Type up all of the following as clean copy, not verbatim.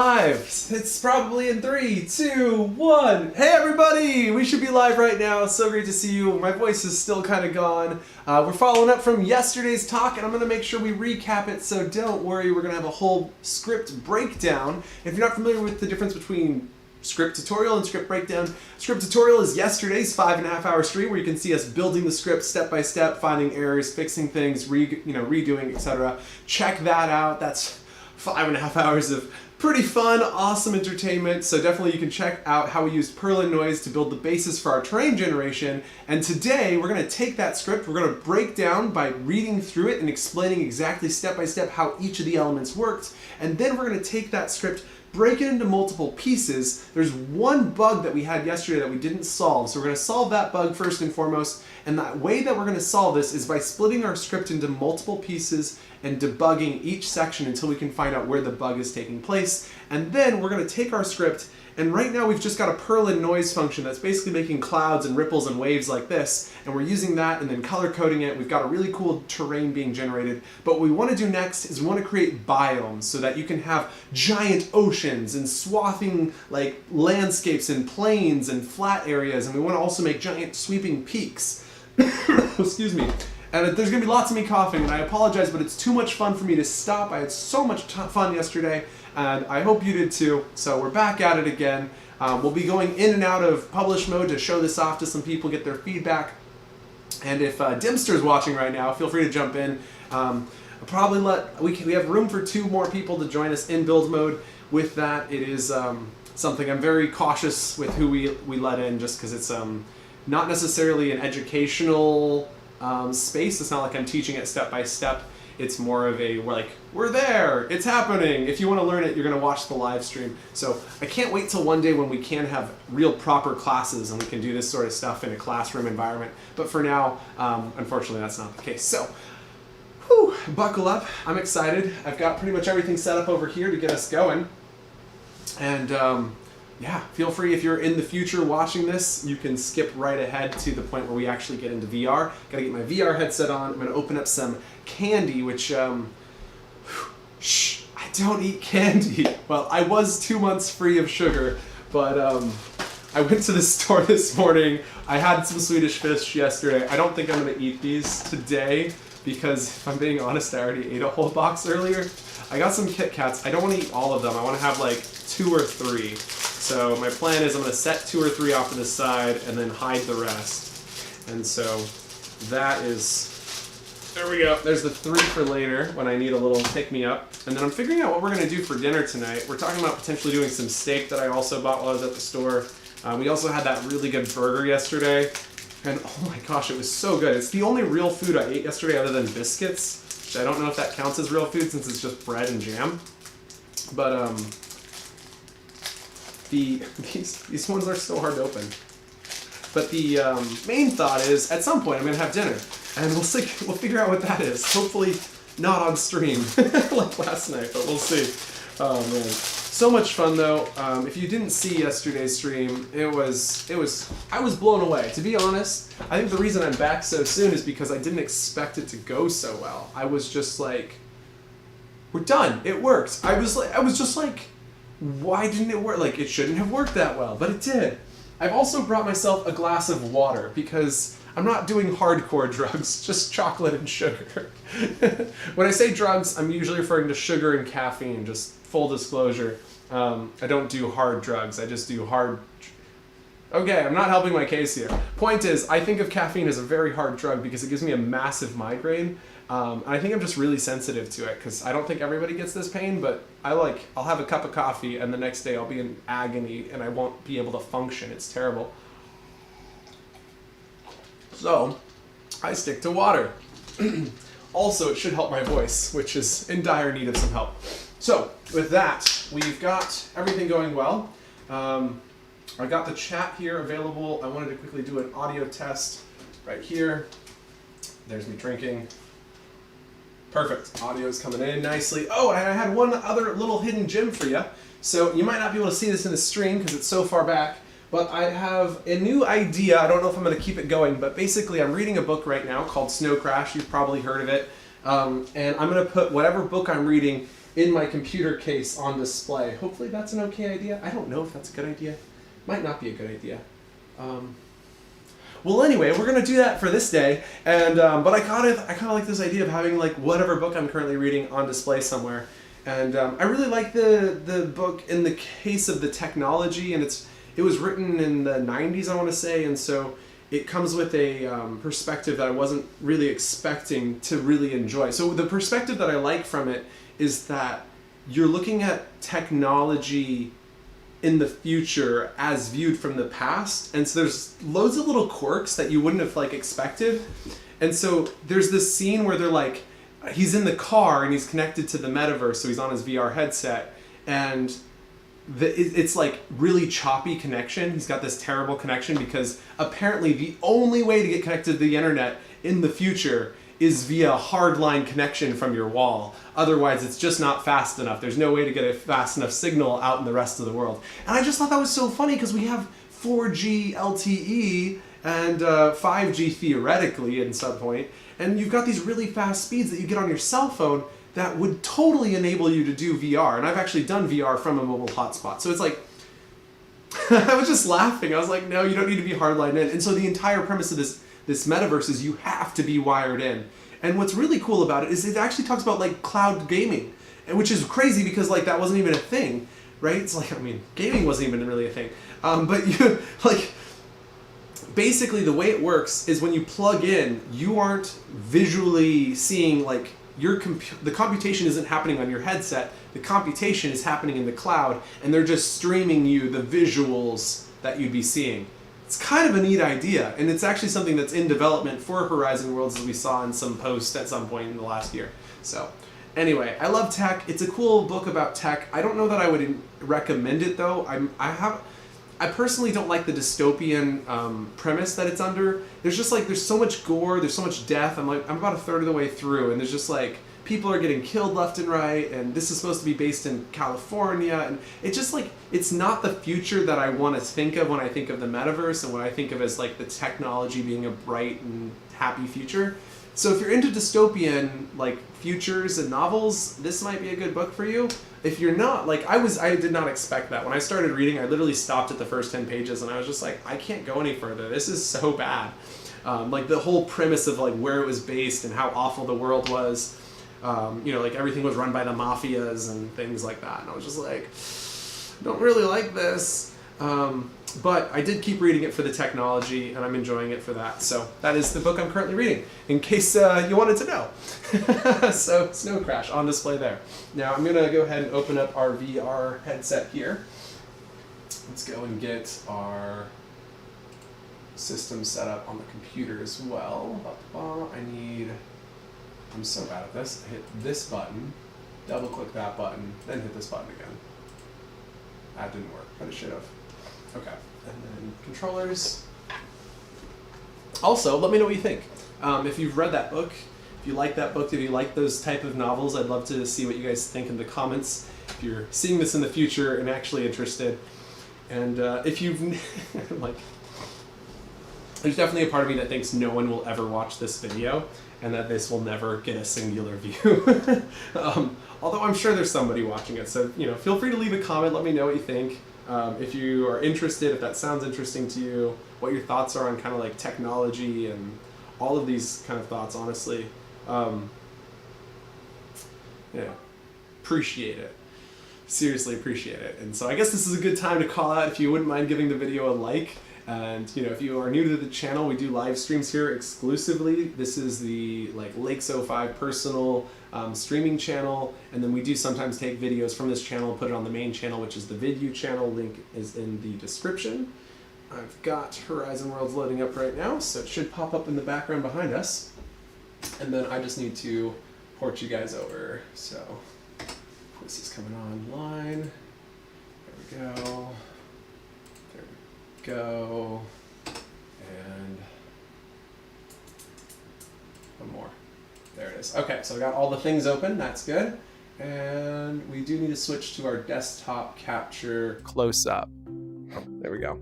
Live. It's probably in 3, 2, 1. Hey everybody! We should be live right now. So great to see you. My voice is still kind of gone. We're following up from yesterday's talk, and I'm going to make sure we recap it, so don't worry. We're going to have a whole script breakdown. If you're not familiar with the difference between script tutorial and script breakdown, script tutorial is yesterday's 5.5-hour stream where you can see us building the script step by step, finding errors, fixing things, redoing, etc. Check that out. That's 5.5 hours of pretty fun, awesome entertainment, so definitely you can check out how we used Perlin Noise to build the basis for our terrain generation. And today we're going to take that script, we're going to break down by reading through it and explaining exactly step by step how each of the elements worked, and then we're going to take that script, break it into multiple pieces. There's one bug that we had yesterday that we didn't solve, so we're going to solve that bug first and foremost, and the way that we're going to solve this is by splitting our script into multiple pieces and debugging each section until we can find out where the bug is taking place. And then we're going to take our script, and right now we've just got a Perlin Noise function that's basically making clouds and ripples and waves like this, and we're using that and then color coding it. We've got a really cool terrain being generated, but what we want to do next is we want to create biomes so that you can have giant oceans and swathing like landscapes and plains and flat areas, and we want to also make giant sweeping peaks. Excuse me. And there's going to be lots of me coughing, and I apologize, but it's too much fun for me to stop. I had so much fun yesterday, and I hope you did too. So we're back at it again. We'll be going in and out of publish mode to show this off to some people, get their feedback. And if Dimster's watching right now, feel free to jump in. I'll probably we have room for 2 more people to join us in build mode. With that, it is something I'm very cautious with who we let in, just because it's not necessarily an educational space. It's not like I'm teaching it step by step. It's more of a, we're there, it's happening. If you want to learn it, you're going to watch the live stream. So I can't wait till one day when we can have real proper classes and we can do this sort of stuff in a classroom environment. But for now, unfortunately, that's not the case. So, whew, buckle up. I'm excited. I've got pretty much everything set up over here to get us going. And yeah, feel free, if you're in the future watching this, you can skip right ahead to the point where we actually get into VR. Gotta get my VR headset on. I'm gonna open up some candy, which, shh, I don't eat candy. Well, I was 2 months free of sugar, but I went to the store this morning. I had some Swedish fish yesterday. I don't think I'm gonna eat these today because, if I'm being honest, I already ate a whole box earlier. I got some Kit Kats. I don't want to eat all of them. I want to have like 2 or 3. So my plan is I'm going to set 2 or 3 off to the side and then hide the rest. And so that is, there we go. There's the 3 for later when I need a little pick-me-up. And then I'm figuring out what we're going to do for dinner tonight. We're talking about potentially doing some steak that I also bought while I was at the store. We also had that really good burger yesterday. And oh my gosh, it was so good. It's the only real food I ate yesterday other than biscuits. Which I don't know if that counts as real food since it's just bread and jam. But these ones are so hard to open. But the main thought is, at some point I'm going to have dinner. And we'll figure out what that is. Hopefully not on stream like last night, but we'll see. Oh man. So much fun though. If you didn't see yesterday's stream, I was blown away. To be honest, I think the reason I'm back so soon is because I didn't expect it to go so well. I was just like, we're done. It worked. I was just like, why didn't it work? Like, it shouldn't have worked that well, but it did. I've also brought myself a glass of water because I'm not doing hardcore drugs, just chocolate and sugar. When I say drugs, I'm usually referring to sugar and caffeine, just full disclosure. I don't do hard drugs, I just do hard... Okay, I'm not helping my case here. Point is, I think of caffeine as a very hard drug because it gives me a massive migraine. And I think I'm just really sensitive to it because I don't think everybody gets this pain, but I'll have a cup of coffee and the next day I'll be in agony and I won't be able to function. It's terrible. So, I stick to water. Also, it should help my voice, which is in dire need of some help. So, with that, we've got everything going well. I got the chat here available. I wanted to quickly do an audio test right here. There's me drinking. Perfect. Audio is coming in nicely. Oh, and I had one other little hidden gem for you. So, you might not be able to see this in the stream because it's so far back, but I have a new idea. I don't know if I'm going to keep it going, but basically I'm reading a book right now called Snow Crash. You've probably heard of it. And I'm going to put whatever book I'm reading in my computer case on display. Hopefully that's an okay idea. I don't know if that's a good idea. Might not be a good idea. Well, anyway, we're gonna do that for this day, and but I kind of like this idea of having like whatever book I'm currently reading on display somewhere, and I really like the book in the case of the technology, and it was written in the 90s, I want to say, and so it comes with a perspective that I wasn't really expecting to really enjoy. So the perspective that I like from it is that you're looking at technology in the future as viewed from the past, and so there's loads of little quirks that you wouldn't have like expected. And so there's this scene where they're like, he's in the car and he's connected to the metaverse, so he's on his VR headset, and it's like really choppy connection. He's got this terrible connection because apparently the only way to get connected to the internet in the future is via hardline connection from your wall. Otherwise, it's just not fast enough. There's no way to get a fast enough signal out in the rest of the world. And I just thought that was so funny because we have 4G LTE and 5G theoretically at some point, and you've got these really fast speeds that you get on your cell phone that would totally enable you to do VR. And I've actually done VR from a mobile hotspot. So it's like, I was just laughing. I was like, no, you don't need to be hardline in. And so the entire premise of this metaverse is you have to be wired in. And what's really cool about it is it actually talks about like cloud gaming, and which is crazy because like that wasn't even a thing, right? It's like, I mean, gaming wasn't even really a thing. But you like, basically the way it works is when you plug in, you aren't visually seeing like the computation isn't happening on your headset. The computation is happening in the cloud, and they're just streaming you the visuals that you'd be seeing. It's kind of a neat idea, and it's actually something that's in development for Horizon Worlds, as we saw in some posts at some point in the last year. So anyway, I love tech. It's a cool book about tech. I don't know that I would recommend it though. I personally don't like the dystopian premise that it's under. There's so much gore, there's so much death. I'm about a third of the way through, and there's just like, people are getting killed left and right, and this is supposed to be based in California, and it's just like, it's not the future that I want to think of when I think of the metaverse and what I think of as like the technology being a bright and happy future. So if you're into dystopian like futures and novels, this might be a good book for you. If you're not, like I did not expect that. When I started reading, I literally stopped at the first 10 pages and I was just like, I can't go any further. This is so bad. Like the whole premise of like where it was based and how awful the world was. Like everything was run by the mafias and things like that. And I was just like, don't really like this. But I did keep reading it for the technology, and I'm enjoying it for that. So that is the book I'm currently reading, in case you wanted to know. So Snow Crash on display there. Now I'm going to go ahead and open up our VR headset here. Let's go and get our system set up on the computer as well. I'm so bad at this. Hit this button, double click that button, then hit this button again. That didn't work, but it should have. Okay, and then controllers. Also, let me know what you think. If you've read that book, if you like that book, if you like those type of novels, I'd love to see what you guys think in the comments. If you're seeing this in the future and actually interested. And if you've, like, there's definitely a part of me that thinks no one will ever watch this video and that this will never get a singular view. Although I'm sure there's somebody watching it. So, feel free to leave a comment. Let me know what you think. If you are interested, if that sounds interesting to you, what your thoughts are on kind of like technology and all of these kind of thoughts, honestly. Appreciate it. Seriously appreciate it. And so I guess this is a good time to call out if you wouldn't mind giving the video a like. And if you are new to the channel, we do live streams here exclusively. This is the Lakes05 personal streaming channel, and then we do sometimes take videos from this channel, put it on the main channel, which is the Vidyou channel. Link is in the description. I've got Horizon Worlds loading up right now, so it should pop up in the background behind us. And then I just need to port you guys over. So this is coming online. There we go. Go, and one more. There it is. Okay, so I got all the things open. That's good. And we do need to switch to our desktop capture close-up. There we go.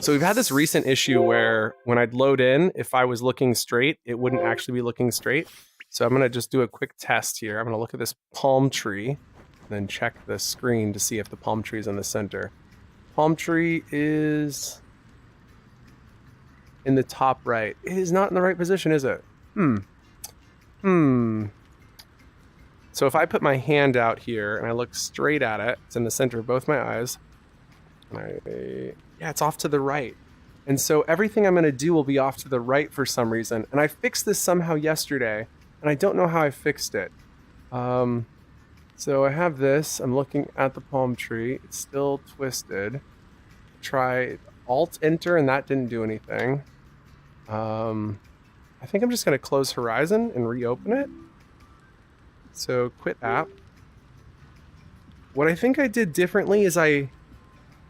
So we've had this recent issue where when I'd load in, if I was looking straight, it wouldn't actually be looking straight. So I'm going to just do a quick test here. I'm going to look at this palm tree and then check the screen to see if the palm tree is in the center. Palm tree is in the top right. It is not in the right position, is it? So if I put my hand out here and I look straight at it, it's in the center of both my eyes. And yeah, it's off to the right. And so everything I'm going to do will be off to the right for some reason. And I fixed this somehow yesterday, and I don't know how I fixed it. So I have this. I'm looking at the palm tree. It's still twisted. Try Alt-Enter, and that didn't do anything. I think I'm just going to close Horizon and reopen it. So quit app. What I think I did differently is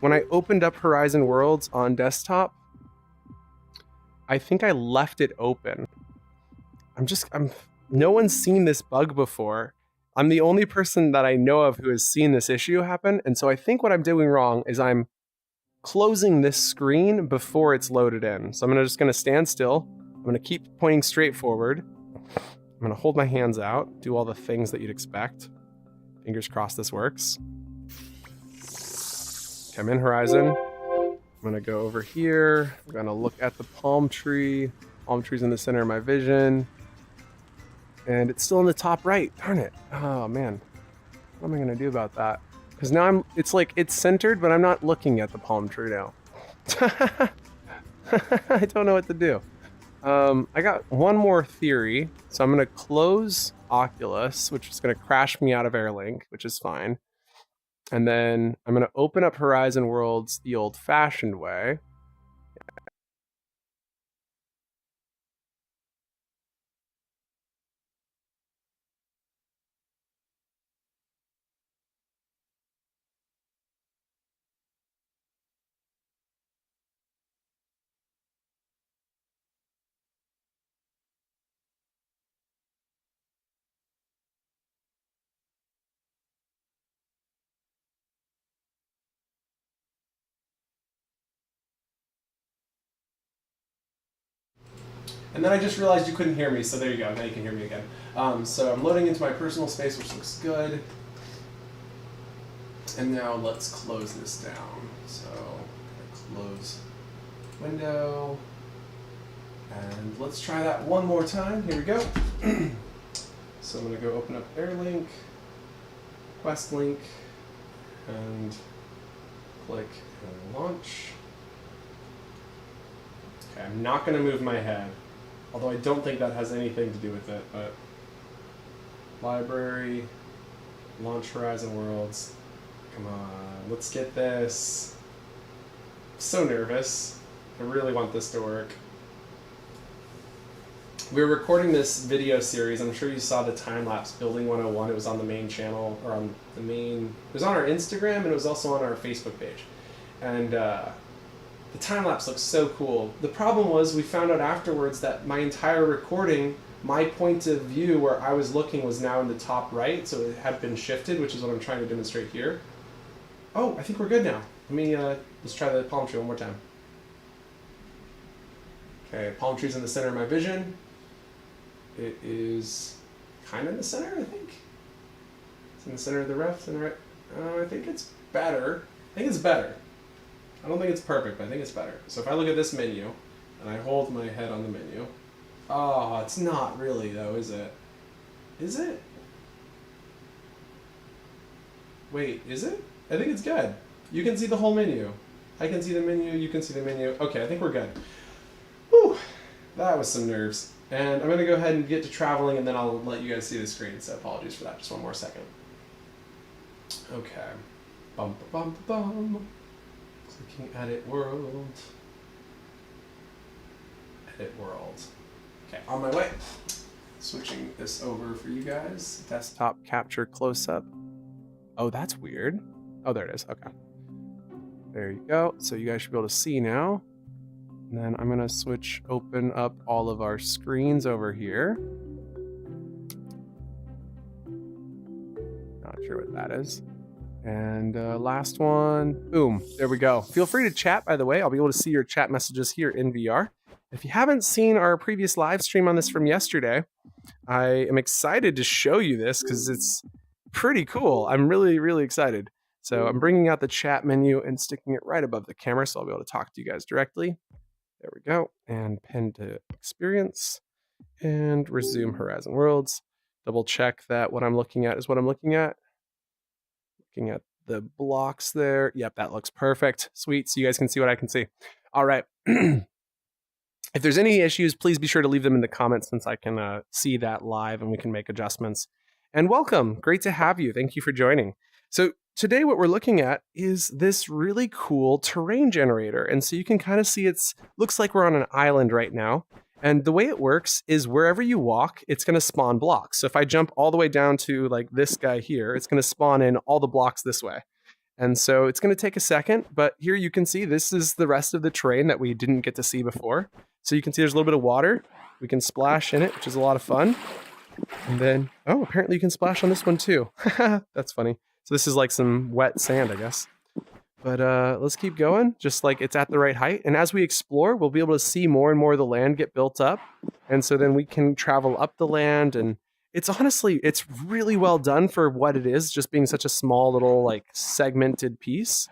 when I opened up Horizon Worlds on desktop, I think I left it open. No one's seen this bug before. I'm the only person that I know of who has seen this issue happen. And so I think what I'm doing wrong is I'm closing this screen before it's loaded in. So I'm just going to stand still. I'm going to keep pointing straight forward. I'm going to hold my hands out, do all the things that you'd expect. Fingers crossed this works. Okay, I'm in Horizon. I'm going to go over here. I'm going to look at the palm tree. Palm tree's in the center of my vision. And it's still in the top right. Darn it. Oh, man. What am I going to do about that? Because now it's like it's centered, but I'm not looking at the palm tree now. I don't know what to do. I got one more theory. So I'm going to close Oculus, which is going to crash me out of Airlink, which is fine. And then I'm going to open up Horizon Worlds the old-fashioned way. And then I just realized you couldn't hear me, so there you go. Now you can hear me again. So I'm loading into my personal space, which looks good. And now let's close this down. So close window. And let's try that one more time. Here we go. So I'm going to go open up Airlink, Quest Link, and click and launch. Okay, I'm not going to move my head. Although I don't think that has anything to do with it, but library, launch Horizon Worlds. Come on, let's get this. I'm so nervous. I really want this to work. We're recording this video series. I'm sure you saw the time-lapse Building 101. It was on the main channel, or on the main, it was on our Instagram, and it was also on our Facebook page. And the time-lapse looks so cool. The problem was we found out afterwards that my entire recording, my point of view where I was looking was now in the top right, so it had been shifted, which is what I'm trying to demonstrate here. Oh, I think we're good now. Let me, let's try the palm tree one more time. Okay, palm tree's in the center of my vision. It is kind of in the center, I think. It's in the center of the left and the right. I think it's better. I think it's better. I don't think it's perfect, but I think it's better. So if I look at this menu, and I hold my head on the menu, oh, it's not really though, is it? Is it? Wait, is it? I think it's good. You can see the whole menu. I can see the menu, you can see the menu. Okay, I think we're good. Whew, that was some nerves. And I'm gonna go ahead and get to traveling, and then I'll let you guys see the screen, so apologies for that, just one more second. Okay. Bum, bum, bum. Clicking Edit World. Edit World. Okay, on my way. Switching this over for you guys. Desktop capture close-up. Oh, that's weird. Oh, there it is. Okay. There you go. So you guys should be able to see now. And then I'm going to open up all of our screens over here. Not sure what that is. And last one, boom, there we go. Feel free to chat, by the way. I'll be able to see your chat messages here in VR. If you haven't seen our previous live stream on this from yesterday, I am excited to show you this because it's pretty cool. I'm really, really excited. So I'm bringing out the chat menu and sticking it right above the camera so I'll be able to talk to you guys directly. There we go. And pin to experience and resume Horizon Worlds. Double check that what I'm looking at is what I'm looking at. Looking at the blocks there. Yep, that looks perfect. Sweet. So you guys can see what I can see. All right. If there's any issues, please be sure to leave them in the comments since I can see that live and we can make adjustments. And welcome. Great to have you. Thank you for joining. So today what we're looking at is this really cool terrain generator. And so you can kind of see looks like we're on an island right now. And the way it works is wherever you walk, it's going to spawn blocks. So if I jump all the way down to like this guy here, it's going to spawn in all the blocks this way. And so it's going to take a second, but here you can see this is the rest of the terrain that we didn't get to see before. So you can see there's a little bit of water. We can splash in it, which is a lot of fun. And then, oh, apparently you can splash on this one too. That's funny. So this is like some wet sand, I guess. But let's keep going, just like it's at the right height. And as we explore, we'll be able to see more and more of the land get built up. And so then we can travel up the land. And it's really well done for what it is, just being such a small little like segmented piece.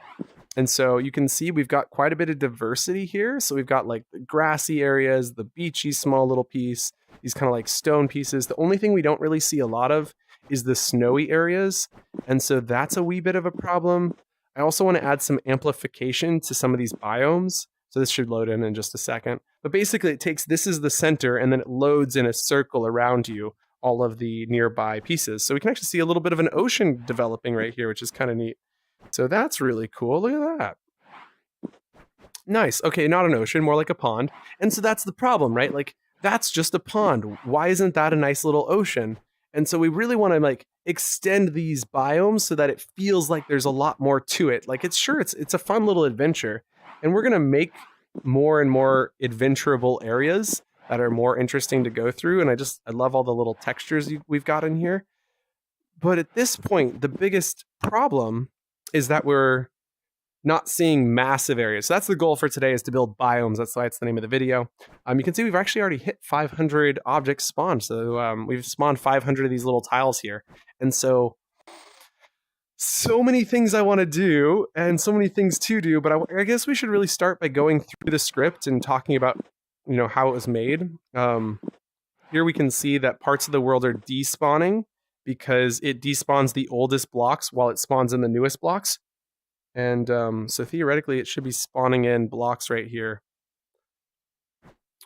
And so you can see we've got quite a bit of diversity here. So we've got like the grassy areas, the beachy small little piece, these kind of like stone pieces. The only thing we don't really see a lot of is the snowy areas. And so that's a wee bit of a problem. I also want to add some amplification to some of these biomes. So this should load in just a second. But basically this is the center and then it loads in a circle around you, all of the nearby pieces. So we can actually see a little bit of an ocean developing right here, which is kind of neat. So that's really cool. Look at that. Nice. Okay, not an ocean, more like a pond. And so that's the problem, right? Like that's just a pond. Why isn't that a nice little ocean? And so we really want to like extend these biomes so that it feels like there's a lot more to it. Like it's a fun little adventure. And we're going to make more and more adventurable areas that are more interesting to go through. And I love all the little textures we've got in here. But at this point, the biggest problem is that we're not seeing massive areas. So that's the goal for today, is to build biomes. That's why it's the name of the video. You can see we've actually already hit 500 objects spawned. So we've spawned 500 of these little tiles here. And so many things I want to do and so many things to do, but I guess we should really start by going through the script and talking about, how it was made. Here we can see that parts of the world are despawning because it despawns the oldest blocks while it spawns in the newest blocks. And so theoretically, it should be spawning in blocks right here.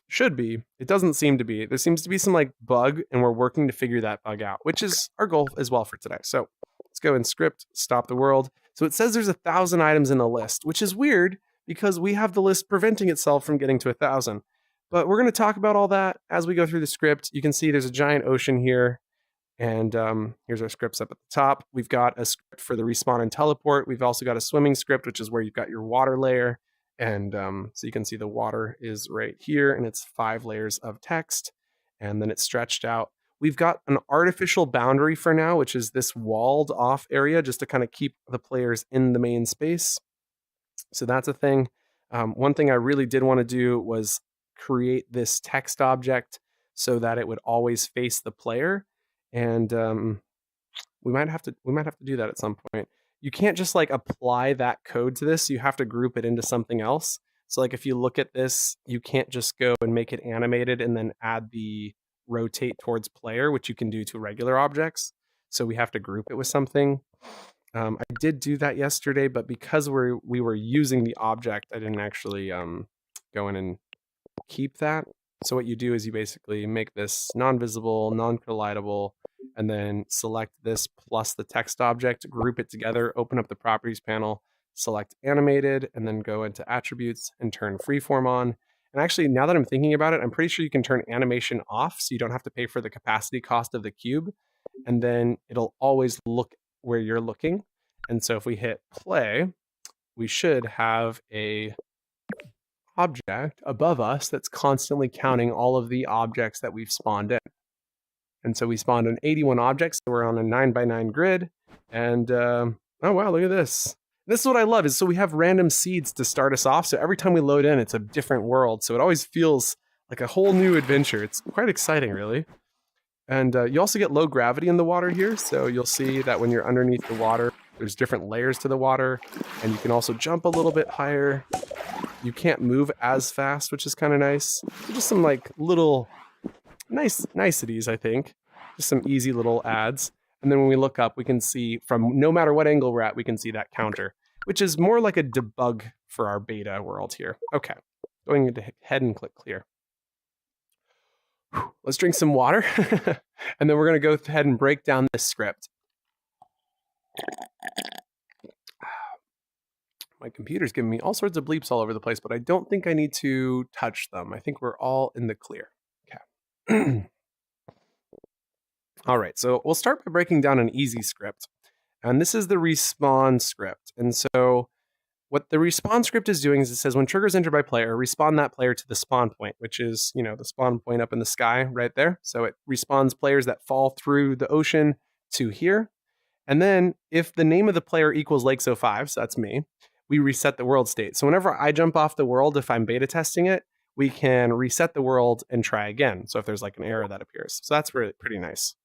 Should be. It doesn't seem to be. There seems to be some like bug, and we're working to figure that bug out, which is our goal as well for today. So let's go in script, stop the world. So it says there's 1,000 items in the list, which is weird because we have the list preventing itself from getting to 1,000. But we're going to talk about all that as we go through the script. You can see there's a giant ocean here. And here's our scripts up at the top. We've got a script for the respawn and teleport. We've also got a swimming script, which is where you've got your water layer. And so you can see the water is right here, and it's 5 layers of text. And then it's stretched out. We've got an artificial boundary for now, which is this walled off area just to kind of keep the players in the main space. So that's a thing. One thing I really did want to do was create this text object so that it would always face the player. And we might have to do that at some point. You can't just like apply that code to this. You have to group it into something else. So like if you look at this, you can't just go and make it animated and then add the rotate towards player, which you can do to regular objects. So we have to group it with something. I did do that yesterday, but because we were using the object, I didn't actually go in and keep that. So what you do is you basically make this non-visible, non-collidable, and then select this plus the text object, group it together, open up the properties panel, select animated, and then go into attributes and turn freeform on. And actually, now that I'm thinking about it, I'm pretty sure you can turn animation off so you don't have to pay for the capacity cost of the cube. And then it'll always look where you're looking. And so if we hit play, we should have a object above us that's constantly counting all of the objects that we've spawned in. And so we spawned in 81 objects. So we're on a 9x9 grid. And Oh, wow, look at this. This is what I love is so we have random seeds to start us off. So every time we load in, it's a different world. So it always feels like a whole new adventure. It's quite exciting, really. And you also get low gravity in the water here. So you'll see that when you're underneath the water, there's different layers to the water. And you can also jump a little bit higher. You can't move as fast, which is kind of nice. So just some like little niceties, I think. Just some easy little ads. And then when we look up, we can see from no matter what angle we're at, we can see that counter, which is more like a debug for our beta world here. Okay, going into head and click clear. Let's drink some water. And then we're going to go ahead and break down this script. My computer's giving me all sorts of bleeps all over the place, but I don't think I need to touch them. I think we're all in the clear. Okay. All right, so we'll start by breaking down an easy script. And this is the respawn script. And so what the respawn script is doing is it says when trigger is entered by player, respawn that player to the spawn point, which is, the spawn point up in the sky right there. So it respawns players that fall through the ocean to here. And then if the name of the player equals Lake05, so that's me, we reset the world state. So whenever I jump off the world, if I'm beta testing it, we can reset the world and try again. So if there's like an error that appears. So that's really pretty nice.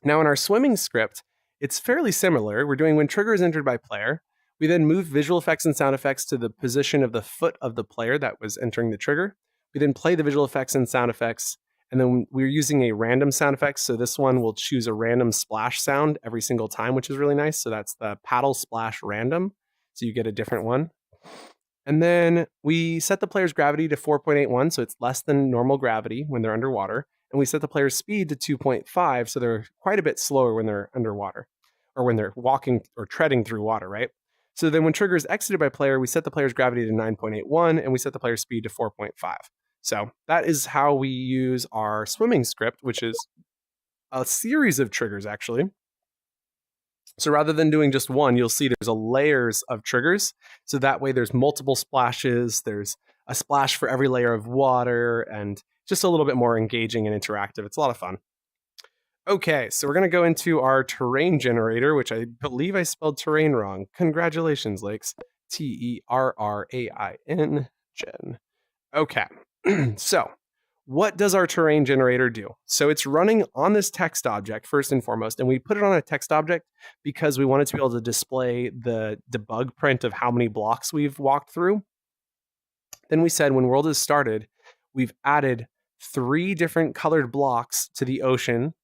Now in our swimming script, it's fairly similar. We're doing when trigger is entered by player. We then move visual effects and sound effects to the position of the foot of the player that was entering the trigger. We then play the visual effects and sound effects. And then we're using a random sound effect. So this one will choose a random splash sound every single time, which is really nice. So that's the paddle splash random. So you get a different one. And then we set the player's gravity to 4.81, so it's less than normal gravity when they're underwater. And we set the player's speed to 2.5, so they're quite a bit slower when they're underwater, or when they're walking or treading through water, right? So then when trigger is exited by player, we set the player's gravity to 9.81, and we set the player's speed to 4.5. So that is how we use our swimming script, which is a series of triggers, actually. So rather than doing just one, you'll see there's a layers of triggers. So that way there's multiple splashes. There's a splash for every layer of water and just a little bit more engaging and interactive. It's a lot of fun. Okay, so we're going to go into our terrain generator, which I believe I spelled terrain wrong. Congratulations, Lakes. Terrain, gen. Okay, so what does our terrain generator do? So it's running on this text object first and foremost, and we put it on a text object because we wanted to be able to display the debug print of how many blocks we've walked through. Then we said when world is started, we've added 3 different colored blocks to the ocean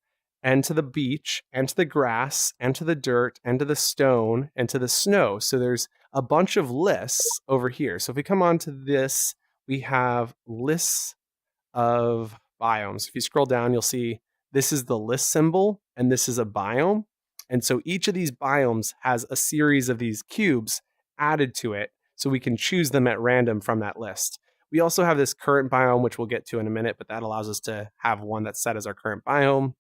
and to the beach and to the grass and to the dirt and to the stone and to the snow. So there's a bunch of lists over here. So if we come on to this, we have lists of biomes. If you scroll down, you'll see this is the list symbol and this is a biome. And so each of these biomes has a series of these cubes added to it, so we can choose them at random from that list. We also have this current biome, which we'll get to in a minute, but that allows us to have one that's set as our current biome.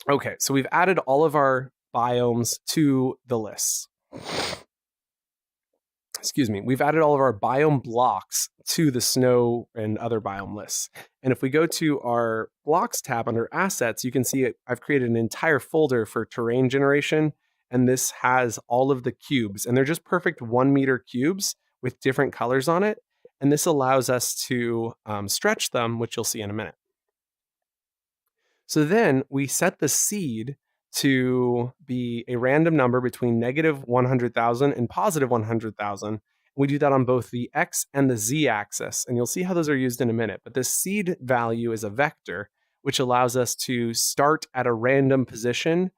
Okay, so we've added all of our biomes to the lists. Excuse me, we've added all of our biome blocks to the snow and other biome lists. And if we go to our blocks tab under assets, you can see I've created an entire folder for terrain generation. And this has all of the cubes, and they're just perfect 1 meter cubes with different colors on it. And this allows us to stretch them, which you'll see in a minute. So then we set the seed to be a random number between negative 100,000 and positive 100,000. We do that on both the X and the Z axis, and you'll see how those are used in a minute. But this seed value is a vector, which allows us to start at a random position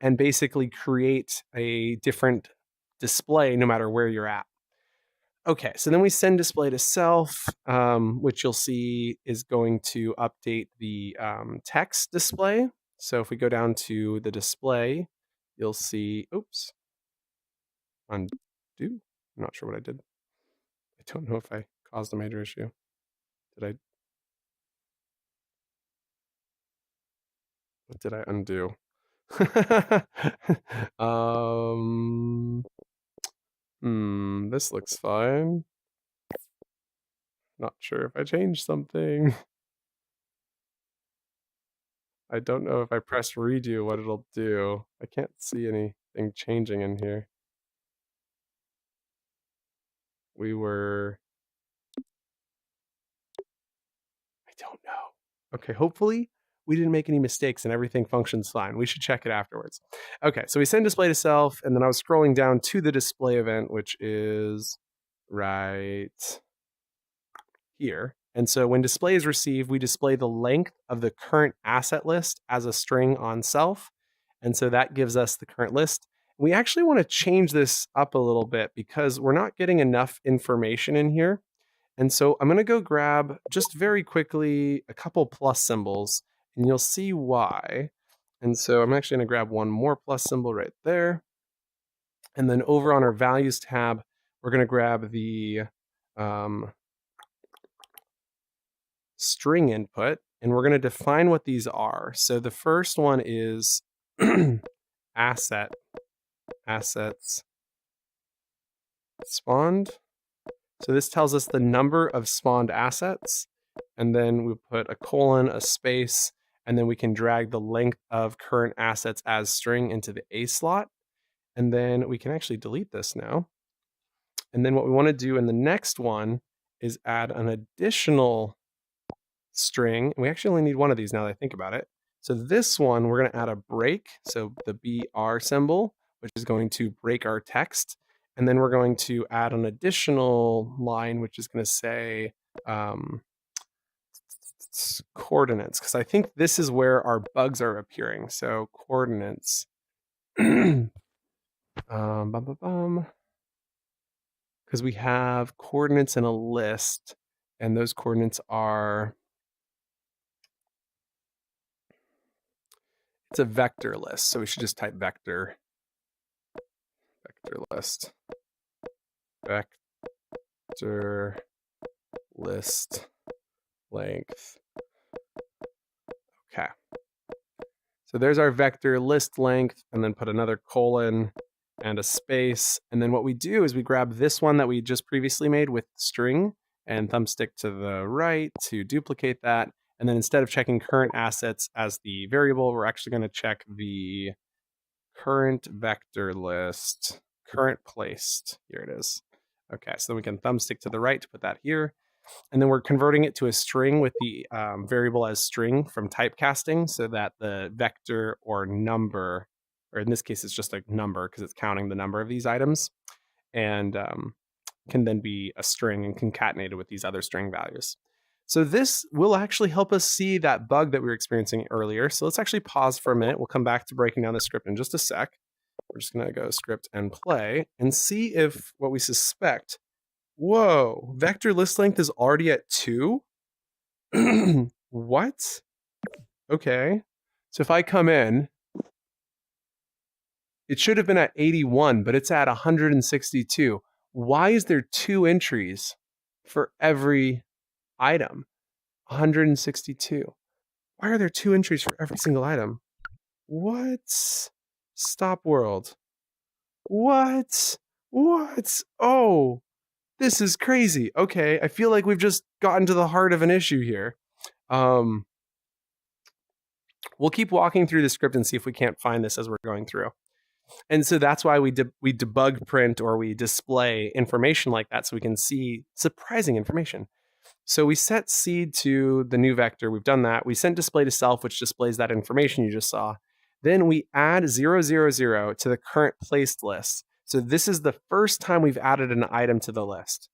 and basically create a different display no matter where you're at. Okay, so then we send display to self, which you'll see is going to update the text display. So if we go down to the display, you'll see, oops, undo. I'm not sure what I did. I don't know if I caused a major issue. Did I? What did I undo? This looks fine. Not sure if I changed something. I don't know if I press redo what it'll do. I can't see anything changing in here. I don't know. Okay, hopefully we didn't make any mistakes and everything functions fine. We should check it afterwards. Okay, so we send display to self, and then I was scrolling down to the display event, which is right here. And so when display is received, we display the length of the current asset list as a string on self. And so that gives us the current list. We actually want to change this up a little bit because we're not getting enough information in here. And so I'm going to go grab just very quickly a couple plus symbols, and you'll see why. And so I'm actually going to grab one more plus symbol right there. And then over on our values tab, we're going to grab the string input, and we're going to define what these are. So the first one is assets spawned. So this tells us the number of spawned assets, and then we put a colon, a space, and then we can drag the length of current assets as string into the A slot. And then we can actually delete this now. And then what we want to do in the next one is add an additional string. We actually only need one of these now that I think about it. So this one, we're going to add a break. So the BR symbol, which is going to break our text. And then we're going to add an additional line, which is going to say coordinates, because I think this is where our bugs are appearing. So coordinates. Because we have coordinates in a list, and those coordinates are, it's a vector list, so we should just type vector list, vector list length. Okay. So there's our vector list length, and then put another colon and a space. And then what we do is we grab this one that we just previously made with string and thumbstick to the right to duplicate that. And then instead of checking current assets as the variable, we're actually going to check the current vector list, current placed. Here it is. Okay, so then we can thumbstick to the right to put that here. And then we're converting it to a string with the variable as string from typecasting, so that the vector or number, or in this case, it's just a number because it's counting the number of these items, and can then be a string and concatenated with these other string values. So this will actually help us see that bug that we were experiencing earlier. So let's actually pause for a minute. We'll come back to breaking down the script in just a sec. We're just going to go script and play and see if what we suspect. Whoa, vector list length is already at 2? What? Okay. So if I come in, it should have been at 81, but it's at 162. Why is there 2 entries for every item? 162. Why are there 2 entries for every single item? What? Stop world. What? Oh, this is crazy. Okay, I feel like we've just gotten to the heart of an issue here. We'll keep walking through the script and see if we can't find this as we're going through. And so that's why we debug print, or we display information like that so we can see surprising information. So we set seed to the new vector. We've done that. We sent display to self, which displays that information you just saw. Then we add 000 to the current placed list. So this is the first time we've added an item to the list.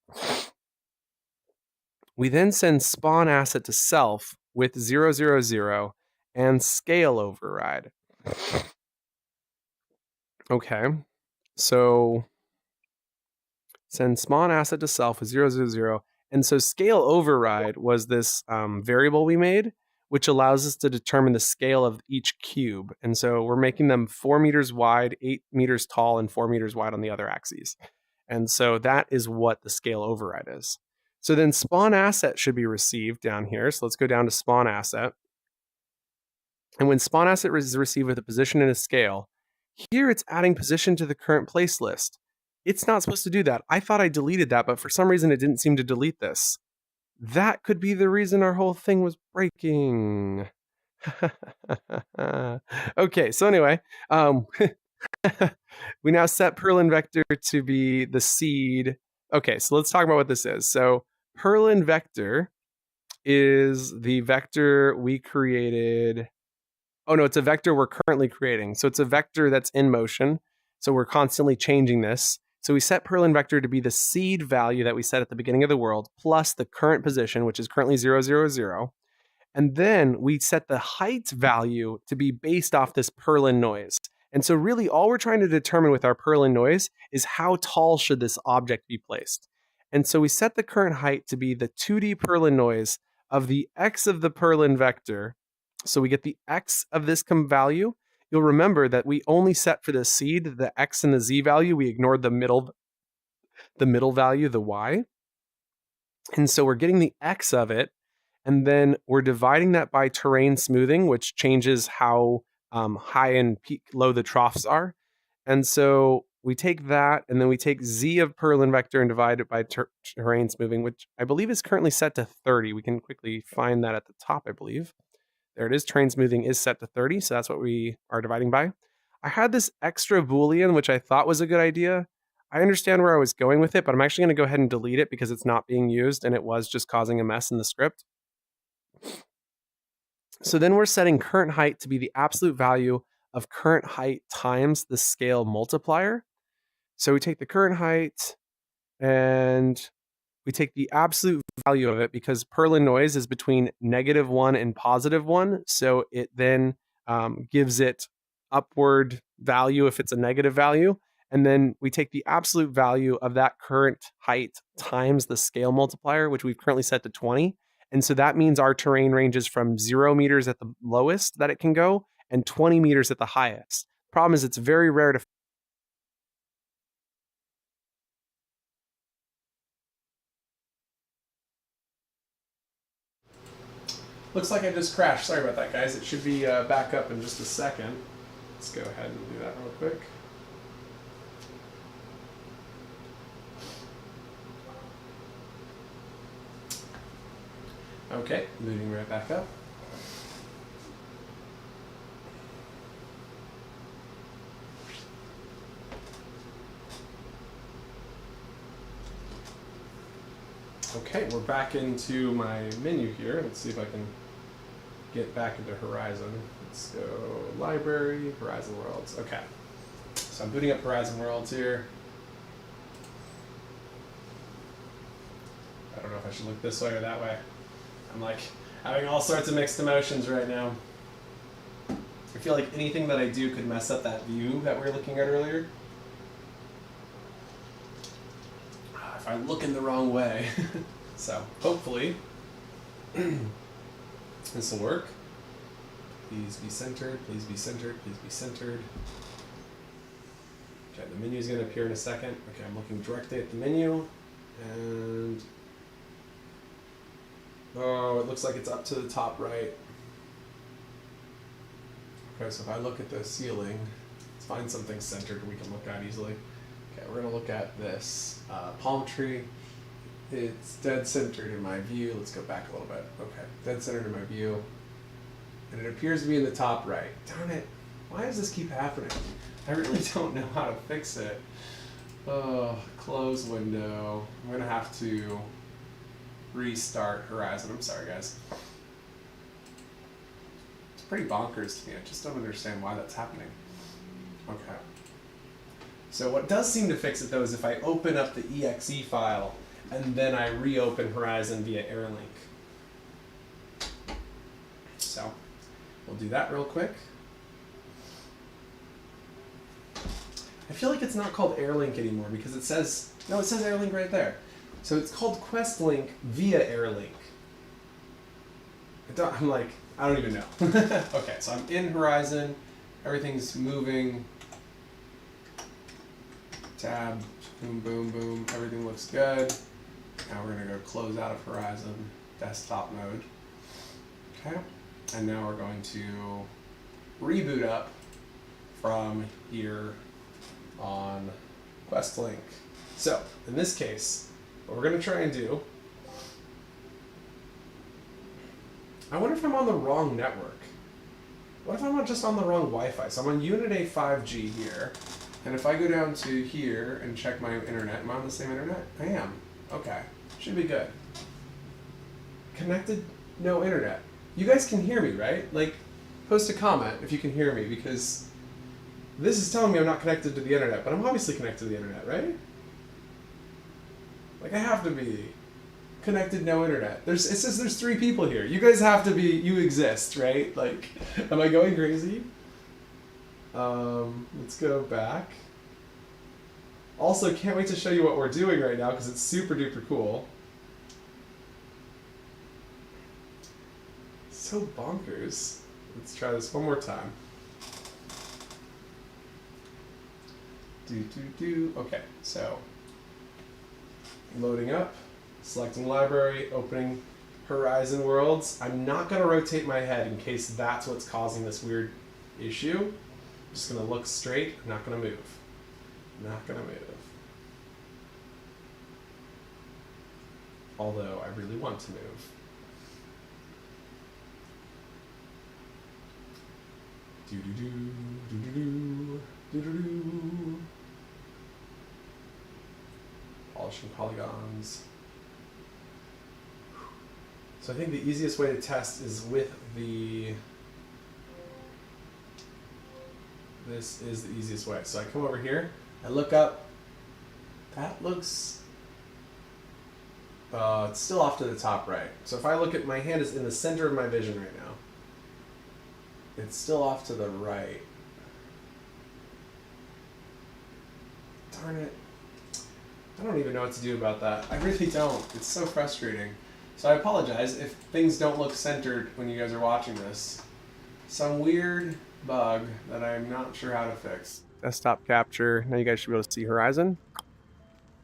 We then send spawn asset to self with 000 and scale override. Okay, so send spawn asset to self with 000. And so scale override was this variable we made, which allows us to determine the scale of each cube. And so we're making them 4 meters wide, 8 meters tall, and 4 meters wide on the other axes. And so that is what the scale override is. So then spawn asset should be received down here. So let's go down to spawn asset. And when spawn asset is received with a position and a scale, here it's adding position to the current place list. It's not supposed to do that. I thought I deleted that, but for some reason it didn't seem to delete this. That could be the reason our whole thing was breaking. Okay, so anyway, we now set Perlin vector to be the seed. Okay, so let's talk about what this is. So Perlin vector is the vector we created. Oh no, it's a vector we're currently creating. So it's a vector that's in motion. So we're constantly changing this. So we set Perlin vector to be the seed value that we set at the beginning of the world plus the current position, which is currently 0, 0, 0. And then we set the height value to be based off this Perlin noise. And so really all we're trying to determine with our Perlin noise is how tall should this object be placed. And so we set the current height to be the 2D Perlin noise of the x of the Perlin vector. So we get the x of this value. You'll remember that we only set for the seed, the x and the z value. We ignored the middle value, the y. And so we're getting the x of it. And then we're dividing that by terrain smoothing, which changes how high and low the troughs are. And so we take that, and then we take z of Perlin vector and divide it by terrain smoothing, which I believe is currently set to 30. We can quickly find that at the top, I believe. There it is. Terrain smoothing is set to 30, so that's what we are dividing by. I had this extra Boolean, which I thought was a good idea. I understand where I was going with it, but I'm actually going to go ahead and delete it because it's not being used, and it was just causing a mess in the script. So then we're setting current height to be the absolute value of current height times the scale multiplier. So we take the current height and we take the absolute value of it because Perlin noise is between -1 and +1. So it then gives it upward value if it's a negative value. And then we take the absolute value of that current height times the scale multiplier, which we've currently set to 20. And so that means our terrain ranges from 0 meters at the lowest that it can go and 20 meters at the highest. Problem is it's very rare to Looks like I just crashed. Sorry about that, guys. It should be back up in just a second. Let's go ahead and do that real quick. Okay, moving right back up. Okay, we're back into my menu here. Let's see if I can get back into Horizon. Let's go Library, Horizon Worlds. Okay, so I'm booting up Horizon Worlds here. I don't know if I should look this way or that way. I'm like having all sorts of mixed emotions right now. I feel like anything that I do could mess up that view that we were looking at earlier. If I look in the wrong way. So hopefully this will work. Please be centered, please be centered, please be centered. Okay, the menu is going to appear in a second. Okay, I'm looking directly at the menu and oh, it looks like it's up to the top right. Okay, so if I look at the ceiling, let's find something centered we can look at easily. Okay, we're going to look at this palm tree. It's dead centered in my view. Let's go back a little bit. Okay, dead centered in my view. And it appears to be in the top right. Darn it. Why does this keep happening? I really don't know how to fix it. Oh, close window. I'm going to have to restart Horizon. I'm sorry, guys. It's pretty bonkers to me. I just don't understand why that's happening. Okay. So what does seem to fix it, though, is if I open up the exe file and then I reopen Horizon via AirLink. So we'll do that real quick. I feel like it's not called AirLink anymore because it says, no, it says AirLink right there. So it's called QuestLink via AirLink. I'm like, I don't even know. Okay, so I'm in Horizon. Everything's moving. Tab, boom, boom, boom. Everything looks good. Now we're going to go close out of Horizon desktop mode. Okay, and now we're going to reboot up from here on QuestLink. So in this case, what we're going to try and do, I wonder if I'm on the wrong network. What if I'm just on the wrong Wi-Fi? So I'm on Unit A 5G here, and if I go down to here and check my internet, am I on the same internet? I am. Okay, should be good. Connected, no internet. You guys can hear me, right? Like, post a comment if you can hear me, because this is telling me I'm not connected to the internet, but I'm obviously connected to the internet, right? Like, I have to be. Connected, no internet. It says there's 3 people here. You guys have to be, you exist, right? Like, am I going crazy? Let's go back. Also, can't wait to show you what we're doing right now because it's super duper cool. So bonkers. Let's try this one more time. Okay, so loading up. Selecting library, opening Horizon Worlds. I'm not going to rotate my head in case that's what's causing this weird issue. I'm just going to look straight. I'm not going to move. Not going to move. Although I really want to move. Polishing polygons. So I think the easiest way to test is with the... This is the easiest way. So I come over here, I look up. That looks... it's still off to the top right. So if I look at my hand is in the center of my vision right now. It's still off to the right. Darn it. I don't even know what to do about that. I really don't. It's so frustrating. So I apologize if things don't look centered when you guys are watching this. Some weird bug that I'm not sure how to fix. Desktop capture. Now you guys should be able to see Horizon.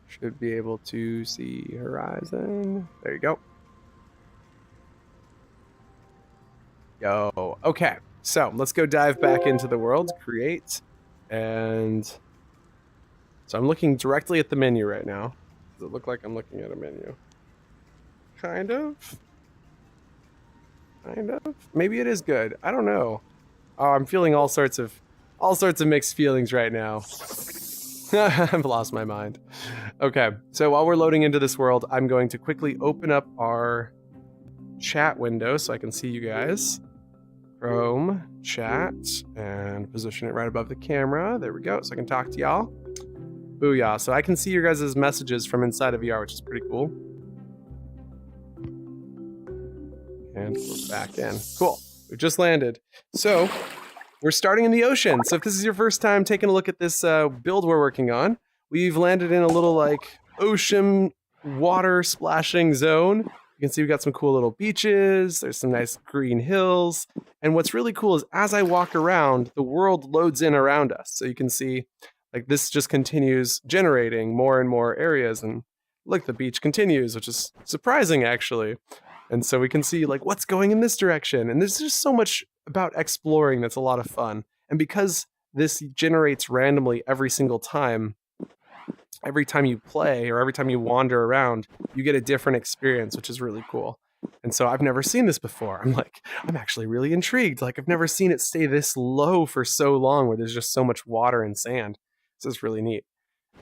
Should be able to see Horizon. There you go. Yo. Okay. So let's go dive back into the world. Create. And so I'm looking directly at the menu right now. Does it look like I'm looking at a menu? Kind of. Kind of. Maybe it is good. I don't know. Oh, I'm feeling all sorts of mixed feelings right now. I've lost my mind. Okay, so while we're loading into this world, I'm going to quickly open up our chat window so I can see you guys. Chrome, chat, and position it right above the camera. There we go, so I can talk to y'all. Booyah. So I can see your guys' messages from inside of VR, which is pretty cool. And we're back in. Cool. We've just landed. So we're starting in the ocean. So if this is your first time taking a look at this build we're working on, we've landed in a little like ocean water splashing zone. You can see we've got some cool little beaches. There's some nice green hills. And what's really cool is as I walk around, the world loads in around us. So you can see like this just continues generating more and more areas. And look, the beach continues, which is surprising actually. And so we can see like what's going in this direction. And there's just so much about exploring that's a lot of fun. And because this generates randomly every single time you play or every time you wander around, you get a different experience, which is really cool. And so I've never seen this before. I'm actually really intrigued. Like I've never seen it stay this low for so long where there's just so much water and sand. So it's really neat.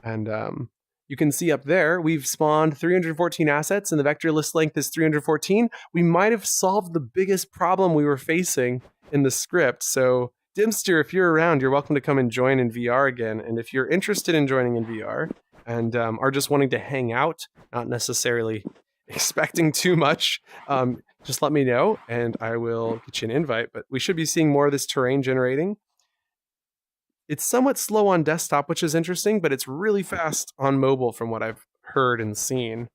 And you can see up there, we've spawned 314 assets and the vector list length is 314. We might have solved the biggest problem we were facing in the script. So Dimster, if you're around, you're welcome to come and join in VR again. And if you're interested in joining in VR and are just wanting to hang out, not necessarily expecting too much, just let me know and I will get you an invite. But we should be seeing more of this terrain generating. It's somewhat slow on desktop, which is interesting, but it's really fast on mobile from what I've heard and seen.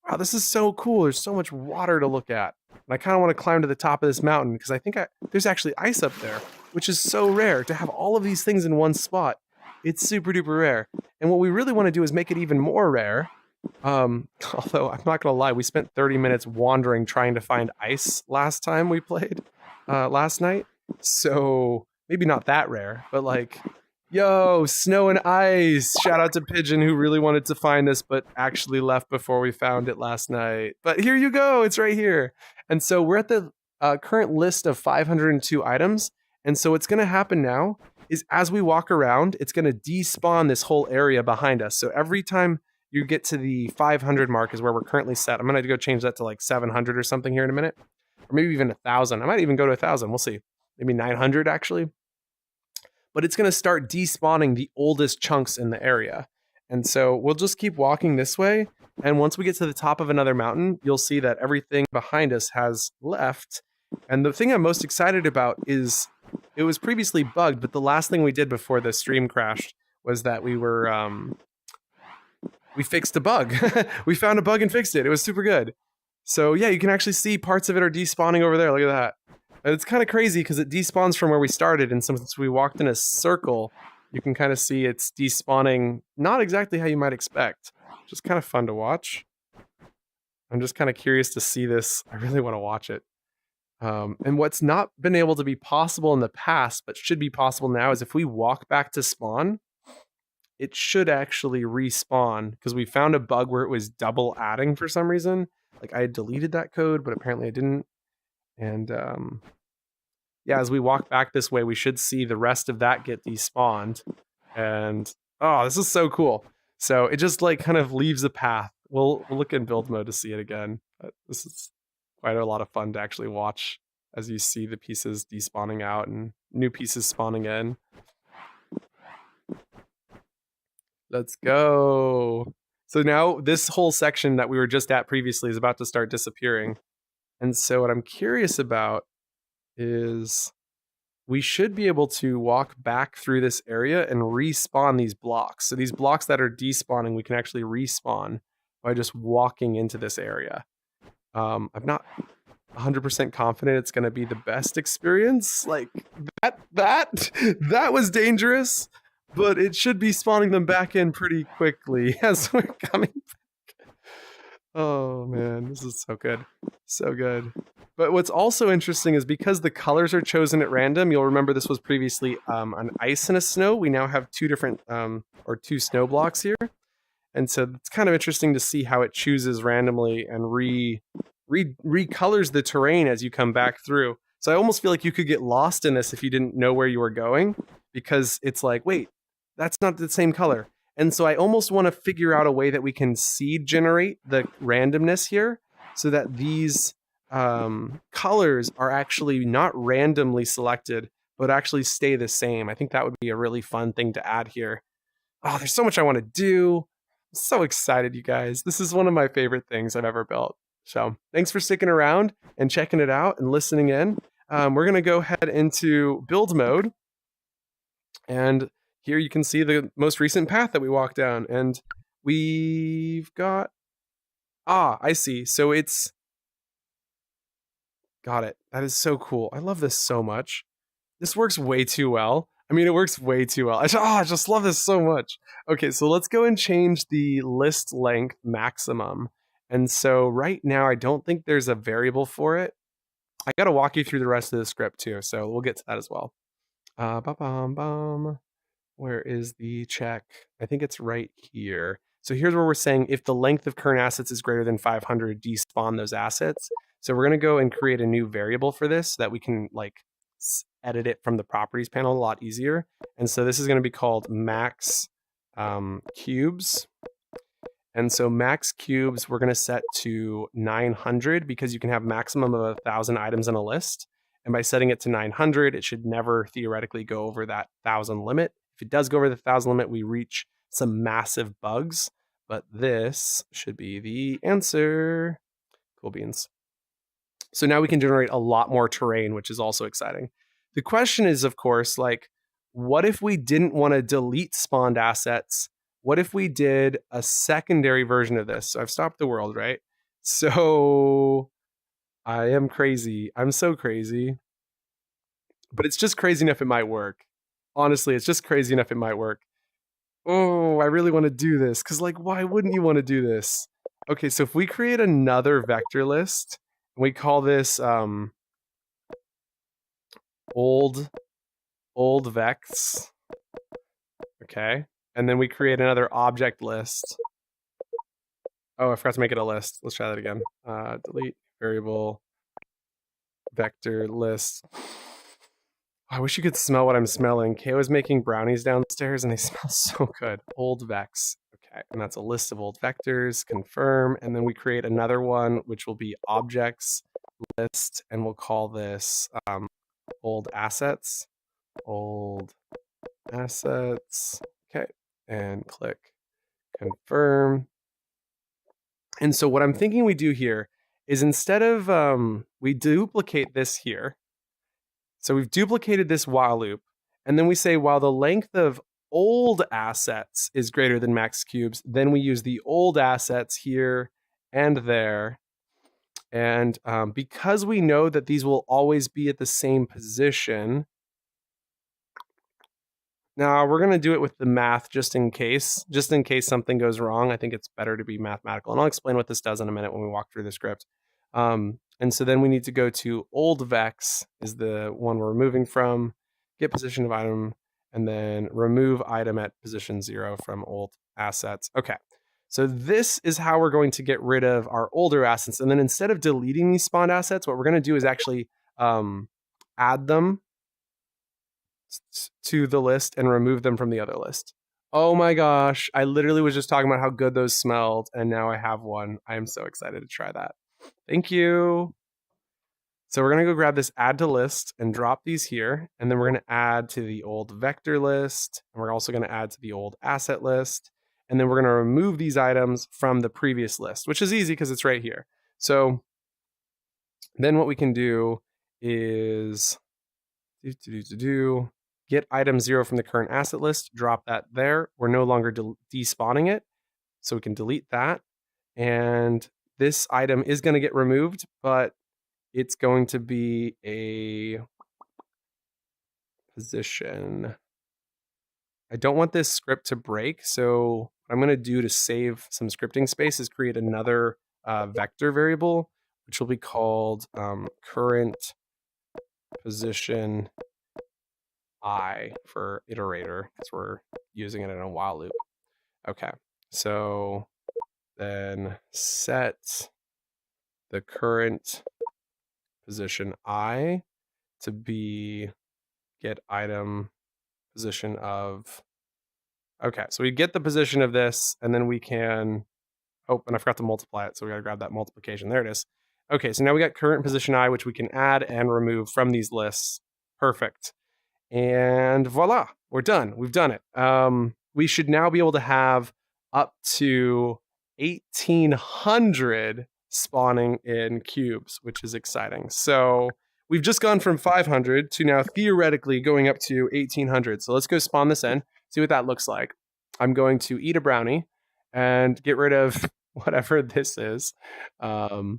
Wow, this is so cool. There's so much water to look at. And I kind of want to climb to the top of this mountain because I think there's actually ice up there, which is so rare to have all of these things in one spot. It's super duper rare. And what we really want to do is make it even more rare. Although I'm not going to lie, we spent 30 minutes wandering trying to find ice last time we played last night. So maybe not that rare, but like... Yo, snow and ice. Shout out to Pigeon who really wanted to find this, but actually left before we found it last night. But here you go. It's right here. And so we're at the current list of 502 items. And so what's going to happen now is as we walk around, it's going to despawn this whole area behind us. So every time you get to the 500 mark is where we're currently set. I'm going to go change that to like 700 or something here in a minute, or maybe even 1,000. I might even go to 1,000. We'll see. Maybe 900 actually. But it's going to start despawning the oldest chunks in the area. And so we'll just keep walking this way. And once we get to the top of another mountain, you'll see that everything behind us has left. And the thing I'm most excited about is it was previously bugged, but the last thing we did before the stream crashed was that we fixed a bug. We found a bug and fixed it. It was super good. So yeah, you can actually see parts of it are despawning over there. Look at that. And it's kind of crazy because it despawns from where we started. And since we walked in a circle, you can kind of see it's despawning not exactly how you might expect. Just kind of fun to watch. I'm just kind of curious to see this. I really want to watch it. And what's not been able to be possible in the past, but should be possible now, is if we walk back to spawn, it should actually respawn, because we found a bug where it was double adding for some reason. Like I had deleted that code, but apparently I didn't. And yeah, as we walk back this way, we should see the rest of that get despawned. And oh, this is so cool. So it just like kind of leaves a path. We'll look in build mode to see it again. But this is quite a lot of fun to actually watch as you see the pieces despawning out and new pieces spawning in. Let's go. So now this whole section that we were just at previously is about to start disappearing. And so what I'm curious about is we should be able to walk back through this area and respawn these blocks. So these blocks that are despawning, we can actually respawn by just walking into this area. I'm not 100% confident it's going to be the best experience. Like that was dangerous, but it should be spawning them back in pretty quickly as we're coming back. Oh man, this is so good. So good. But what's also interesting is because the colors are chosen at random, you'll remember this was previously an ice and a snow. We now have two different or two snow blocks here. And so it's kind of interesting to see how it chooses randomly and recolors the terrain as you come back through. So I almost feel like you could get lost in this if you didn't know where you were going, because it's like, wait, that's not the same color. And so I almost want to figure out a way that we can seed generate the randomness here so that these colors are actually not randomly selected, but actually stay the same. I think that would be a really fun thing to add here. Oh, there's so much I want to do. I'm so excited, you guys. This is one of my favorite things I've ever built. So thanks for sticking around and checking it out and listening in. We're going to go ahead into build mode. And here you can see the most recent path that we walked down. And we've got... I see. So it's... Got it. That is so cool. I love this so much. This works way too well. I mean, it works way too well. I just love this so much. Okay, so let's go and change the list length maximum. And so right now, I don't think there's a variable for it. I got to walk you through the rest of the script too, so we'll get to that as well. Where is the check? I think it's right here. So here's where we're saying if the length of current assets is greater than 500, despawn those assets. So we're going to go and create a new variable for this so that we can like edit it from the properties panel a lot easier. And so this is going to be called max cubes. And so max cubes we're going to set to 900 because you can have maximum of 1,000 items in a list. And by setting it to 900, it should never theoretically go over that 1,000 limit. If it does go over the 1,000 limit, we reach some massive bugs. But this should be the answer. Cool beans. So now we can generate a lot more terrain, which is also exciting. The question is, of course, like, what if we didn't want to delete spawned assets? What if we did a secondary version of this? So I've stopped the world, right? So I am crazy. I'm so crazy. But it's just crazy enough it might work. Honestly, it's just crazy enough it might work. Oh, I really want to do this. Because, like, why wouldn't you want to do this? Okay, so if we create another vector list, we call this old vex. Okay. And then we create another object list. Oh, I forgot to make it a list. Let's try that again. Delete variable vector list. I wish you could smell what I'm smelling. Kay was making brownies downstairs and they smell so good. Old vex. Okay, and that's a list of old vectors, confirm, and then we create another one, which will be objects list, and we'll call this old assets. Old assets. Okay, and click confirm. And so what I'm thinking we do here is instead of, we duplicate this here. So we've duplicated this while loop, and then we say while the length of old assets is greater than max cubes, then we use the old assets here and there. And because we know that these will always be at the same position, now we're going to do it with the math just in case something goes wrong. I think it's better to be mathematical. And I'll explain what this does in a minute when we walk through the script. And so then we need to go to old vex is the one we're removing from, get position of item, and then remove item at position 0 from old assets. Okay, so this is how we're going to get rid of our older assets. And then instead of deleting these spawned assets, what we're going to do is actually add them to the list and remove them from the other list. Oh my gosh, I literally was just talking about how good those smelled, and now I have one. I am so excited to try that. Thank you. So we're going to go grab this add to list and drop these here, and then we're going to add to the old vector list, and we're also going to add to the old asset list, and then we're going to remove these items from the previous list, which is easy because it's right here. So then what we can do is get item 0 from the current asset list, drop that there. We're no longer despawning it, so we can delete that. And this item is going to get removed, but it's going to be a position. I don't want this script to break, so what I'm going to do to save some scripting space is create another vector variable, which will be called current position I for iterator, because we're using it in a while loop. Okay, so then set the current position I to be get item position of. Okay, so we get the position of this, and then we can, oh, and I forgot to multiply it, so we gotta grab that multiplication. There it is. Okay, so now we got current position I, which we can add and remove from these lists. Perfect. And voila, we're done. We've done it. We should now be able to have up to 1,800 spawning in cubes, which is exciting. So we've just gone from 500 to now theoretically going up to 1,800. So let's go spawn this in, see what that looks like. I'm going to eat a brownie and get rid of whatever this is. Hide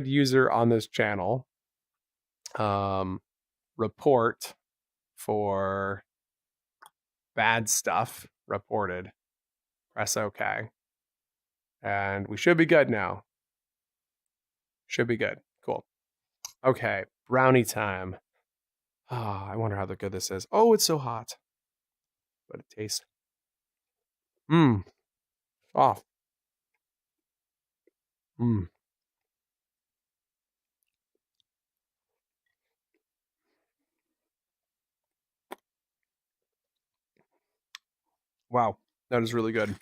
user on this channel. Report for bad stuff reported. Press OK. And we should be good now. Should be good. Cool. Okay, brownie time. Ah, I wonder how good this is. Oh, it's so hot. But it tastes. Mmm. Oh. Mmm. Wow, that is really good.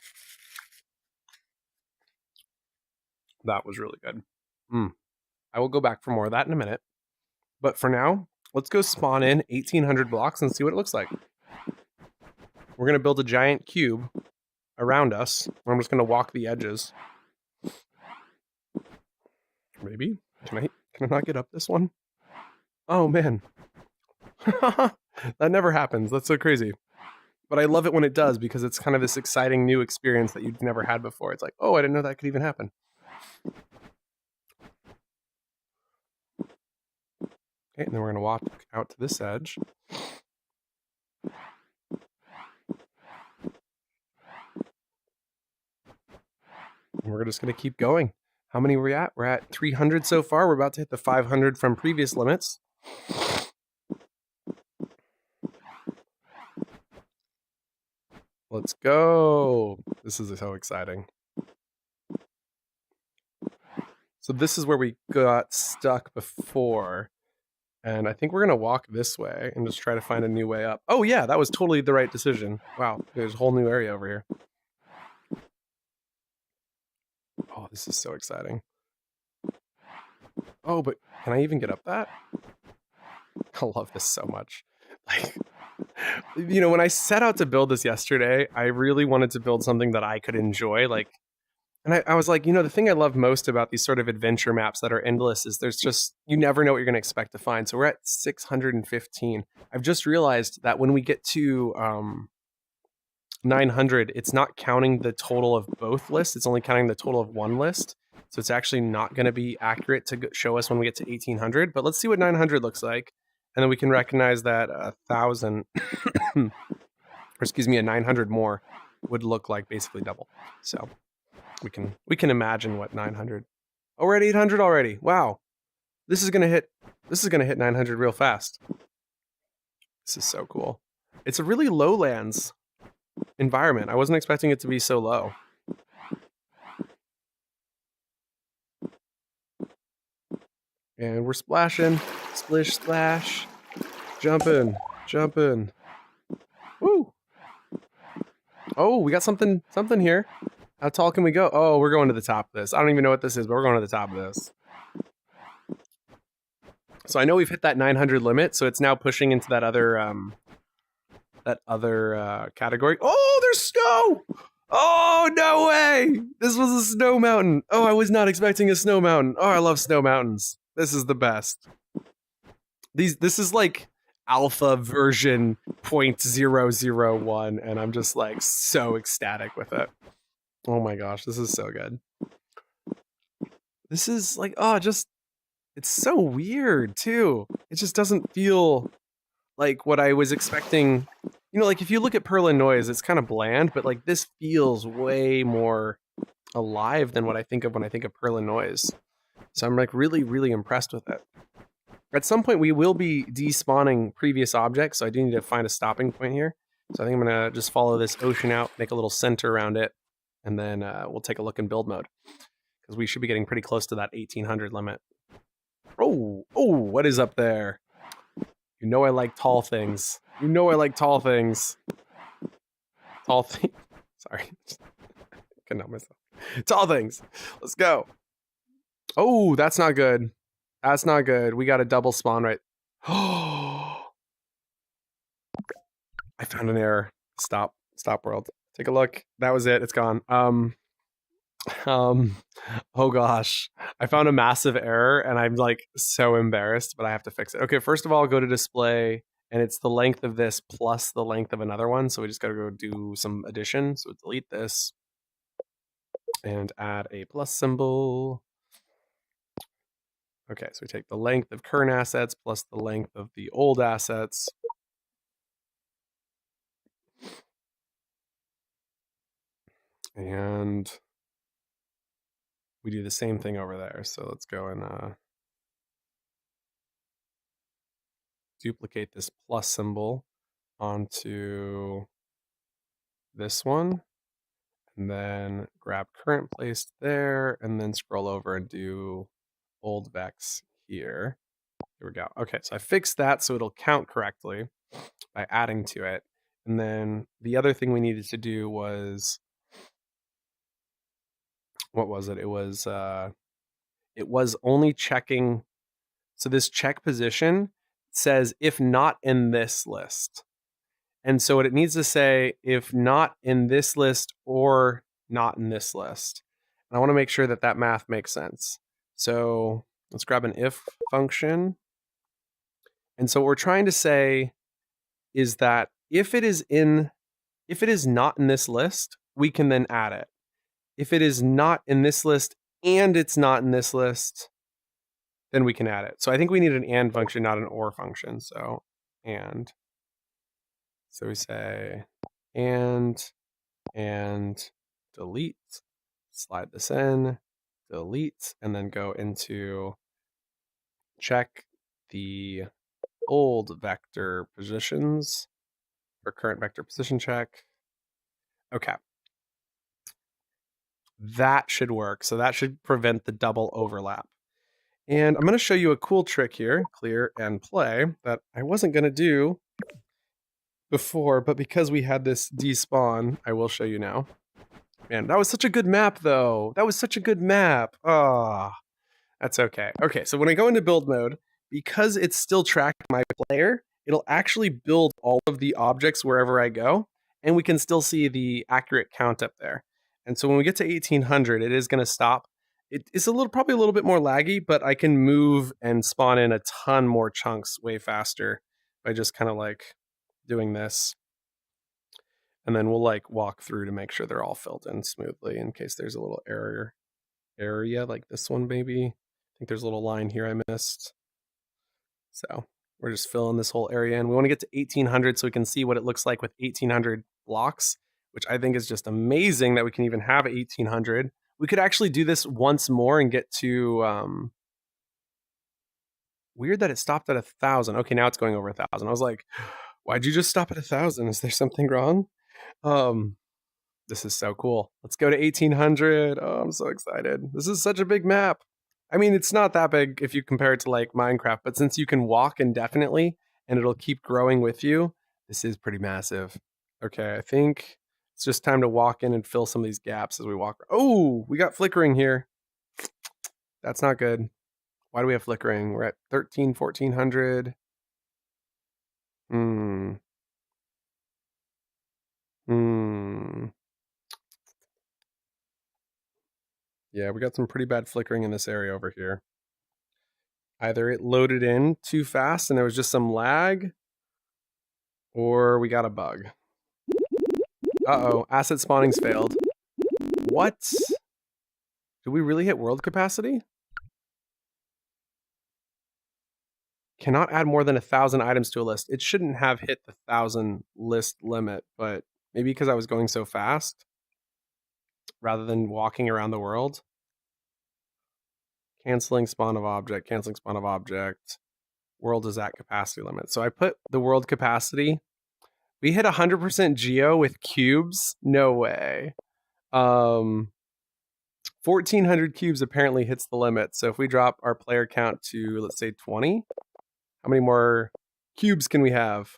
That was really good. I will go back for more of that in a minute. But for now, let's go spawn in 1,800 blocks and see what it looks like. We're going to build a giant cube around us. I'm just going to walk the edges. Maybe? Can I not get up this one? Oh, man. That never happens. That's so crazy. But I love it when it does, because it's kind of this exciting new experience that you've never had before. It's like, oh, I didn't know that could even happen. Okay, and then we're going to walk out to this edge. And we're just going to keep going. How many are we at? We're at 300 so far. We're about to hit the 500 from previous limits. Let's go. This is so exciting. So this is where we got stuck before. And I think we're going to walk this way and just try to find a new way up. Oh, yeah, that was totally the right decision. Wow, there's a whole new area over here. Oh, this is so exciting. Oh, but can I even get up that? I love this so much. Like, you know, when I set out to build this yesterday, I really wanted to build something that I could enjoy. Like, and I was like, you know, the thing I love most about these sort of adventure maps that are endless is there's just, you never know what you're going to expect to find. So we're at 615. I've just realized that when we get to 900, it's not counting the total of both lists. It's only counting the total of one list. So it's actually not going to be accurate to show us when we get to 1800. But let's see what 900 looks like. And then we can recognize that 1,000, or excuse me, a 900 more would look like basically double. So we can imagine what 900. Oh, we're at 800 already. Wow. This is going to hit 900 real fast. This is so cool. It's a really lowlands environment. I wasn't expecting it to be so low. And we're splashing. Splish splash. Jumping. Jumping. Woo. Oh, we got something here. How tall can we go? Oh, we're going to the top of this. I don't even know what this is, but we're going to the top of this. So I know we've hit that 900 limit, so it's now pushing into that other category. Oh, there's snow! Oh, no way! This was a snow mountain. Oh, I was not expecting a snow mountain. Oh, I love snow mountains. This is the best. This is like alpha version 0.001, and I'm just like so ecstatic with it. Oh my gosh, this is so good. This is like, oh, just, it's so weird too. It just doesn't feel like what I was expecting. You know, like if you look at Perlin Noise, it's kind of bland, but like this feels way more alive than what I think of when I think of Perlin Noise. So I'm like really, really impressed with it. At some point, we will be despawning previous objects, so I do need to find a stopping point here. So I think I'm going to just follow this ocean out, make a little center around it, and then we'll take a look in build mode. Because we should be getting pretty close to that 1800 limit. Oh, what is up there? You know I like tall things. You know I like tall things. Tall things. Sorry. Couldn't help myself. Tall things. Let's go. Oh, that's not good. That's not good. We got a double spawn right. Oh, I found an error. Stop world. Take a look. That was it. It's gone. Oh gosh. I found a massive error and I'm like so embarrassed, but I have to fix it. Okay, first of all, go to display and it's the length of this plus the length of another one. So we just got to go do some addition. So delete this and add a plus symbol. Okay, so we take the length of current assets plus the length of the old assets. And we do the same thing over there. So let's go and duplicate this plus symbol onto this one. And then grab current placed there and then scroll over and do old vex here. Here we go. Okay, so I fixed that so it'll count correctly by adding to it. And then the other thing we needed to do was, what was it? It was only checking. So this check position says if not in this list. And so what it needs to say, if not in this list or not in this list. And I want to make sure that that math makes sense. So let's grab an if function. And so what we're trying to say is that if it is not in this list, we can then add it. If it is not in this list and it's not in this list, then we can add it. So I think we need an and function, not an or function. So and. So we say and delete, slide this in, delete, and then go into check the old vector positions or current vector position check. Okay. That should work. So that should prevent the double overlap. And I'm going to show you a cool trick here, clear and play, that I wasn't going to do before, but because we had this despawn, I will show you now. Man, that was such a good map, though. That was such a good map. Ah, that's okay. Okay, so when I go into build mode, because it's still tracking my player, it'll actually build all of the objects wherever I go, and we can still see the accurate count up there. And so when we get to 1800, it is going to stop. It's probably a little bit more laggy, but I can move and spawn in a ton more chunks way faster by just kind of like doing this. And then we'll like walk through to make sure they're all filled in smoothly in case there's a little area like this one maybe. I think there's a little line here I missed. So we're just filling this whole area in. We want to get to 1800 so we can see what it looks like with 1800 blocks, which I think is just amazing that we can even have 1800. We could actually do this once more and get to weird that it stopped at 1,000. Okay, now it's going over 1,000. I was like, why'd you just stop at 1,000? Is there something wrong? This is so cool. Let's go to 1800. Oh, I'm so excited. This is such a big map. I mean, it's not that big if you compare it to like Minecraft, but since you can walk indefinitely and it'll keep growing with you, this is pretty massive. Okay, I think it's just time to walk in and fill some of these gaps as we walk. Oh, we got flickering here. That's not good. Why do we have flickering? We're at 1400. Hmm. Yeah, we got some pretty bad flickering in this area over here. Either it loaded in too fast and there was just some lag, or we got a bug. Uh-oh, asset spawning's failed. What? Did we really hit world capacity? Cannot add more than 1,000 items to a list. It shouldn't have hit the 1,000 list limit, but maybe because I was going so fast rather than walking around the world. Canceling spawn of object, canceling spawn of object. World is at capacity limit. So I put the world capacity. We hit 100% geo with cubes. No way. 1,400 cubes apparently hits the limit. So if we drop our player count to, let's say, 20, how many more cubes can we have?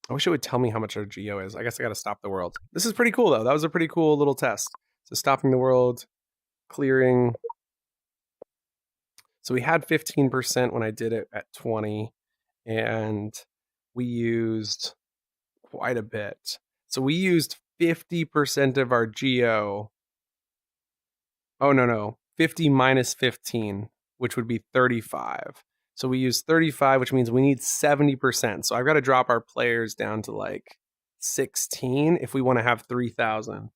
I wish it would tell me how much our geo is. I guess I got to stop the world. This is pretty cool, though. That was a pretty cool little test. So stopping the world, clearing. So we had 15% when I did it at 20, and we used quite a bit. So we used 50% of our geo. Oh, no. 50 minus 15, which would be 35. So we use 35, which means we need 70%. So I've got to drop our players down to like 16 if we want to have 3,000.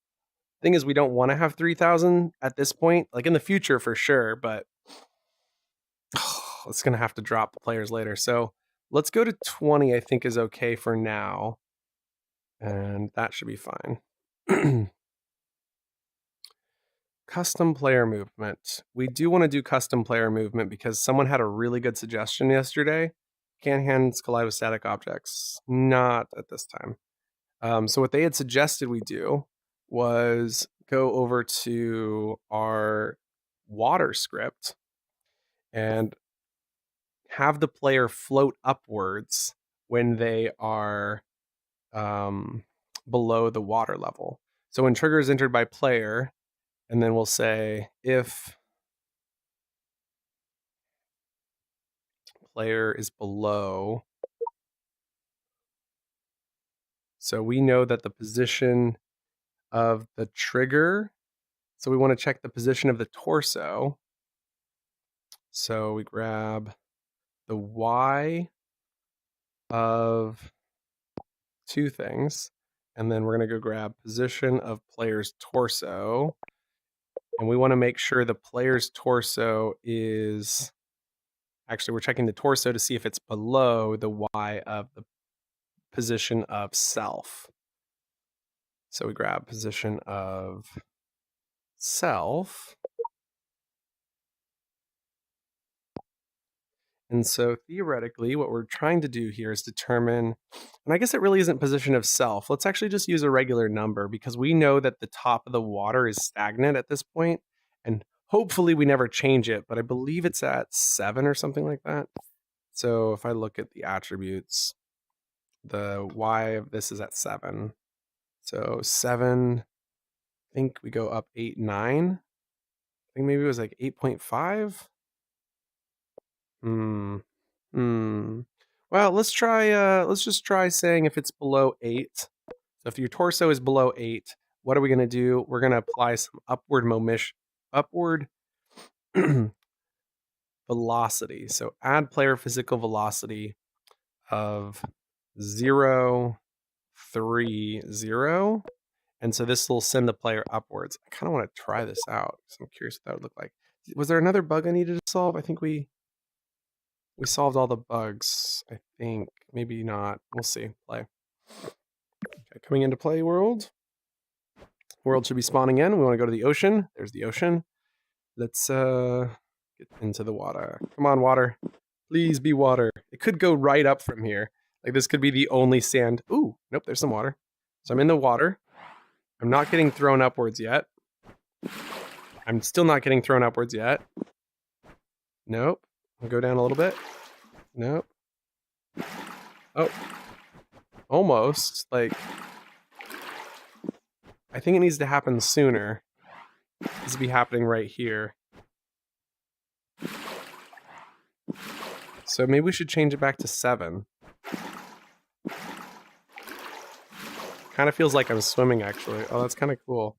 Thing is, we don't want to have 3,000 at this point, like in the future for sure, but it's going to have to drop the players later. So let's go to 20, I think is okay for now. And that should be fine. Custom player movement. We do want to do custom player movement because someone had a really good suggestion yesterday. Can hands collide with static objects? Not at this time. So what they had suggested we do was go over to our water script and have the player float upwards when they are below the water level. So when trigger is entered by player, and then we'll say if player is below. So we know that the position of the trigger, so we want to check the position of the torso. So we grab the Y of two things, and then we're going to go grab position of player's torso. And we want to make sure the player's torso is, actually we're checking the torso to see if it's below the Y of the position of self. So we grab position of self. And so theoretically, what we're trying to do here is determine, and I guess it really isn't position of self. Let's actually just use a regular number because we know that the top of the water is stagnant at this point. And Hopefully we never change it, but I believe it's at 7 or something like that. So if I look at the attributes, the y of this is at 7. So 7, I think we go up 8, 9. I think maybe it was like 8.5. Well, let's just try saying if it's below 8. So if your torso is below 8, what are we going to do? We're going to apply some upward velocity. So add player physical velocity of 0, 3, 0. And so this will send the player upwards. I kind of want to try this out because I'm curious what that would look like. Was there another bug I needed to solve? I think we solved all the bugs. I think maybe not. We'll see. Play. Okay, coming into play world. World should be spawning in. We want to go to the ocean. There's the ocean. Let's get into the water. Come on, water. Please be water. It could go right up from here. Like this could be the only sand. Ooh, nope, there's some water. So I'm in the water. I'm not getting thrown upwards yet. I'm still not getting thrown upwards yet. Nope. I'll go down a little bit. Nope. Oh. Almost. Like, I think it needs to happen sooner. This will be happening right here. So maybe we should change it back to 7. Kind of feels like I'm swimming, actually. Oh, that's kind of cool.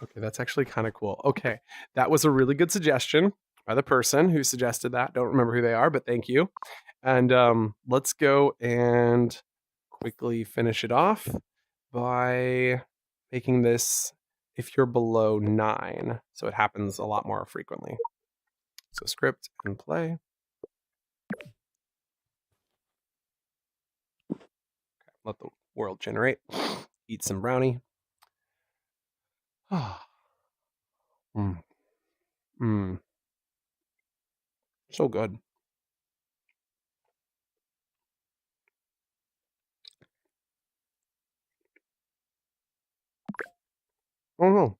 Okay, that's actually kind of cool. Okay, that was a really good suggestion by the person who suggested that. Don't remember who they are, but thank you. And let's go and quickly finish it off by making this if you're below 9. So it happens a lot more frequently. So script and play. Okay, let the world generate. Eat some brownie. So good. Oh no.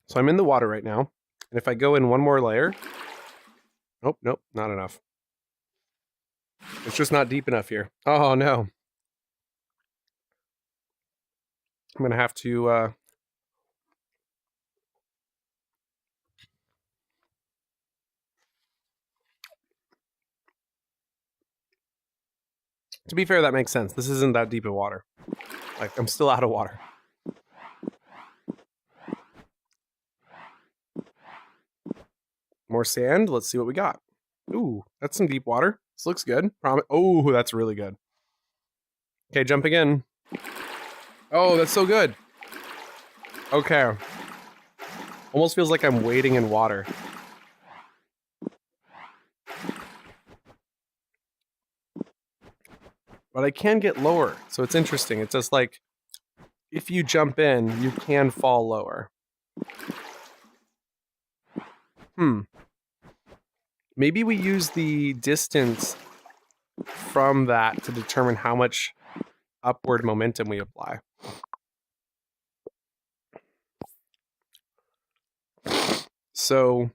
So I'm in the water right now. And if I go in one more layer, nope, not enough. It's just not deep enough here. Oh no. I'm gonna have to to be fair, that makes sense. This isn't that deep of water. Like, I'm still out of water. More sand. Let's see what we got. Ooh, that's some deep water. This looks good. Oh, that's really good. Okay, jumping in. Oh, that's so good. Okay. Almost feels like I'm wading in water. But I can get lower, so it's interesting. It's just like, if you jump in, you can fall lower. Maybe we use the distance from that to determine how much upward momentum we apply. So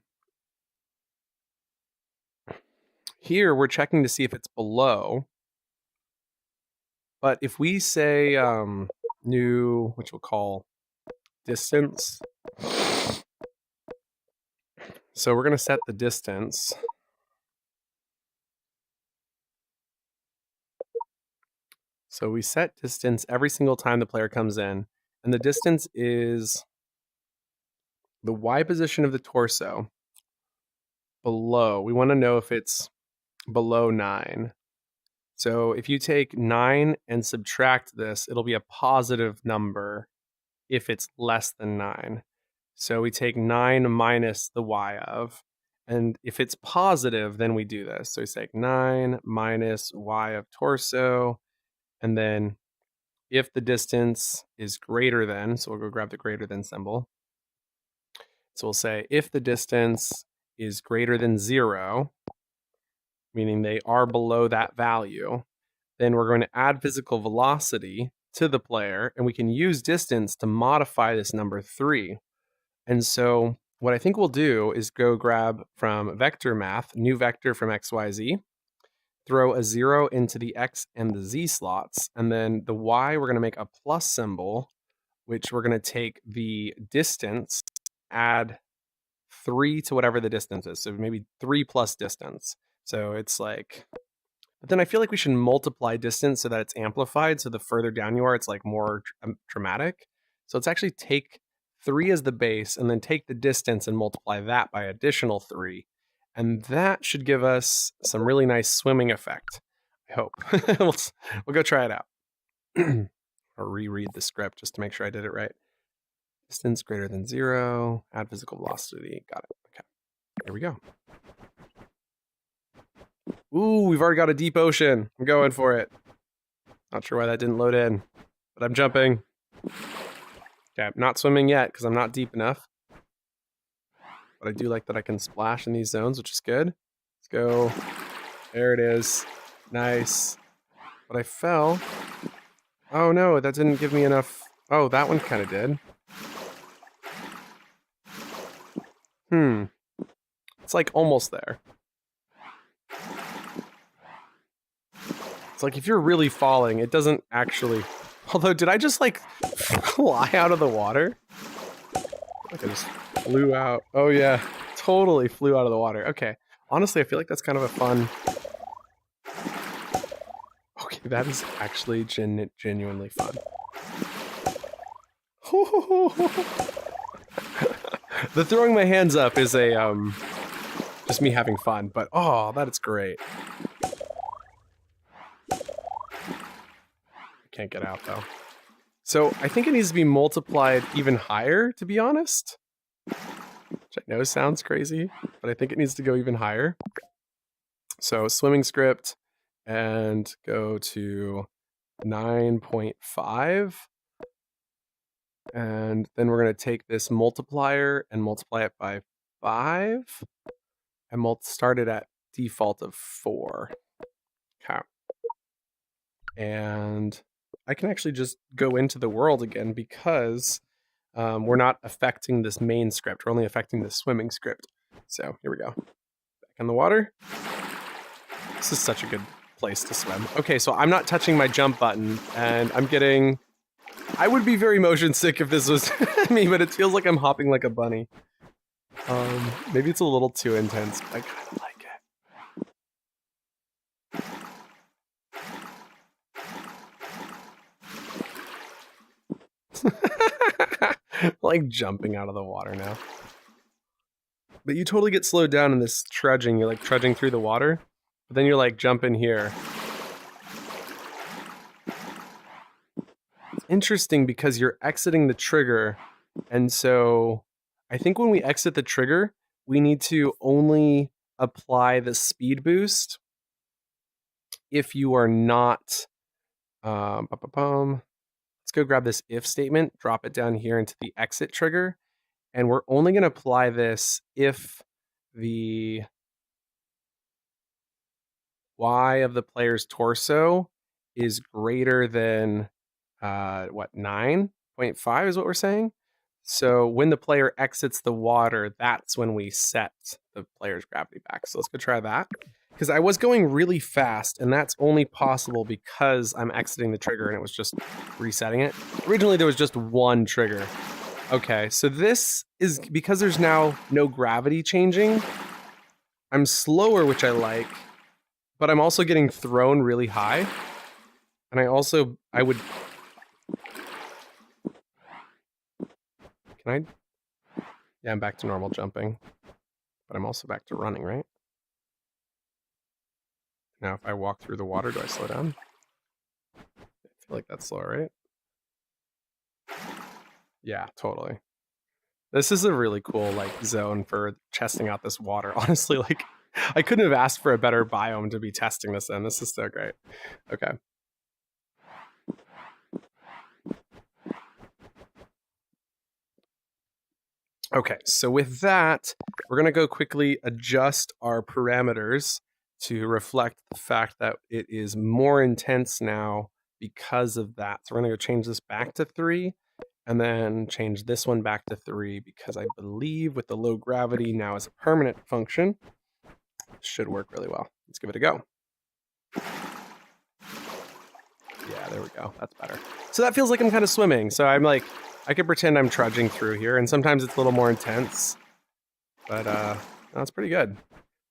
here we're checking to see if it's below. But if we say new, which we'll call distance. So we're going to set the distance. So we set distance every single time the player comes in. And the distance is the Y position of the torso below. We want to know if it's below 9. So if you take 9 and subtract this, it'll be a positive number if it's less than 9. So we take 9 minus the Y of, and if it's positive, then we do this. So we say 9 minus Y of torso, and then if the distance is greater than, so we'll go grab the greater than symbol. So we'll say if the distance is greater than 0, meaning they are below that value, then we're going to add physical velocity to the player, and we can use distance to modify this number 3. And so what I think we'll do is go grab from vector math, new vector from XYZ, throw a 0 into the X and the Z slots, and then the Y, we're going to make a plus symbol, which we're going to take the distance, add 3 to whatever the distance is. So maybe 3 plus distance. So it's like, but then I feel like we should multiply distance so that it's amplified. So the further down you are, it's like more dramatic. So let's actually take 3 as the base and then take the distance and multiply that by additional 3. And that should give us some really nice swimming effect, I hope. we'll go try it out. Or reread the script just to make sure I did it right. Distance greater than 0, add physical velocity. Got it. Okay, here we go. Ooh, we've already got a deep ocean. I'm going for it. Not sure why that didn't load in, but I'm jumping. Okay, I'm not swimming yet because I'm not deep enough. But I do like that I can splash in these zones, which is good. Let's go. There it is. Nice. But I fell. Oh no, that didn't give me enough. Oh, that one kind of did. It's like almost there. It's like if you're really falling, it doesn't actually... Although, did I just like fly out of the water? Like I just flew out. Oh yeah, totally flew out of the water. Okay, honestly, I feel like that's kind of a fun... Okay, that is actually genuinely fun. The throwing my hands up is a just me having fun, but oh, that is great. I can't get out though. So I think it needs to be multiplied even higher, to be honest. Which I know sounds crazy, but I think it needs to go even higher. So swimming script and go to 9.5. And then we're going to take this multiplier and multiply it by 5. And we'll start it at default of 4. Okay. And I can actually just go into the world again because we're not affecting this main script. We're only affecting the swimming script. So here we go. Back in the water. This is such a good place to swim. Okay, so I'm not touching my jump button, and I'm getting... I would be very motion sick if this was me, but it feels like I'm hopping like a bunny. Maybe it's a little too intense, but I kind of like it. Like jumping out of the water now. But you totally get slowed down in this trudging. You're like trudging through the water, but then you're like jumping here. It's interesting because you're exiting the trigger, and so I think when we exit the trigger, we need to only apply the speed boost if you are not... Let's go grab this if statement, drop it down here into the exit trigger, and we're only going to apply this if the Y of the player's torso is greater than, 9.5 is what we're saying? So when the player exits the water, that's when we set the player's gravity back. So let's go try that. Because I was going really fast, and that's only possible because I'm exiting the trigger and it was just resetting it. Originally, there was just one trigger. Okay, so this is because there's now no gravity changing. I'm slower, which I like, but I'm also getting thrown really high. And I would... Can I? Yeah, I'm back to normal jumping, but I'm also back to running, right? Now, if I walk through the water, do I slow down? I feel like that's slow, right? Yeah, totally. This is a really cool like zone for testing out this water. Honestly, like I couldn't have asked for a better biome to be testing this in. This is so great. Okay. Okay, so with that, we're going to go quickly adjust our parameters to reflect the fact that it is more intense now because of that. So we're going to go change this back to 3 and then change this one back to 3 because I believe with the low gravity now as a permanent function, should work really well. Let's give it a go. Yeah, there we go. That's better. So that feels like I'm kind of swimming. So I'm like, I could pretend I'm trudging through here, and sometimes it's a little more intense, but no, it's pretty good.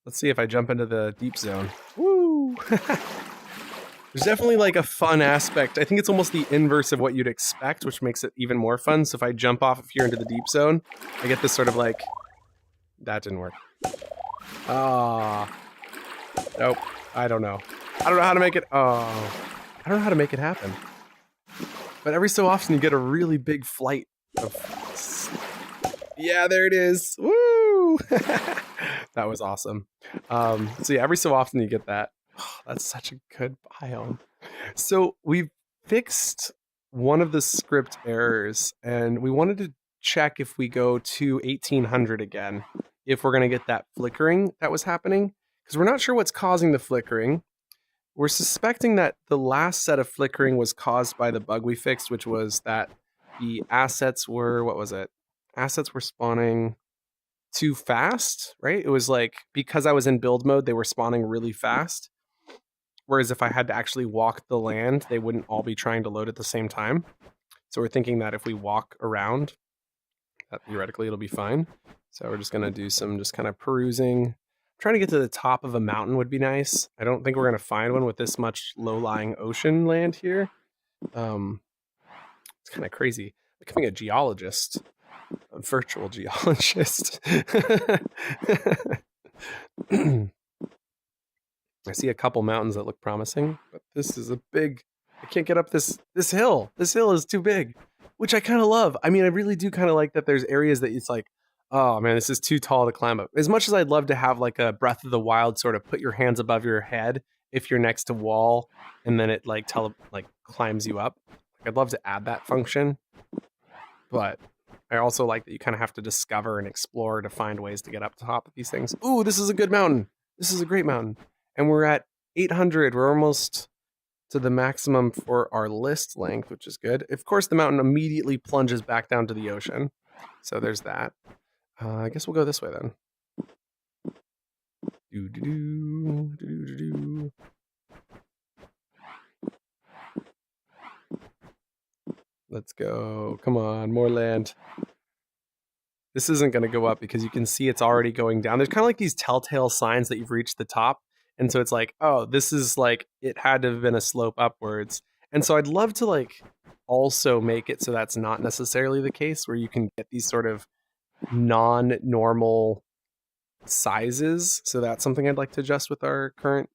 Let's see if I jump into the deep zone. Woo! There's definitely like a fun aspect. I think it's almost the inverse of what you'd expect, which makes it even more fun. So if I jump off of here into the deep zone, I get this sort of like, that didn't work. Ah, nope. I don't know. I don't know how to make it. Oh, I don't know how to make it happen. But every so often you get a really big flight of. Yeah, there it is. Woo! That was awesome. So yeah, every so often you get that. Oh, that's such a good biome. So we've fixed one of the script errors, and we wanted to check if we go to 1800 again, if we're going to get that flickering that was happening, because we're not sure what's causing the flickering. We're suspecting that the last set of flickering was caused by the bug we fixed, which was that the assets were, what was it? Assets were spawning too fast, right? It was like, because I was in build mode, they were spawning really fast. Whereas if I had to actually walk the land, they wouldn't all be trying to load at the same time. So we're thinking that if we walk around, that theoretically it'll be fine. So we're just gonna do some just kind of perusing. Trying to get to the top of a mountain would be nice. I don't think we're gonna find one with this much low-lying ocean land here. It's kind of crazy. Becoming a geologist, a virtual geologist. I see a couple mountains that look promising, but this is a big. I can't get up this hill. This hill is too big, which I kind of love. I mean, I really do kind of like that. There's areas that it's like, oh man, this is too tall to climb up. As much as I'd love to have like a Breath of the Wild sort of put your hands above your head if you're next to wall, and then it like climbs you up. I'd love to add that function, but I also like that you kind of have to discover and explore to find ways to get up top of these things. Ooh, this is a good mountain. This is a great mountain. And we're at 800. We're almost to the maximum for our list length, which is good. Of course, the mountain immediately plunges back down to the ocean. So there's that. I guess we'll go this way then. Let's go. Come on, more land. This isn't going to go up because you can see it's already going down. There's kind of like these telltale signs that you've reached the top. And so it's like, oh, this is like, it had to have been a slope upwards. And so I'd love to like also make it so that's not necessarily the case, where you can get these sort of non-normal sizes. So that's something I'd like to adjust with our current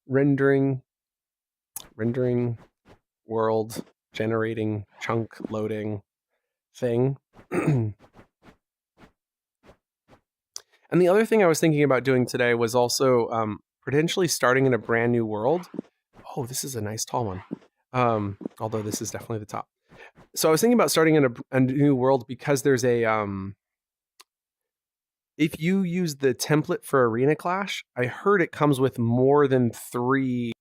rendering world generating chunk loading thing. And the other thing I was thinking about doing today was also potentially starting in a brand new world. Oh, this is a nice tall one. Although this is definitely the top. So I was thinking about starting in a new world because there's a if you use the template for Arena Clash, I heard it comes with more than 3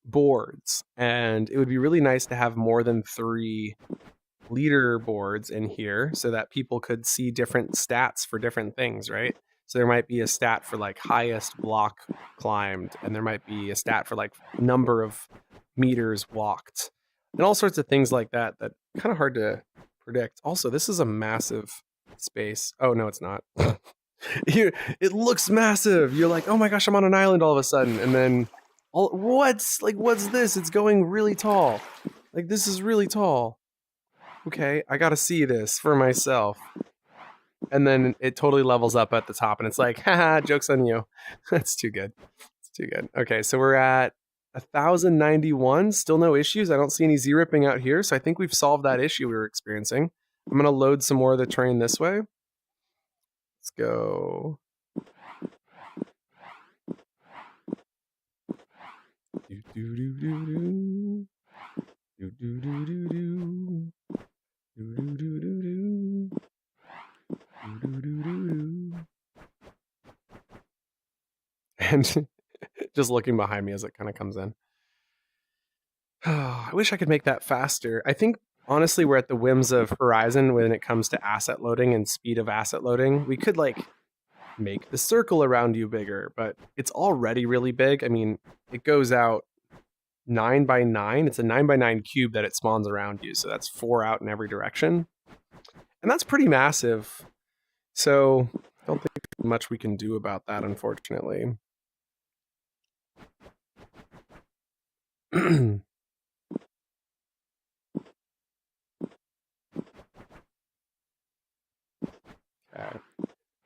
boards, and it would be really nice to have more than 3 leaderboards in here so that people could see different stats for different things, right? So there might be a stat for like highest block climbed, and there might be a stat for like number of meters walked, and all sorts of things like that kind of hard to predict. Also, this is a massive space. Oh no, it's not. Here, it looks massive. You're like, oh my gosh, I'm on an island all of a sudden, and then what's this? It's going really tall. Like, this is really tall. Okay, I gotta see this for myself. And then it totally levels up at the top, and it's like, haha, joke's on you. That's too good. It's too good. Okay, so we're at 1,091. Still no issues. I don't see any Z-ripping out here, so I think we've solved that issue we were experiencing. I'm gonna load some more of the terrain this way. Let's go. and just looking behind me as it kind of comes in. I wish I could make that faster. I think honestly we're at the whims of Horizon when it comes to asset loading and speed of asset loading. We could like make the circle around you bigger, but it's already really big. I mean, it goes out 9 by 9. It's a 9 by 9 cube that it spawns around you. So that's 4 out in every direction. And that's pretty massive. So I don't think much we can do about that, unfortunately. Okay.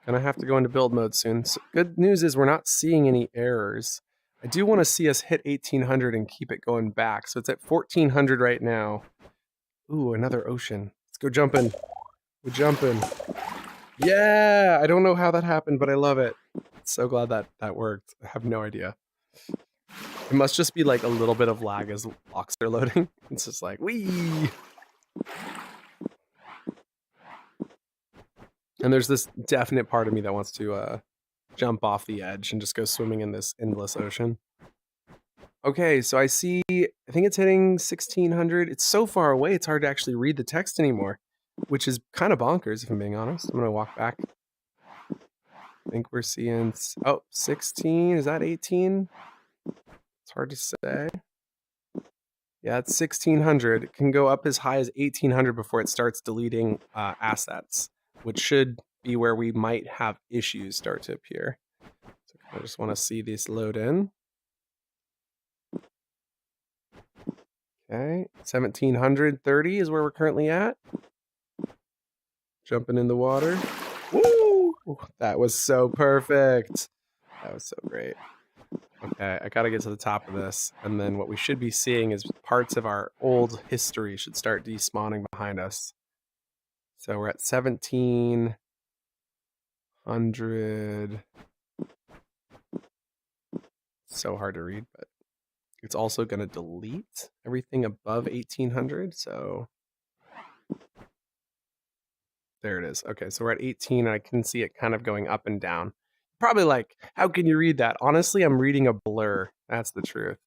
Gonna have to go into build mode soon. So good news is we're not seeing any errors. I do want to see us hit 1800 and keep it going back. So it's at 1400 right now. Ooh, another ocean. Let's go jumping. We're jumping. Yeah, I don't know how that happened, but I love it. So glad that that worked. I have no idea. It must just be like a little bit of lag as blocks are loading. It's just like, wee. And there's this definite part of me that wants to jump off the edge and just go swimming in this endless ocean. Okay, so I see, I think it's hitting 1600. It's so far away, it's hard to actually read the text anymore, which is kind of bonkers if I'm being honest. I'm gonna walk back. I think we're seeing, oh, 16, is that 18? It's hard to say. Yeah, it's 1600. It can go up as high as 1800 before it starts deleting assets, which should be where we might have issues start to appear. So I just want to see this load in. Okay, 1730 is where we're currently at. Jumping in the water. Woo! That was so perfect. That was so great. Okay, I gotta get to the top of this, and then what we should be seeing is parts of our old history should start despawning behind us. So we're at 1700. So hard to read, but it's also gonna delete everything above 1800, so there it is. Okay, so we're at 18, and I can see it kind of going up and down. Probably like, how can you read that? Honestly, I'm reading a blur. That's the truth.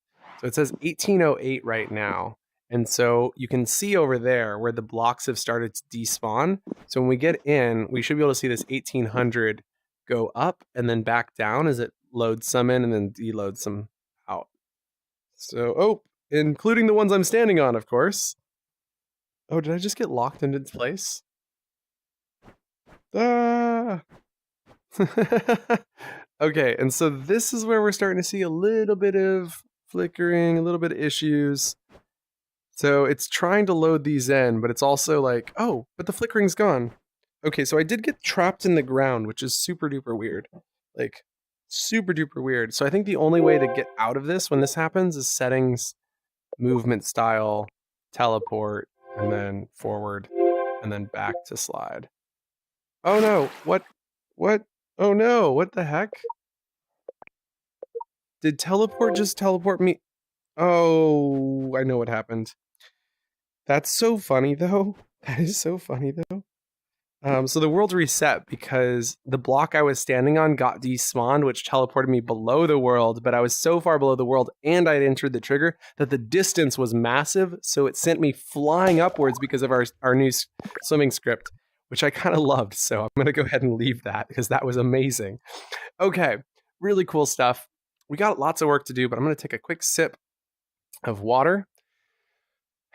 So it says 1808 right now. And so you can see over there where the blocks have started to despawn. So when we get in, we should be able to see this 1800 go up and then back down as it loads some in and then deloads some out. So, oh, including the ones I'm standing on, of course. Oh, did I just get locked into this place? Ah! Okay, and so this is where we're starting to see a little bit of flickering, a little bit of issues. So it's trying to load these in, but it's also like, oh, but the flickering's gone. Okay, so I did get trapped in the ground, which is super duper weird. Like, super duper weird. So I think the only way to get out of this when this happens is settings, movement style, teleport, and then forward, and then back to slide. Oh no, what? Oh no, what the heck? Did teleport just teleport me? Oh, I know what happened. That's so funny though. That is so funny though. So the world reset because the block I was standing on got despawned, which teleported me below the world, but I was so far below the world and I'd entered the trigger that the distance was massive, so it sent me flying upwards because of our new swimming script, which I kind of loved. So I'm going to go ahead and leave that because that was amazing. Okay, really cool stuff. We got lots of work to do, but I'm going to take a quick sip of water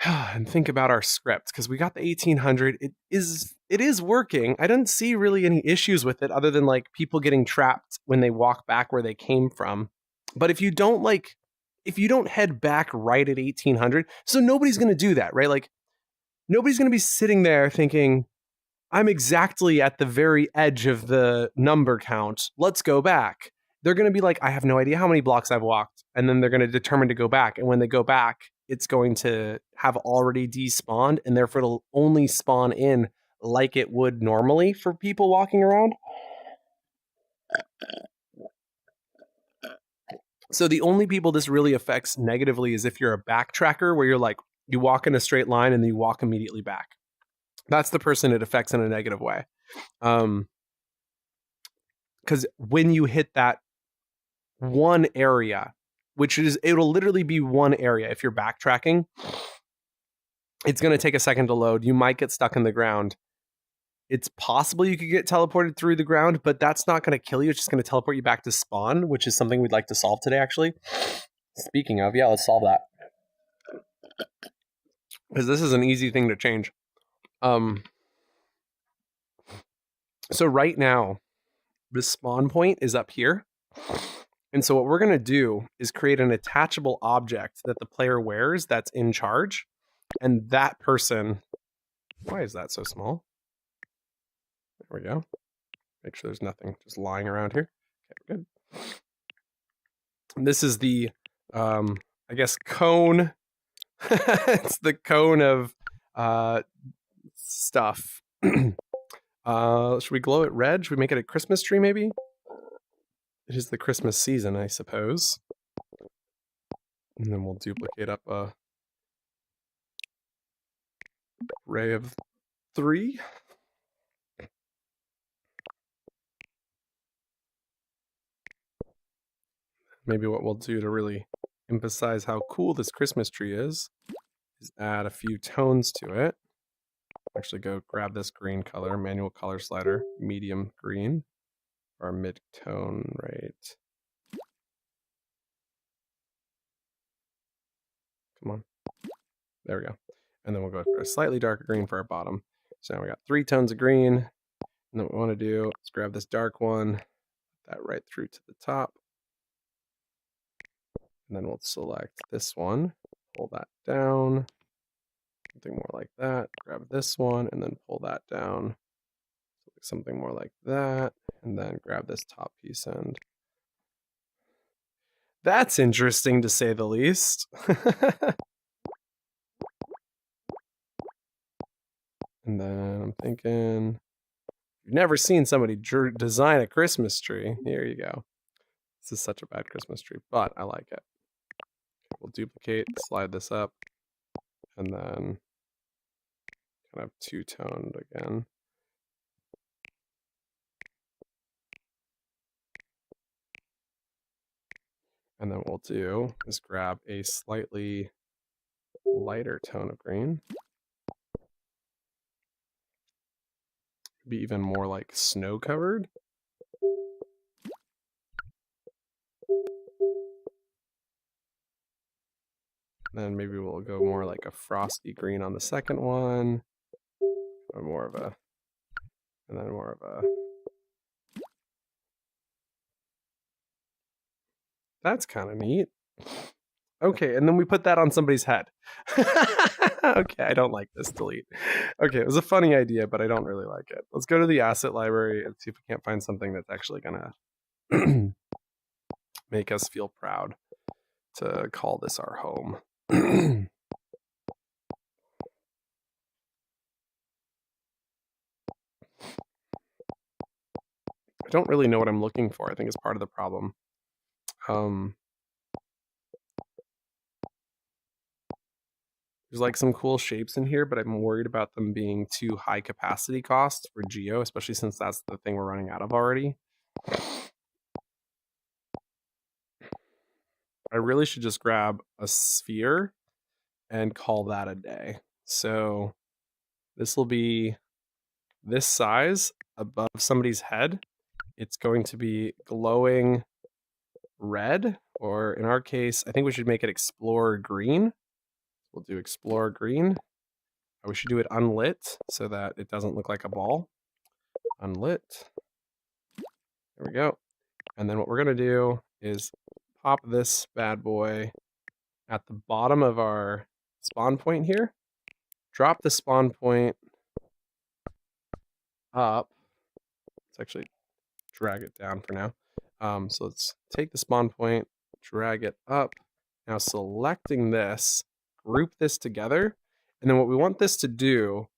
and think about our script because we got the 1800. It is working. I didn't see really any issues with it other than like people getting trapped when they walk back where they came from. But if you don't head back right at 1800, so nobody's going to do that, right? Like nobody's going to be sitting there thinking, I'm exactly at the very edge of the number count. Let's go back. They're going to be like, I have no idea how many blocks I've walked. And then they're going to determine to go back. And when they go back, it's going to have already despawned, and therefore it'll only spawn in like it would normally for people walking around. So the only people this really affects negatively is if you're a backtracker where you're like, you walk in a straight line and then you walk immediately back. That's the person it affects in a negative way. Because when you hit that one area, it'll literally be one area. If you're backtracking, it's going to take a second to load. You might get stuck in the ground. It's possible you could get teleported through the ground, but that's not going to kill you. It's just going to teleport you back to spawn, which is something we'd like to solve today, actually. Speaking of, yeah, let's solve that. Because this is an easy thing to change. So right now, the spawn point is up here. And so what we're going to do is create an attachable object that the player wears that's in charge. And that person... Why is that so small? There we go. Make sure there's nothing just lying around here. Okay, good. This is the, I guess, cone. It's the cone of stuff. Should we glow it red? Should we make it a Christmas tree, maybe? It is the Christmas season, I suppose. And then we'll duplicate up a array of 3. Maybe what we'll do to really emphasize how cool this Christmas tree is add a few tones to it. Actually go grab this green color, manual color slider, medium green, our mid-tone rate. Come on. There we go. And then we'll go for a slightly darker green for our bottom. So now we got 3 tones of green. And then what we want to do is grab this dark one, put that right through to the top. And then we'll select this one, pull that down, something more like that. Grab this one and then pull that down, something more like that. And then grab this top piece end. That's interesting to say the least. And then I'm thinking, you've never seen somebody design a Christmas tree. Here you go. This is such a bad Christmas tree, but I like it. We'll duplicate, slide this up, and then kind of two-toned again. And then what we'll do is grab a slightly lighter tone of green. Be even more like snow-covered. Then maybe we'll go more like a frosty green on the second one. Or more of a... And then more of a... That's kind of neat. Okay, and then we put that on somebody's head. Okay, I don't like this. Delete. Okay, it was a funny idea, but I don't really like it. Let's go to the asset library and see if we can't find something that's actually gonna make us feel proud to call this our home. I don't really know what I'm looking for. I think it's part of the problem. There's like some cool shapes in here, but I'm worried about them being too high capacity cost for Geo, especially since that's the thing we're running out of already. I really should just grab a sphere and call that a day. So this will be this size above somebody's head. It's going to be glowing red, or in our case, I think we should make it explore green. We'll do explore green. We should do it unlit so that it doesn't look like a ball. Unlit. There we go. And then what we're going to do is pop this bad boy at the bottom of our spawn point here. Drop the spawn point up. Let's actually drag it down for now. So let's take the spawn point, drag it up. Now selecting this, group this together. And then what we want this to do,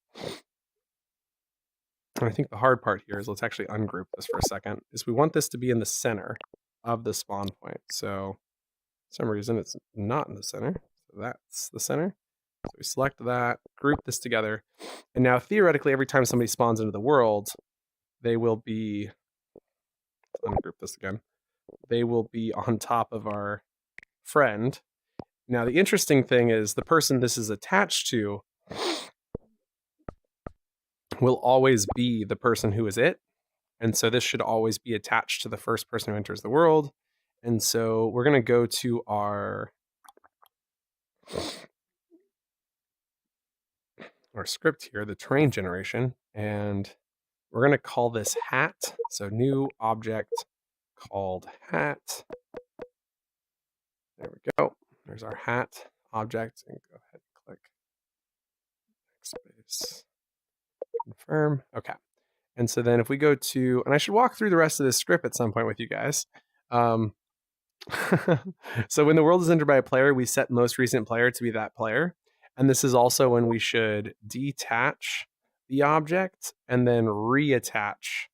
and I think the hard part here is let's actually ungroup this for a second, is we want this to be in the center of the spawn point. So for some reason it's not in the center. So that's the center. So we select that, group this together. And now theoretically, every time somebody spawns into the world, they will be, ungroup this again. they will be on top of our friend. Now, the interesting thing is the person this is attached to will always be the person who is it. And so this should always be attached to the first person who enters the world. And so we're going to go to our script here, the terrain generation, and we're going to call this hat. So new object called hat. There we go. There's our hat object, and go ahead and click space confirm. Okay. And so then if we go to, and I should walk through the rest of this script at some point with you guys. So when the world is entered by a player, we set most recent player to be that player. And this is also when we should detach the object and then reattach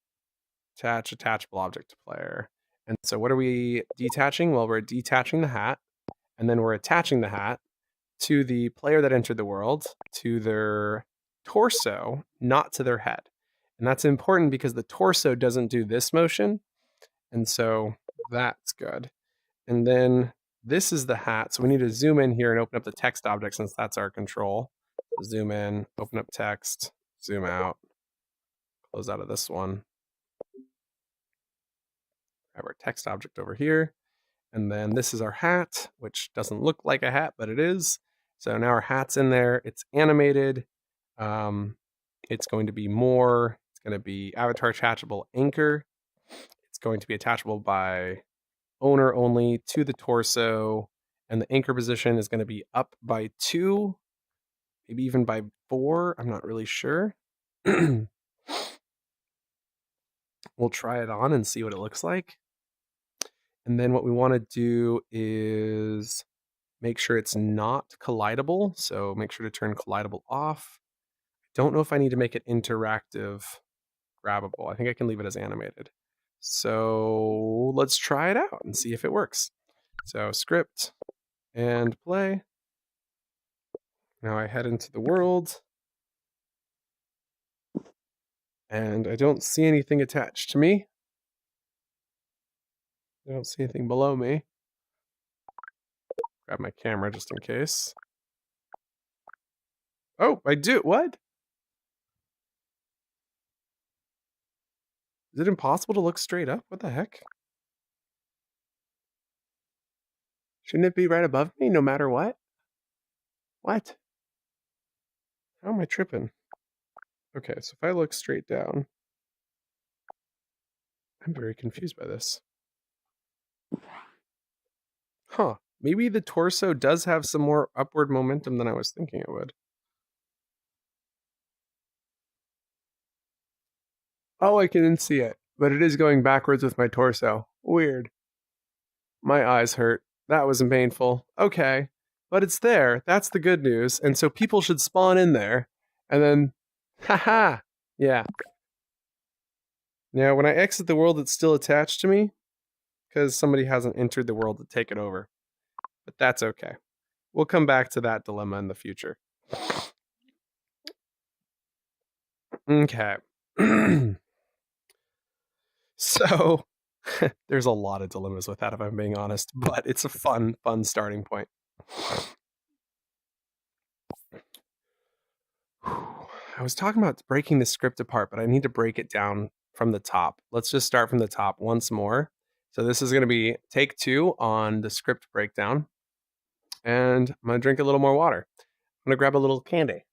attachable object to player. And so what are we detaching? Well, we're detaching the hat, and then we're attaching the hat to the player that entered the world, to their torso, not to their head. And that's important because the torso doesn't do this motion. And so that's good. And then this is the hat. So we need to zoom in here and open up the text object since that's our control. Zoom in, open up text, zoom out, close out of this one. Have our text object over here. And then this is our hat, which doesn't look like a hat, but it is. So now our hat's in there. It's animated. It's going to be more. It's going to be avatar attachable anchor. It's going to be attachable by owner only to the torso. And the anchor position is going to be up by 2, maybe even by 4. I'm not really sure. We'll try it on and see what it looks like. And then what we want to do is make sure it's not collidable. So make sure to turn collidable off. Don't know if I need to make it interactive grabbable. I think I can leave it as animated. So let's try it out and see if it works. So script and play. Now I head into the world. And I don't see anything attached to me. I don't see anything below me. Grab my camera just in case. Oh, I do. What? Is it impossible to look straight up? What the heck? Shouldn't it be right above me no matter what? What? How am I tripping? Okay, so if I look straight down, I'm very confused by this. Huh. Maybe the torso does have some more upward momentum than I was thinking it would. Oh, I can see it, but it is going backwards with my torso. Weird. My eyes hurt. That wasn't painful. Okay. But it's there. That's the good news. And so people should spawn in there. And then, haha. Yeah. Now, when I exit the world, it's still attached to me because somebody hasn't entered the world to take it over. But that's okay. We'll come back to that dilemma in the future. Okay. So there's a lot of dilemmas with that, if I'm being honest, but it's a fun starting point. I was talking about breaking the script apart, but I need to break it down from the top. Let's just start from the top once more. So this is going to be take 2 on the script breakdown. And I'm going to drink a little more water. I'm going to grab a little candy.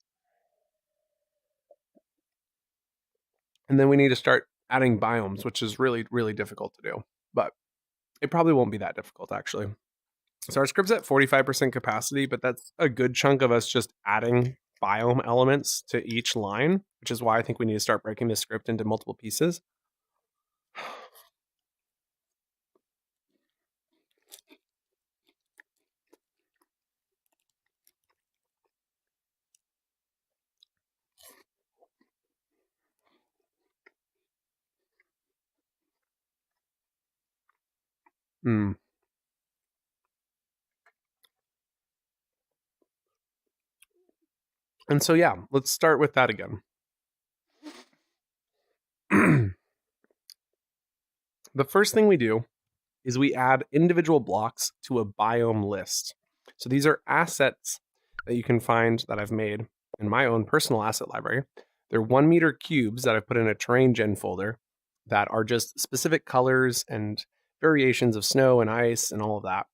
And then we need to start adding biomes, which is really, really difficult to do. But it probably won't be that difficult, actually. So our script's at 45% capacity, but that's a good chunk of us just adding biome elements to each line, which is why I think we need to start breaking this script into multiple pieces. And so, yeah, let's start with that again. The first thing we do is we add individual blocks to a biome list. So these are assets that you can find that I've made in my own personal asset library. They're 1 meter cubes that I've put in a terrain gen folder that are just specific colors and variations of snow and ice and all of that.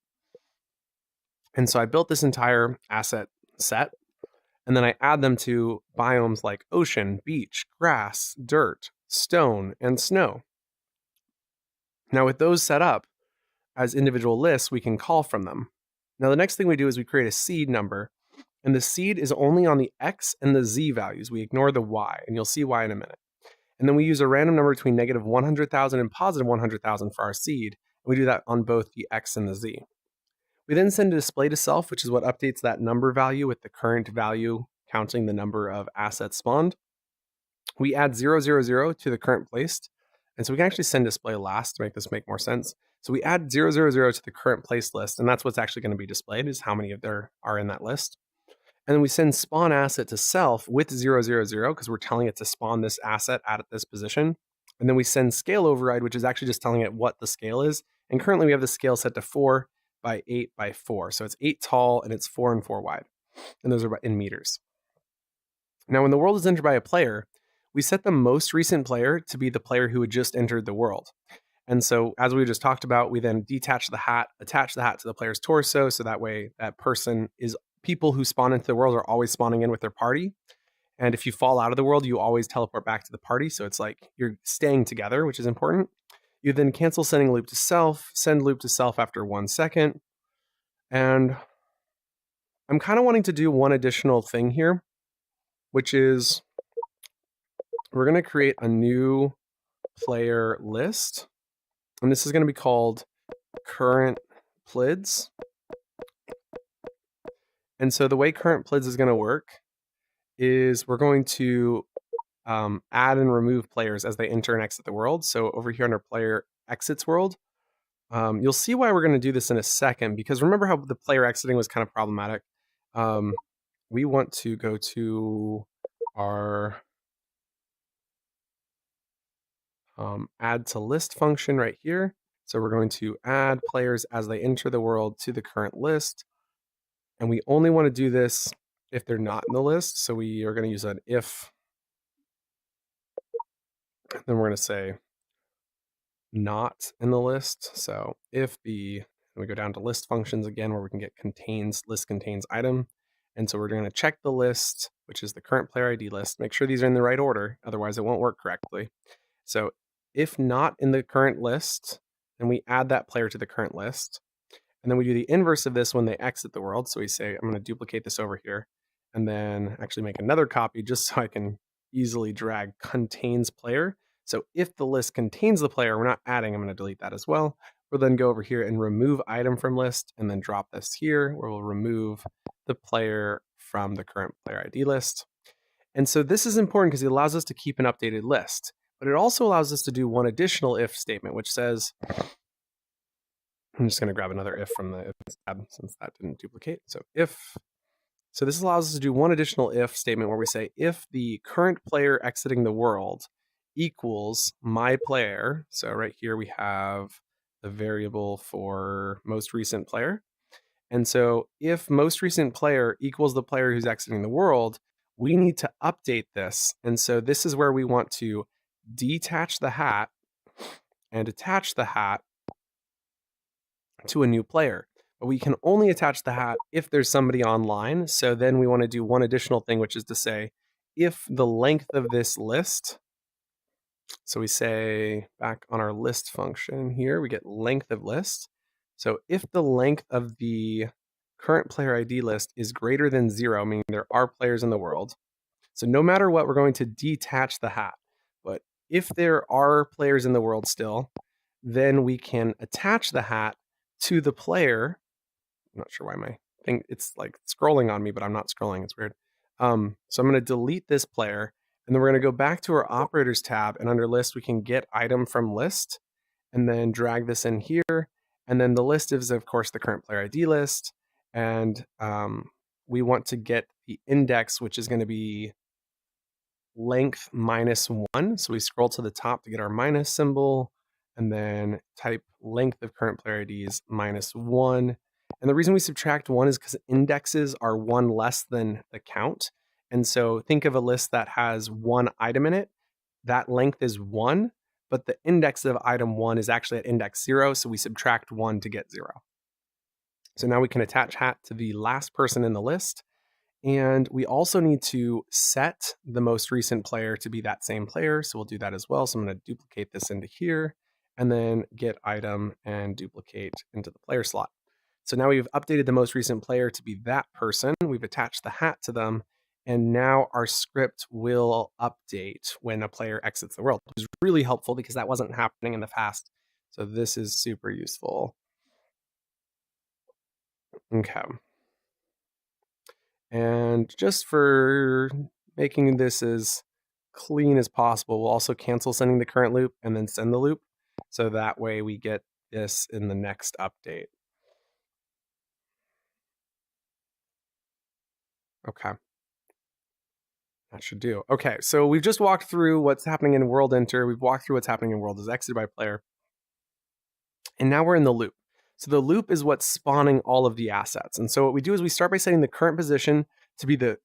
And so I built this entire asset set, and then I add them to biomes like ocean, beach, grass, dirt, stone, and snow. Now, with those set up as individual lists, we can call from them. Now, the next thing we do is we create a seed number, and the seed is only on the X and the Z values. We ignore the Y, and you'll see why in a minute. And then we use a random number between negative 100,000 and positive 100,000 for our seed. We do that on both the X and the Z. We then send a display to self, which is what updates that number value with the current value, counting the number of assets spawned. We add 000 to the current placed. And so we can actually send display last to make this make more sense. So we add 000 to the current place list, and that's what's actually going to be displayed, is how many of there are in that list. And then we send spawn asset to self with 000 because we're telling it to spawn this asset at this position. And then we send scale override, which is actually just telling it what the scale is. And currently we have the scale set to 4 by 8 by 4. So it's 8 tall and it's 4 and 4 wide. And those are in meters. Now, when the world is entered by a player, we set the most recent player to be the player who had just entered the world. And so, as we just talked about, we then detach the hat, attach the hat to the player's torso, so that way that person is, people who spawn into the world are always spawning in with their party. And if you fall out of the world, you always teleport back to the party. So it's like you're staying together, which is important. You then cancel sending loop to self, send loop to self after 1 second. And I'm kind of wanting to do one additional thing here, which is we're going to create a new player list. And this is going to be called current plids. And so the way current plids is going to work is we're going to add and remove players as they enter and exit the world. So over here under player exits world, you'll see why we're going to do this in a second, because remember how the player exiting was kind of problematic. We want to go to our add to list function right here. So we're going to add players as they enter the world to the current list. And we only want to do this if they're not in the list. So we are going to use an if. Then we're going to say not in the list. So if the, we go down to list functions again, where we can get contains, list contains item. And so we're going to check the list, which is the current player ID list. Make sure these are in the right order, otherwise it won't work correctly. So if not in the current list, then we add that player to the current list. And then we do the inverse of this when they exit the world. So we say, I'm going to duplicate this over here and then actually make another copy just so I can easily drag contains player. So if the list contains the player, we're not adding, I'm going to delete that as well. We'll then go over here and remove item from list and then drop this here where we'll remove the player from the current player ID list. And so this is important because it allows us to keep an updated list, but it also allows us to do one additional if statement, which says, I'm just going to grab another if from the if tab since that didn't duplicate. So if, so this allows us to do one additional if statement where we say if the current player exiting the world equals my player. So right here we have the variable for most recent player. And so if most recent player equals the player who's exiting the world, we need to update this. And so this is where we want to detach the hat and attach the hat to a new player. But we can only attach the hat if there's somebody online. So then we want to do one additional thing, which is to say, if the length of this list, so we say back on our list function here, we get length of list. So if the length of the current player ID list is greater than 0, meaning there are players in the world. So no matter what, we're going to detach the hat. But if there are players in the world still, then we can attach the hat to the player. I'm not sure why my thing, it's like scrolling on me, but I'm not scrolling. It's weird. So I'm going to delete this player, and then we're going to go back to our operators tab, and under list, we can get item from list, and then drag this in here. And then the list is, of course, the current player ID list. And we want to get the index, which is going to be length -1. So we scroll to the top to get our minus symbol, and then type length of current player IDs minus 1. And the reason we subtract 1 is because indexes are 1 less than the count. And so think of a list that has 1 item in it. That length is 1, but the index of item 1 is actually at index 0, so we subtract 1 to get 0. So now we can attach hat to the last person in the list. And we also need to set the most recent player to be that same player. So we'll do that as well. So I'm going to duplicate this into here and then get item and duplicate into the player slot. So now we've updated the most recent player to be that person. We've attached the hat to them. And now our script will update when a player exits the world, which is really helpful because that wasn't happening in the past. So this is super useful. Okay. And just for making this as clean as possible, we'll also cancel sending the current loop and then send the loop. So that way we get this in the next update. Okay. That should do. Okay, so we've just walked through what's happening in world enter. We've walked through what's happening in world is exited by player. And now we're in the loop. So the loop is what's spawning all of the assets. And so what we do is we start by setting the current position to be the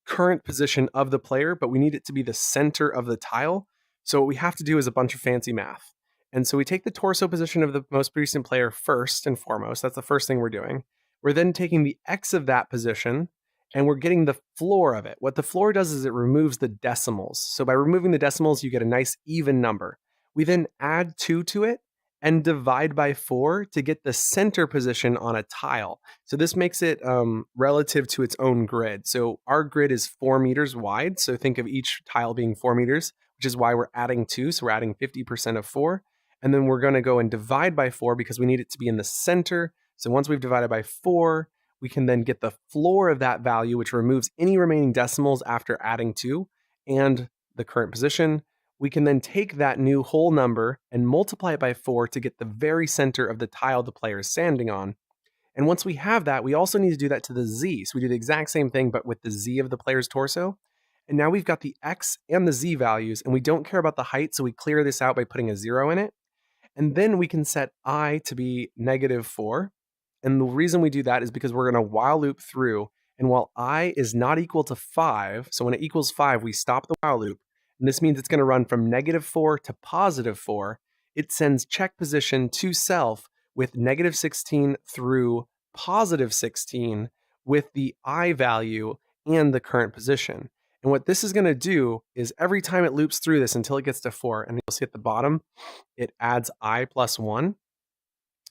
current position of the player, but we need it to be the center of the tile. So what we have to do is a bunch of fancy math. And so we take the torso position of the most recent player first and foremost. That's the first thing we're doing. We're then taking the X of that position and we're getting the floor of it. What the floor does is it removes the decimals. So by removing the decimals, you get a nice even number. We then add 2 to it and divide by 4 to get the center position on a tile. So this makes it relative to its own grid. So our grid is 4 meters wide. So think of each tile being 4 meters, which is why we're adding 2. So we're adding 50% of 4. And then we're going to go and divide by 4 because we need it to be in the center. So once we've divided by 4, we can then get the floor of that value, which removes any remaining decimals after adding 2 and the current position. We can then take that new whole number and multiply it by 4 to get the very center of the tile the player is standing on. And once we have that, we also need to do that to the Z. So we do the exact same thing, but with the Z of the player's torso. And now we've got the X and the Z values, and we don't care about the height, so we clear this out by putting a 0 in it. And then we can set I to be -4. And the reason we do that is because we're going to while loop through. And while I is not equal to 5, so when it equals 5, we stop the while loop. And this means it's going to run from -4 to +4. It sends check position to self with -16 through +16 with the I value and the current position. And what this is going to do is every time it loops through this until it gets to 4, and you'll see at the bottom, it adds I plus 1.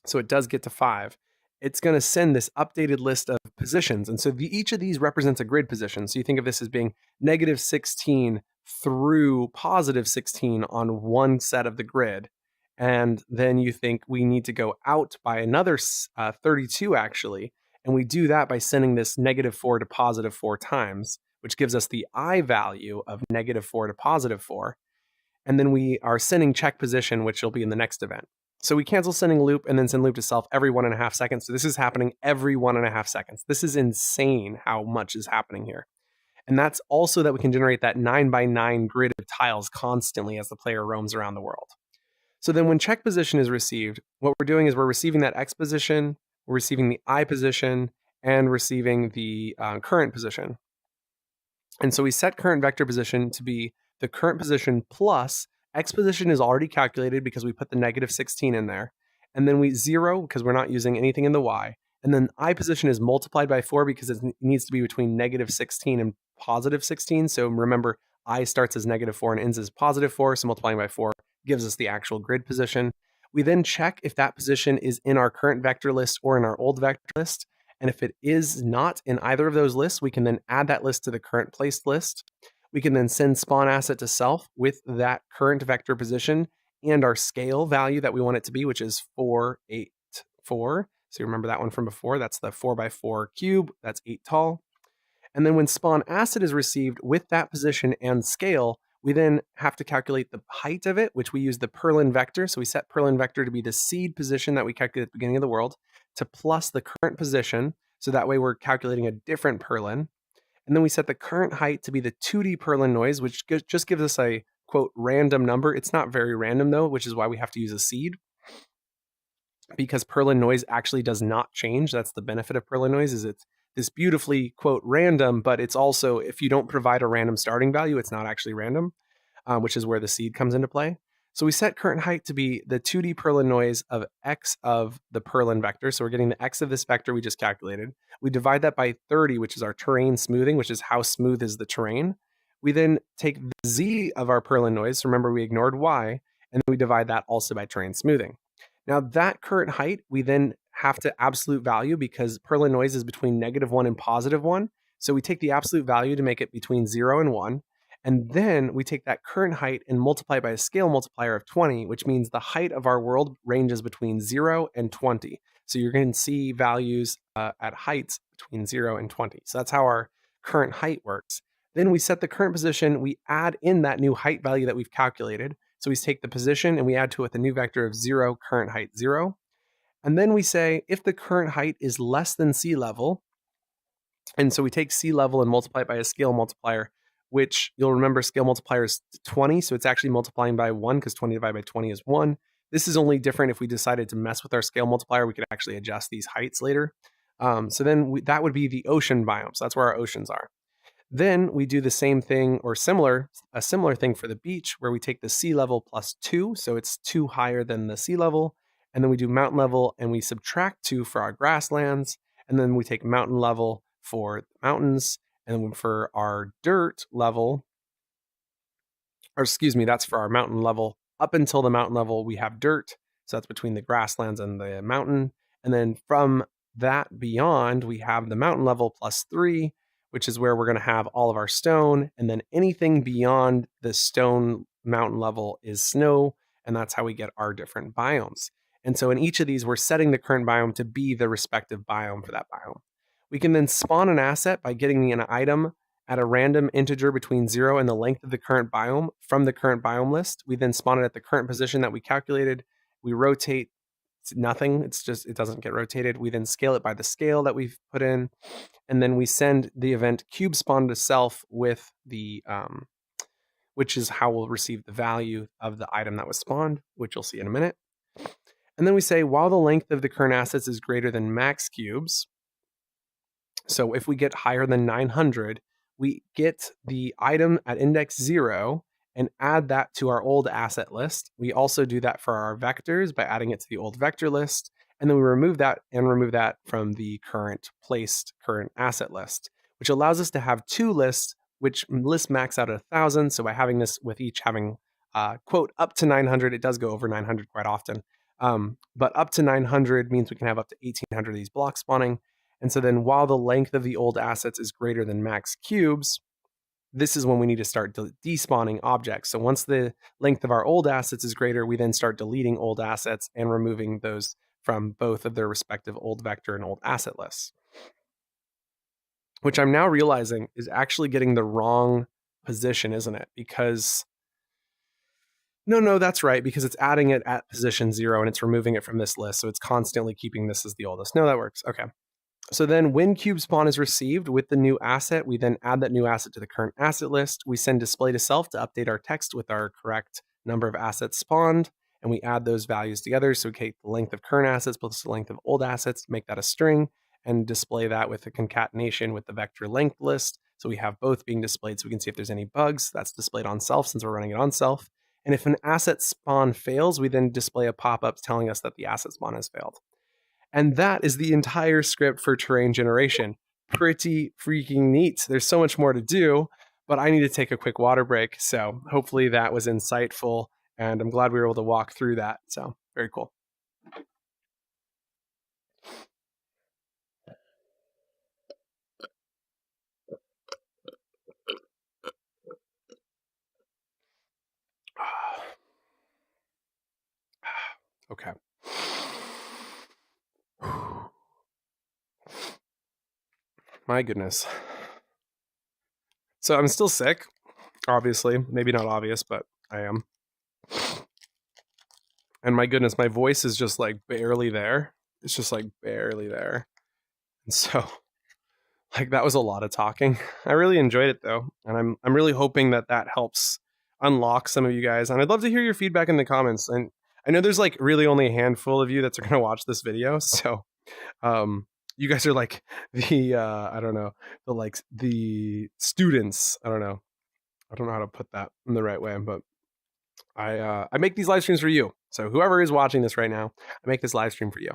So it does get to 5. It's going to send this updated list of positions. And so each of these represents a grid position. So you think of this as being -16 through +16 on one set of the grid. And then you think we need to go out by another 32 actually. And we do that by sending this -4 to +4 times, which gives us the I value of -4 to +4. And then we are sending check position, which will be in the next event. So we cancel sending loop and then send loop to self every 1.5 seconds. So this is happening every 1.5 seconds. This is insane how much is happening here. And that's also that we can generate that 9x9 grid of tiles constantly as the player roams around the world. So then when check position is received, what we're doing is we're receiving that X position, we're receiving the I position, and receiving the current position. And so we set current vector position to be the current position plus X position is already calculated because we put the -16 in there. And then we 0 because we're not using anything in the Y. And then I position is multiplied by 4 because it needs to be between -16 and +16. So remember, I starts as -4 and ends as +4. So multiplying by 4 gives us the actual grid position. We then check if that position is in our current vector list or in our old vector list. And if it is not in either of those lists, we can then add that list to the current placed list. We can then send spawn asset to self with that current vector position and our scale value that we want it to be, which is 4, 8, 4. So you remember that one from before. That's the 4x4 cube. That's 8 tall. And then when spawn asset is received with that position and scale, we then have to calculate the height of it, which we use the Perlin vector. So we set Perlin vector to be the seed position that we calculate at the beginning of the world to plus the current position. So that way we're calculating a different Perlin. And then we set the current height to be the 2D Perlin noise, which just gives us a, quote, random number. It's not very random, though, which is why we have to use a seed. because Perlin Noise actually does not change. That's the benefit of Perlin Noise, is it's this beautifully, quote, random, but it's also, if you don't provide a random starting value, it's not actually random, which is where the seed comes into play. So we set current height to be the 2D Perlin noise of x of the Perlin vector. So we're getting the x of this vector we just calculated. We divide that by 30, which is our terrain smoothing, which is how smooth is the terrain. We then take the z of our Perlin noise. Remember, we ignored y, and then we divide that also by terrain smoothing. Now that current height, we then have to absolute value because Perlin noise is between -1 and +1. So we take the absolute value to make it between 0 and 1. And then we take that current height and multiply it by a scale multiplier of 20, which means the height of our world ranges between 0 and 20. So you're going to see values at heights between 0 and 20. So that's how our current height works. Then we set the current position, we add in that new height value that we've calculated. So we take the position and we add to it the new vector of 0, current height 0. And then we say if the current height is less than sea level, and so we take sea level and multiply it by a scale multiplier, which you'll remember scale multiplier is 20. So it's actually multiplying by 1 because 20 divided by 20 is 1. This is only different if we decided to mess with our scale multiplier. We could actually adjust these heights later. So then that would be the ocean biomes. That's where our oceans are. Then we do the same thing or a similar thing for the beach where we take the sea level plus 2. So it's 2 higher than the sea level. And then we do mountain level and we subtract 2 for our grasslands. And then we take mountain level for the mountains. And then for our dirt level, or excuse me, that's for our mountain level. Up until the mountain level, we have dirt. So that's between the grasslands and the mountain. And then from that beyond, we have the mountain level plus 3, which is where we're going to have all of our stone. And then anything beyond the stone mountain level is snow. And that's how we get our different biomes. And so in each of these, we're setting the current biome to be the respective biome for that biome. We can then spawn an asset by getting an item at a random integer between 0 and the length of the current biome from the current biome list. We then spawn it at the current position that we calculated. We rotate. It's nothing. It's just, it doesn't get rotated. We then scale it by the scale that we've put in. And then we send the event cube spawn to self with the, which is how we'll receive the value of the item that was spawned, which you'll see in a minute. And then we say, while the length of the current assets is greater than max cubes, so if we get higher than 900, we get the item at index 0 and add that to our old asset list. We also do that for our vectors by adding it to the old vector list. And then we remove that from the current asset list, which allows us to have 2 lists, which lists max out at 1,000. So by having this with each having, quote, up to 900, it does go over 900 quite often. But up to 900 means we can have up to 1,800 of these blocks spawning. And so then while the length of the old assets is greater than max cubes, this is when we need to start despawning objects. So once the length of our old assets is greater, we then start deleting old assets and removing those from both of their respective old vector and old asset lists. Which I'm now realizing is actually getting the wrong position, isn't it? Because no, that's right, because it's adding it at position 0 and it's removing it from this list. So it's constantly keeping this as the oldest. No, that works. Okay. So then when cube spawn is received with the new asset, we then add that new asset to the current asset list. We send display to self to update our text with our correct number of assets spawned, and we add those values together. So we take the length of current assets plus the length of old assets, make that a string, and display that with a concatenation with the vector length list. So we have both being displayed so we can see if there's any bugs. That's displayed on self since we're running it on self. And if an asset spawn fails, we then display a pop-up telling us that the asset spawn has failed. And that is the entire script for terrain generation. Pretty freaking neat. There's so much more to do, but I need to take a quick water break. So hopefully that was insightful, and I'm glad we were able to walk through that. So very cool. Okay. My goodness. So I'm still sick, obviously. Maybe not obvious, but I am. And my goodness, my voice is just like barely there. It's just like barely there. And so like that was a lot of talking. I really enjoyed it though. And I'm really hoping that helps unlock some of you guys. And I'd love to hear your feedback in the comments. And I know there's like really only a handful of you that's going to watch this video. So you guys are like the, I don't know, the students. I don't know how to put that in the right way, but I make these live streams for you. So whoever is watching this right now, I make this live stream for you,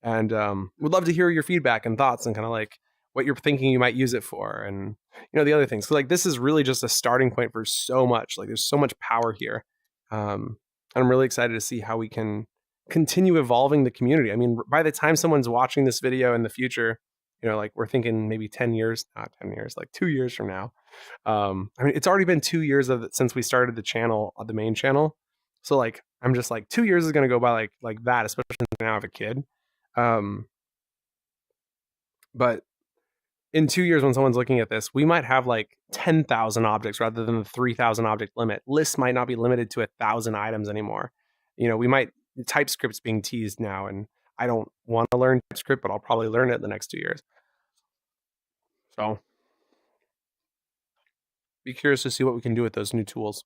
and would love to hear your feedback and thoughts and kind of like what you're thinking you might use it for, and the other things. So like this is really just a starting point for so much. Like there's so much power here, and I'm really excited to see how we can continue evolving the community. I mean, by the time someone's watching this video in the future, like we're thinking maybe 10 years, not 10 years, like 2 years from now. I mean, it's already been 2 years since we started the channel, the main channel. So like, I'm just like 2 years is going to go by like that, especially now I have a kid. But in 2 years, when someone's looking at this, we might have like 10,000 objects rather than the 3,000 object limit. Lists might not be limited to 1,000 items anymore. We might, TypeScript's being teased now, and I don't want to learn TypeScript, but I'll probably learn it in the next 2 years. So be curious to see what we can do with those new tools.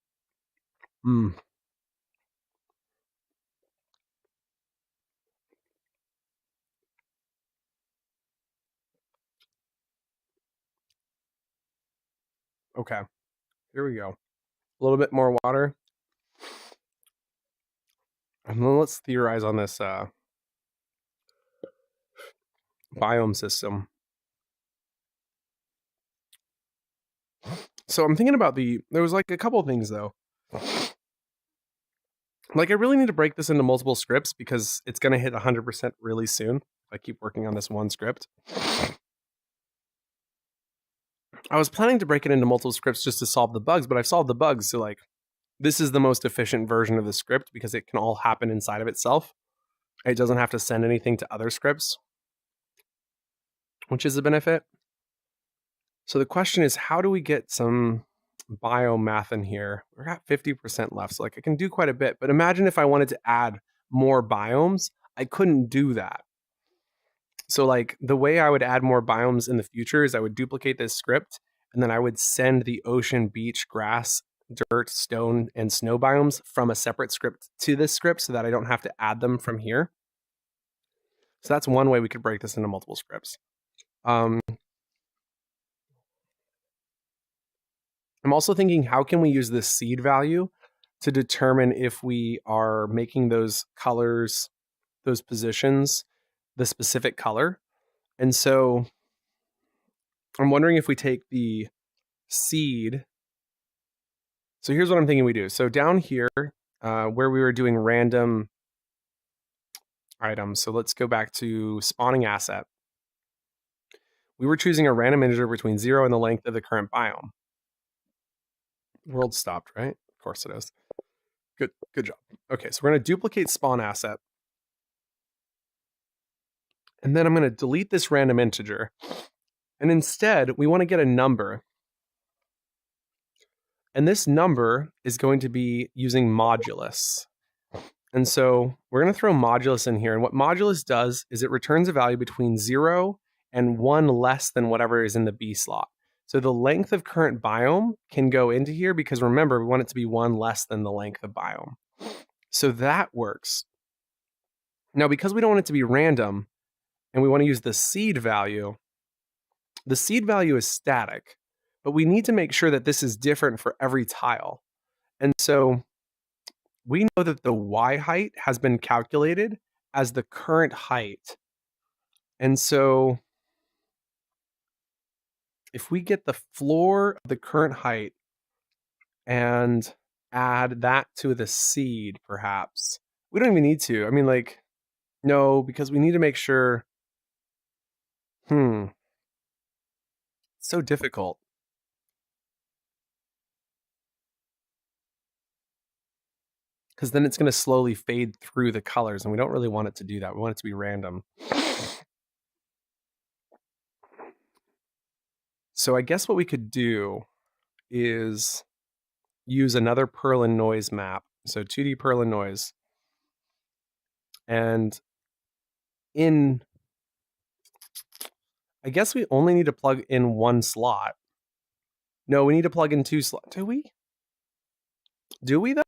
Okay, here we go. A little bit more water. And then let's theorize on this biome system. So I'm thinking about there was like a couple of things though. Like I really need to break this into multiple scripts because it's going to hit 100% really soon if I keep working on this one script. I was planning to break it into multiple scripts just to solve the bugs, but I've solved the bugs. So like this is the most efficient version of the script because it can all happen inside of itself. It doesn't have to send anything to other scripts, which is a benefit. So the question is, how do we get some biomath in here? We're at 50% left, so like I can do quite a bit. But imagine if I wanted to add more biomes, I couldn't do that. So like the way I would add more biomes in the future is I would duplicate this script, and then I would send the ocean, beach, grass, dirt, stone, and snow biomes from a separate script to this script so that I don't have to add them from here. So that's one way we could break this into multiple scripts. I'm also thinking, how can we use this seed value to determine if we are making those colors, those positions, the specific color? And so I'm wondering if we take the seed. So here's what I'm thinking we do. So down here, where we were doing random items, so let's go back to spawning asset. We were choosing a random integer between 0 and the length of the current biome. World stopped, right? Of course it is. Good job. Okay, so we're going to duplicate spawn asset. And then I'm going to delete this random integer. And instead, we want to get a number. And this number is going to be using modulus. And so we're going to throw modulus in here. And what modulus does is it returns a value between 0 and 1 less than whatever is in the B slot. So the length of current biome can go into here because remember, we want it to be 1 less than the length of biome. So that works. Now, because we don't want it to be random and we want to use the seed value is static, but we need to make sure that this is different for every tile. And so we know that the Y height has been calculated as the current height. And so if we get the floor of the current height and add that to the seed, perhaps. We don't even need to. I mean, like, no, because we need to make sure. It's so difficult. Because then it's going to slowly fade through the colors, and we don't really want it to do that. We want it to be random. So I guess what we could do is use another Perlin Noise map. So 2D Perlin Noise. And I guess we only need to plug in one slot. No, we need to plug in 2 slots. Do we though?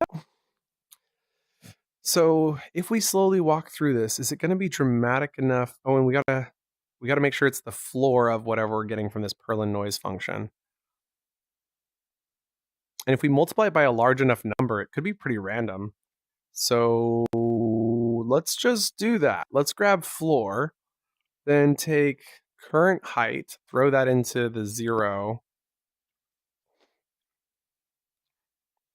So if we slowly walk through this, is it going to be dramatic enough? Oh, and we gotta make sure it's the floor of whatever we're getting from this Perlin noise function. And if we multiply it by a large enough number, it could be pretty random. So let's just do that. Let's grab floor, then take current height, throw that into the 0.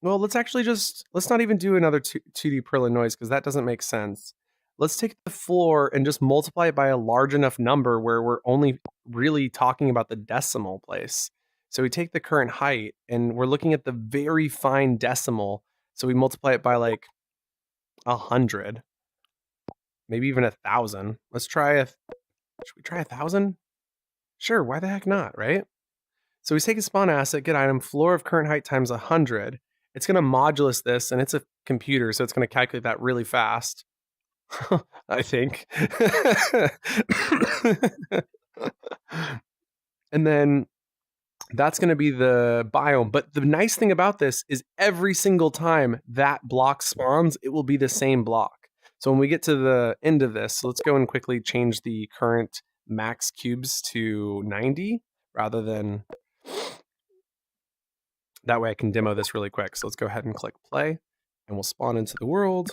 Well, let's not even do another 2D Perlin noise because that doesn't make sense. Let's take the floor and just multiply it by a large enough number where we're only really talking about the decimal place. So we take the current height and we're looking at the very fine decimal. So we multiply it by like 100, maybe even 1,000. Should we try 1,000? Sure, why the heck not, right? So we take a spawn asset, get item, floor of current height times 100. It's going to modulus this, and it's a computer, so it's going to calculate that really fast. I think. And then that's going to be the biome. But the nice thing about this is every single time that block spawns, it will be the same block. So when we get to the end of this, let's go and quickly change the current max cubes to 90 rather than... That way I can demo this really quick. So let's go ahead and click play and we'll spawn into the world.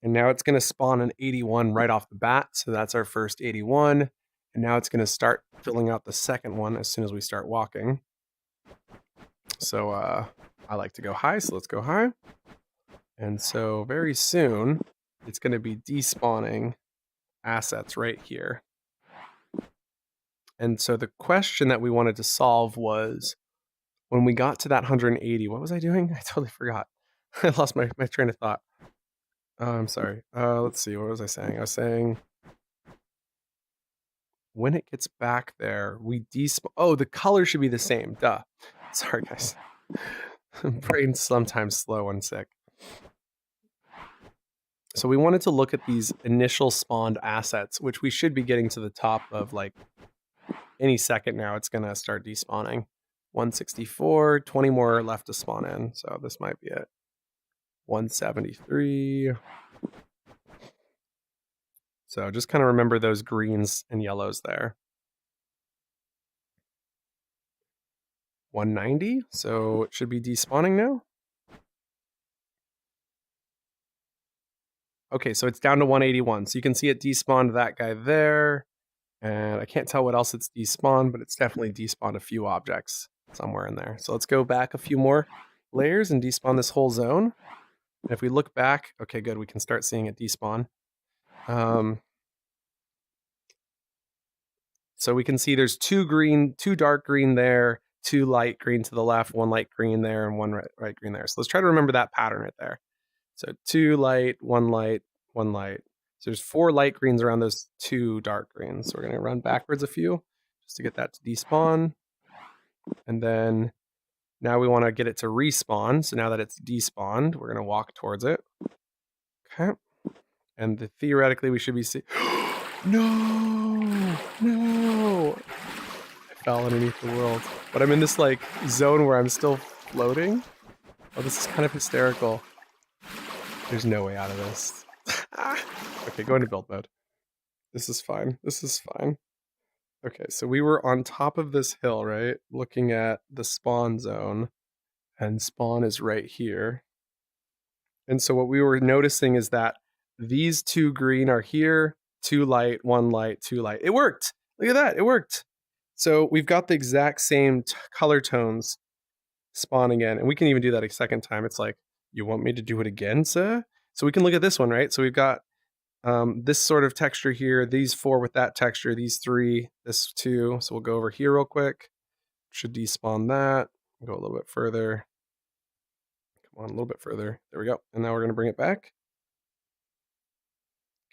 And now it's going to spawn an 81 right off the bat. So that's our first 81. And now it's going to start filling out the second one as soon as we start walking. So I like to go high, so let's go high. And so very soon it's going to be despawning assets right here. And so the question that we wanted to solve was, when we got to that 180, what was I doing? I totally forgot. I lost my train of thought. I'm sorry. Let's see. What was I saying? I was saying when it gets back there, we despawn. Oh, the color should be the same. Duh. Sorry, guys. Brain's sometimes slow and sick. So we wanted to look at these initial spawned assets, which we should be getting to the top of like any second now. It's going to start despawning. 164, 20 more left to spawn in. So this might be it. 173. So just kind of remember those greens and yellows there. 190. So it should be despawning now. Okay, so it's down to 181. So you can see it despawned that guy there. And I can't tell what else it's despawned, but it's definitely despawned a few objects somewhere in there. So let's go back a few more layers and despawn this whole zone. And if we look back, okay, good, we can start seeing it despawn. So we can see there's two dark green there, 2 light green to the left, 1 light green there, and 1 right green there. So let's try to remember that pattern right there. So 2 light, 1 light, 1 light. So there's 4 light greens around those 2 dark greens. So we're going to run backwards a few just to get that to despawn. And then now we want to get it to respawn. So now that it's despawned, we're going to walk towards it. Okay. And theoretically, we should be seeing... No! I fell underneath the world. But I'm in this like zone where I'm still floating. Oh, this is kind of hysterical. There's no way out of this. Okay, go into build mode. This is fine. Okay, so we were on top of this hill, right? Looking at the spawn zone. And spawn is right here. And so what we were noticing is that these 2 green are here. 2 light, 1 light, 2 light. It worked. Look at that. It worked. So we've got the exact same color tones spawning in. And we can even do that a second time. It's like, you want me to do it again, sir? So we can look at this one, right? So we've got this sort of texture here, these 4 with that texture, these 3, this 2. So we'll go over here real quick. Should despawn that. Go a little bit further. Come on, a little bit further. There we go. And now we're going to bring it back.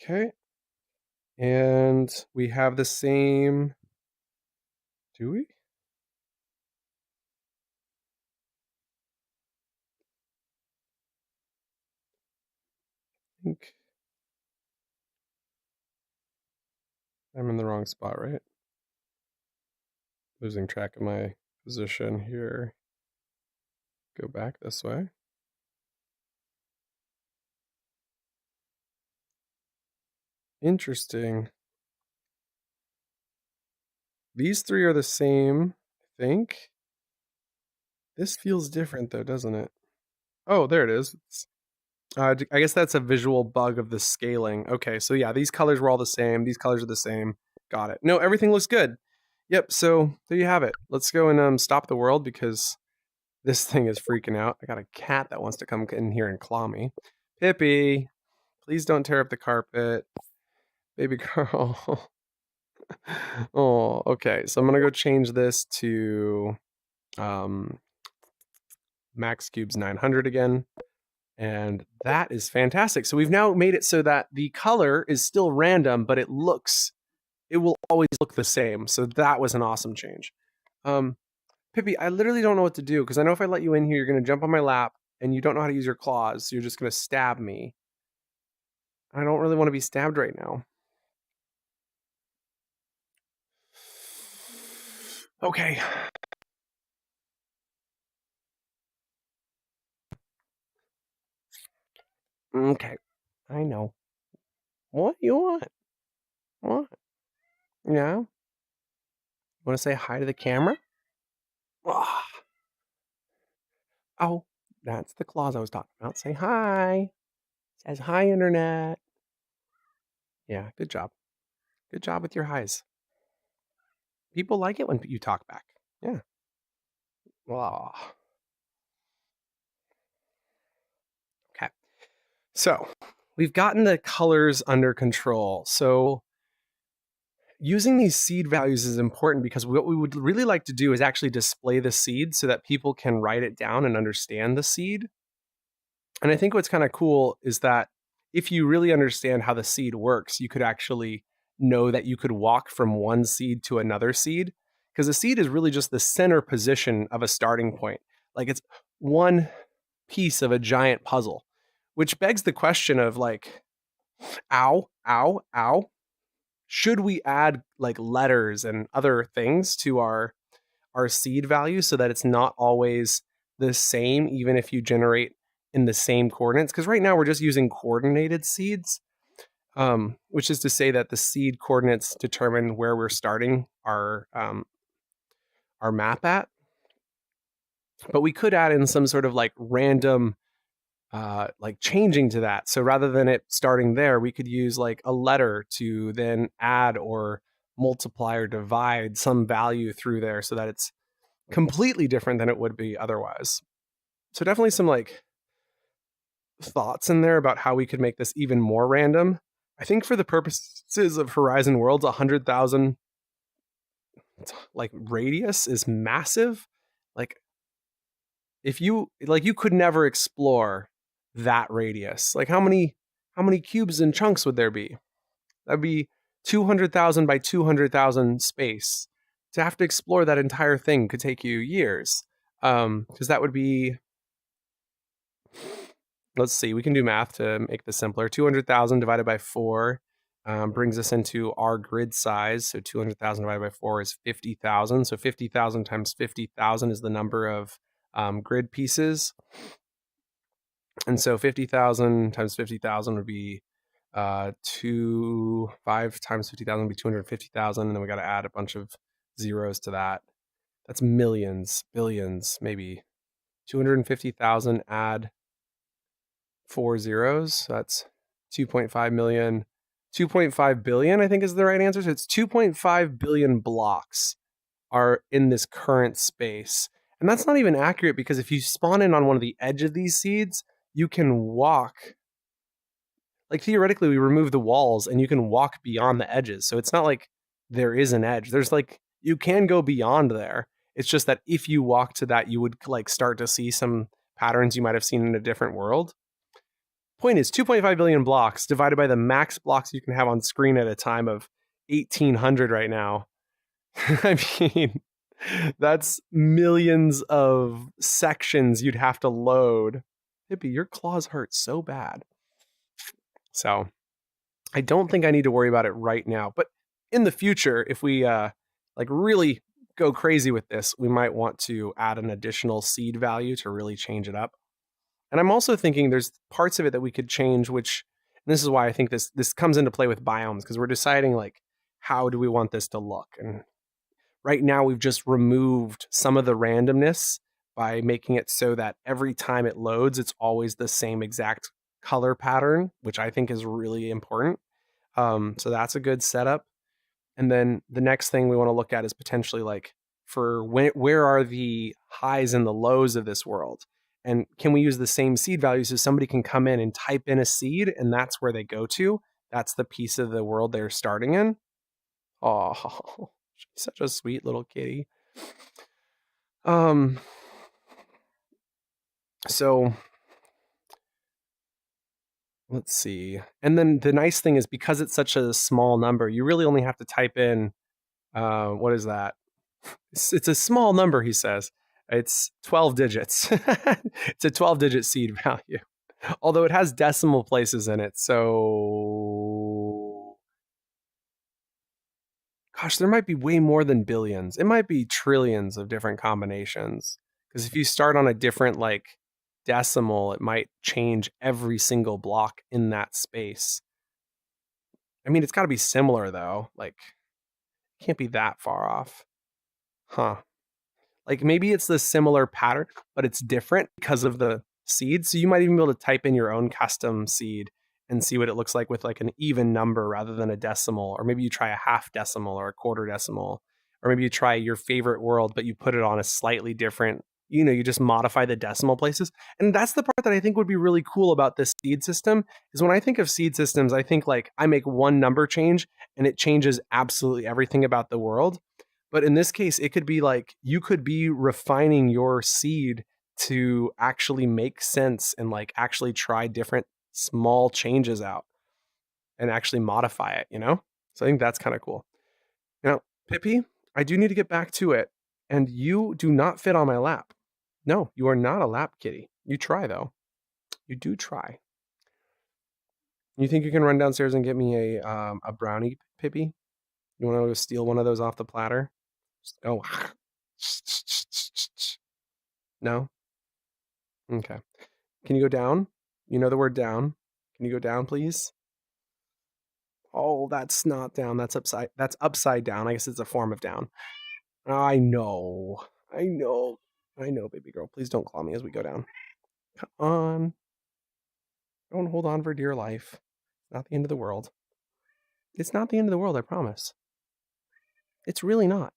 Okay. And we have the same... Do we? I think I'm in the wrong spot, right? Losing track of my position here. Go back this way. Interesting. These three are the same, I think. This feels different though, doesn't it? Oh, there it is. I guess that's a visual bug of the scaling. Okay, so yeah, these colors were all the same. These colors are the same. Got it. No, everything looks good. Yep, so there you have it. Let's go and stop the world because this thing is freaking out. I got a cat that wants to come in here and claw me. Pippi, please don't tear up the carpet. Baby girl. Oh, okay. So I'm going to go change this to max cubes 900 again. And that is fantastic. So we've now made it so that the color is still random, but it will always look the same. So that was an awesome change. Pippi, I literally don't know what to do because I know if I let you in here, you're going to jump on my lap and you don't know how to use your claws. So you're just going to stab me. I don't really want to be stabbed right now. Okay. Okay. I know. What you want? What? Yeah? Want to say hi to the camera? Oh, that's the claws I was talking about. Say hi. Says hi, internet. Yeah, good job. Good job with your highs. People like it when you talk back. Yeah. Oh. Okay. So we've gotten the colors under control. So using these seed values is important because what we would really like to do is actually display the seed so that people can write it down and understand the seed. And I think what's kind of cool is that if you really understand how the seed works, you could actually know that you could walk from one seed to another seed because the seed is really just the center position of a starting point. Like it's one piece of a giant puzzle, which begs the question of like, ow, ow, ow. Should we add like letters and other things to our seed value so that it's not always the same, even if you generate in the same coordinates? Because right now we're just using coordinated seeds, which is to say that the seed coordinates determine where we're starting our map at. But we could add in some sort of like random like changing to that. So rather than it starting there, we could use like a letter to then add or multiply or divide some value through there so that it's completely different than it would be otherwise. So definitely some like thoughts in there about how we could make this even more random. I think for the purposes of Horizon Worlds, 100,000 like radius is massive. Like if you could never explore that radius. Like how many cubes and chunks would there be? That'd be 200,000 by 200,000 space. To have to explore that entire thing could take you years. Because that would be, let's see, we can do math to make this simpler. 200,000 divided by 4 brings us into our grid size. So 200,000 divided by 4 is 50,000. So 50,000 times 50,000 is the number of grid pieces. And so 50,000 times 50,000 would be 5 times 50,000 would be 250,000. And then we got to add a bunch of zeros to that. That's millions, billions, maybe 250,000 add 4 zeros. So that's 2.5 million. 2.5 billion, I think, is the right answer. So it's 2.5 billion blocks are in this current space. And that's not even accurate because if you spawn in on one of the edge of these seeds, you can walk. Like theoretically, we remove the walls and you can walk beyond the edges. So it's not like there is an edge. There's like, you can go beyond there. It's just that if you walk to that, you would like start to see some patterns you might have seen in a different world. Point is 2.5 billion blocks divided by the max blocks you can have on screen at a time of 1,800 right now. I mean, that's millions of sections you'd have to load. Hippie, your claws hurt so bad. So I don't think I need to worry about it right now. But in the future, if we like really go crazy with this, we might want to add an additional seed value to really change it up. And I'm also thinking there's parts of it that we could change, which And this is why I think this comes into play with biomes, because we're deciding like how do we want this to look. And right now we've just removed some of the randomness by making it so that every time it loads, it's always the same exact color pattern, which I think is really important. So that's a good setup. And then the next thing we want to look at is potentially like for where are the highs and the lows of this world? And can we use the same seed values so somebody can come in and type in a seed and that's where they go to? That's the piece of the world they're starting in. Oh, she's such a sweet little kitty. So let's see. And then the nice thing is because it's such a small number, you really only have to type in what is that? It's a small number, he says. It's 12 digits. It's a 12-digit seed value. Although it has decimal places in it. So gosh, there might be way more than billions. It might be trillions of different combinations. Because if you start on a different like decimal, it might change every single block in that space. I mean, it's got to be similar though. Like, it can't be that far off. Huh. Like maybe it's the similar pattern, but it's different because of the seed. So you might even be able to type in your own custom seed and see what it looks like with like an even number rather than a decimal. Or maybe you try a half decimal or a quarter decimal. Or maybe you try your favorite world, but you put it on a slightly different, you just modify the decimal places. And that's the part that I think would be really cool about this seed system is when I think of seed systems, I think like I make one number change and it changes absolutely everything about the world. But in this case, it could be like you could be refining your seed to actually make sense and like actually try different small changes out and actually modify it, you know? So I think that's kind of cool. Now, Pippi, I do need to get back to it. And you do not fit on my lap. No, you are not a lap kitty. You try though. You do try. You think you can run downstairs and get me a brownie, Pippi? You want to steal one of those off the platter? Oh, no? Okay. Can you go down? You know the word down. Can you go down, please? Oh, that's not down. That's upside down. I guess it's a form of down. I know. I know. I know, baby girl. Please don't claw me as we go down. Come on. Don't hold on for dear life. Not the end of the world. It's not the end of the world, I promise. It's really not.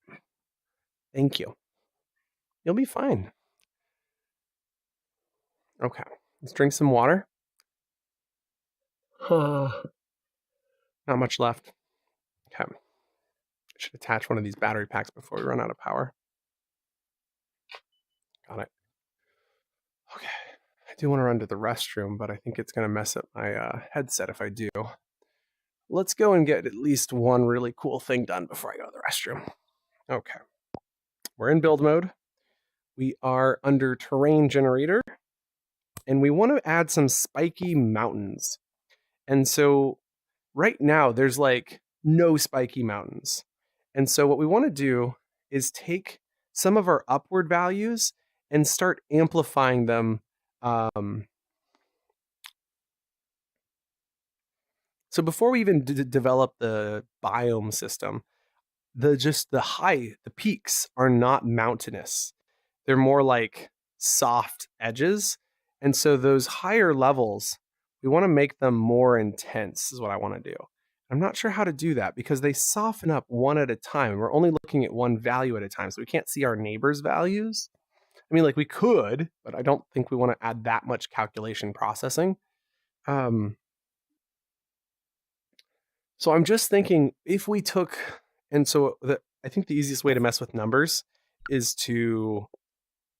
Thank you. You'll be fine. Okay. Let's drink some water. Not much left. Okay. Should attach one of these battery packs before we run out of power. Got it. Okay. I do want to run to the restroom, but I think it's going to mess up my headset if I do. Let's go and get at least one really cool thing done before I go to the restroom. Okay. We're in build mode. We are under terrain generator, and we want to add some spiky mountains. And so right now there's like no spiky mountains. And so what we want to do is take some of our upward values and start amplifying them. So before we even develop the biome system, the peaks are not mountainous. They're more like soft edges. And so those higher levels, we want to make them more intense is what I want to do. I'm not sure how to do that because they soften up one at a time. We're only looking at one value at a time. So we can't see our neighbors' values. I mean, like we could, but I don't think we want to add that much calculation processing. So I'm just thinking if we took, and so I think the easiest way to mess with numbers is to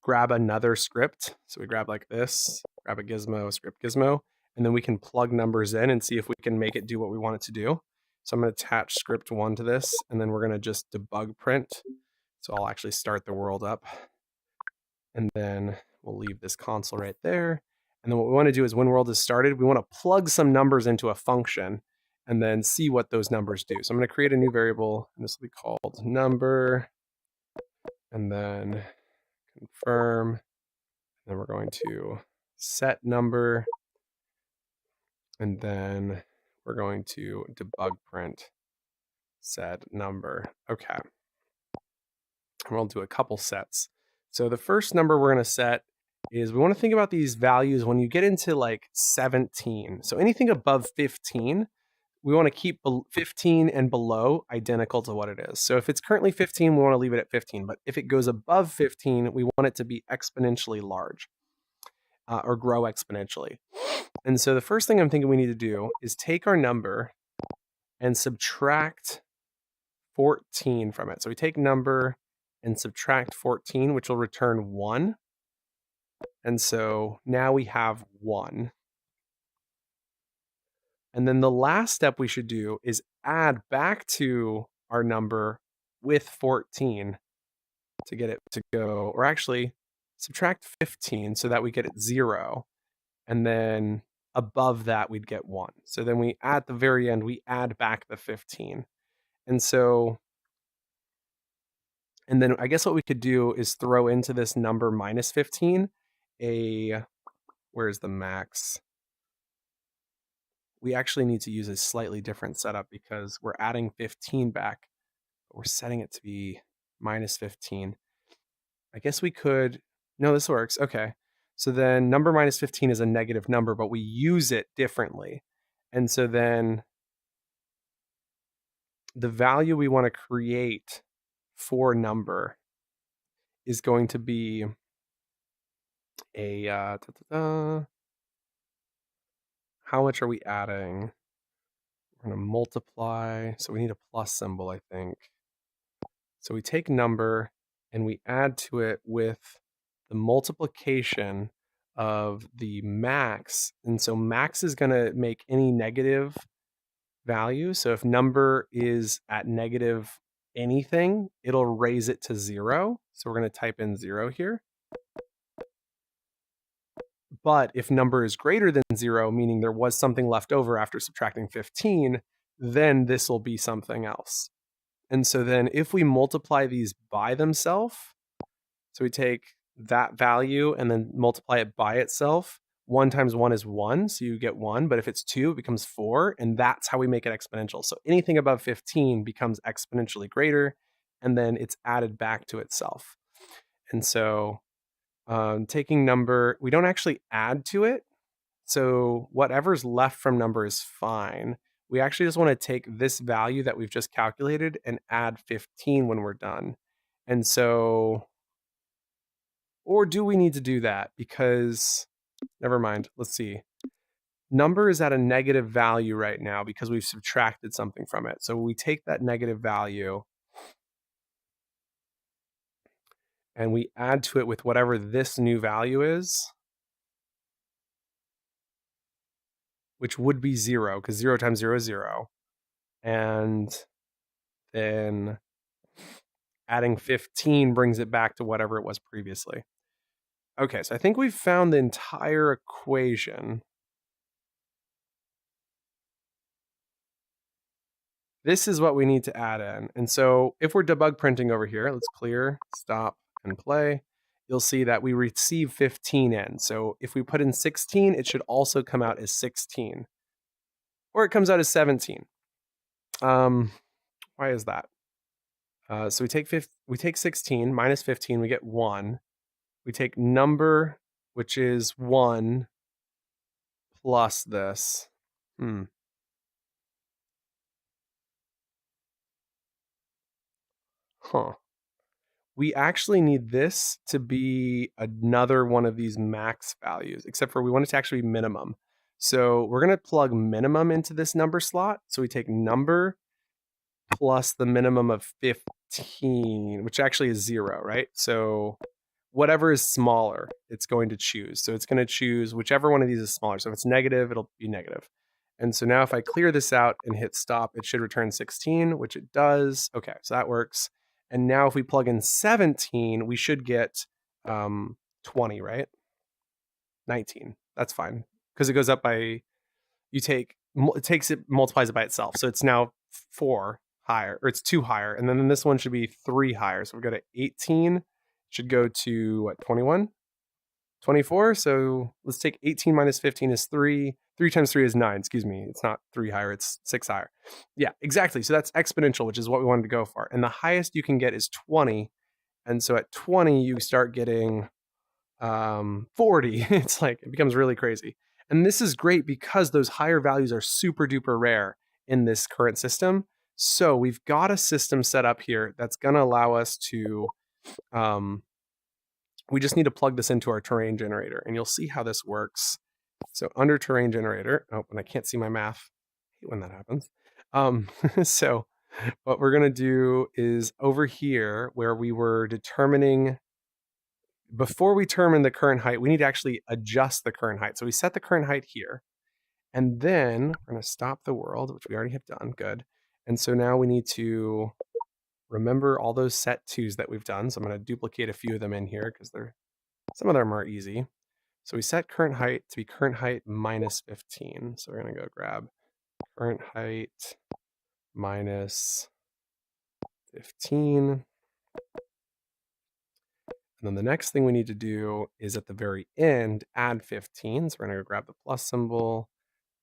grab another script. So we grab like this, grab a gizmo, script gizmo, and then we can plug numbers in and see if we can make it do what we want it to do. So I'm going to attach script 1 to this, and then we're going to just debug print. So I'll actually start the world up, and then we'll leave this console right there. And then what we want to do is when world is started, we want to plug some numbers into a function and then see what those numbers do. So I'm going to create a new variable, and this will be called number, and then confirm. And then we're going to set number. And then we're going to debug print said number. Okay. And we'll do a couple sets. So the first number we're going to set is we want to think about these values when you get into like 17. So anything above 15, we want to keep 15 and below identical to what it is. So if it's currently 15, we want to leave it at 15. But if it goes above 15, we want it to be exponentially large or grow exponentially. And so the first thing I'm thinking we need to do is take our number and subtract 14 from it. So we take number and subtract 14, which will return 1. And so now we have 1. And then the last step we should do is add back to our number with 14 to get it to go, or actually subtract 15 so that we get it 0. And then above that, we'd get 1. So then we, at the very end, we add back the 15. And so, and then I guess what we could do is throw into this number minus 15 where's the max? We actually need to use a slightly different setup because we're adding 15 back, but we're setting it to be minus 15. I guess we could, no, this works. Okay. So then number minus 15 is a negative number, but we use it differently. And so then the value we want to create for number is going to be a, how much are we adding? We're going to multiply. So we need a plus symbol, I think. So we take number and we add to it with the multiplication of the max. And so max is going to make any negative value. So if number is at negative anything, it'll raise it to 0. So we're going to type in 0 here. But if number is greater than 0, meaning there was something left over after subtracting 15, then this will be something else. And so then if we multiply these by themselves, so we take that value and then multiply it by itself, 1 times 1 is 1, so you get 1. But if it's 2, it becomes 4, and that's how we make it exponential. So anything above 15 becomes exponentially greater, and then it's added back to itself. And so taking number, we don't actually add to it. So whatever's left from number is fine. We actually just want to take this value that we've just calculated and add 15 when we're done. And so, or do we need to do that? Because, never mind, let's see. Number is at a negative value right now because we've subtracted something from it. So we take that negative value and we add to it with whatever this new value is, which would be 0, because 0 times 0 is 0. And then adding 15 brings it back to whatever it was previously. Okay, so I think we've found the entire equation. This is what we need to add in. And so if we're debug printing over here, let's clear, stop, and play. You'll see that we receive 15 in. So if we put in 16, it should also come out as 16. Or it comes out as 17. Why is that? So we take 16 minus 15, we get 1. We take number, which is 1, plus this. We actually need this to be another one of these max values, except for we want it to actually be minimum. So we're going to plug minimum into this number slot. So we take number plus the minimum of 15, which actually is 0, right? So whatever is smaller, it's going to choose. So it's going to choose whichever one of these is smaller. So if it's negative, it'll be negative. And so now if I clear this out and hit stop, it should return 16, which it does. Okay, so that works. And now if we plug in 17, we should get 20, right? 19, that's fine. Because it goes up by, it multiplies it by itself. So it's now 4 higher, or it's 2 higher. And then this one should be 3 higher. So we go to 18, should go to what, 21? 24. So let's take 18 minus 15 is 3. 3 times 3 is 9. Excuse me. It's not 3 higher. It's 6 higher. Yeah, exactly. So that's exponential, which is what we wanted to go for. And the highest you can get is 20. And so at 20, you start getting 40. It's like, it becomes really crazy. And this is great because those higher values are super duper rare in this current system. So we've got a system set up here that's going to allow us to, we just need to plug this into our terrain generator, and you'll see how this works. So under terrain generator, oh, and I can't see my math. I hate when that happens. So what we're going to do is over here where we were determining, before we determine the current height, we need to actually adjust the current height. So we set the current height here, and then we're going to stop the world, which we already have done. Good. And so now we need to remember all those set twos that we've done. So I'm going to duplicate a few of them in here because some of them are easy. So we set current height to be current height minus 15. So we're going to go grab current height minus 15. And then the next thing we need to do is at the very end, add 15. So we're going to go grab the plus symbol,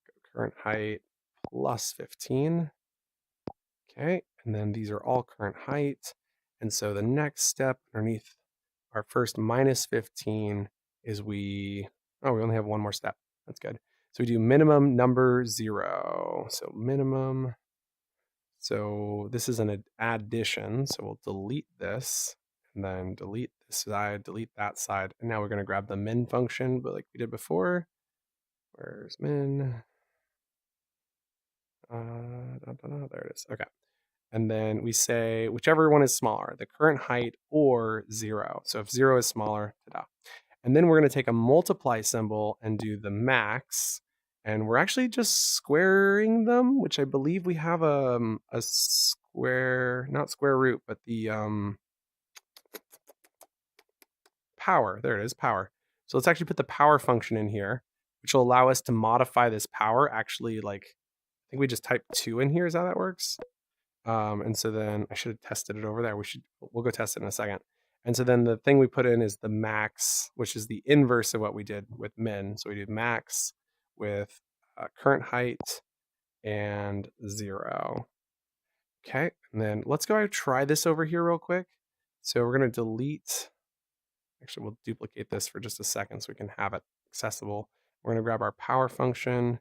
go current height plus 15. Okay, and then these are all current height. And so the next step underneath our first minus 15 is we only have one more step. That's good. So we do minimum number 0. So minimum. So this is an addition. So we'll delete this and then delete this side, delete that side. And now we're going to grab the min function, but like we did before. Where's min? There it is. Okay. And then we say whichever one is smaller, the current height or 0. So if 0 is smaller, ta-da. And then we're going to take a multiply symbol and do the max. And we're actually just squaring them, which I believe we have a square, not square root, but the power. There it is, power. So let's actually put the power function in here, which will allow us to modify this power. Actually, like, I think we just type 2 in here. Is how that works? And so then I should have tested it over there. We'll go test it in a second. And so then the thing we put in is the max, which is the inverse of what we did with min. So we do max with current height and 0. Okay, and then let's go and try this over here real quick. So we're going to delete, actually we'll duplicate this for just a second so we can have it accessible. We're going to grab our power function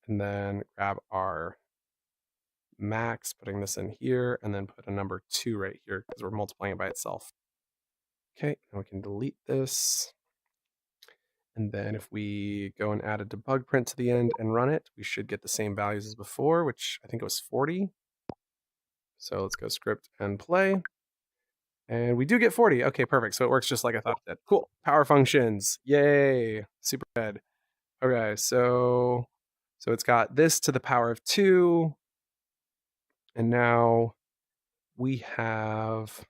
and then grab our max, putting this in here, and then put a number 2 right here because we're multiplying it by itself. Okay, now we can delete this. And then if we go and add a debug print to the end and run it, we should get the same values as before, which I think it was 40. So let's go script and play. And we do get 40. Okay, perfect. So it works just like I thought it did. Cool. Power functions. Yay. Super good. Okay, so it's got this to the power of 2. And now we have,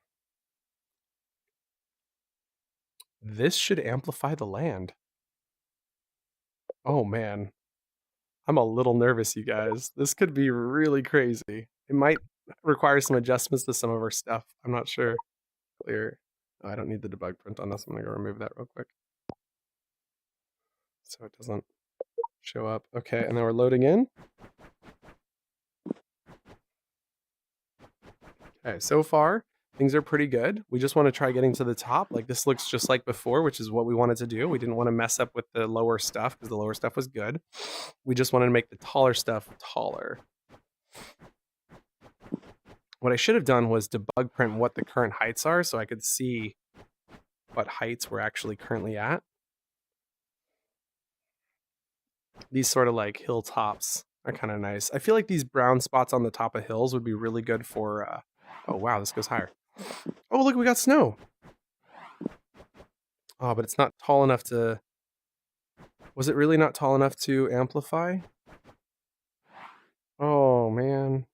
this should amplify the land. Oh man, I'm a little nervous, you guys. This could be really crazy. It might require some adjustments to some of our stuff. I'm not sure. Clear. Oh, I don't need the debug print on this. I'm gonna go remove that real quick so it doesn't show up. Okay, and then we're loading in. Okay, so far things are pretty good. We just want to try getting to the top. Like this looks just like before, which is what we wanted to do. We didn't want to mess up with the lower stuff because the lower stuff was good. We just wanted to make the taller stuff taller. What I should have done was debug print what the current heights are so I could see what heights we're actually currently at. These sort of like hilltops are kind of nice. I feel like these brown spots on the top of hills would be really good for, oh wow, this goes higher. Oh, look, we got snow. Oh, but it's not tall enough to, was it really not tall enough to amplify? Oh man.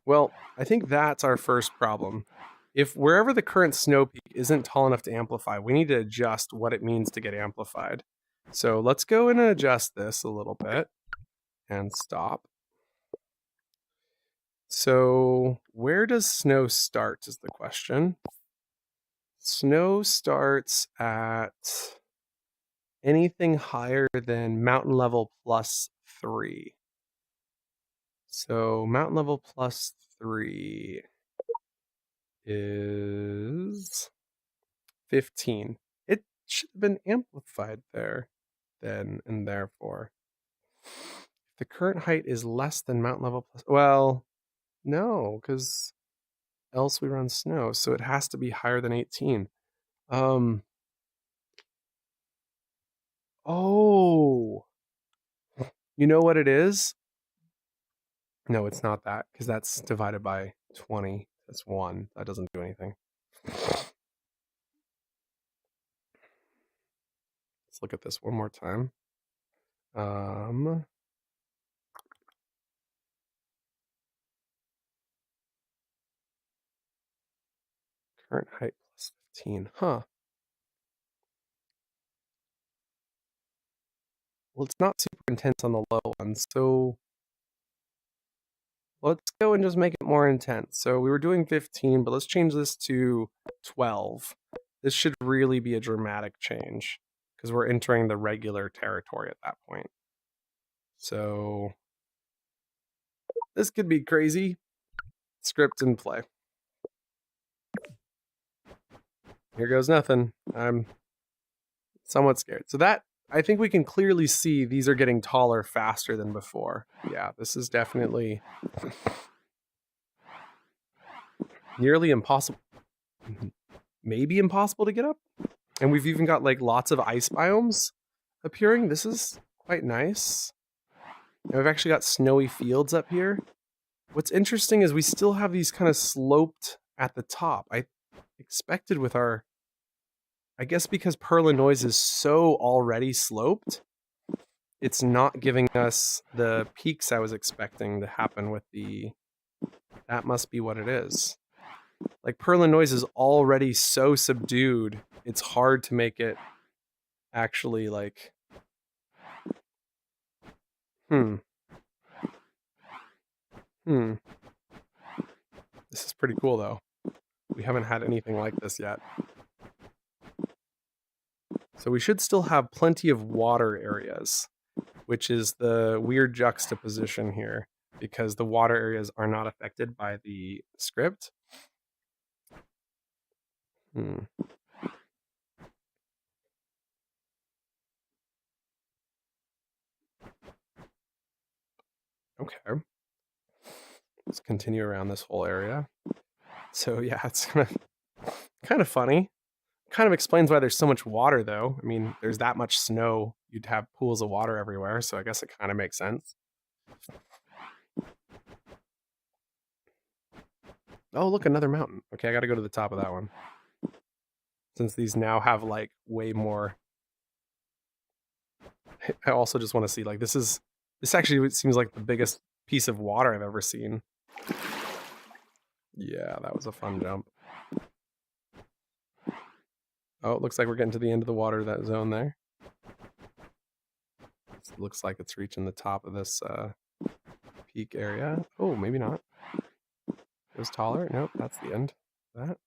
Well, I think that's our first problem. If wherever the current snow peak isn't tall enough to amplify, we need to adjust what it means to get amplified. So let's go and adjust this a little bit and stop. So where does snow start is the question. Snow starts at anything higher than mountain level +3. So mountain level +3 is 15. It should have been amplified there then and therefore. The current height is less than mountain level plus. Well, no, because else we run snow, so it has to be higher than 18. Oh, you know what it is? No, it's not that, because that's divided by 20. That's 1. That doesn't do anything. Let's look at this one more time. Current height plus 15. Huh. Well, it's not super intense on the low one, so let's go and just make it more intense. So we were doing 15, but let's change this to 12. This should really be a dramatic change because we're entering the regular territory at that point. So this could be crazy. Script and play. Here goes nothing. I'm somewhat scared. So that, I think we can clearly see these are getting taller faster than before. Yeah, this is definitely nearly impossible. Maybe impossible to get up. And we've even got like lots of ice biomes appearing. This is quite nice. And we've actually got snowy fields up here. What's interesting is we still have these kind of sloped at the top. I expected with our, I guess because Perlin Noise is so already sloped, it's not giving us the peaks I was expecting to happen with the, that must be what it is. Like Perlin Noise is already so subdued, it's hard to make it actually like, This is pretty cool though. We haven't had anything like this yet. So we should still have plenty of water areas, which is the weird juxtaposition here because the water areas are not affected by the script. Okay. Let's continue around this whole area. So yeah, it's kind of funny. Kind of explains why there's so much water though. I mean, there's that much snow, you'd have pools of water everywhere, so I guess it kind of makes sense. Oh, look, another mountain. Okay, I gotta go to the top of that one. Since these now have like way more. I also just want to see like this actually seems like the biggest piece of water I've ever seen. Yeah, that was a fun jump. Oh, it looks like we're getting to the end of the water, that zone there. It looks like it's reaching the top of this peak area. Oh, maybe not. It was taller. Nope, that's the end of that.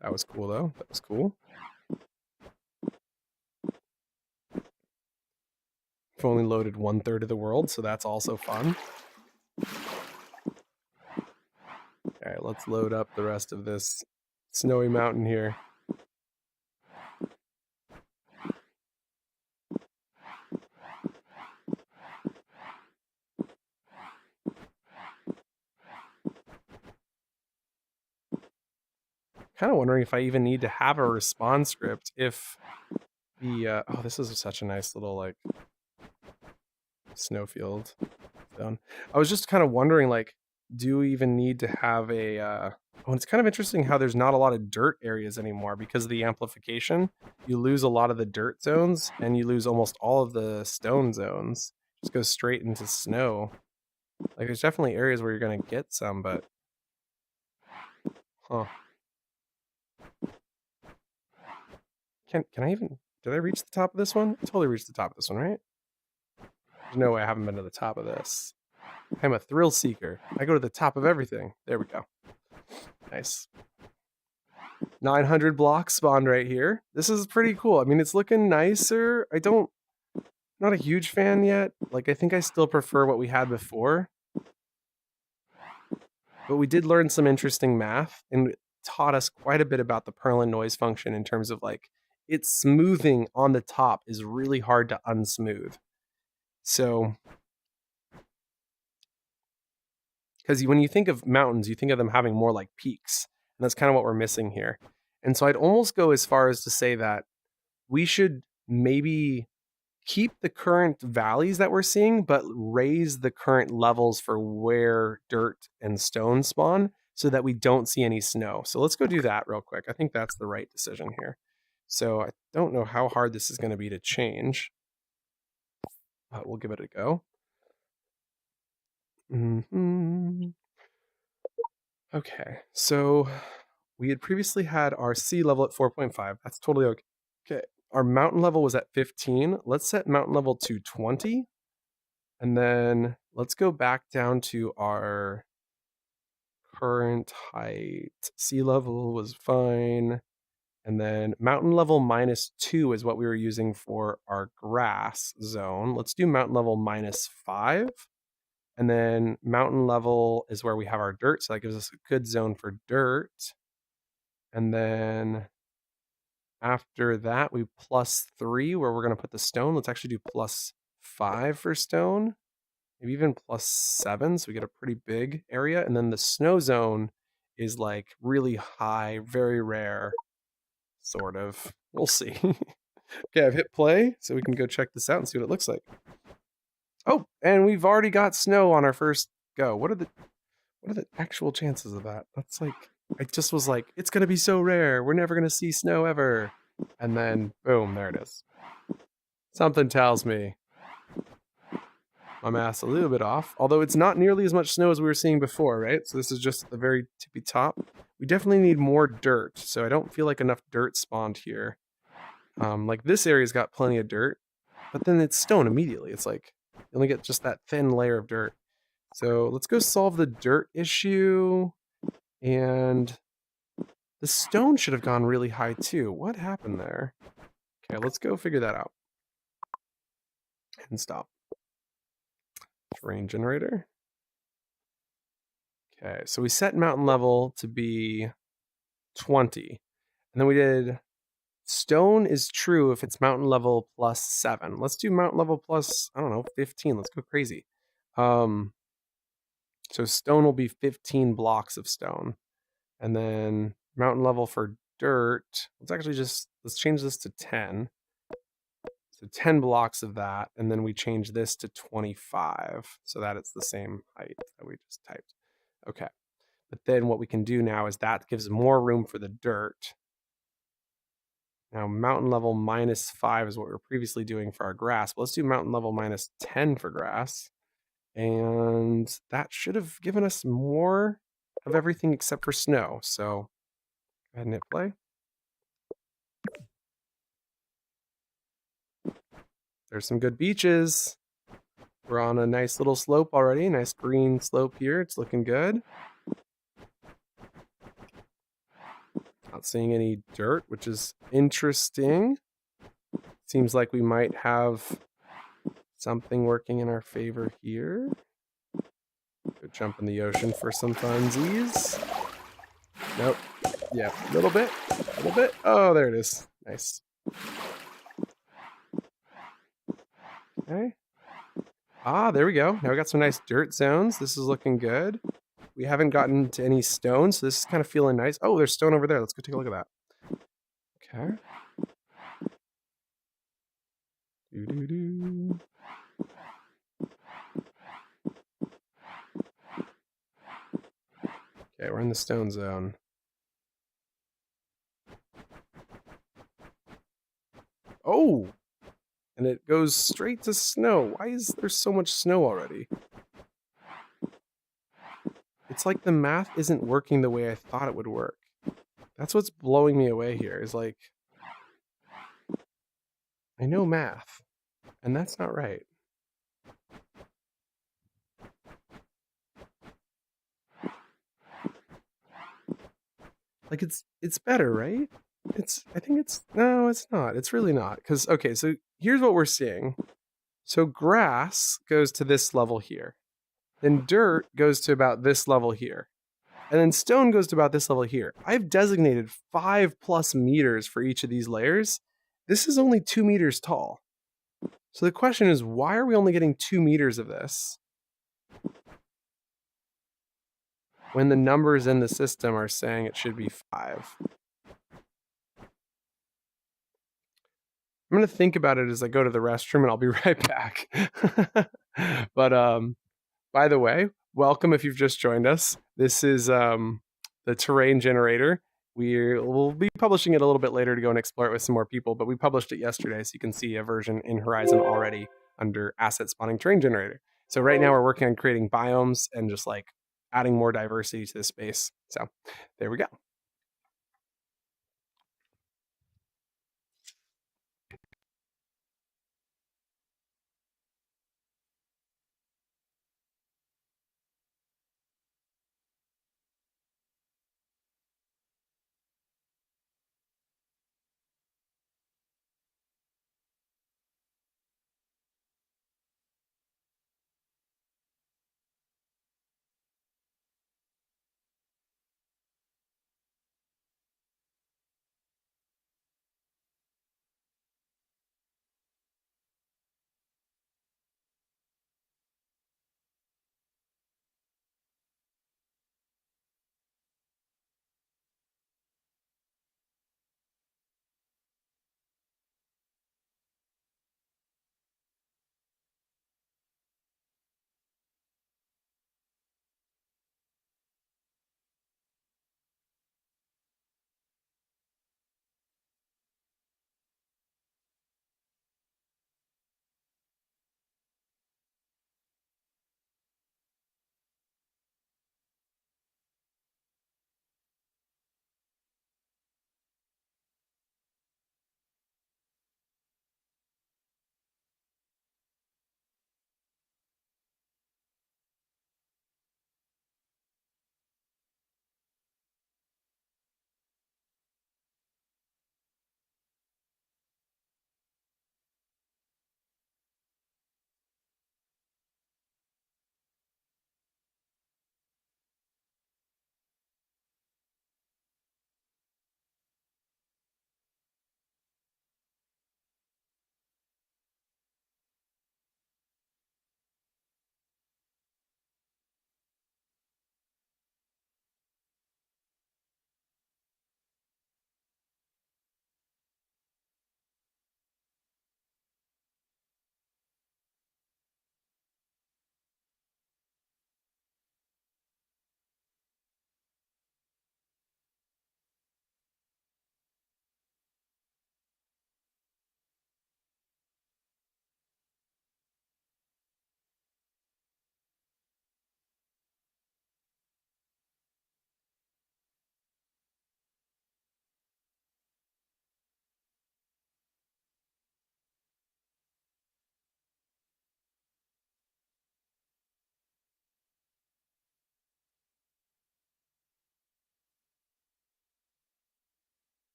That was cool though. That was cool. I've only loaded 1/3 of the world, so that's also fun. Okay, let's load up the rest of this snowy mountain here. Kind of wondering if I even need to have a respawn script if the oh, this is such a nice little like snowfield zone. I was just kind of wondering like, do we even need to have a oh, it's kind of interesting how there's not a lot of dirt areas anymore because of the amplification. You lose a lot of the dirt zones and you lose almost all of the stone zones. Just go straight into snow. Like there's definitely areas where you're gonna get some, but huh. Can I even, did I reach the top of this one? I totally reached the top of this one, right? There's no way I haven't been to the top of this. I'm a thrill seeker. I go to the top of everything. There we go. Nice. 900 blocks spawned right here. This is pretty cool. I mean, it's looking nicer. Not a huge fan yet. Like, I think I still prefer what we had before. But we did learn some interesting math and it taught us quite a bit about the Perlin noise function in terms of like its smoothing on the top is really hard to unsmooth. So, because when you think of mountains, you think of them having more like peaks. And that's kind of what we're missing here. And so I'd almost go as far as to say that we should maybe keep the current valleys that we're seeing, but raise the current levels for where dirt and stone spawn so that we don't see any snow. So let's go do that real quick. I think that's the right decision here. So I don't know how hard this is going to be to change, but we'll give it a go. Okay, so we had previously had our sea level at 4.5. That's totally okay. Okay, our mountain level was at 15. Let's set mountain level to 20. And then let's go back down to our current height. Sea level was fine. And then mountain level -2 is what we were using for our grass zone. Let's do mountain level -5. And then mountain level is where we have our dirt. So that gives us a good zone for dirt. And then after that, we +3 where we're going to put the stone. Let's actually do +5 for stone. Maybe even +7, so we get a pretty big area. And then the snow zone is like really high, very rare, sort of. We'll see. Okay, I've hit play, so we can go check this out and see what it looks like. Oh, and we've already got snow on our first go. What are the actual chances of that? That's like, I just was like, it's gonna be so rare. We're never gonna see snow ever. And then boom, there it is. Something tells me my math's a little bit off, although it's not nearly as much snow as we were seeing before, right? So this is just the very tippy top. We definitely need more dirt, so I don't feel like enough dirt spawned here. Like this area's got plenty of dirt, but then it's stone immediately. It's like you only get just that thin layer of dirt. So let's go solve the dirt issue. And the stone should have gone really high too. What happened there? Okay, let's go figure that out. And stop. Terrain generator. Okay, so we set mountain level to be 20. And then we did stone is true if it's mountain level +7. Let's do mountain level plus, I don't know, 15. Let's go crazy. So stone will be 15 blocks of stone. And then mountain level for dirt, let's change this to 10. So 10 blocks of that, and then we change this to 25 so that it's the same height that we just typed. Okay. But then what we can do now is that gives more room for the dirt. Now mountain level -5 is what we were previously doing for our grass. But let's do mountain level -10 for grass. And that should have given us more of everything except for snow. So go ahead and hit play. There's some good beaches. We're on a nice little slope already. Nice green slope here. It's looking good. Not seeing any dirt, which is interesting. Seems like we might have something working in our favor here. Go jump in the ocean for some funsies. Nope. Yeah, a little bit. Oh, there it is. Nice. Okay. Ah, there we go. Now we got some nice dirt zones. This is looking good. We haven't gotten to any stone, so this is kind of feeling nice. Oh, there's stone over there. Let's go take a look at that. Okay. Doo-doo-doo. Okay, we're in the stone zone. Oh! And it goes straight to snow. Why is there so much snow already? It's like the math isn't working the way I thought it would work. That's what's blowing me away here, is like, I know math, and that's not right. Like, it's It's better, right? I think it's, no, it's not. It's really not. Because, okay, so here's what we're seeing. So grass goes to this level here. Then dirt goes to about this level here. And then stone goes to about this level here. I've designated 5+ meters for each of these layers. This is only 2 meters tall. So the question is, why are we only getting 2 meters of this when the numbers in the system are saying it should be 5? I'm going to think about it as I go to the restroom, and I'll be right back. But by the way, welcome if you've just joined us. This is the terrain generator. We'll be publishing it a little bit later to go and explore it with some more people, but we published it yesterday, so you can see a version in Horizon already under asset spawning terrain generator. So right now we're working on creating biomes and just like adding more diversity to the space. So there we go.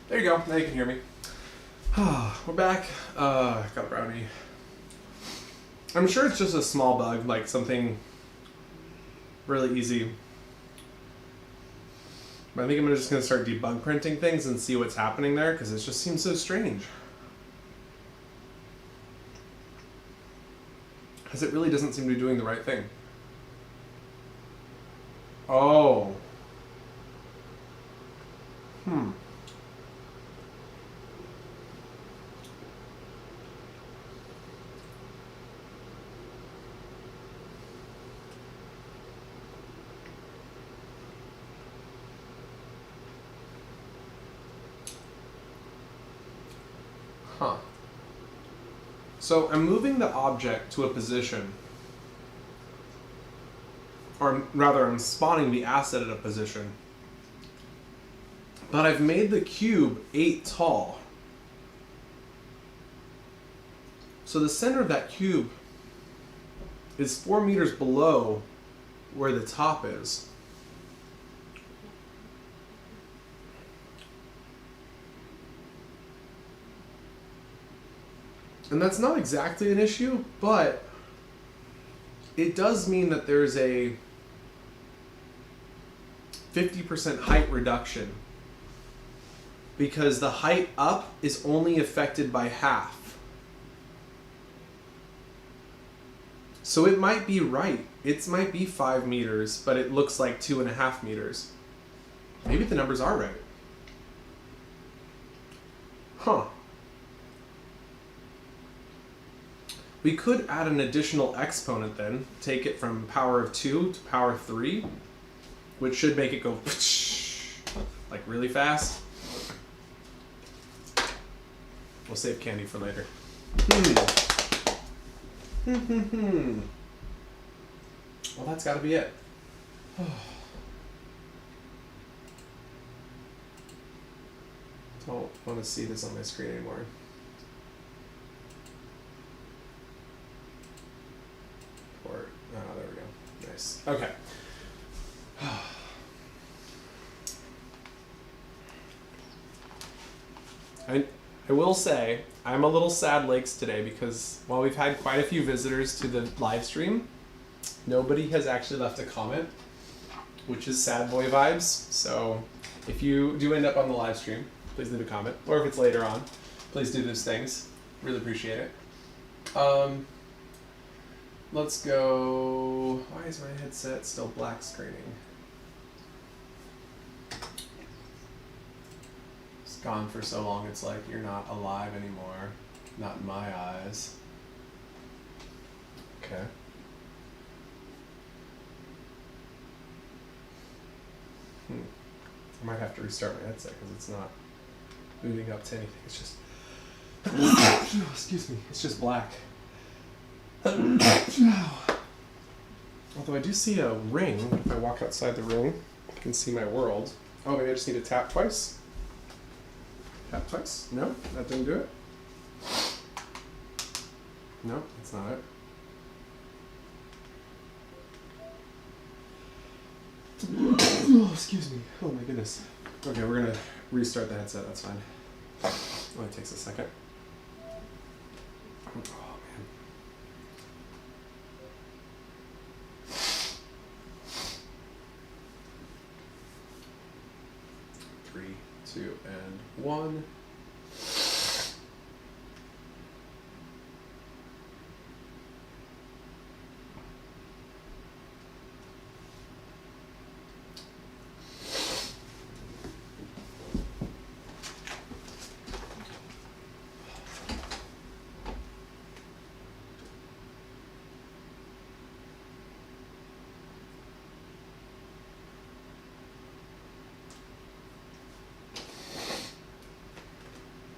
There you go. Now you can hear me. We're back. Got a brownie. I'm sure it's just a small bug, like something really easy. But I think I'm just going to start debug printing things and see what's happening there, because it just seems so strange. Because it really doesn't seem to be doing the right thing. Oh. Huh. So I'm moving the object to a position, or rather I'm spawning the asset at a position, but I've made the cube 8 tall. So the center of that cube is 4 meters below where the top is. And that's not exactly an issue, but it does mean that there's a 50% height reduction, because the height up is only affected by half. So it might be right. It might be 5 meters, but it looks like 2.5 meters. Maybe the numbers are right. Huh. We could add an additional exponent then, take it from power of 2 to power of 3, which should make it go like really fast. We'll save candy for later. Well, that's got to be it. Don't want to see this on my screen anymore. There we go. Nice. Okay. I will say, I'm a little sad lakes today because while we've had quite a few visitors to the live stream, nobody has actually left a comment, which is sad boy vibes. So if you do end up on the live stream, please leave a comment. Or if it's later on, please do those things. Really appreciate it. Let's go. Why is my headset still black screening? It's gone for so long, it's like you're not alive anymore. Not in my eyes. Okay. I might have to restart my headset because it's not moving up to anything. It's just. Excuse me. It's just black. Although I do see a ring. If I walk outside the ring, I can see my world. Oh, maybe I just need to tap twice? Tap twice? No? That didn't do it? No, that's not it. Oh, excuse me. Oh my goodness. Okay, we're gonna restart the headset, that's fine. Only takes a second. Oh man. 3, 2, and 1.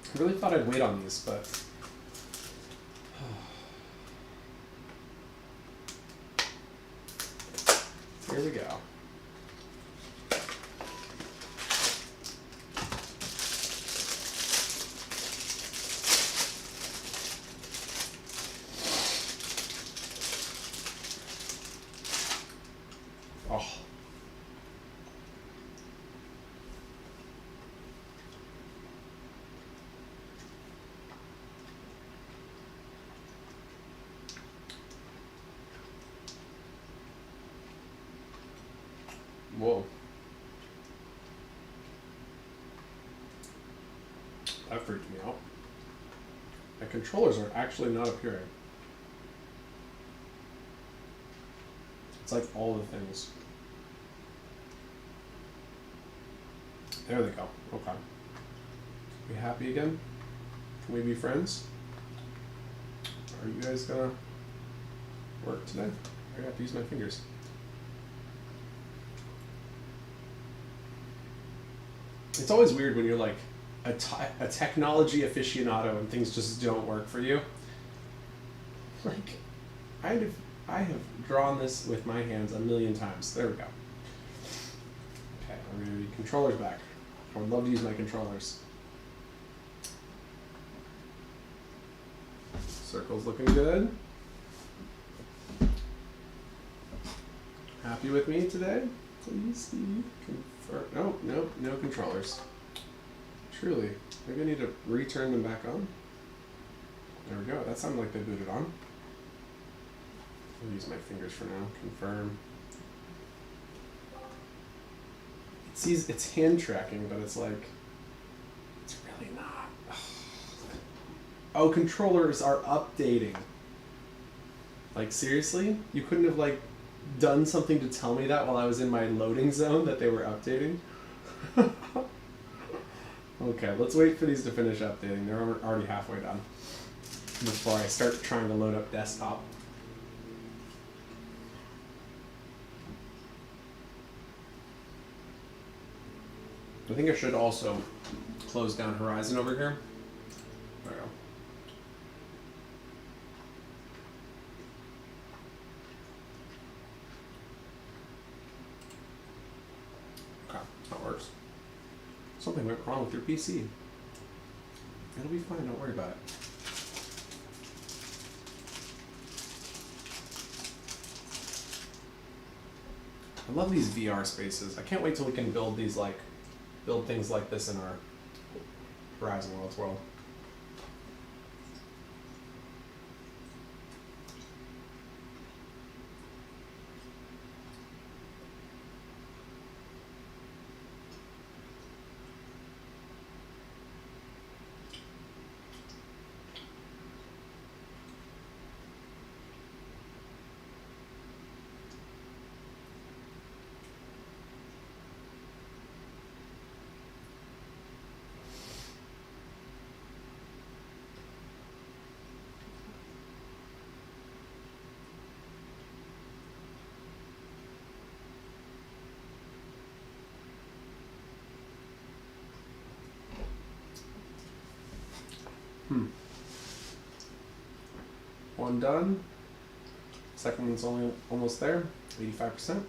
I really thought I'd wait on these, but here we go. Oh. Whoa. That freaked me out. My controllers are actually not appearing. It's like all the things. There they go. Okay. We happy again? Can we be friends? Are you guys gonna work today? I have to use my fingers. It's always weird when you're like a technology aficionado and things just don't work for you. Like, I have drawn this with my hands a million times. There we go. Okay, I'm gonna need controllers back. I would love to use my controllers. Circle's looking good. Happy with me today? Please, Steve. Confirm. No controllers. Truly. Maybe I need to return them back on. There we go. That sounded like they booted on. I'll use my fingers for now. Confirm. It sees it's hand tracking, but it's like, it's really not. Oh, controllers are updating. Like, seriously? You couldn't have, like, done something to tell me that while I was in my loading zone that they were updating? Okay, let's wait for these to finish updating. They're already halfway done before I start trying to load up desktop. I think I should also close down Horizon over here. There we go. Okay, that works. Something went wrong with your PC. It'll be fine, don't worry about it. I love these VR spaces. I can't wait till we can build these build things like this in our Horizon Worlds world. One done. Second one's only almost there, 85%.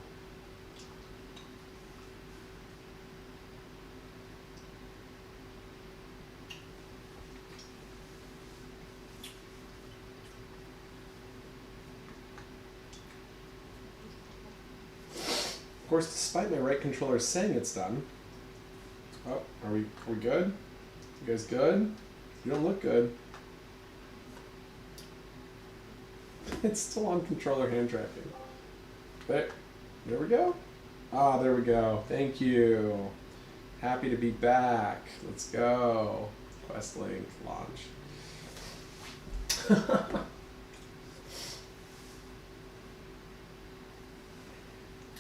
Of course, despite my right controller saying it's done. Oh, are we good? You guys good? You don't look good. It's still on controller hand tracking. There we go. Ah, there we go. Thank you. Happy to be back. Let's go. Quest link, launch.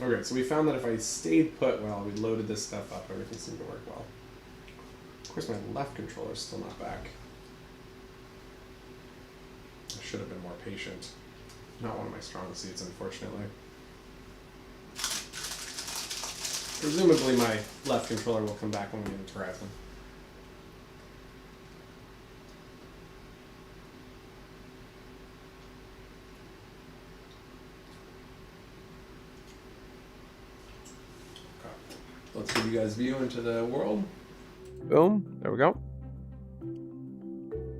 Okay, so we found that if I stayed put while we loaded this stuff up, everything seemed to work well. Of course, my left controller is still not back. I should have been more patient. Not one of my strong suits, unfortunately. Presumably my left controller will come back when we get into Horizon. Let's give you guys view into the world. Boom. There we go.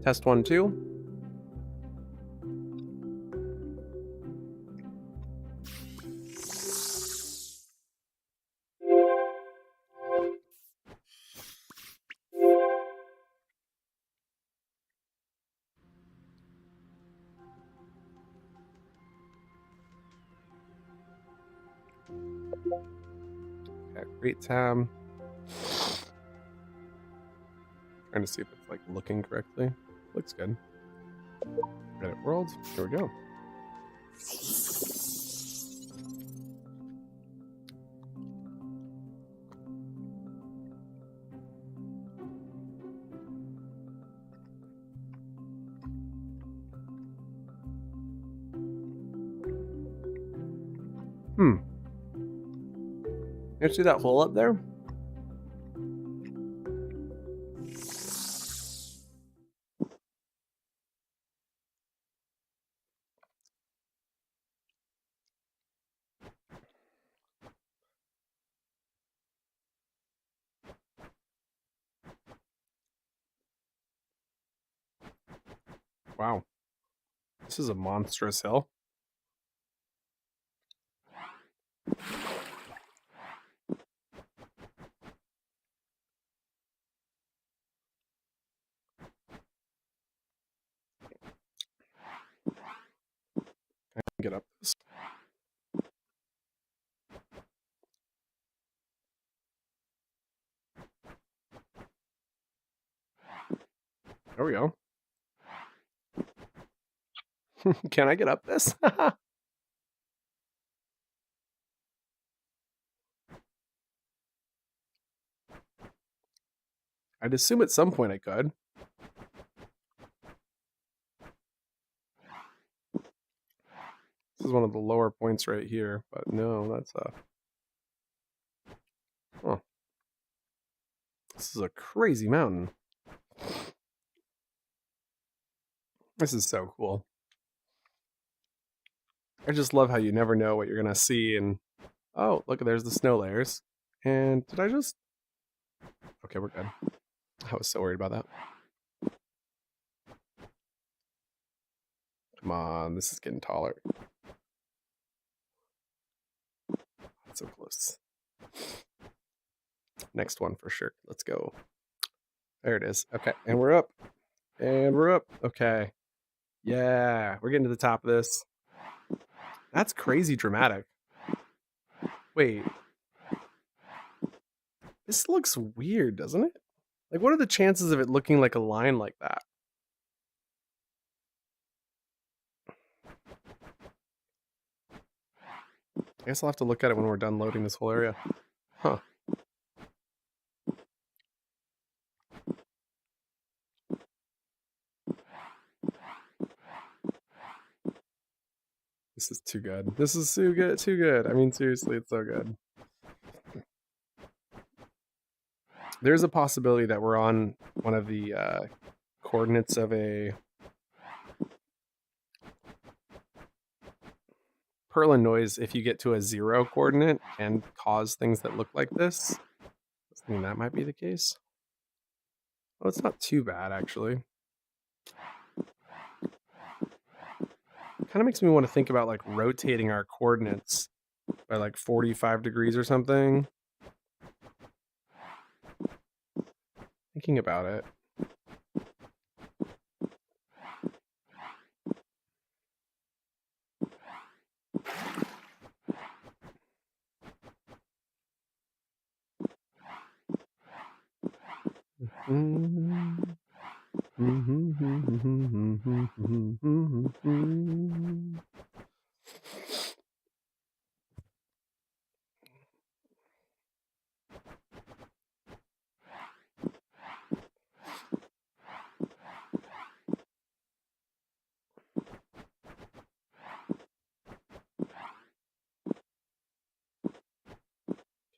Test 1, 2. Okay, create tab. Trying to see if it's like looking correctly. Looks good. Reddit world. Here we go. You see that hole up there? Wow. This is a monstrous hill. Can I get up this? There we go. Can I get up this? I'd assume at some point I could. This is one of the lower points right here, but no, that's a... Huh. This is a crazy mountain. This is so cool. I just love how you never know what you're going to see. And oh, look, there's the snow layers. And did I just... Okay, we're good. I was so worried about that. Come on, this is getting taller. That's so close. Next one for sure. Let's go. There it is. Okay, and we're up. And we're up. Okay. Yeah, we're getting to the top of this. That's crazy dramatic. Wait. This looks weird, doesn't it? Like, what are the chances of it looking like a line like that? I guess I'll have to look at it when we're done loading this whole area. Huh. This is too good. This is too good. Too good. I mean, seriously, it's so good. There's a possibility that we're on one of the coordinates of a Perlin Noise. If you get to a 0 coordinate and cause things that look like this, I mean, that might be the case. Oh, it's not too bad, actually. Kind of makes me want to think about like rotating our coordinates by like 45 degrees or something. Thinking about it.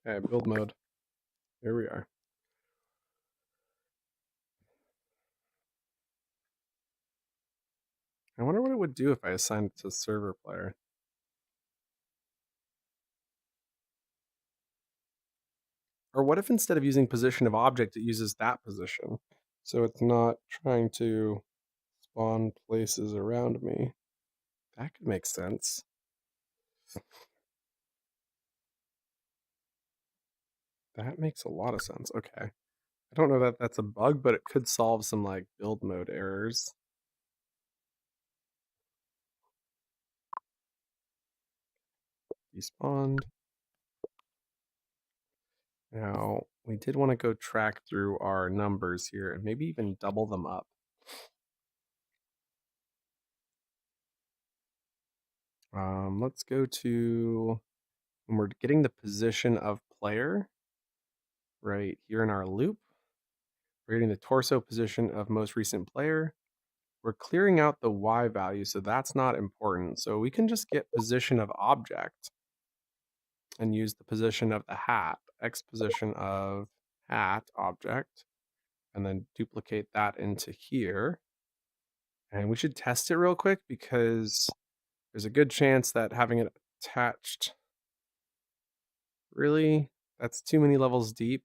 Okay, build mode. Here we are. I wonder what it would do if I assigned it to server player. Or what if instead of using position of object, it uses that position? So it's not trying to spawn places around me. That could make sense. That makes a lot of sense. Okay. I don't know that that's a bug, but it could solve some like build mode errors. Despawned. Now, we did want to go track through our numbers here and maybe even double them up. Let's go to when we're getting the position of player right here in our loop. We're getting the torso position of most recent player. We're clearing out the Y value, so that's not important. So we can just get position of object and use the position of the hat, X position of hat object, and then duplicate that into here. And we should test it real quick because there's a good chance that having it attached, really, that's too many levels deep.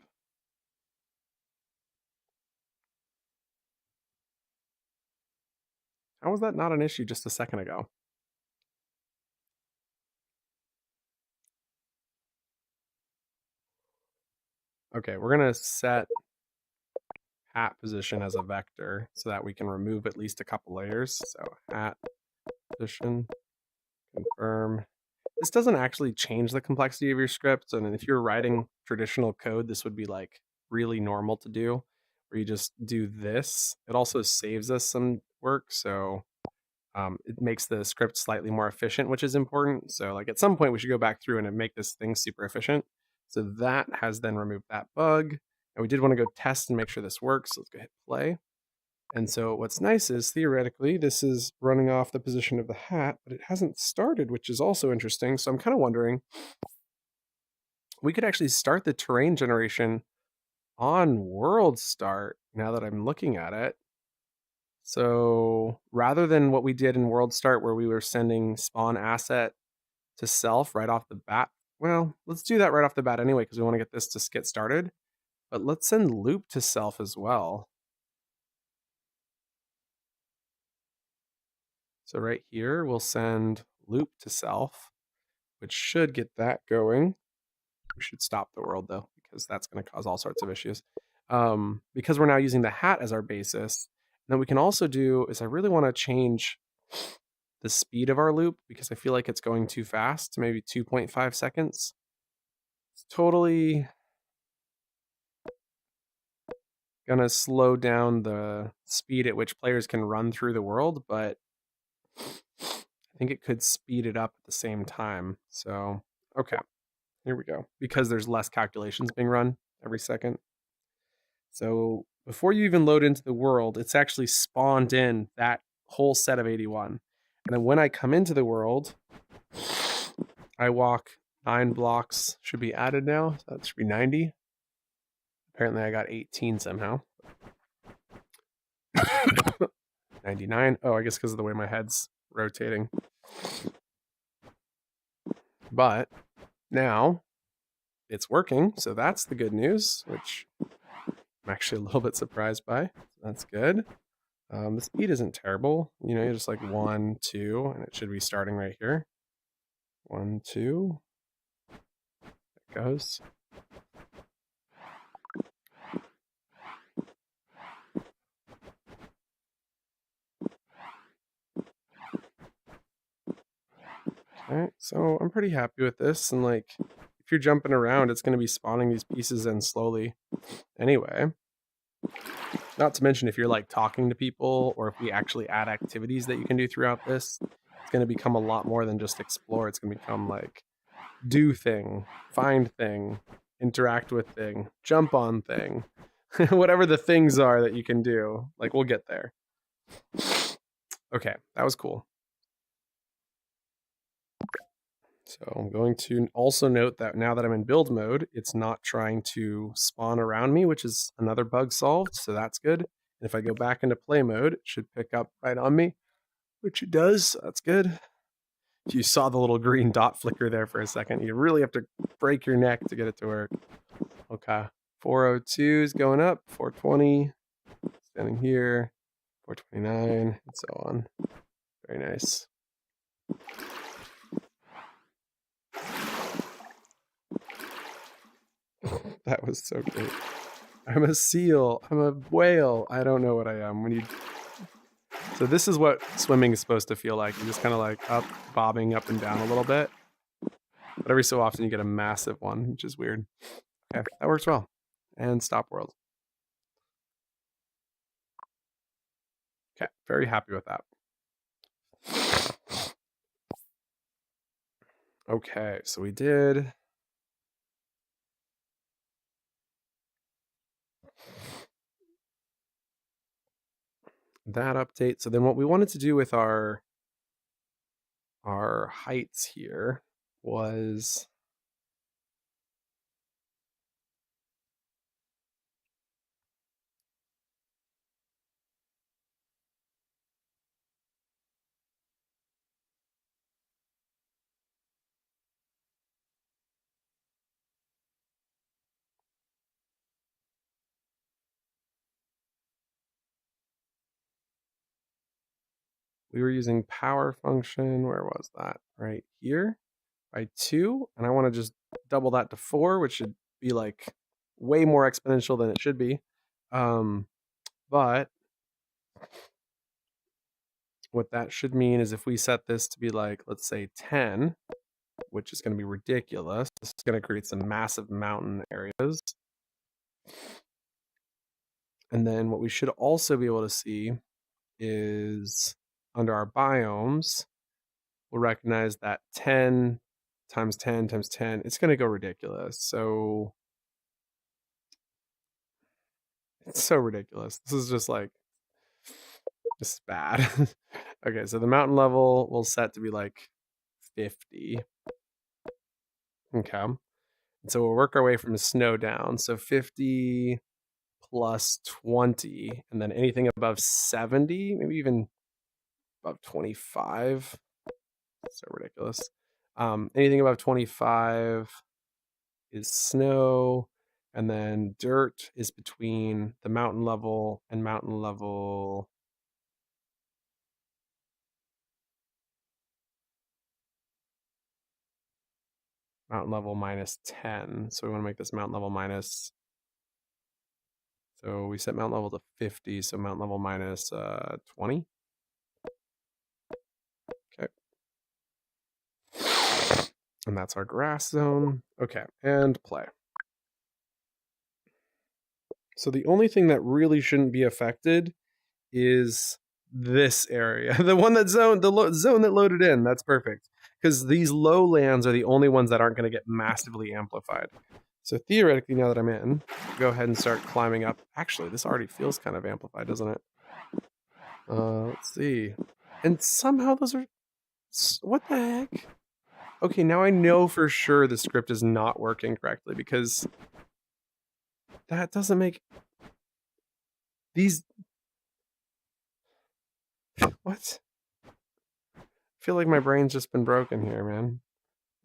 How was that not an issue just a second ago? Okay, we're gonna set hat position as a vector so that we can remove at least a couple layers. So hat position, confirm. This doesn't actually change the complexity of your script. And if you're writing traditional code, this would be like really normal to do, where you just do this. It also saves us some work. So it makes the script slightly more efficient, which is important. So like at some point we should go back through and make this thing super efficient. So that has then removed that bug. And we did want to go test and make sure this works. So let's go hit play. And so what's nice is theoretically this is running off the position of the hat, but it hasn't started, which is also interesting. So I'm kind of wondering, we could actually start the terrain generation on world start now that I'm looking at it. So rather than what we did in world start where we were sending spawn asset to self right off the bat, well, let's do that right off the bat anyway because we want to get this to get started. But let's send loop to self as well. So right here, we'll send loop to self, which should get that going. We should stop the world though, because that's going to cause all sorts of issues. Because we're now using the hat as our basis, then we can also do is I really want to change the speed of our loop because I feel like it's going too fast, maybe 2.5 seconds. It's totally gonna slow down the speed at which players can run through the world, but I think it could speed it up at the same time. So, okay, here we go. Because there's less calculations being run every second. So before you even load into the world, it's actually spawned in that whole set of 81. And then when I come into the world, I walk 9 blocks, should be added now. So that should be 90. Apparently I got 18 somehow. 99. Oh, I guess because of the way my head's rotating. But now it's working, so that's the good news, which I'm actually a little bit surprised by. That's good. The speed isn't terrible. You know, you're just like 1, 2, and it should be starting right here. 1, 2. It goes. Alright, so I'm pretty happy with this, and like, if you're jumping around, it's going to be spawning these pieces in slowly anyway. Not to mention if you're like talking to people, or if we actually add activities that you can do throughout this, it's going to become a lot more than just explore. It's going to become like do thing, find thing, interact with thing, jump on thing, whatever the things are that you can do. Like, we'll get there. Okay, that was cool. So I'm going to also note that now that I'm in build mode, it's not trying to spawn around me, which is another bug solved, so that's good. And if I go back into play mode, it should pick up right on me, which it does, so that's good. If you saw the little green dot flicker there for a second, you really have to break your neck to get it to work. Okay, 402 is going up, 420, standing here, 429, and so on. Very nice. That was so great. I'm a seal. I'm a whale. I don't know what I am. So this is what swimming is supposed to feel like. You're just kind of like up, bobbing up and down a little bit. But every so often you get a massive one, which is weird. Okay, that works well. And stop world. Okay, very happy with that. Okay, so we did that update. So then what we wanted to do with our heights here was we were using power function. Where was that? Right here by 2. And I want to just double that to 4, which should be like way more exponential than it should be. But what that should mean is if we set this to be like, let's say 10, which is going to be ridiculous, this is going to create some massive mountain areas. And then what we should also be able to see is under our biomes, we'll recognize that 10 times 10 times 10, it's going to go ridiculous. So it's so ridiculous. This is just like, this is bad. Okay, so the mountain level will set to be like 50. Okay. And so we'll work our way from snow down. So 50 plus 20, and then anything above 70, maybe even above 25. So ridiculous. Anything above 25 is snow, and then dirt is between the mountain level and mountain level. Mountain level minus 10. So we want to make this mountain level minus. So we set mountain level to 50. So mountain level minus 20. Okay. And that's our grass zone. Okay, and play. So the only thing that really shouldn't be affected is this area. The one that zone, zone that loaded in, that's perfect. Because these lowlands are the only ones that aren't going to get massively amplified. So theoretically, now that I'm in, go ahead and start climbing up. Actually, this already feels kind of amplified, doesn't it? Let's see. And somehow those are... What the heck? Okay, now I know for sure the script is not working correctly because that doesn't make... These... What? I feel like my brain's just been broken here, man.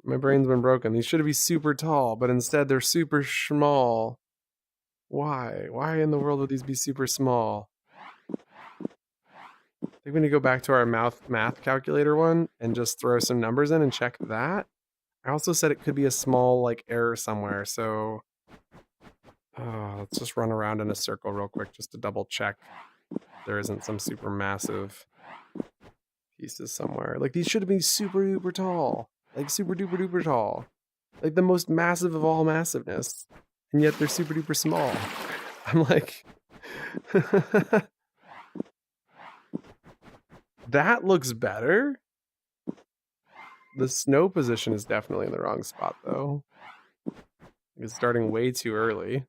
My brain's been broken. These should be super tall, but instead they're super small. Why? Why in the world would these be super small? I think we need to go back to our math calculator one and just throw some numbers in and check that. I also said it could be a small like error somewhere, so let's just run around in a circle real quick just to double check there isn't some super massive pieces somewhere. Like these should have been super duper tall. Like super duper duper tall. Like the most massive of all massiveness. And yet they're super duper small. I'm like that looks better. The snow position is definitely in the wrong spot though. It's starting way too early.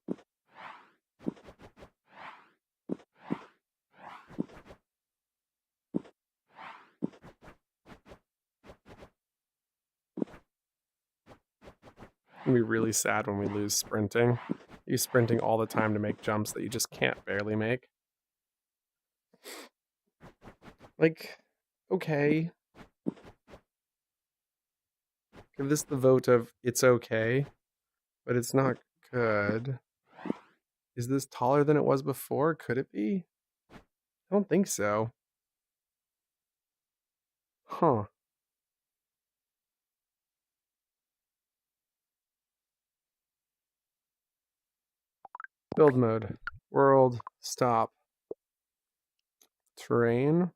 It's gonna be really sad when we lose sprinting. You're sprinting all the time to make jumps that you just can't barely make. Like, okay. Give this the vote of it's okay, but it's not good. Is this taller than it was before? Could it be? I don't think so. Huh. Build mode. World. Stop. Terrain.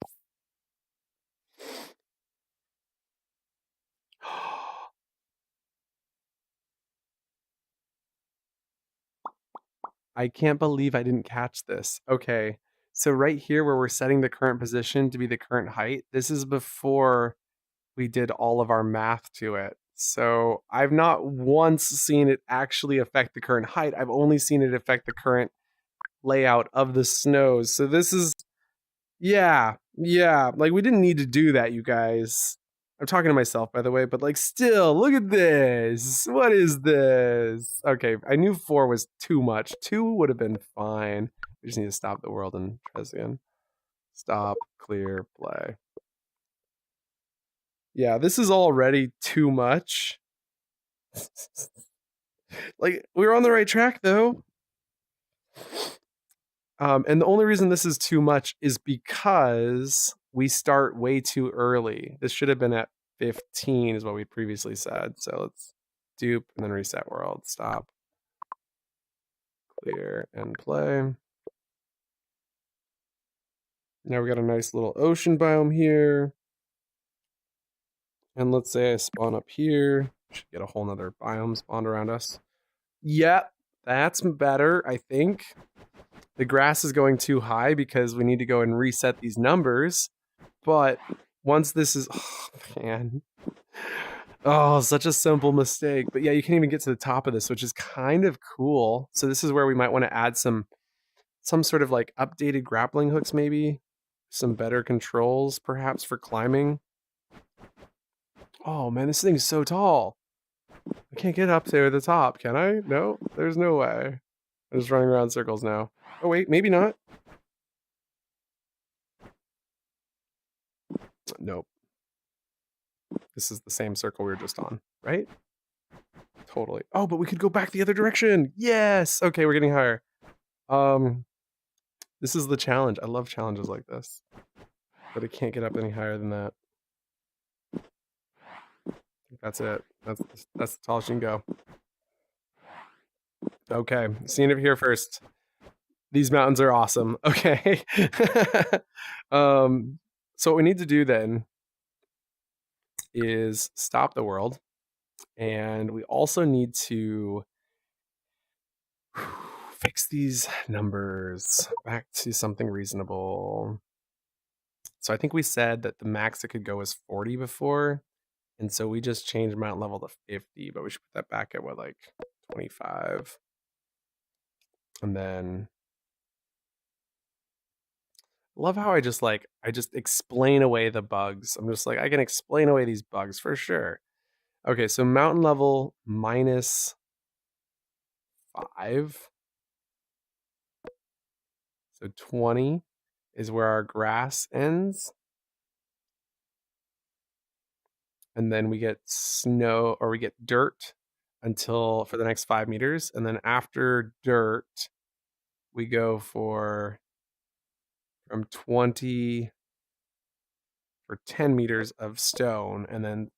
I can't believe I didn't catch this. Okay. So right here where we're setting the current position to be the current height, this is before we did all of our math to it. So I've not once seen it actually affect the current height. I've only seen it affect the current layout of the snows. So this is, yeah, yeah. Like we didn't need to do that, you guys. I'm talking to myself, by the way, but like still, look at this. What is this? Okay, I knew 4 was too much. 2 would have been fine. We just need to stop the world and try this again. Stop, clear, play. Yeah, this is already too much. Like, we were on the right track, though. And the only reason this is too much is because we start way too early. This should have been at 15 is what we previously said. So let's dupe and then reset world. Stop. Clear and play. Now we got a nice little ocean biome here. And let's say I spawn up here. Should get a whole nother biome spawned around us. Yep, that's better, I think. The grass is going too high because we need to go and reset these numbers. But once this is, oh man, oh, such a simple mistake. But yeah, you can't even get to the top of this, which is kind of cool. So this is where we might want to add some sort of like updated grappling hooks, maybe some better controls, perhaps for climbing. Oh man, this thing's so tall. I can't get up there at the top, can I? No, there's no way. I'm just running around circles now. Oh wait, maybe not. Nope. This is the same circle we were just on, right? Totally. Oh, but we could go back the other direction. Yes. Okay, we're getting higher. This is the challenge. I love challenges like this. But I can't get up any higher than that. I think that's it. That's the tallest you can go. Okay, seeing it here first. These mountains are awesome. Okay. So what we need to do then is stop the world. And we also need to fix these numbers back to something reasonable. So I think we said that the max it could go is 40 before. And so we just changed mountain level to 50, but we should put that back at what, like 25. And then love how I just explain away the bugs. I'm just like, I can explain away these bugs for sure. Okay, so mountain level minus 5. So 20 is where our grass ends. And then we get snow, or we get dirt until for the next 5 meters. And then after dirt, we go from 20 for 10 meters of stone. And then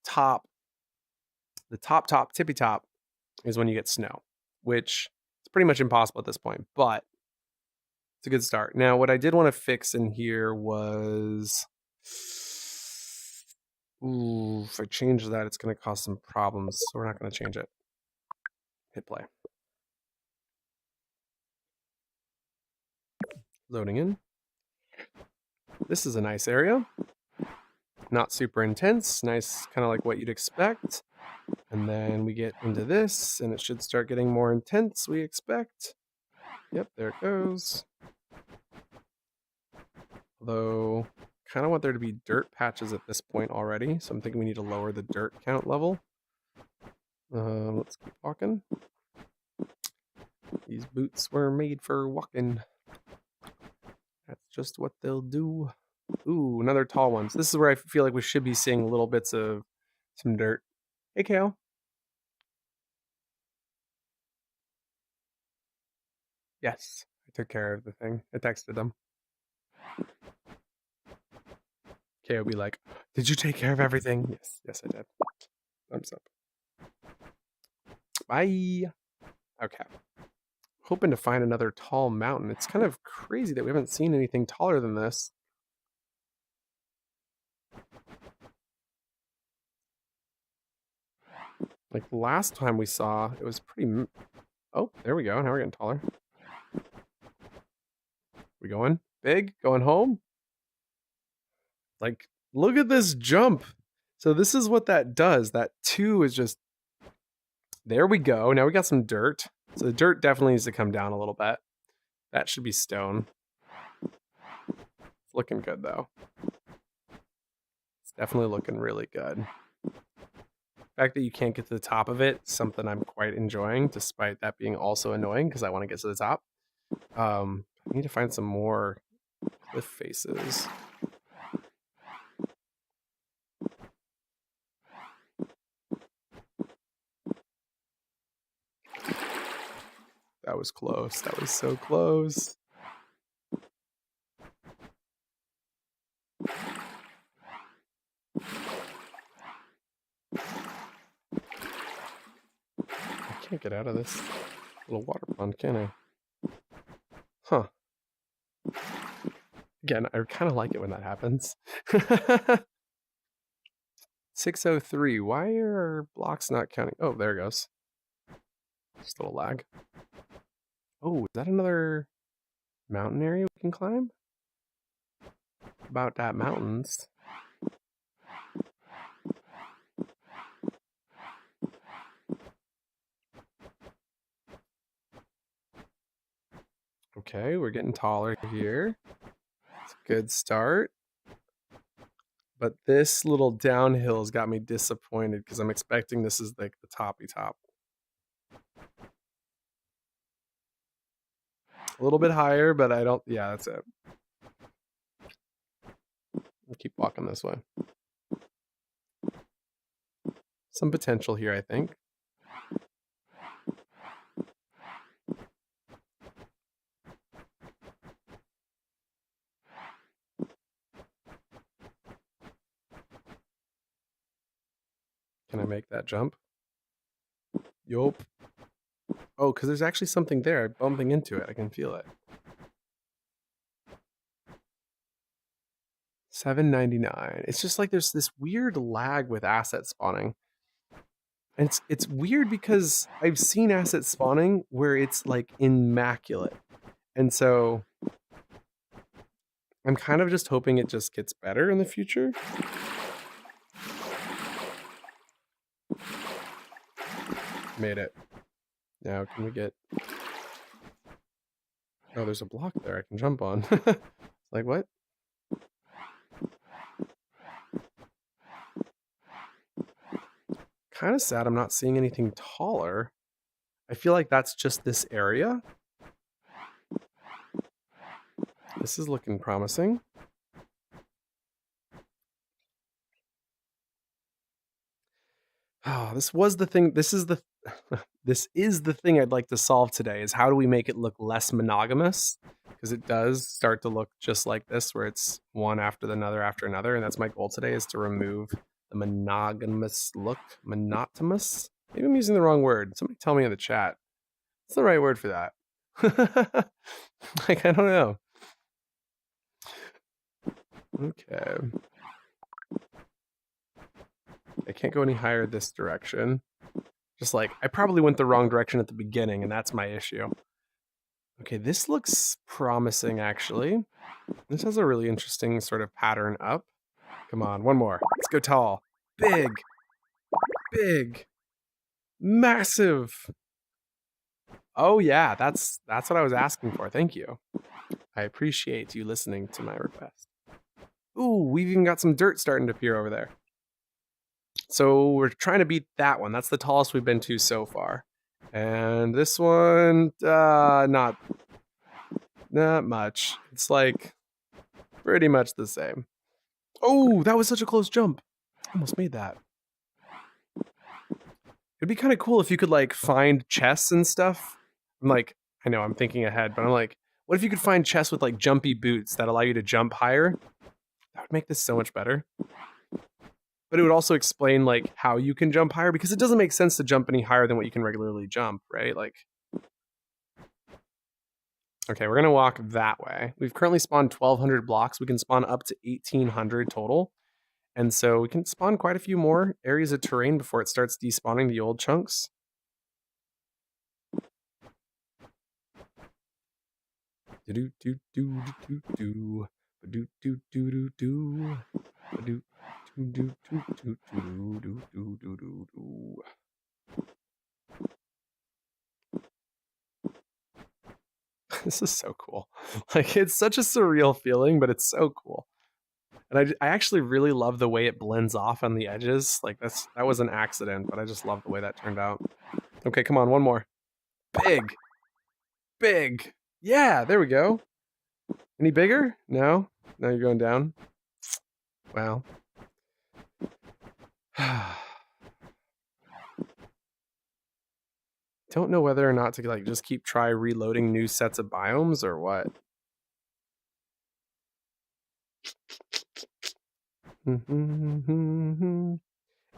the top, tippy top is when you get snow, which is pretty much impossible at this point, but it's a good start. Now, what I did want to fix in here was, ooh, if I change that, it's going to cause some problems, so we're not going to change it. Hit play. Loading in. This is a nice area. Not super intense, nice, kind of like what you'd expect. And then we get into this, and it should start getting more intense, we expect. Yep, there it goes. Although, kind of want there to be dirt patches at this point already, so I'm thinking we need to lower the dirt count level. Let's keep walking. These boots were made for walking. That's just what they'll do. Ooh, another tall one. So this is where I feel like we should be seeing little bits of some dirt. Hey, Kale. Yes, I took care of the thing. I texted them. Kale will be like, did you take care of everything? Yes, I did. Thumbs up. Bye. Okay. Hoping to find another tall mountain. It's kind of crazy that we haven't seen anything taller than this. Like last time we saw, it was pretty... Oh, there we go. Now we're getting taller. We going big? Going home? Like, look at this jump. So this is what that does. That 2 is just, there we go. Now we got some dirt. So the dirt definitely needs to come down a little bit. That should be stone. It's looking good though. It's definitely looking really good. The fact that you can't get to the top of it is something I'm quite enjoying, despite that being also annoying because I want to get to the top. I need to find some more cliff faces. That was close. That was so close. I can't get out of this little water pond, can I? Huh. Again, I kind of like it when that happens. 603. Why are blocks not counting? Oh, there it goes. Just a little lag. Oh, is that another mountain area we can climb? About that mountains. Okay, we're getting taller here. It's a good start. But this little downhill has got me disappointed because I'm expecting this is like the toppy top. A little bit higher, but I don't, yeah, that's it. I'll keep walking this way. Some potential here, I think. Can I make that jump? Yup. Oh, because there's actually something there. I'm bumping into it. I can feel it. 799. It's just like there's this weird lag with asset spawning. And it's weird because I've seen asset spawning where it's like immaculate. And so I'm kind of just hoping it just gets better in the future. Made it. Now can we get... Oh, there's a block there I can jump on. Like, what? Kind of sad I'm not seeing anything taller. I feel like that's just this area. This is looking promising. Oh, this was the thing. This is the this is the thing I'd like to solve today, is how do we make it look less monogamous? Because it does start to look just like this, where it's one after another after another. And that's my goal today, is to remove the monogamous look. Monotonous? Maybe I'm using the wrong word. Somebody tell me in the chat. What's the right word for that? Like, I don't know. Okay. I can't go any higher this direction. Just like, I probably went the wrong direction at the beginning, and that's my issue. Okay, this looks promising, actually. This has a really interesting sort of pattern up. Come on, one more. Let's go tall. Big. Big. Massive. Oh yeah, that's what I was asking for. Thank you. I appreciate you listening to my request. Ooh, we've even got some dirt starting to appear over there. So we're trying to beat that one. That's the tallest we've been to so far. And this one, not much. It's like pretty much the same. Oh, that was such a close jump. Almost made that. It'd be kind of cool if you could like find chests and stuff. I'm like, I know I'm thinking ahead, but I'm like, what if you could find chests with like jumpy boots that allow you to jump higher? That would make this so much better. But it would also explain like how you can jump higher, because it doesn't make sense to jump any higher than what you can regularly jump, right? Like, okay, we're gonna walk that way. We've currently spawned 1,200 blocks. We can spawn up to 1,800 total. And so we can spawn quite a few more areas of terrain before it starts despawning the old chunks. Do do do do do do do do do do do do do do do do do do do. This is so cool. Like, it's such a surreal feeling, but it's so cool. And I actually really love the way it blends off on the edges. Like, that was an accident, but I just love the way that turned out. Okay, come on, one more. Big. Big. Yeah, there we go. Any bigger? No? No, you're going down? Wow. Don't know whether or not to like just keep try reloading new sets of biomes or what. And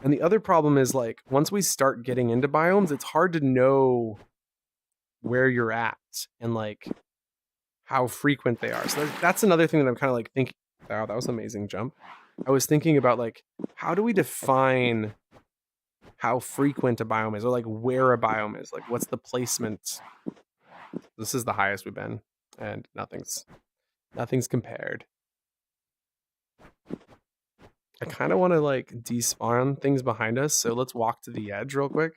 the other problem is like once we start getting into biomes, it's hard to know where you're at and like how frequent they are. So that's another thing that I'm kind of like thinking. Wow, that was an amazing jump. I was thinking about like how do we define how frequent a biome is or like where a biome is? Like what's the placement? This is the highest we've been, and nothing's compared. I kind of want to like despawn things behind us, so let's walk to the edge real quick.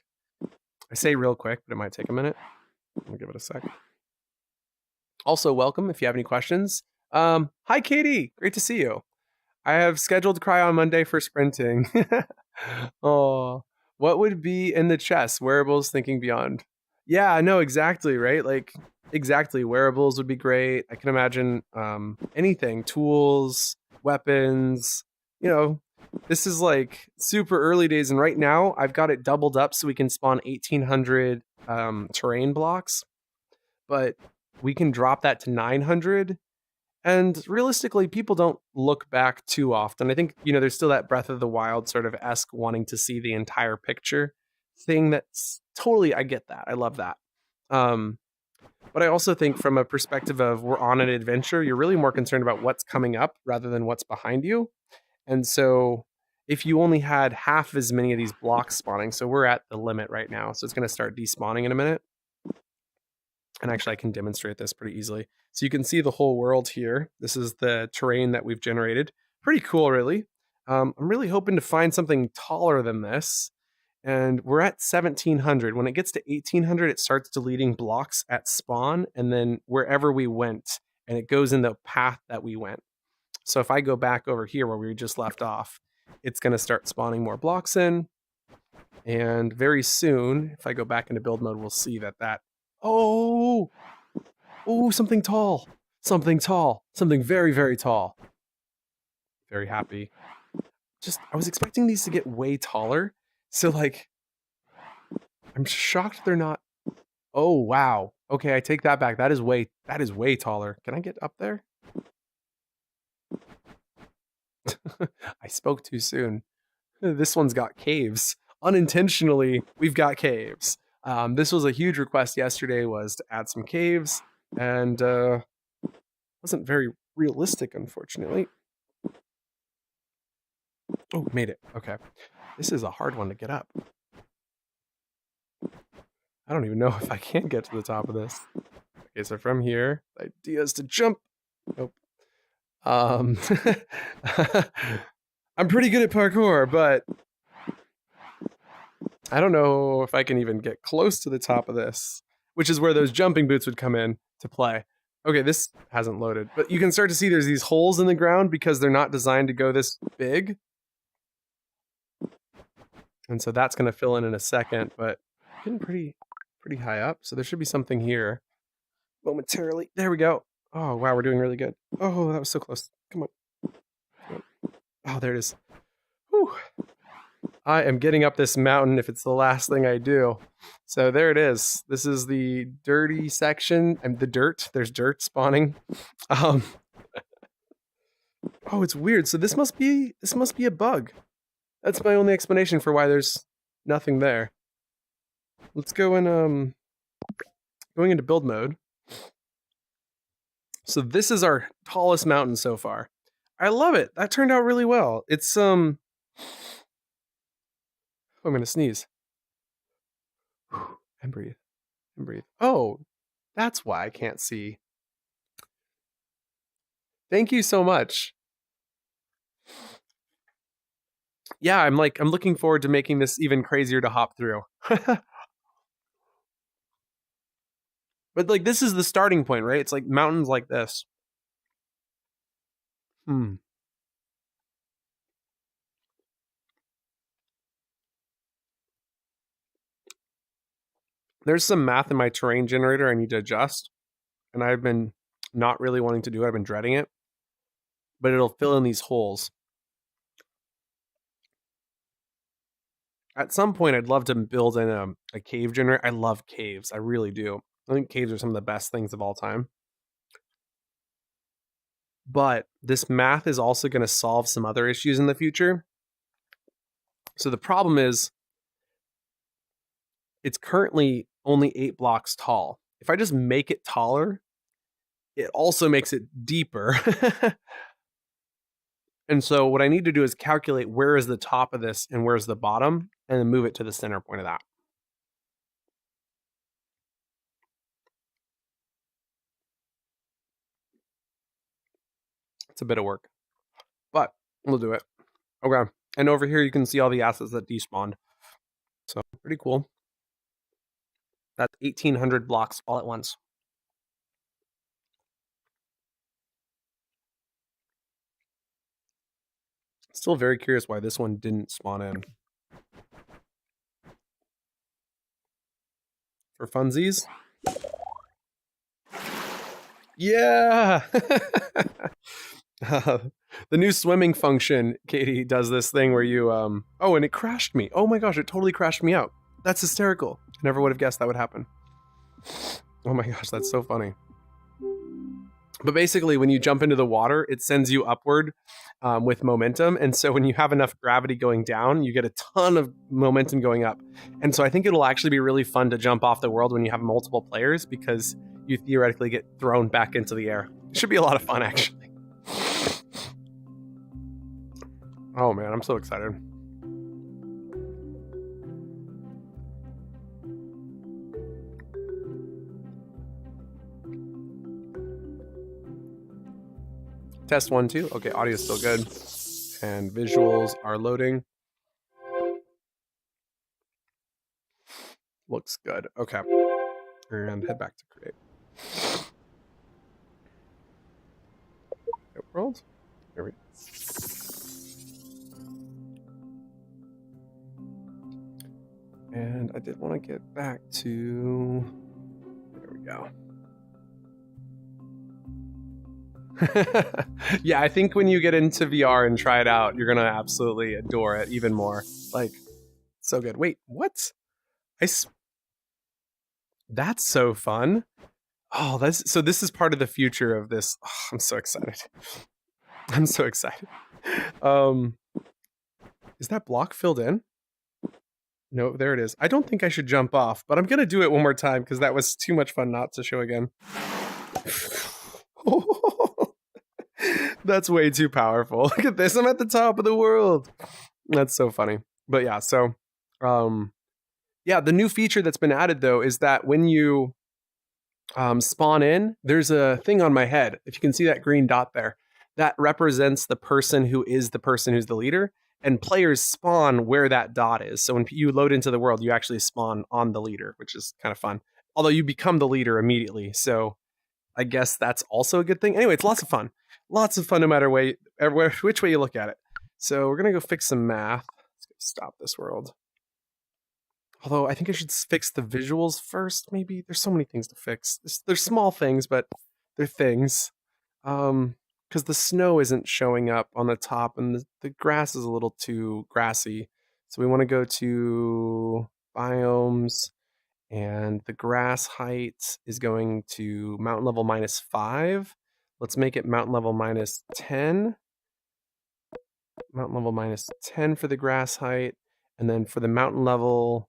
I say real quick, but it might take a minute. I'll give it a sec. Also, welcome if you have any questions. Hi, Katie. Great to see you. I have scheduled to cry on Monday for sprinting. Oh, what would be in the chest? Wearables, thinking beyond. Yeah, no, exactly, right? Like, exactly. Wearables would be great. I can imagine anything, tools, weapons. You know, this is like super early days, and right now I've got it doubled up so we can spawn 1,800 terrain blocks, but we can drop that to 900. And realistically, people don't look back too often. I think, you know, there's still that Breath of the Wild sort of esque wanting to see the entire picture thing. That's totally, I get that. I love that. But I also think from a perspective of we're on an adventure, you're really more concerned about what's coming up rather than what's behind you. And so if you only had half as many of these blocks spawning, so we're at the limit right now, so it's going to start despawning in a minute. And actually I can demonstrate this pretty easily. So you can see the whole world here. This is the terrain that we've generated. Pretty cool, really. I'm really hoping to find something taller than this. And we're at 1,700. When it gets to 1,800, it starts deleting blocks at spawn and then wherever we went. And it goes in the path that we went. So if I go back over here where we just left off, it's going to start spawning more blocks in. And very soon, if I go back into build mode, we'll see that oh, something tall, something very, very tall. Very happy. Just, I was expecting these to get way taller. So like, I'm shocked they're not. Oh, wow. Okay, I take that back. That is way taller. Can I get up there? I spoke too soon. This one's got caves. Unintentionally, we've got caves. This was a huge request yesterday, was to add some caves, and wasn't very realistic, unfortunately. Oh, made it. Okay. This is a hard one to get up. I don't even know if I can get to the top of this. Okay, so from here, the idea is to jump. Nope. I'm pretty good at parkour, but I don't know if I can even get close to the top of this, which is where those jumping boots would come in to play. Okay, this hasn't loaded, but you can start to see there's these holes in the ground because they're not designed to go this big. And so that's going to fill in a second, but getting pretty high up. So there should be something here momentarily. There we go. Oh, wow, we're doing really good. Oh, that was so close. Come on. Oh, there it is. Whew. I am getting up this mountain if it's the last thing I do. So there it is. This is the dirty section and the dirt. There's dirt spawning. Oh, it's weird. So this must be a bug. That's my only explanation for why there's nothing there. Let's go in going into build mode. So this is our tallest mountain so far. I love it. That turned out really well. It's I'm gonna sneeze. And breathe. And breathe. Oh, that's why I can't see. Thank you so much. Yeah, I'm looking forward to making this even crazier to hop through. But like this is the starting point, right? It's like mountains like this. Hmm. There's some math in my terrain generator I need to adjust, and I've been not really wanting to do it. I've been dreading it, but it'll fill in these holes. At some point, I'd love to build in a cave generator. I love caves. I really do. I think caves are some of the best things of all time. But this math is also going to solve some other issues in the future. So the problem is it's currently only 8 blocks tall. If I just make it taller, it also makes it deeper. And so what I need to do is calculate where is the top of this and where's the bottom, and then move it to the center point of that. It's a bit of work, but we'll do it. Okay. And over here, you can see all the assets that despawned. So pretty cool. That's 1,800 blocks all at once. Still very curious why this one didn't spawn in. For funsies? Yeah! The new swimming function, Katie, does this thing where you, oh, and it crashed me. Oh my gosh, it totally crashed me out. That's hysterical. I never would have guessed that would happen. Oh my gosh, that's so funny. But basically, when you jump into the water, it sends you upward with momentum. And so when you have enough gravity going down, you get a ton of momentum going up. And so I think it'll actually be really fun to jump off the world when you have multiple players, because you theoretically get thrown back into the air. It should be a lot of fun, actually. Oh man, I'm so excited. Test 1, 2. Okay, audio is still good. And visuals are loading. Looks good. Okay. And head back to create. World. Here we go. And I did want to get back to. There we go. Yeah, I think when you get into VR and try it out, you're gonna absolutely adore it even more. Like, so good. Wait, what? That's so fun. Oh, this is part of the future of this. Oh, I'm so excited. I'm so excited. Is that block filled in? No, there it is. I don't think I should jump off, but I'm gonna do it one more time because that was too much fun not to show again. That's way too powerful. Look at this. I'm at the top of the world. That's so funny. But yeah, so yeah, the new feature that's been added though is that when you spawn in, there's a thing on my head. If you can see that green dot there, that represents the person who's the leader, and players spawn where that dot is. So when you load into the world, you actually spawn on the leader, which is kind of fun. Although you become the leader immediately. So I guess that's also a good thing. Anyway, it's lots of fun. Lots of fun no matter which way you look at it. So we're going to go fix some math. Let's go stop this world. Although I think I should fix the visuals first, maybe. There's so many things to fix. They're small things, but they're things. Because the snow isn't showing up on the top, and the grass is a little too grassy. So we want to go to biomes, and the grass height is going to mountain level -5. Let's make it mountain level -10. Mountain level -10 for the grass height, and then for the mountain level,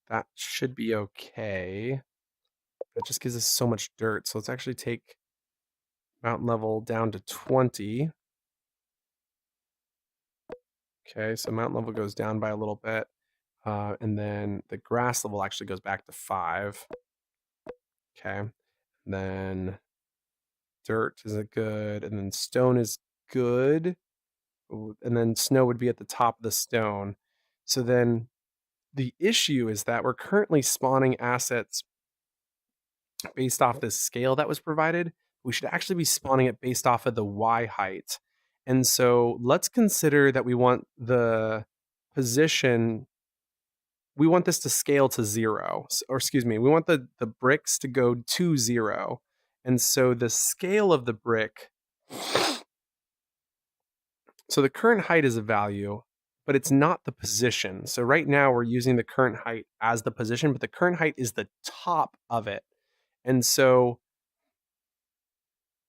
that should be okay. That just gives us so much dirt. So let's actually take mountain level down to 20. Okay, so mountain level goes down by a little bit. And then the grass level actually goes back to 5. Okay, and then dirt is a good, and then stone is good, and then snow would be at the top of the stone. So then the issue is that we're currently spawning assets based off this scale that was provided. We should actually be spawning it based off of the Y height. And so let's consider that we want the position, we want this to scale to 0, or excuse me, we want the bricks to go to 0. And so the scale of the brick, so the current height is a value, but it's not the position. So right now we're using the current height as the position, but the current height is the top of it. And so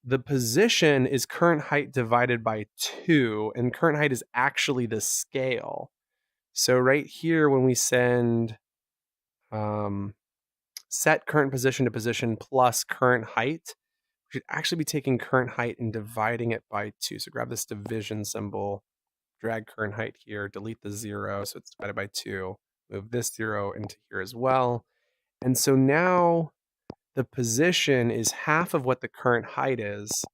the position is current height divided by 2, and current height is actually the scale. So right here, when we send set current position to position plus current height, we should actually be taking current height and dividing it by 2. So grab this division symbol, drag current height here, delete the 0, so it's divided by 2. Move this 0 into here as well. And so now the position is half of what the current height is,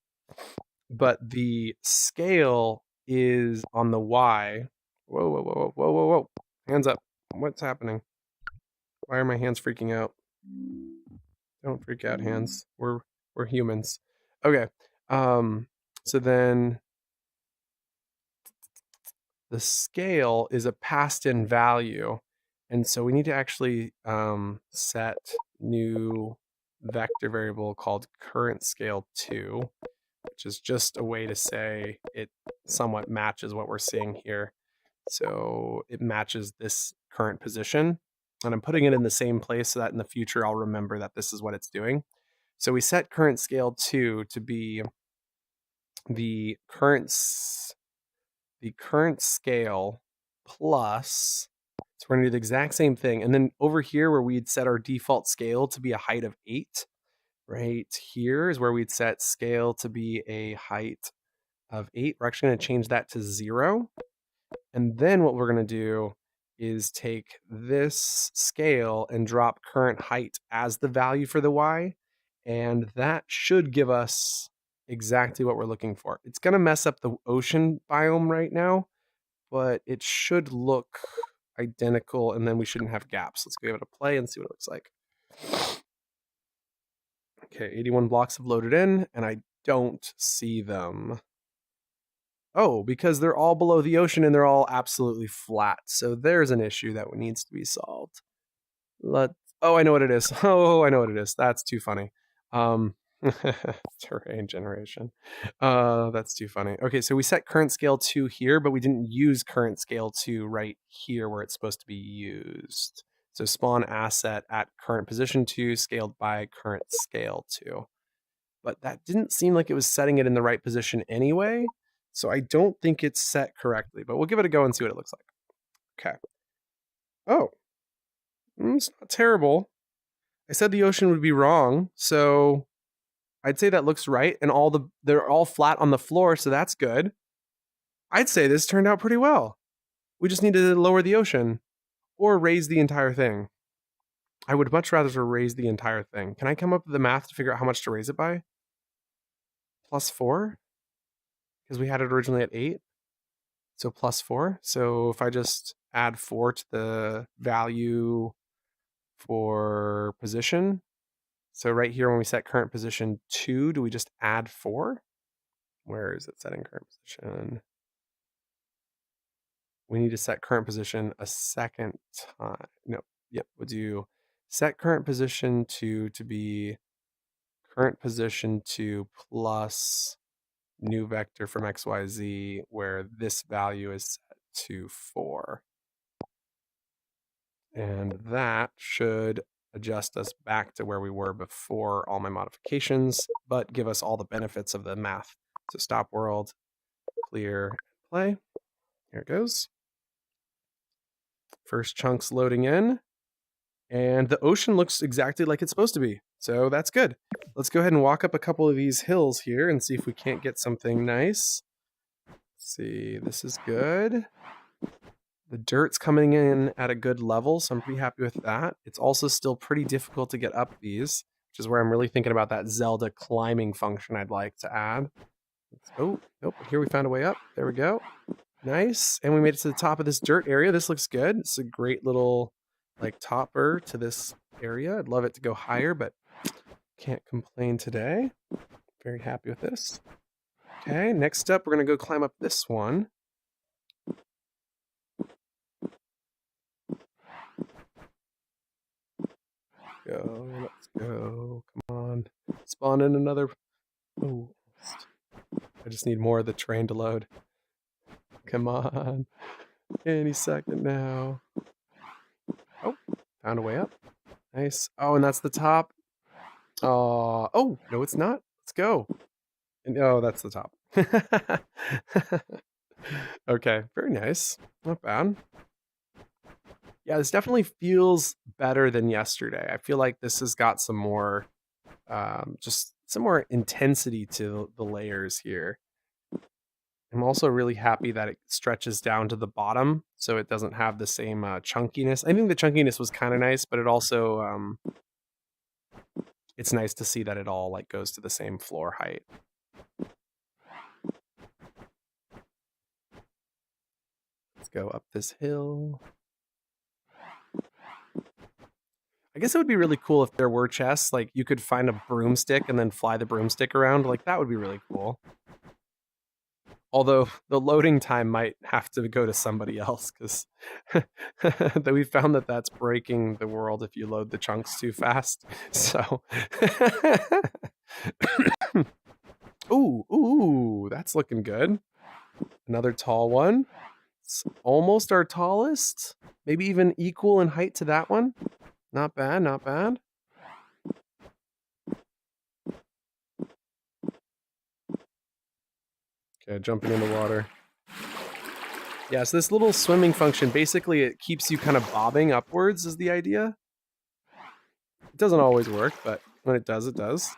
but the scale is on the Y. Whoa, whoa, whoa, whoa, whoa, whoa. Hands up. What's happening? Why are my hands freaking out? Don't freak out, hands. We're humans. Okay. So then the scale is a passed in value. And so we need to actually set new vector variable called current scale 2, which is just a way to say it somewhat matches what we're seeing here. So it matches this current position, and I'm putting it in the same place so that in the future I'll remember that this is what it's doing. So we set current scale 2 to be the current scale plus, so we're gonna do the exact same thing. And then over here where we'd set our default scale to be a height of 8, right here is where we'd set scale to be a height of 8. We're actually going to change that to 0. And then what we're going to do is take this scale and drop current height as the value for the Y. And that should give us exactly what we're looking for. It's going to mess up the ocean biome right now, but it should look identical, and then we shouldn't have gaps. Let's give it a play and see what it looks like. Okay, 81 blocks have loaded in, and I don't see them. Oh, because they're all below the ocean and they're all absolutely flat. So there's an issue that needs to be solved. Oh, I know what it is. Oh, I know what it is. That's too funny. Terrain generation. That's too funny. Okay, so we set current scale 2 here, but we didn't use current scale 2 right here where it's supposed to be used. So spawn asset at current position 2 scaled by current scale 2. But that didn't seem like it was setting it in the right position anyway. So I don't think it's set correctly, but we'll give it a go and see what it looks like. Okay. Oh, it's not terrible. I said the ocean would be wrong, so I'd say that looks right, and they're all flat on the floor, so that's good. I'd say this turned out pretty well. We just need to lower the ocean or raise the entire thing. I would much rather raise the entire thing. Can I come up with the math to figure out how much to raise it by? +4? Because we had it originally at 8. So +4. So if I just add 4 to the value for position. So right here, when we set current position 2, do we just add 4? Where is it setting current position? We need to set current position a second time. No, yep, we'll do set current position 2 to be current position 2 plus new vector from XYZ, where this value is set to 4. And that should adjust us back to where we were before all my modifications, but give us all the benefits of the math. So stop world, clear, play. Here it goes. First chunk's loading in, and the ocean looks exactly like it's supposed to be. So that's good. Let's go ahead and walk up a couple of these hills here and see if we can't get something nice. Let's see, this is good. The dirt's coming in at a good level, so I'm pretty happy with that. It's also still pretty difficult to get up these, which is where I'm really thinking about that Zelda climbing function I'd like to add. Oh, nope, here we found a way up. There we go. Nice. And we made it to the top of this dirt area. This looks good. It's a great little like topper to this area. I'd love it to go higher, but can't complain today. Very happy with this. Okay, next up, we're going to go climb up this one. Go, let's go. Come on. Spawn in another. Oh, I just need more of the train to load. Come on. Any second now. Oh, found a way up. Nice. Oh, and that's the top. Oh, no, it's not. Let's go. And, oh, that's the top. Okay, very nice. Not bad. Yeah, this definitely feels better than yesterday. I feel like this has got some more, just some more intensity to the layers here. I'm also really happy that it stretches down to the bottom, so it doesn't have the same chunkiness. I think the chunkiness was kind of nice, but it also, it's nice to see that it all like goes to the same floor height. Let's go up this hill. I guess it would be really cool if there were chests, like you could find a broomstick and then fly the broomstick around. Like that would be really cool. Although the loading time might have to go to somebody else because we found that that's breaking the world if you load the chunks too fast. So, ooh, that's looking good. Another tall one. It's almost our tallest. Maybe even equal in height to that one. Not bad, not bad. Okay, jumping in the water. Yeah, so this little swimming function, basically it keeps you kind of bobbing upwards is the idea. It doesn't always work, but when it does, it does.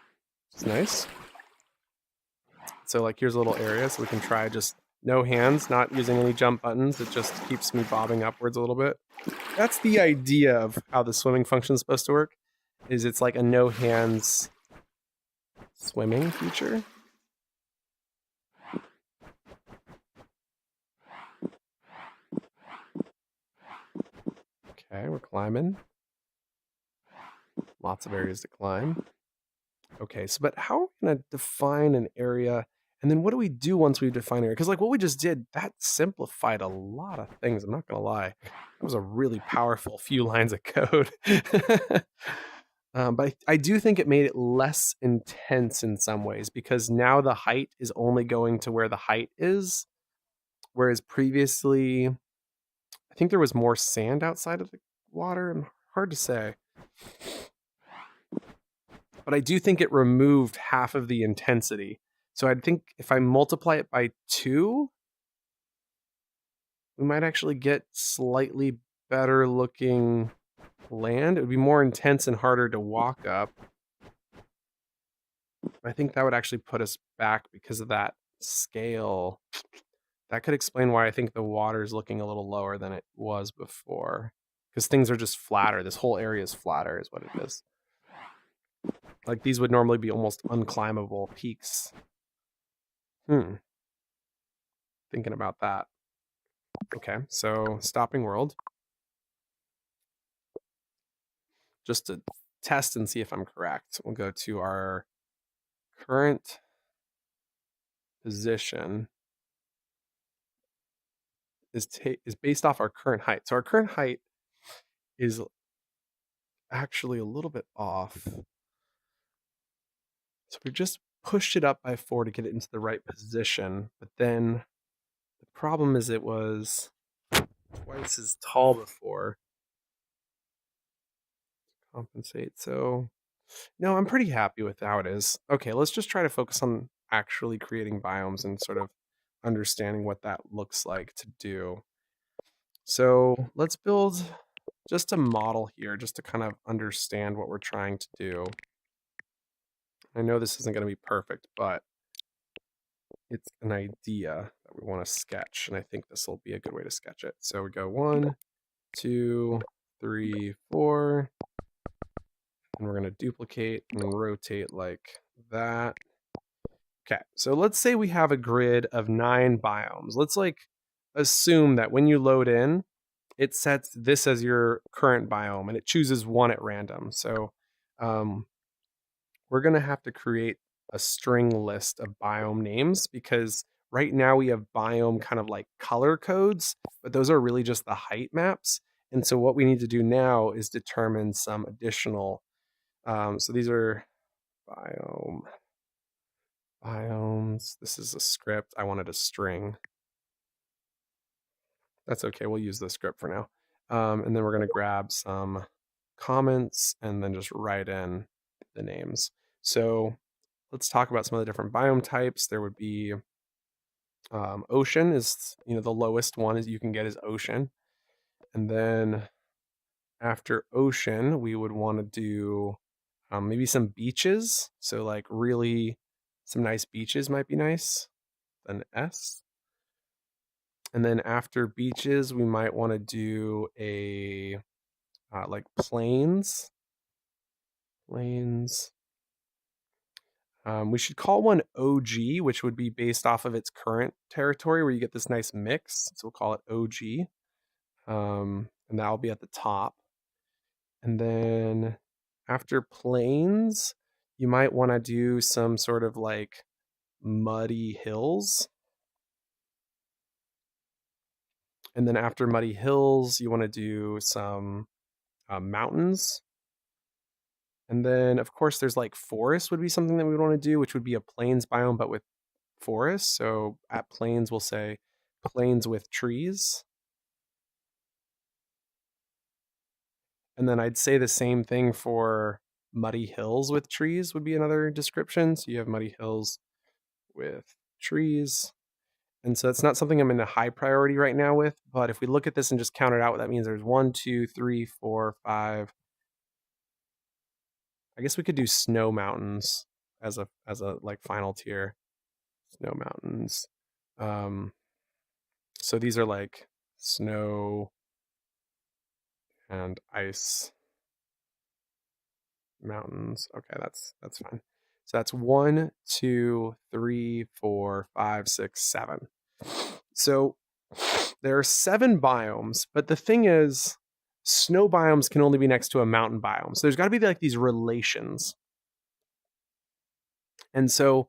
It's nice. So like here's a little area so we can try just no hands, not using any jump buttons. It just keeps me bobbing upwards a little bit. That's the idea of how the swimming function is supposed to work, is it's like a no hands swimming feature. Okay, we're climbing. Lots of areas to climb. Okay, so but how are we gonna define an area? And then what do we do once we define an area? Because like what we just did, that simplified a lot of things. I'm not gonna lie. That was a really powerful few lines of code. But I do think it made it less intense in some ways because now the height is only going to where the height is. Whereas previously, I think there was more sand outside of the water. Hard to say. But I do think it removed half of the intensity. So I think if I multiply it by 2, we might actually get slightly better looking land. It would be more intense and harder to walk up. I think that would actually put us back because of that scale. That could explain why I think the water is looking a little lower than it was before. Because things are just flatter. This whole area is flatter is what it is. Like these would normally be almost unclimbable peaks. Thinking about that. Okay, so stopping world. Just to test and see if I'm correct, we'll go to our current position is based off our current height. So our current height is actually a little bit off. So we just pushed it up by 4 to get it into the right position. But then the problem is it was twice as tall before. Compensate. So no, I'm pretty happy with how it is. Okay, let's just try to focus on actually creating biomes and sort of understanding what that looks like to do. So let's build just a model here just to kind of understand what we're trying to do. I know this isn't going to be perfect, but it's an idea that we want to sketch, and I think this will be a good way to sketch it. So we go 1, 2, 3, 4. And we're going to duplicate and rotate like that. Okay, so let's say we have a grid of 9 biomes. Let's like assume that when you load in, it sets this as your current biome and it chooses one at random. So we're going to have to create a string list of biome names because right now we have biome kind of like color codes, but those are really just the height maps. And so what we need to do now is determine some additional, so these are biomes. This is a script. I wanted a string. That's okay. We'll use the script for now. And then we're going to grab some comments and then just write in the names. So let's talk about some of the different biome types. There would be ocean is, the lowest one is you can get is ocean. And then after ocean, we would want to do maybe some beaches. So like really some nice beaches might be nice. An S. And then after beaches, we might want to do a like plains. Plains. We should call one OG, which would be based off of its current territory, where you get this nice mix. So we'll call it OG, and that'll be at the top. And then after plains, you might want to do some sort of like muddy hills. And then after muddy hills, you want to do some mountains. And then, of course, there's like forest would be something that we would want to do, which would be a plains biome, but with forest. So at plains, we'll say plains with trees. And then I'd say the same thing for muddy hills with trees would be another description. So you have muddy hills with trees. And so it's not something I'm in a high priority right now with, but if we look at this and just count it out, that means there's 1, 2, 3, 4, 5. I guess we could do snow mountains as a like final tier. Snow mountains. So these are like snow and ice mountains. Okay, that's fine. So that's 1, 2, 3, 4, 5, 6, 7. So there are 7 biomes, but the thing is, snow biomes can only be next to a mountain biome. So there's got to be like these relations. And so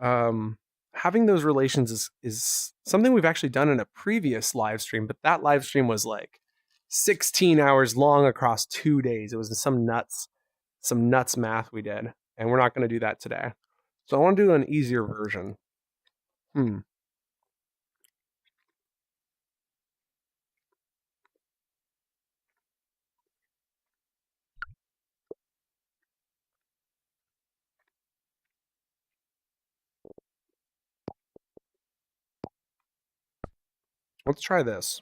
having those relations is something we've actually done in a previous live stream, but that live stream was like 16 hours long across 2 days. It was some nuts math we did, and we're not going to do that today. So I want to do an easier version. Let's try this.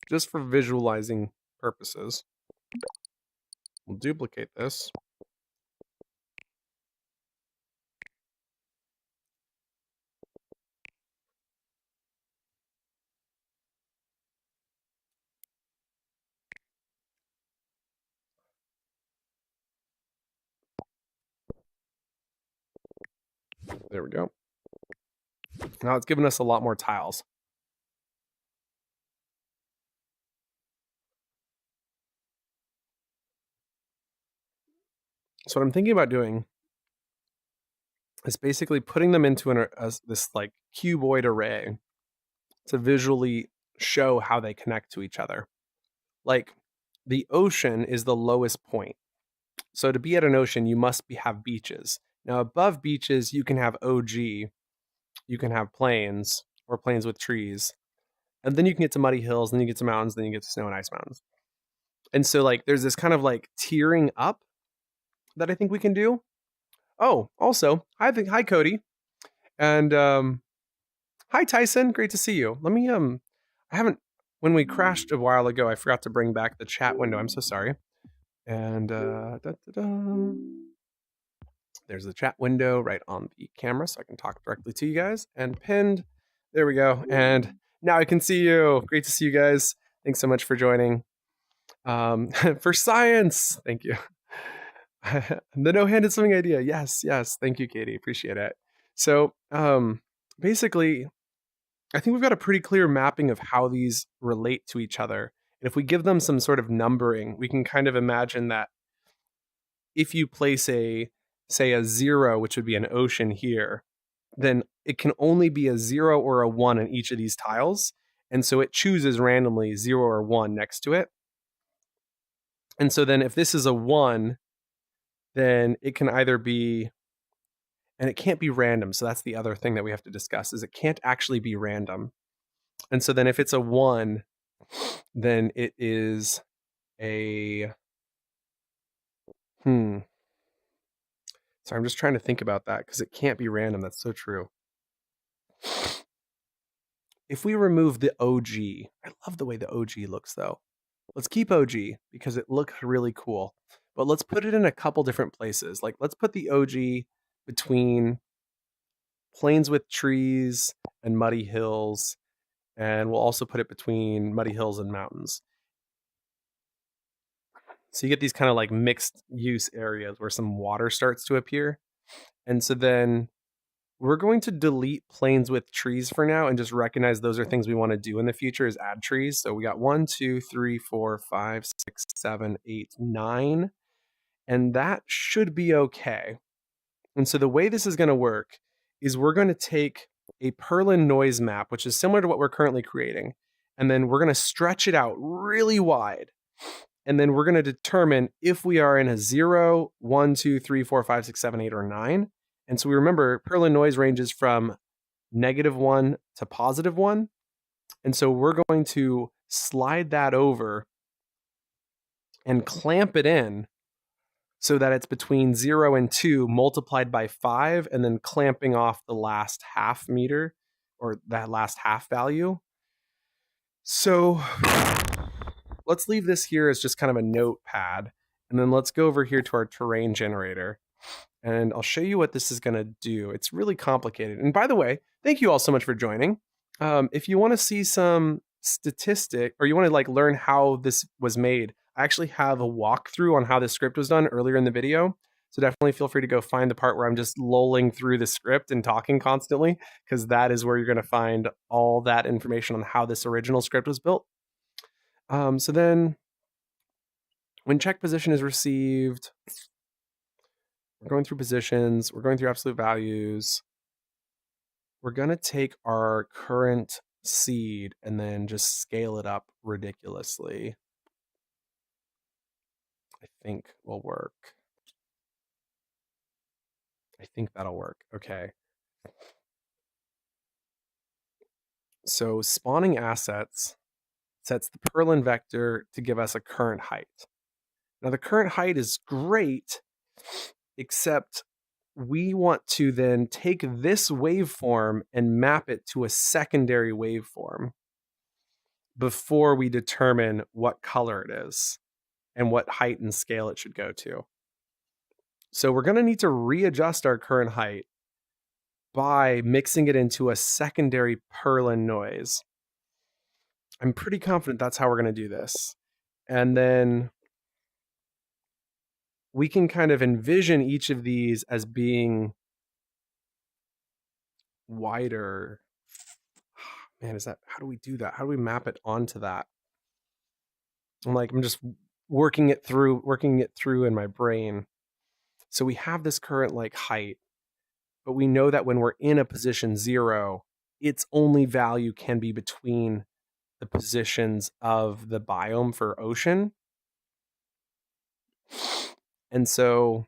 Just for visualizing purposes. We'll duplicate this. There we go. Now it's given us a lot more tiles. So what I'm thinking about doing is basically putting them into this like cuboid array to visually show how they connect to each other. Like the ocean is the lowest point. So to be at an ocean, you must have beaches. Now above beaches, you can have OG, you can have plains or plains with trees. And then you can get to muddy hills, then you get to mountains, then you get to snow and ice mountains. And so like there's this kind of like tiering up that I think we can do. Oh, also, hi Cody. And hi Tyson, great to see you. Let me I haven't when we crashed a while ago, I forgot to bring back the chat window. I'm so sorry. And there's the chat window right on the camera so I can talk directly to you guys. And pinned, there we go. And now I can see you. Great to see you guys. Thanks so much for joining. For science, thank you. The no-handed swimming idea. Yes. Thank you, Katie. Appreciate it. So basically, I think we've got a pretty clear mapping of how these relate to each other. And if we give them some sort of numbering, we can kind of imagine that if you place say a 0, which would be an ocean here, then it can only be a 0 or a 1 in each of these tiles. And so it chooses randomly 0 or 1 next to it. And so then if this is a 1, then it can either be, and it can't be random. So that's the other thing that we have to discuss, is it can't actually be random. And so then if it's a 1, then it is a, So I'm just trying to think about that because it can't be random. That's so true. If we remove the OG, I love the way the OG looks though. Let's keep OG because it looks really cool. But let's put it in a couple different places. Like let's put the OG between plains with trees and muddy hills. And we'll also put it between muddy hills and mountains. So you get these kind of like mixed use areas where some water starts to appear. And so then we're going to delete plains with trees for now and just recognize those are things we want to do in the future, is add trees. So we got 1, 2, 3, 4, 5, 6, 7, 8, 9. And that should be okay. And so the way this is going to work is we're going to take a Perlin Noise map, which is similar to what we're currently creating, and then we're going to stretch it out really wide. And then we're going to determine if we are in a 0, 1, 2, 3, 4, 5, 6, 7, 8, or 9. And so we remember Perlin Noise ranges from -1 to +1. And so we're going to slide that over and clamp it in so that it's between 0 and 2 multiplied by 5, and then clamping off the last half meter, or that last half value. So let's leave this here as just kind of a notepad. And then let's go over here to our terrain generator. And I'll show you what this is going to do. It's really complicated. And by the way, thank you all so much for joining. If you want to see some statistic, or you want to like learn how this was made, I actually have a walkthrough on how this script was done earlier in the video. So definitely feel free to go find the part where I'm just lolling through the script and talking constantly, because that is where you're going to find all that information on how this original script was built. So then when check position is received, we're going through positions, we're going through absolute values. We're going to take our current seed and then just scale it up ridiculously. I think will work. I think that'll work. Okay. So spawning assets sets the Perlin vector to give us a current height. Now the current height is great, except we want to then take this waveform and map it to a secondary waveform before we determine what color it is and what height and scale it should go to. So we're going to need to readjust our current height by mixing it into a secondary Perlin noise. I'm pretty confident that's how we're going to do this. And then we can kind of envision each of these as being wider. Man, how do we do that? How do we map it onto that? I'm just working it through in my brain. So we have this current like height, but we know that when we're in a position 0, its only value can be between the positions of the biome for ocean. And so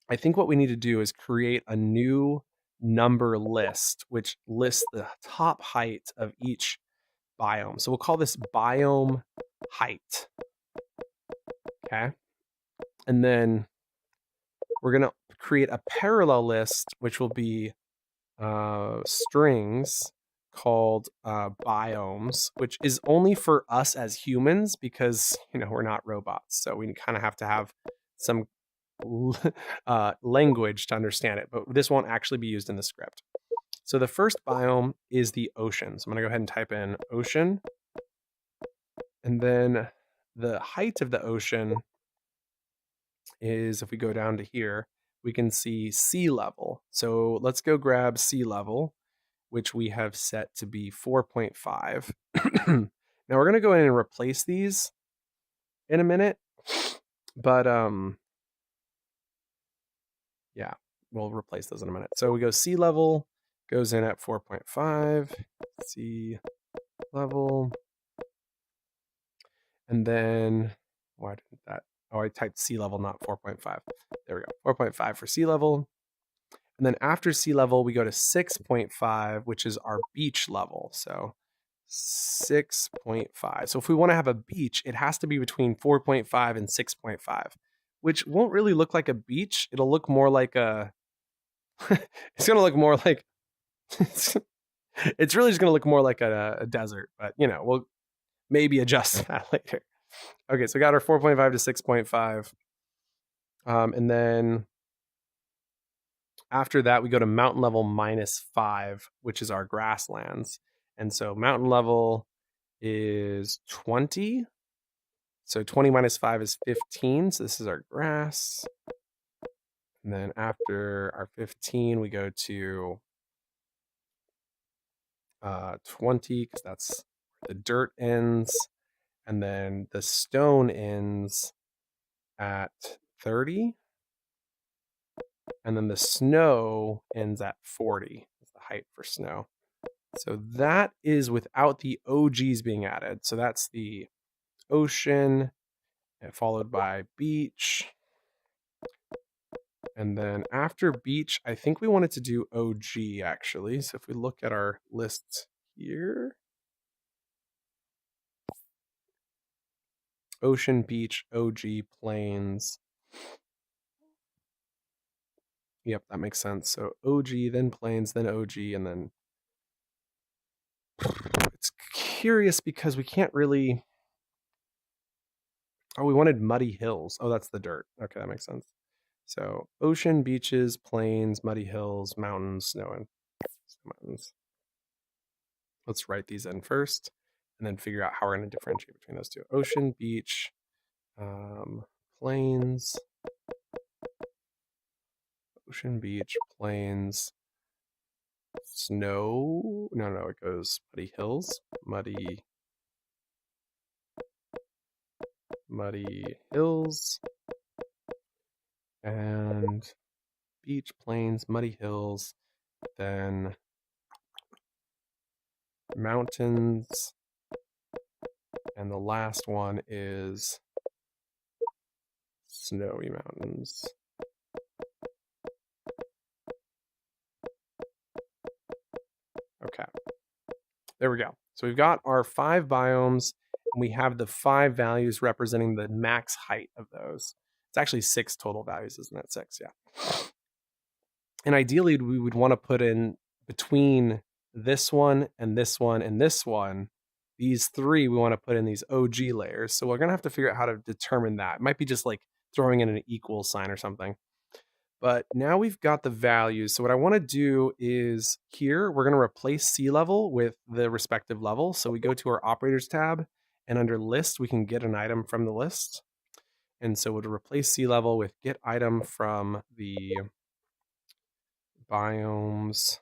I think what we need to do is create a new number list, which lists the top height of each biome. So we'll call this biome height. Okay. And then we're going to create a parallel list, which will be strings called biomes, which is only for us as humans because, we're not robots. So we kind of have to have some language to understand it, but this won't actually be used in the script. So the first biome is the ocean. So I'm going to go ahead and type in ocean. And then the height of the ocean is, if we go down to here, we can see sea level. So let's go grab sea level, which we have set to be 4.5. Now we're going to go in and replace these in a minute, but yeah, we'll replace those in a minute. So we go sea level goes in at 4.5, sea level, and then why didn't that? Oh, I typed sea level, not 4.5. There we go, 4.5 for sea level. And then after sea level, we go to 6.5, which is our beach level. So 6.5. So if we want to have a beach, it has to be between 4.5 and 6.5, which won't really look like a beach. It'll look more like a, it's going to look more like, it's really just going to look more like a desert, but you know, we'll maybe adjust that later. Okay, so we got our 4.5 to 6.5. And then after that, we go to mountain level -5, which is our grasslands. And so mountain level is 20. So 20 minus 5 is 15. So this is our grass. And then after our 15, we go to 20, because that's where the dirt ends. And then the stone ends at 30. And then the snow ends at 40. That's the height for snow. So that is without the OGs being added. So that's the ocean, followed by beach. And then after beach, I think we wanted to do OG actually. So if we look at our lists here, ocean, beach, OG, plains. Yep, that makes sense. So OG, then plains, then OG, and then it's curious because we can't really. Oh, we wanted muddy hills. Oh, that's the dirt. Okay, that makes sense. So ocean, beaches, plains, muddy hills, mountains, snow, and mountains. Let's write these in first and then figure out how we're going to differentiate between those two. Ocean, beach, plains, ocean, beach, plains, snow. No, it goes muddy hills, muddy hills, and beach, plains, muddy hills, then mountains, and the last one is snowy mountains. Okay, there we go. So we've got our 5 biomes, and we have the 5 values representing the max height of those. It's actually 6 total values, isn't it? 6, yeah. And ideally, we would want to put in between this one and this one and this one, these 3, we want to put in these OG layers. So we're going to have to figure out how to determine that. It might be just like throwing in an equal sign or something. But now we've got the values. So what I want to do is here, we're going to replace sea level with the respective level. So we go to our operators tab, and under list, we can get an item from the list. And so we'll replace sea level with get item from the biomes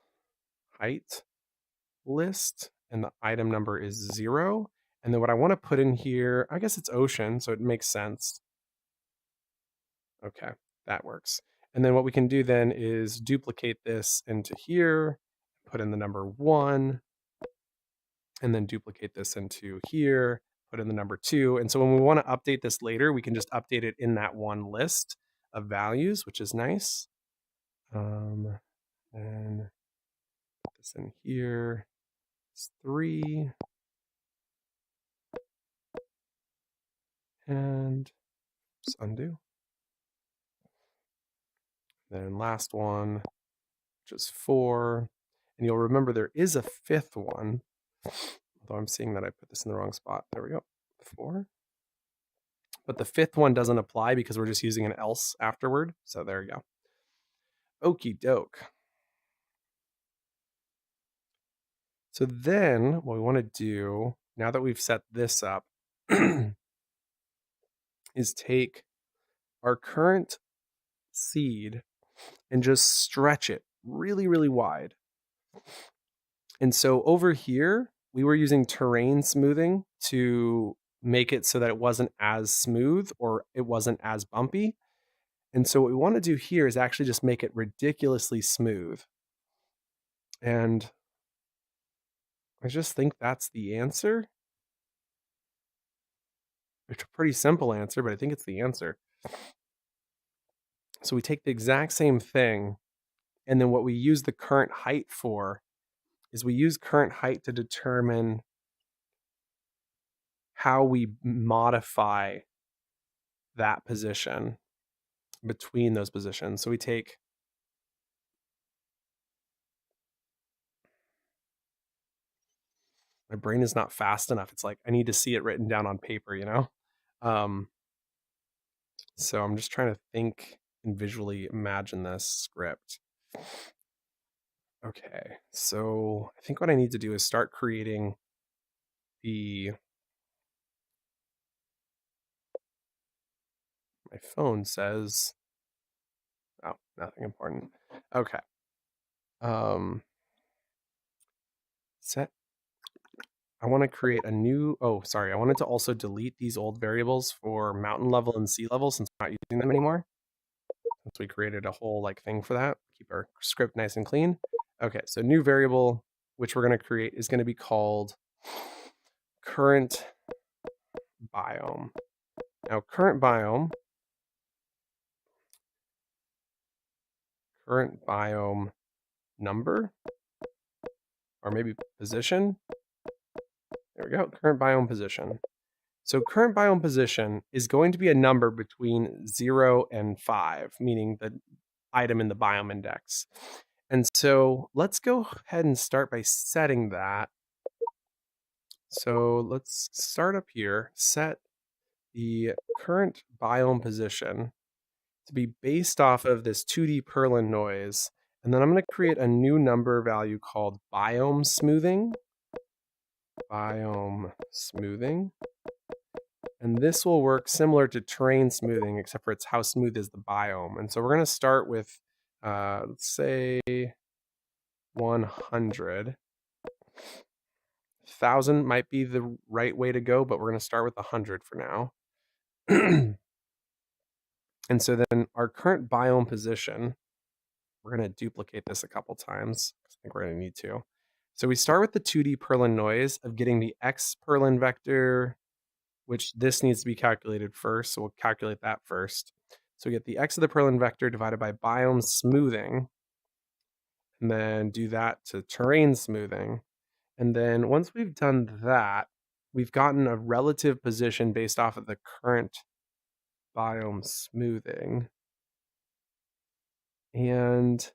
height list, and the item number is 0. And then what I want to put in here, I guess it's ocean, so it makes sense. Okay, that works. And then what we can do then is duplicate this into here, put in the number 1, and then duplicate this into here, put in the number 2. And so when we want to update this later, we can just update it in that one list of values, which is nice. And put this in here. It's 3. And oops, undo. Then last one, which is 4. And you'll remember there is a 5th one, although I'm seeing that I put this in the wrong spot. There we go, 4. But the 5th one doesn't apply because we're just using an else afterward. So there you go. Okie doke. So then what we want to do, now that we've set this up, is take our current seed and just stretch it really, really wide. And so over here, we were using terrain smoothing to make it so that it wasn't as smooth or it wasn't as bumpy. And so what we want to do here is actually just make it ridiculously smooth. And I just think that's the answer. It's a pretty simple answer, but I think it's the answer. So we take the exact same thing, and then what we use the current height for is we use current height to determine how we modify that position between those positions. So we take my brain is not fast enough. It's like I need to see it written down on paper, you know? So I'm just trying to think and visually imagine this script. Okay, so I think what I need to do is start creating the... My phone says... Oh, nothing important. Okay. Set. I want to create a new... Oh, sorry. I wanted to also delete these old variables for mountain level and sea level since we're not using them anymore. Since we created a whole like thing for that. Keep our script nice and clean. Okay, so new variable, which we're going to create, is going to be called current biome. Now, current biome number, or maybe position. There we go, current biome position. So current biome position is going to be a number between 0 and 5, meaning the item in the biome index. And so let's go ahead and start by setting that. So let's start up here, set the current biome position to be based off of this 2D Perlin noise. And then I'm going to create a new number value called biome smoothing. Biome smoothing. And this will work similar to terrain smoothing, except for it's how smooth is the biome. And so we're going to start with, let's say, 100. 1,000 might be the right way to go, but we're going to start with 100 for now. And so then our current biome position, we're going to duplicate this a couple times. I think we're going to need to. So we start with the 2D Perlin noise of getting the X Perlin vector, which this needs to be calculated first. So we'll calculate that first. So we get the X of the Perlin vector divided by biome smoothing, and then do that to terrain smoothing. And then once we've done that, we've gotten a relative position based off of the current biome smoothing. And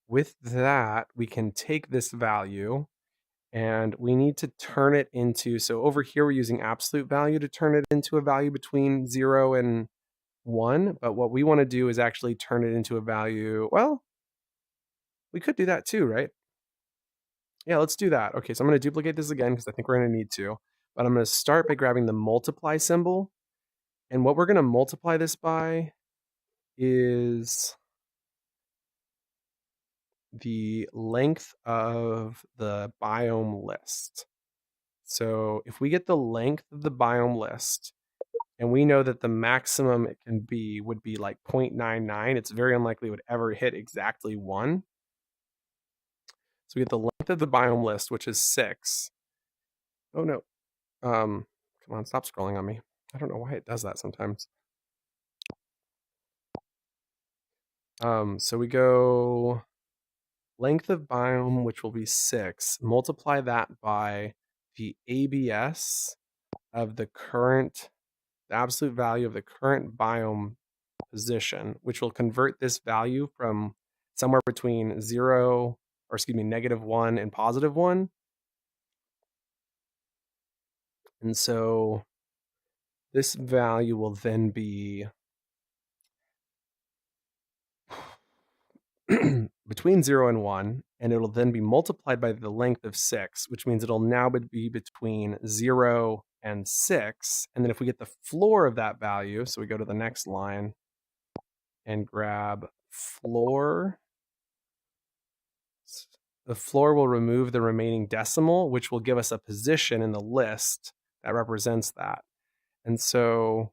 with that, we can take this value and we need to turn it into, so over here we're using absolute value to turn it into a value between 0 and 1, but what we want to do is actually turn it into a value, well, we could do that too, right? Yeah, let's do that. Okay, so I'm going to duplicate this again because I think we're going to need to, but I'm going to start by grabbing the multiply symbol, and what we're going to multiply this by is the length of the biome list. So if we get the length of the biome list, and we know that the maximum it can be would be like 0.99, it's very unlikely it would ever hit exactly 1. So we get the length of the biome list, which is 6. Oh no. Come on, stop scrolling on me. I don't know why it does that sometimes. So we go length of biome, which will be 6, multiply that by the ABS of the absolute value of the current biome position, which will convert this value from somewhere between -1 and +1. And so this value will then be between 0 and 1, and it'll then be multiplied by the length of 6, which means it'll now be between 0 and 6. And then if we get the floor of that value, so we go to the next line and grab floor, the floor will remove the remaining decimal, which will give us a position in the list that represents that. And so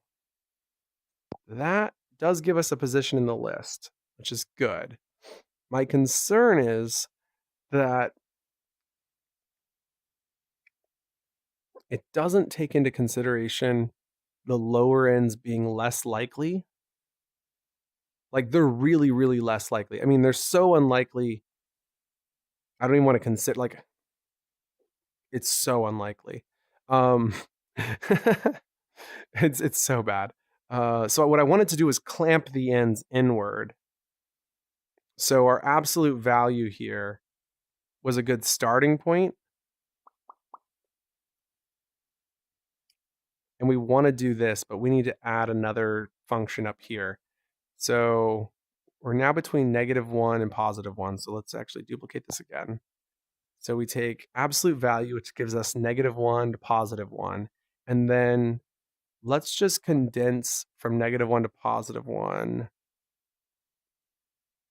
that does give us a position in the list, which is good. My concern is that it doesn't take into consideration the lower ends being less likely. Like, they're really, really less likely. I mean, they're so unlikely. I don't even want to consider, like, it's so unlikely. It's so bad. So what I wanted to do is clamp the ends inward. So our absolute value here was a good starting point. And we want to do this, but we need to add another function up here. So we're now between -1 and +1. So let's actually duplicate this again. So we take absolute value, which gives us -1 to +1. And then let's just condense from -1 to +1,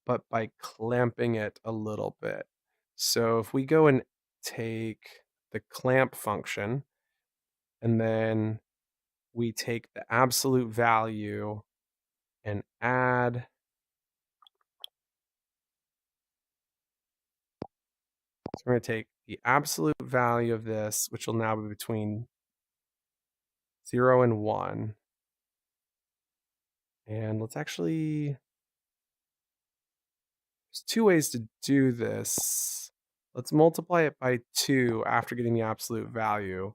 but by clamping it a little bit. So if we go and take the clamp function, and then we take the absolute value and add, so we're going to take the absolute value of this, which will now be between 0 and 1. And let's actually, there's two ways to do this. Let's multiply it by 2 after getting the absolute value.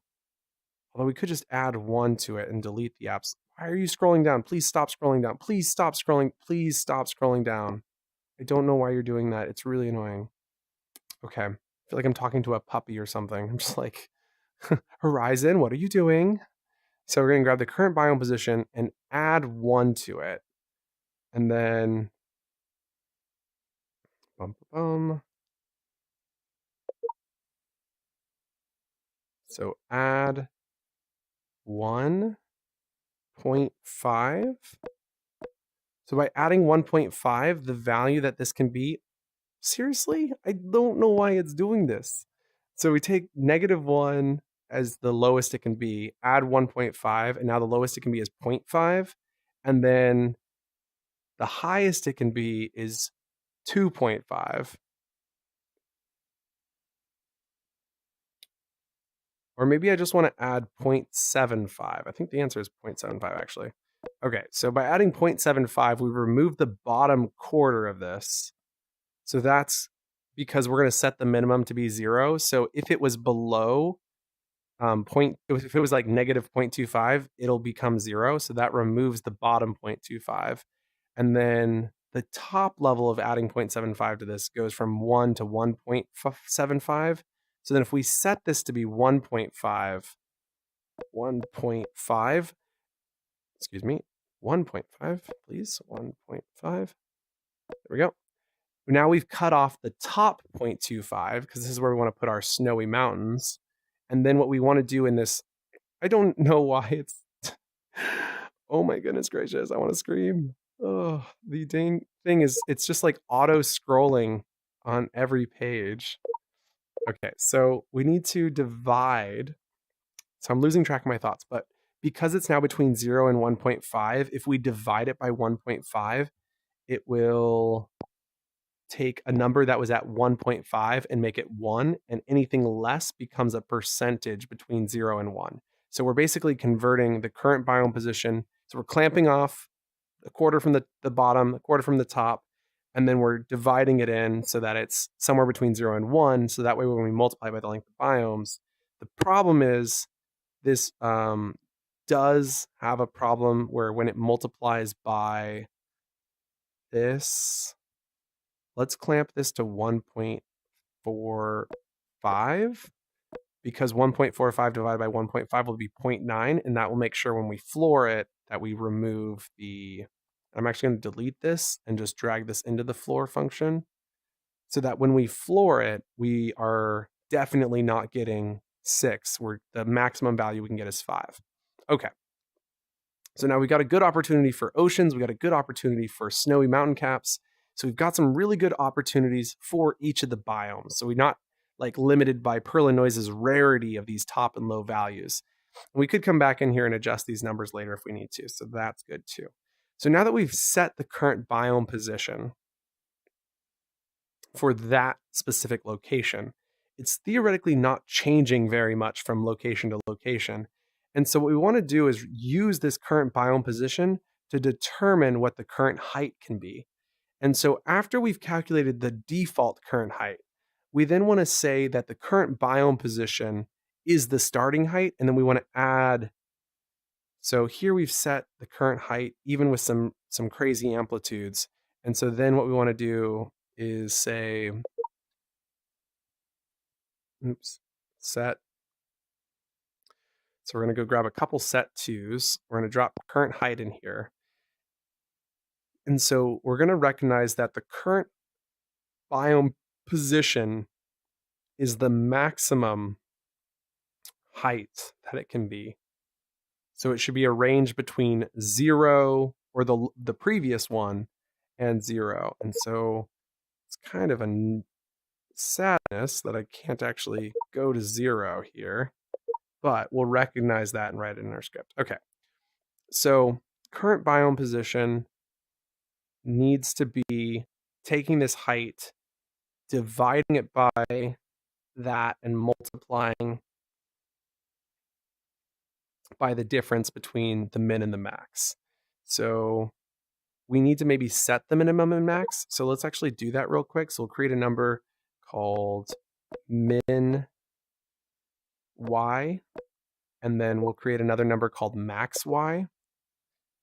Although we could just add 1 to it and delete the absolute. Why are you scrolling down? Please stop scrolling down. Please stop scrolling. Please stop scrolling down. I don't know why you're doing that. It's really annoying. Okay. I feel like I'm talking to a puppy or something. I'm just like, Horizon, what are you doing? So we're going to grab the current biome position and add 1 to it. And then, so add 1.5. So by adding 1.5, the value that this can be, seriously? I don't know why it's doing this. So we take -1 as the lowest it can be, add 1.5, and now the lowest it can be is 0.5. And then the highest it can be is 2.5. Or maybe I just want to add 0.75. I think the answer is 0.75, actually. Okay, so by adding 0.75, we remove the bottom quarter of this. So that's because we're going to set the minimum to be 0. So if it was below if it was like -0.25, it'll become 0. So that removes the bottom 0.25. And then the top level of adding 0.75 to this goes from 1 to 1.75. So then if we set this to be 1.5, excuse me, 1.5, please, 1.5. There we go. Now we've cut off the top 0.25 because this is where we want to put our snowy mountains. And then what we want to do in this, I don't know why it's, oh my goodness gracious, I want to scream. Oh, the dang thing is, it's just like auto scrolling on every page. Okay, so we need to divide. So I'm losing track of my thoughts, but because it's now between 0 and 1.5, if we divide it by 1.5, it will take a number that was at 1.5 and make it 1, and anything less becomes a percentage between 0 and 1. So we're basically converting the current biome position. So we're clamping off a quarter from the bottom, a quarter from the top, and then we're dividing it in so that it's somewhere between 0 and 1. So that way when we multiply by the length of biomes, the problem is this does have a problem where when it multiplies by this, let's clamp this to 1.45 because 1.45 divided by 1.5 will be 0.9, and that will make sure when we floor it that we remove the I'm actually going to delete this and just drag this into the floor function so that when we floor it, we are definitely not getting 6. The maximum value we can get is 5. Okay. So now we got a good opportunity for oceans. We got a good opportunity for snowy mountain caps. So we've got some really good opportunities for each of the biomes. So we're not like limited by Perlin Noise's rarity of these top and low values. We could come back in here and adjust these numbers later if we need to. So that's good too. So now that we've set the current biome position for that specific location, it's theoretically not changing very much from location to location. And so what we want to do is use this current biome position to determine what the current height can be. And so after we've calculated the default current height, we then want to say that the current biome position is the starting height, and then we want to add. So here we've set the current height even with some crazy amplitudes. And so then what we want to do is say, set. So we're going to go grab a couple set 2s. We're going to drop current height in here. And so we're going to recognize that the current biome position is the maximum height that it can be. So it should be a range between 0 or the previous one and 0. And so it's kind of a sadness that I can't actually go to 0 here, but we'll recognize that and write it in our script. Okay. So current biome position needs to be taking this height, dividing it by that, and multiplying by the difference between the min and the max. So we need to maybe set the minimum and max. So let's actually do that real quick. So we'll create a number called min y, and then we'll create another number called max y.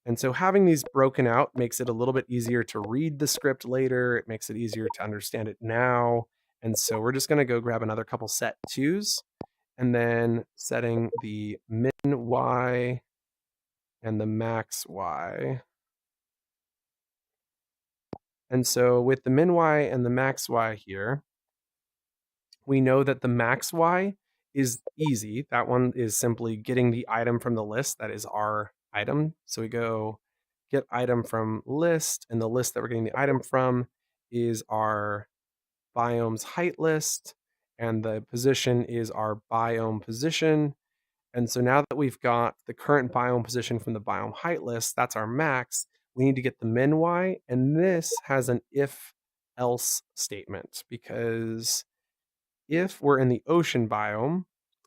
And so having these broken out makes it a little bit easier to read the script later. It makes it easier to understand it now. And so we're just going to go grab another couple set 2s, and then setting the min y and the max y. And so with the min y and the max y here, we know that the max y is easy. That one is simply getting the item from the list. That is our item. So we go get item from list, and the list that we're getting the item from is our biomes height list, and the position is our biome position. And so now that we've got the current biome position from the biome height list, that's our max, we need to get the min y, and this has an if else statement, because if we're in the ocean biome,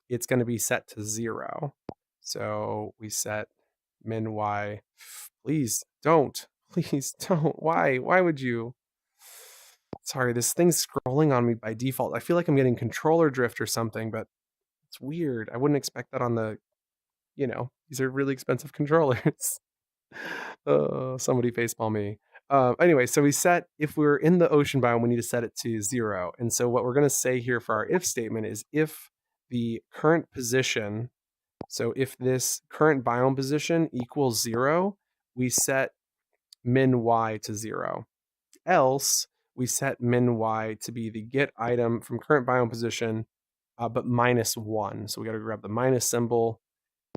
it's going to be set to 0. So we set min y. Please don't. Why would you? Sorry, this thing's scrolling on me by default. I feel like I'm getting controller drift or something, but it's weird. I wouldn't expect that on the, these are really expensive controllers. Somebody facepalm me. Anyway, so we set, if we're in the ocean biome, we need to set it to 0. And so what we're going to say here for our if statement is if the current position, so if this current biome position equals 0, we set min y to 0. Else, we set min y to be the get item from current biome position, but -1. So we got to grab the minus symbol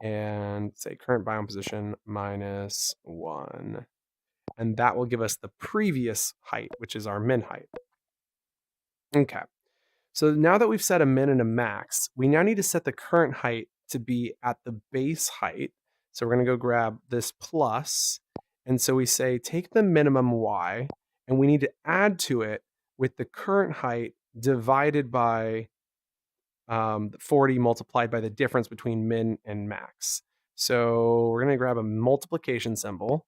and say current biome position -1. And that will give us the previous height, which is our min height. Okay. So now that we've set a min and a max, we now need to set the current height to be at the base height. So we're going to go grab this plus. And so we say take the minimum y, and we need to add to it with the current height divided by 40 multiplied by the difference between min and max. So we're going to grab a multiplication symbol,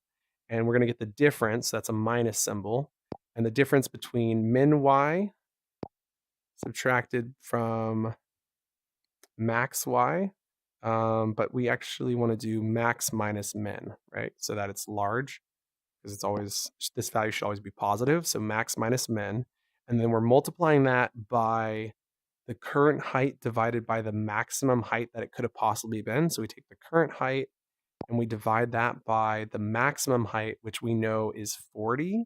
and we're going to get the difference. That's a minus symbol. And the difference between min y subtracted from max y. But we actually want to do max minus min, right? So that it's large, because it's always, this value should always be positive. So max minus min. And then we're multiplying that by the current height divided by the maximum height that it could have possibly been. So we take the current height and we divide that by the maximum height, which we know is 40.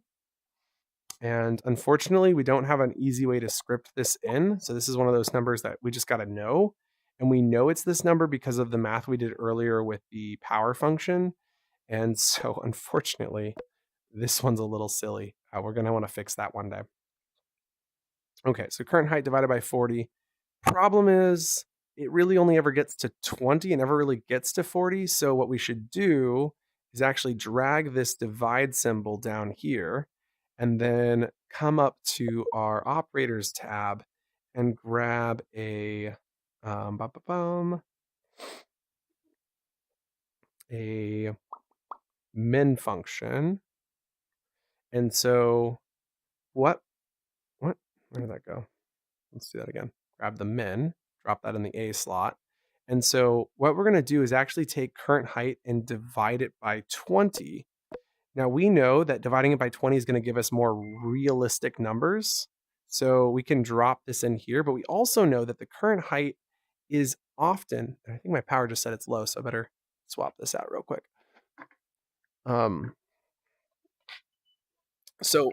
And unfortunately, we don't have an easy way to script this in. So this is one of those numbers that we just got to know. And we know it's this number because of the math we did earlier with the power function. And so unfortunately, this one's a little silly. We're going to want to fix that one day. Okay, so current height divided by 40. Problem is, it really only ever gets to 20 and never really gets to 40. So what we should do is actually drag this divide symbol down here and then come up to our operators tab and grab a a min function. And so where did that go? Let's do that again. Grab the min, drop that in the A slot. And so what we're going to do is actually take current height and divide it by 20. Now we know that dividing it by 20 is going to give us more realistic numbers. So we can drop this in here, but we also know that the current height is often, I think my power just said it's low, so I better swap this out real quick. So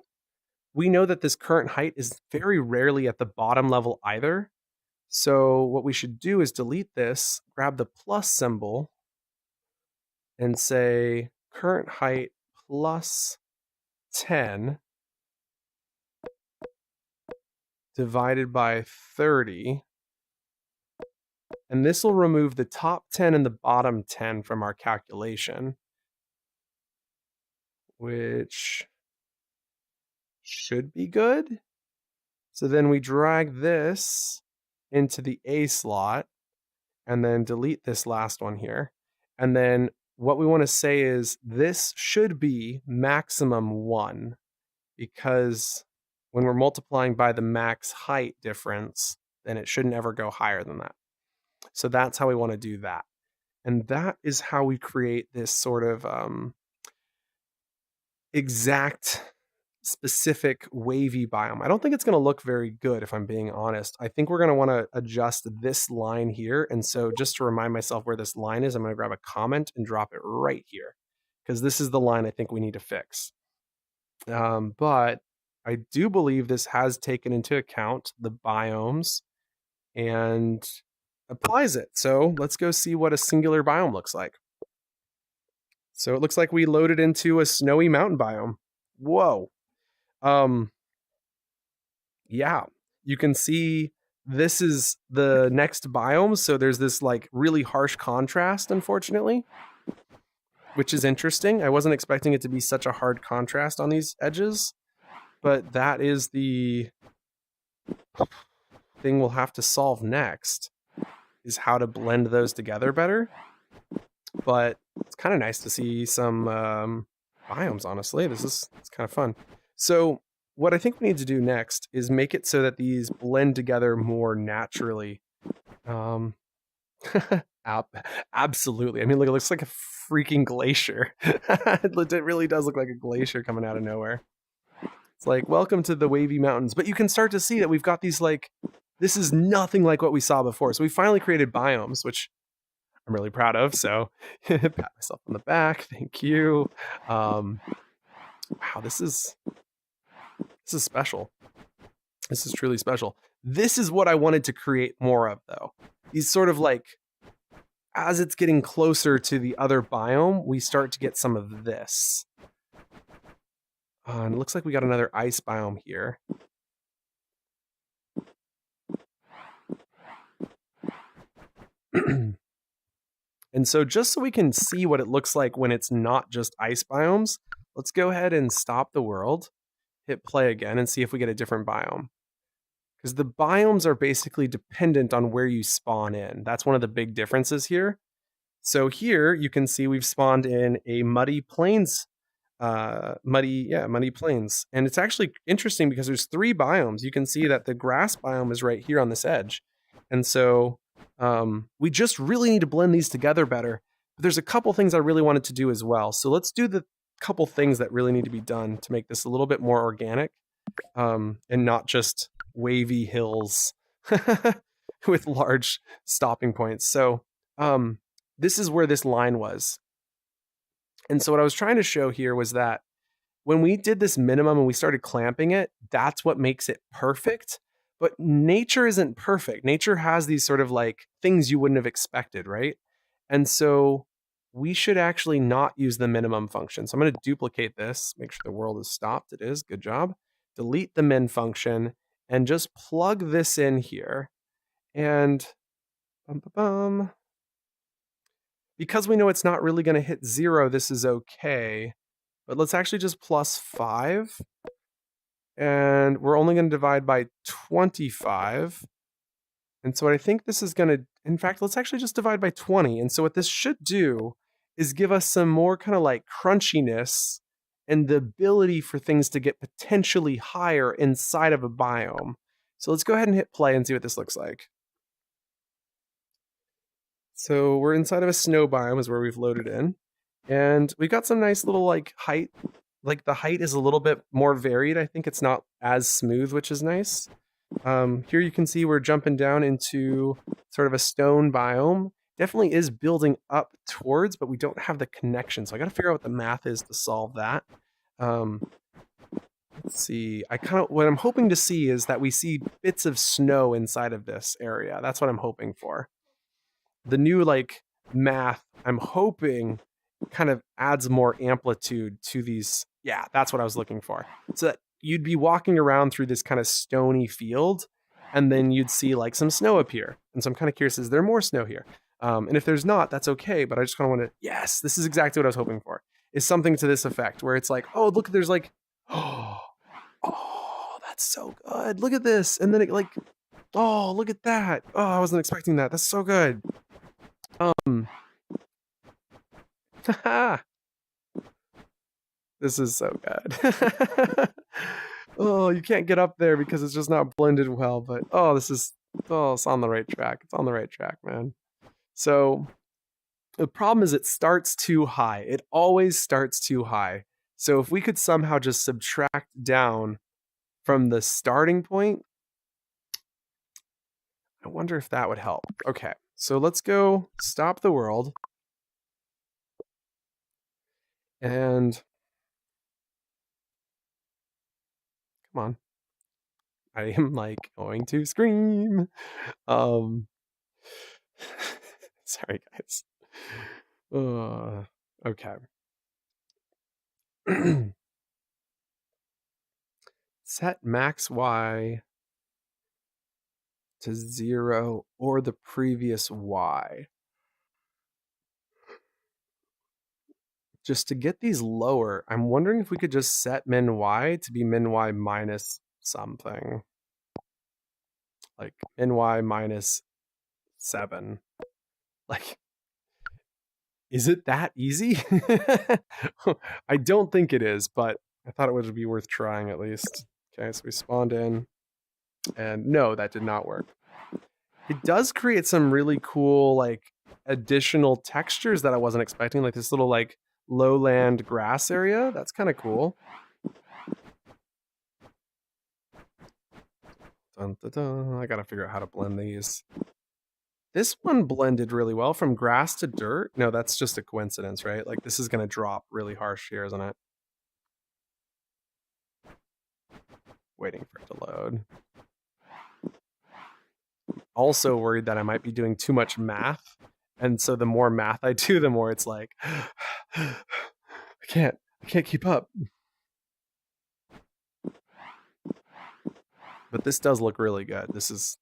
we know that this current height is very rarely at the bottom level either. So what we should do is delete this, grab the plus symbol, and say current height plus 10 divided by 30. And this will remove the top 10 and the bottom 10 from our calculation, which should be good. So then we drag this into the A slot and then delete this last one here. And then what we want to say is this should be maximum 1, because when we're multiplying by the max height difference, then it shouldn't ever go higher than that. So that's how we want to do that. And that is how we create this sort of exact, specific wavy biome. I don't think it's going to look very good, if I'm being honest. I think we're going to want to adjust this line here. And so just to remind myself where this line is, I'm going to grab a comment and drop it right here, because this is the line I think we need to fix. But I do believe this has taken into account the biomes and applies it. So let's go see what a singular biome looks like. So it looks like we loaded into a snowy mountain biome. Whoa. Yeah, you can see this is the next biome. So there's this like really harsh contrast, unfortunately, which is interesting. I wasn't expecting it to be such a hard contrast on these edges, but that is the thing we'll have to solve next, is how to blend those together better. But it's kind of nice to see some biomes, honestly. It's kind of fun. So what I think we need to do next is make it so that these blend together more naturally. Absolutely. I mean, look, it looks like a freaking glacier. It really does look like a glacier coming out of nowhere. It's like, welcome to the wavy mountains. But you can start to see that we've got these like, this is nothing like what we saw before. So we finally created biomes, which I'm really proud of. So pat myself on the back. Thank you. Wow, this is special. This is truly special. This is what I wanted to create more of, though. These sort of like, as it's getting closer to the other biome, we start to get some of this. And it looks like we got another ice biome here. And so just so we can see what it looks like when it's not just ice biomes, let's go ahead and stop the world, hit play again, and see if we get a different biome. Because the biomes are basically dependent on where you spawn in. That's one of the big differences here. So here you can see we've spawned in a muddy plains, muddy plains. And it's actually interesting because there's 3 biomes. You can see that the grass biome is right here on this edge. And so we just really need to blend these together better. But there's a couple things I really wanted to do as well. So let's do the couple things that really need to be done to make this a little bit more organic, and not just wavy hills with large stopping points. So this is where this line was. And so what I was trying to show here was that when we did this minimum and we started clamping it, that's what makes it perfect. But nature isn't perfect. Nature has these sort of like things you wouldn't have expected, right? And so we should actually not use the minimum function. So I'm going to duplicate this, make sure the world is stopped. It is. Good job. Delete the min function and just plug this in here. And because we know it's not really going to hit 0, this is okay. But let's actually just plus 5. And we're only going to divide by 25. And so what I think this is going to, in fact, let's actually just divide by 20. And so what this should do is give us some more kind of like crunchiness and the ability for things to get potentially higher inside of a biome. So let's go ahead and hit play and see what this looks like. So we're inside of a snow biome is where we've loaded in. And we've got some nice little like height. Like the height is a little bit more varied. I think it's not as smooth, which is nice. Here you can see we're jumping down into sort of a stone biome. Definitely is building up towards, but we don't have the connection. So I got to figure out what the math is to solve that. Let's see. What I'm hoping to see is that we see bits of snow inside of this area. That's what I'm hoping for. The new like math, I'm hoping kind of adds more amplitude to these. Yeah, that's what I was looking for. So that you'd be walking around through this kind of stony field and then you'd see like some snow appear. And so I'm kind of curious, is there more snow here? And if there's not, that's okay. But I just kind of want to, yes, this is exactly what I was hoping for. Is something to this effect where it's like, oh, look, there's like, oh, that's so good. Look at this. And then it like, oh, look at that. Oh, I wasn't expecting that. That's so good. This is so good. Oh, you can't get up there because it's just not blended well, but it's on the right track. It's on the right track, man. So the problem is it starts too high. It always starts too high. So if we could somehow just subtract down from the starting point, I wonder if that would help. Okay, so let's go stop the world. And come on. I am like going to scream. Sorry, guys. Okay. Set max y to 0 or the previous y. Just to get these lower, I'm wondering if we could just set min y to be min y minus something. Like min y minus 7. Like, is it that easy? I don't think it is, but I thought it would be worth trying at least. Okay, so we spawned in. And no, that did not work. It does create some really cool, like, additional textures that I wasn't expecting, like this little, like, lowland grass area. That's kind of cool. Dun, dun, dun. I gotta figure out how to blend these. This one blended really well from grass to dirt. No, that's just a coincidence, right? Like, this is gonna drop really harsh here, isn't it? Waiting for it to load. Also worried that I might be doing too much math. And so the more math I do, the more it's like, I can't keep up. But this does look really good. This is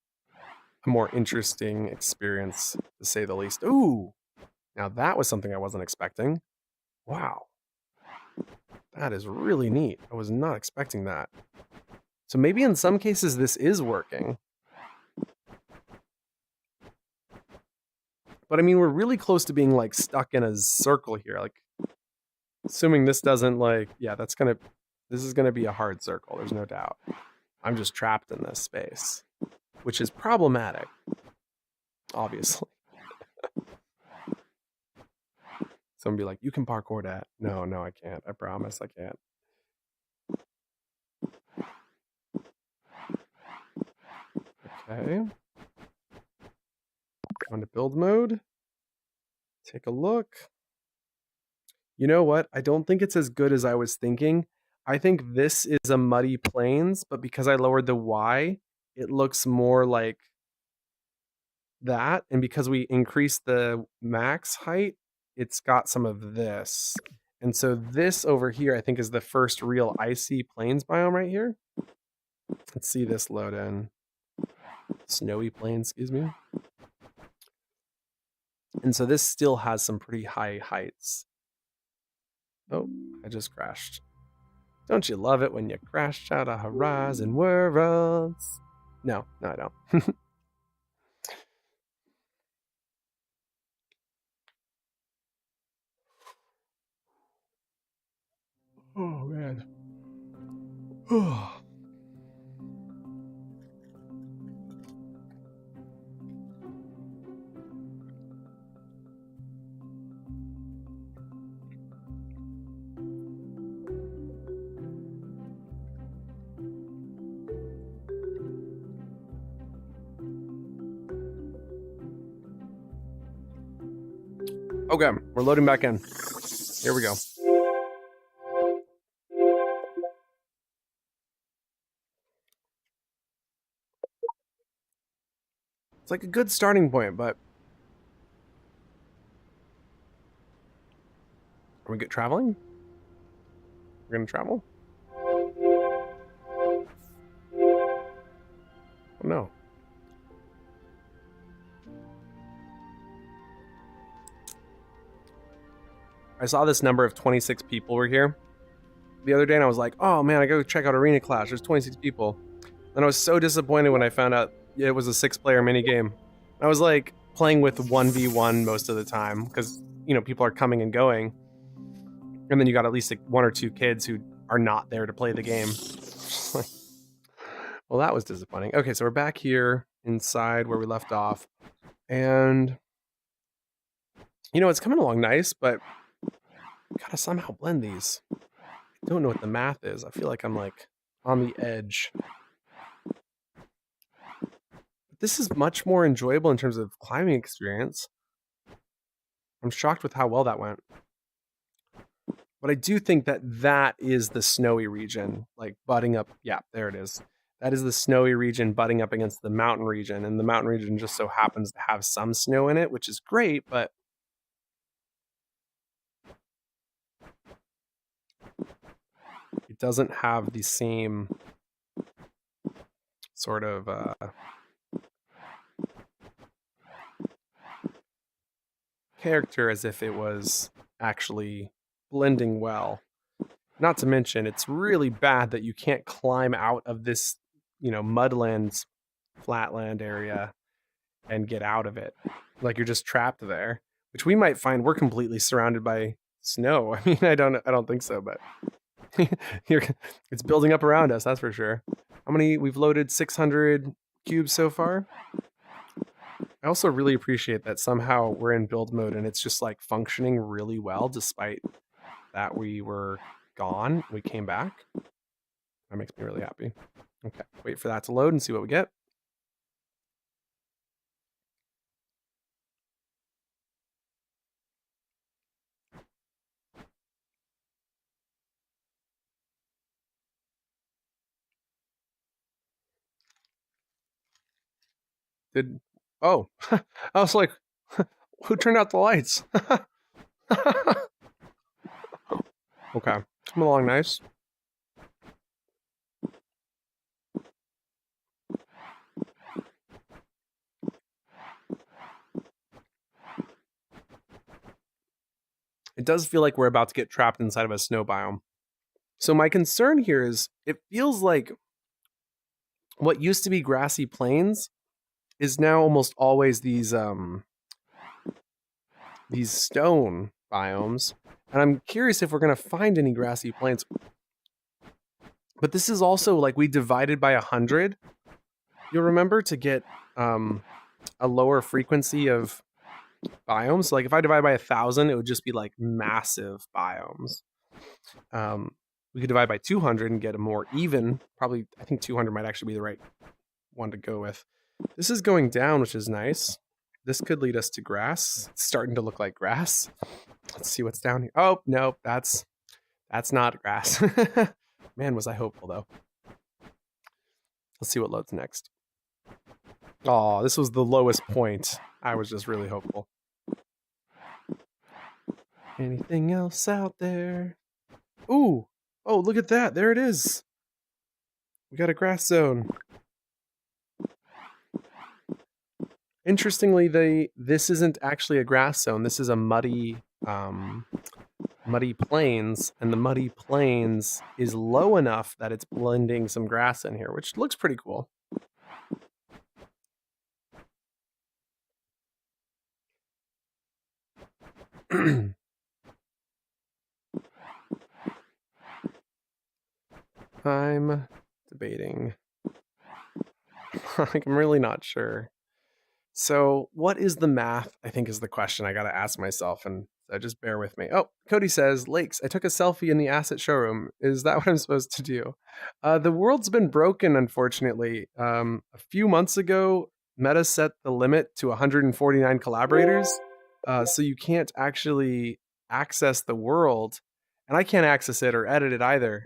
a more interesting experience, to say the least. Ooh, now that was something I wasn't expecting. Wow. That is really neat. I was not expecting that. So maybe in some cases this is working. But I mean, we're really close to being like stuck in a circle here. Like, assuming this doesn't like, yeah, this is gonna be a hard circle. There's no doubt. I'm just trapped in this space, which is problematic, obviously. Someone be like, you can parkour that. No, I can't. I promise I can't. Okay. Go into build mode. Take a look. You know what? I don't think it's as good as I was thinking. I think this is a muddy plains, but because I lowered the Y, it looks more like that. And because we increased the max height, it's got some of this. And so this over here, I think, is the first real icy plains biome right here. Let's see this load in. Snowy plains, excuse me. And so this still has some pretty high heights. Oh, I just crashed. Don't you love it when you crash out of Horizon Worlds? No, I don't. Oh, man. Okay, we're loading back in. Here we go. It's like a good starting point, but are we traveling? We're gonna travel? Oh no. I saw this number of 26 people were here the other day, and I was like, oh man, I gotta check out Arena Clash. There's 26 people. And I was so disappointed when I found out it was a 6-player mini game. I was like playing with 1v1 most of the time because, you know, people are coming and going. And then you got at least like 1 or 2 kids who are not there to play the game. Well, that was disappointing. Okay, so we're back here inside where we left off. And, you know, it's coming along nice, but gotta somehow blend these. I don't know what the math is. I feel like I'm like on the edge. But this is much more enjoyable in terms of climbing experience. I'm shocked with how well that went. But I do think that that is the snowy region, like butting up. Yeah, there it is. That is the snowy region butting up against the mountain region. And the mountain region just so happens to have some snow in it, which is great, but it doesn't have the same sort of character as if it was actually blending well. Not to mention, it's really bad that you can't climb out of this, you know, mudlands, flatland area and get out of it. Like you're just trapped there, which we might find we're completely surrounded by snow. I mean, I don't think so, but it's building up around us, that's for sure. How many? We've loaded 600 cubes so far. I also really appreciate that somehow we're in build mode and it's just like functioning really well despite that we were gone. We came back. That makes me really happy. Okay, wait for that to load and see what we get. Oh, I was like, who turned out the lights? Okay, come along nice. It does feel like we're about to get trapped inside of a snow biome. So my concern here is it feels like what used to be grassy plains is now almost always these stone biomes. And I'm curious if we're going to find any grassy plains. But this is also like we divided by 100. You'll remember to get a lower frequency of biomes. Like if I divide by 1,000, it would just be like massive biomes. We could divide by 200 and get a more even. Probably, I think 200 might actually be the right one to go with. This is going down, which is nice. this could lead us to grass. It's starting to look like grass. Let's see what's down here. Oh, no, that's not grass. Man, was I hopeful though. Let's see what loads next. Oh, this was the lowest point. I was just really hopeful. Anything else out there? Ooh, oh, look at that. There it is. We got a grass zone. Interestingly, this isn't actually a grass zone. This is a muddy plains, and the muddy plains is low enough that it's blending some grass in here, which looks pretty cool. I'm debating. Like, I'm really not sure. So, what is the math? I think is the question I got to ask myself, and so just bear with me. Oh, Cody says, Lakes, I took a selfie in the asset showroom. Is that what I'm supposed to do? The world's been broken, unfortunately. A few months ago, Meta set the limit to 149 collaborators, so you can't actually access the world, and I can't access it or edit it either.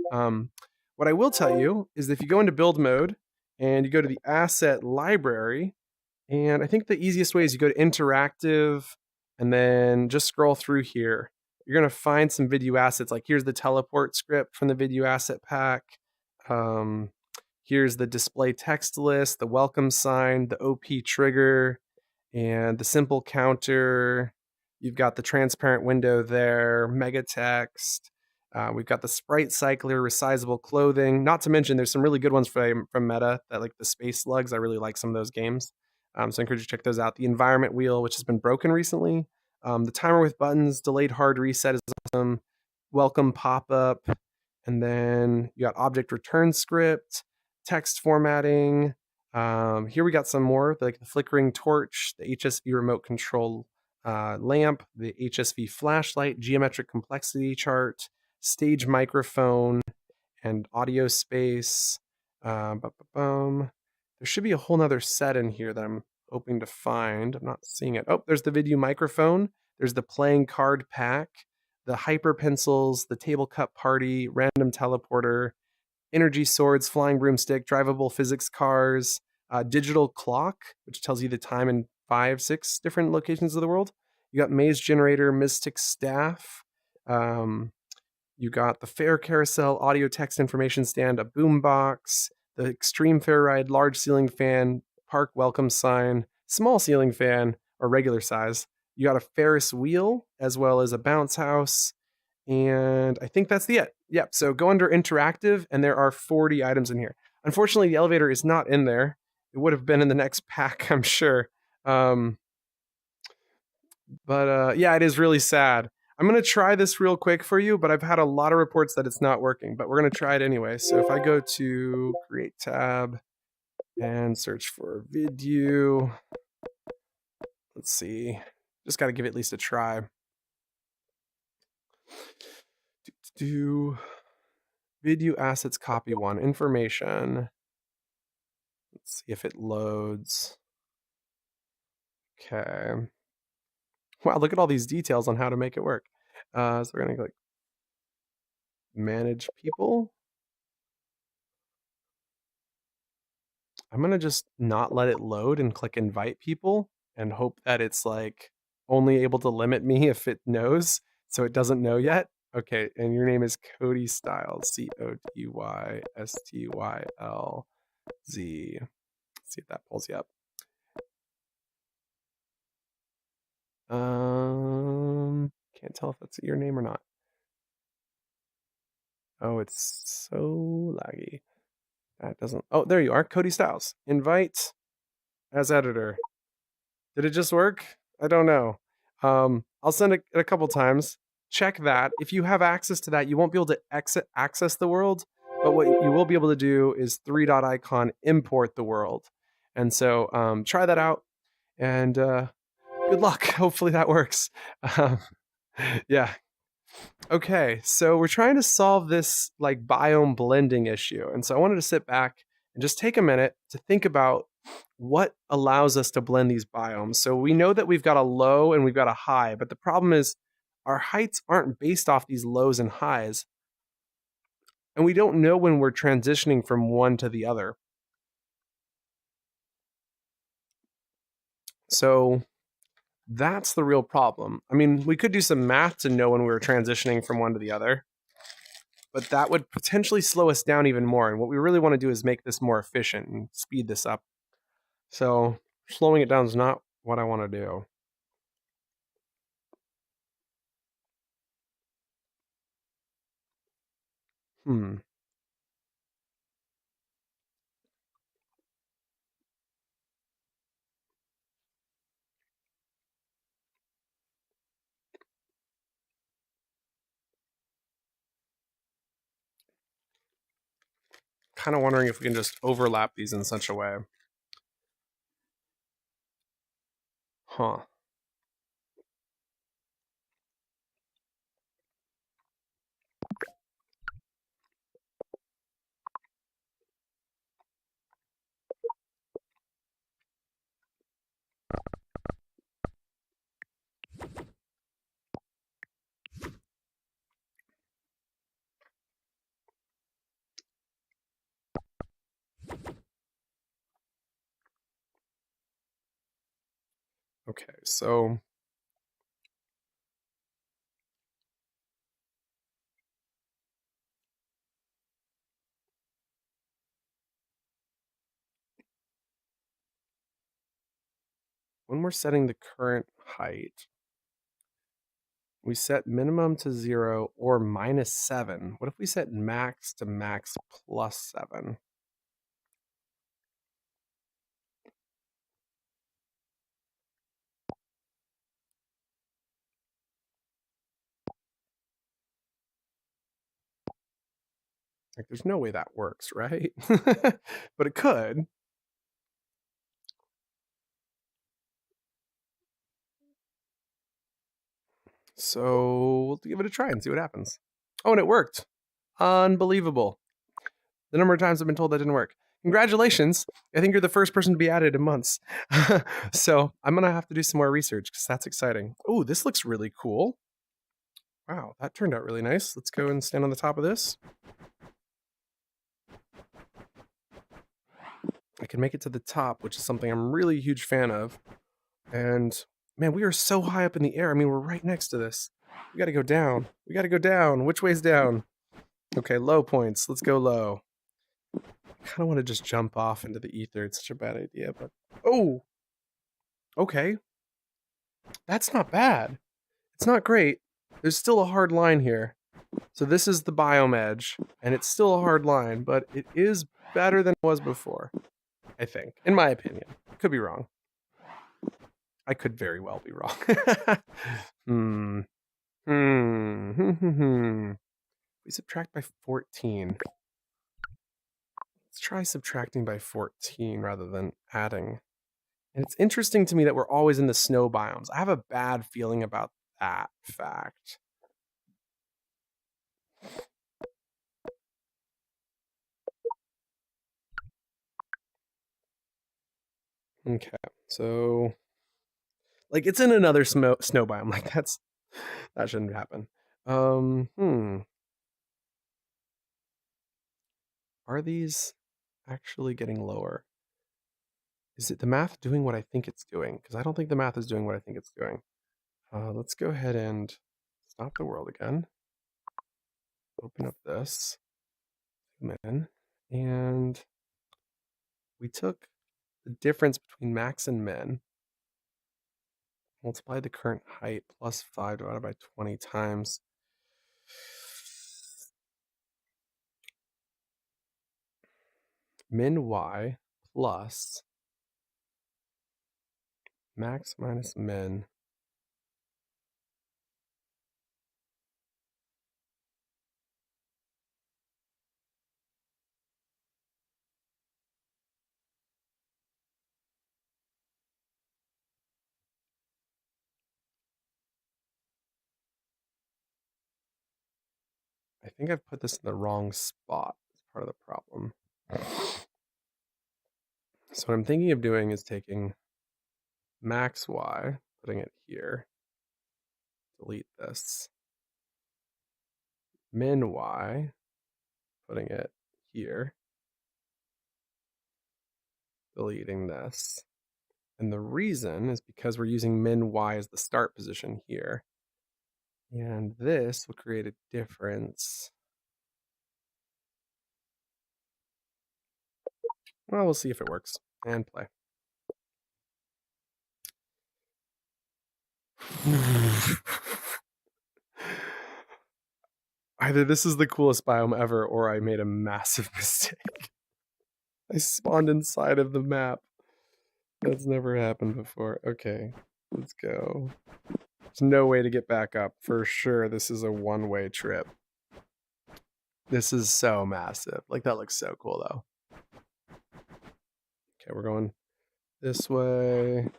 What I will tell you is that if you go into build mode and you go to the asset library, and I think the easiest way is you go to interactive and then just scroll through here. You're going to find some video assets. Like here's the teleport script from the video asset pack. Here's the display text list, the welcome sign, the OP trigger, and the simple counter. You've got the transparent window there, mega text. We've got the sprite cycler, resizable clothing. Not to mention, there's some really good ones from Meta, that like the space slugs. I really like some of those games. So I encourage you to check those out. The environment wheel, which has been broken recently. The timer with buttons, delayed hard reset is awesome. Welcome pop-up. And then you got object return script, text formatting. Here we got some more, like the flickering torch, the HSV remote control lamp, the HSV flashlight, geometric complexity chart, stage microphone, and audio space. There should be a whole nother set in here that I'm hoping to find. I'm not seeing it. Oh, there's the video microphone. There's the playing card pack, the hyper pencils, the table cup party, random teleporter, energy swords, flying broomstick, drivable physics cars, digital clock, which tells you the time in 5-6 different locations of the world. You got maze generator, mystic staff. You got the fair carousel, audio text information stand, a boombox, the extreme fair ride, large ceiling fan, park welcome sign, small ceiling fan, or regular size. You got a Ferris wheel, as well as a bounce house, and I think that's it. Yep, so go under interactive, and there are 40 items in here. Unfortunately, the elevator is not in there. It would have been in the next pack, I'm sure. Yeah, it is really sad. I'm going to try this real quick for you, but I've had a lot of reports that it's not working, but we're going to try it anyway. So if I go to create tab and search for video, let's see, just got to give it at least a try. Do video assets, copy one, information. Let's see if it loads. Okay. Wow, look at all these details on how to make it work. So we're going to click manage people. I'm going to just not let it load and click invite people and hope that it's like only able to limit me if it knows. So it doesn't know yet. Okay, and your name is Cody Styles, CODYSTYLZ. Let's see if that pulls you up. Can't tell if that's your name or not. Oh, it's so laggy. That doesn't. Oh, there you are, Cody Styles. Invite as editor. Did it just work? I don't know. I'll send it a couple times. Check that. If you have access to that, you won't be able to access the world. But what you will be able to do is 3-dot icon import the world. And so try that out. And good luck. Hopefully that works. Yeah. Okay, so we're trying to solve this like biome blending issue. And so I wanted to sit back and just take a minute to think about what allows us to blend these biomes. So we know that we've got a low and we've got a high, but the problem is our heights aren't based off these lows and highs. And we don't know when we're transitioning from one to the other. So that's the real problem. I mean, we could do some math to know when we were transitioning from one to the other, but that would potentially slow us down even more. And what we really want to do is make this more efficient and speed this up. So slowing it down is not what I want to do. Hmm. Kind of wondering if we can just overlap these in such a way. Huh. Okay, so when we're setting the current height, we set minimum to 0 or -7. What if we set max to max +7? Like, there's no way that works, right? But it could. So we'll give it a try and see what happens. Oh, and it worked. Unbelievable. The number of times I've been told that didn't work. Congratulations. I think you're the first person to be added in months. So I'm going to have to do some more research because that's exciting. Oh, this looks really cool. Wow, that turned out really nice. Let's go and stand on the top of this. I can make it to the top, which is something I'm really a huge fan of. And man, we are so high up in the air. I mean, we're right next to this. We got to go down. We got to go down. Which way's down? Okay, low points. Let's go low. I kind of want to just jump off into the ether. It's such a bad idea, but oh, okay. That's not bad. It's not great. There's still a hard line here. So this is the biome edge, and it's still a hard line, but it is better than it was before, I think, in my opinion. Could be wrong. I could very well be wrong. We subtract by 14. Let's try subtracting by 14 rather than adding. And it's interesting to me that we're always in the snow biomes. I have a bad feeling about that fact. Okay, so like it's in another snow biome. Like that shouldn't happen. Are these actually getting lower? Is it the math doing what I think it's doing? Because I don't think the math is doing what I think it's doing. Let's go ahead and stop the world again. Open up this. Zoom in. And we took the difference between max and min, multiply the current height plus 5 divided by 20 times min y plus max minus min. I think I've put this in the wrong spot as part of the problem. So what I'm thinking of doing is taking max Y, putting it here, delete this, min Y, putting it here, deleting this. And the reason is because we're using min Y as the start position here. And this will create a difference. Well, we'll see if it works. And play. Either this is the coolest biome ever, or I made a massive mistake. I spawned inside of the map. That's never happened before. Okay, let's go. There's no way to get back up. For sure, this is a one-way trip. This is so massive. Like, that looks so cool, though. Okay, we're going this way.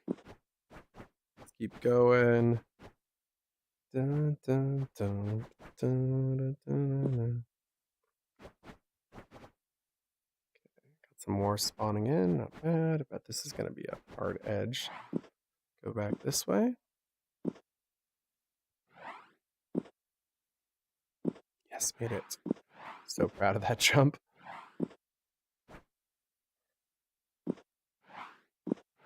Let's keep going. Dun, dun, dun, dun, dun, dun, dun. Got some more spawning in. Not bad. I bet this is going to be a hard edge. Go back this way. Yes, made it. So proud of that jump.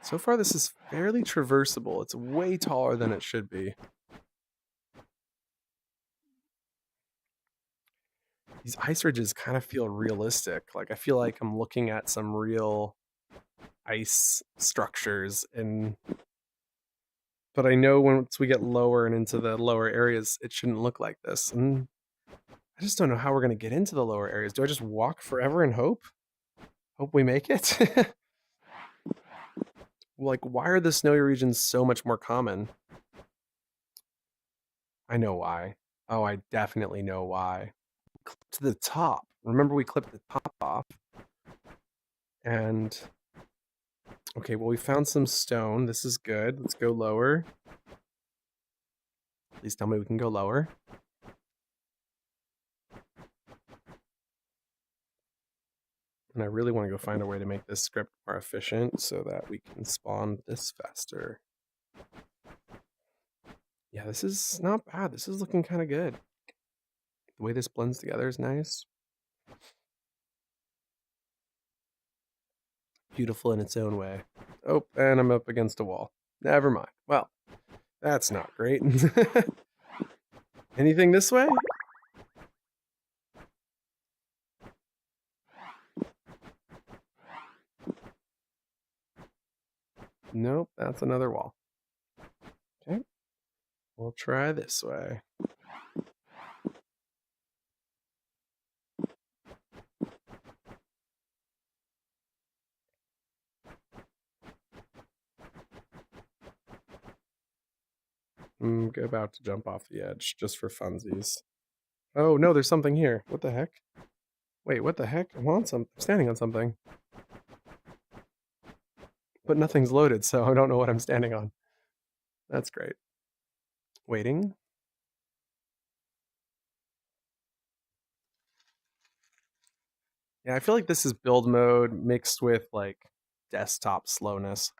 So far, this is fairly traversable. It's way taller than it should be. These ice ridges kind of feel realistic. Like, I feel like I'm looking at some real ice structures, but I know once we get lower and into the lower areas, it shouldn't look like this. And I just don't know how we're going to get into the lower areas. Do I just walk forever and hope we make it? Like, why are the snowy regions so much more common? I know why. Oh, I definitely know why. To the top. Remember, we clipped the top off. And okay, well, we found some stone. This is good. Let's go lower. Please tell me we can go lower. And I really want to go find a way to make this script more efficient so that we can spawn this faster. Yeah, this is not bad. This is looking kind of good. The way this blends together is nice. Beautiful in its own way. Oh, and I'm up against a wall. Never mind. Well, that's not great. Anything this way? Nope, that's another wall. Okay, we'll try this way. I'm about to jump off the edge just for funsies. Oh no, there's something here. What the heck? Wait, what the heck? I'm standing on something. But nothing's loaded, so I don't know what I'm standing on. That's great. Waiting. Yeah, I feel like this is build mode mixed with like desktop slowness.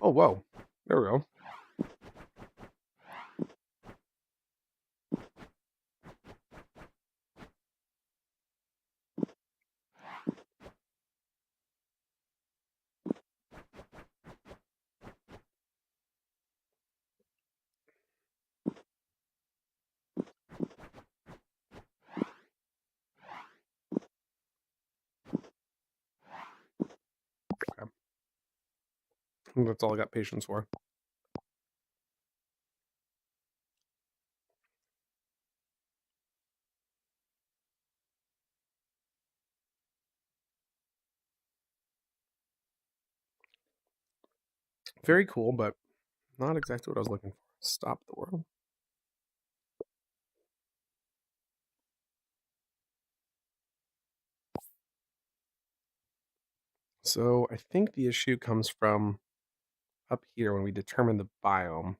Oh, whoa. There we go. Okay. That's all I got patience for. Very cool, but not exactly what I was looking for. Stop the world. So I think the issue comes from up here when we determine the biome.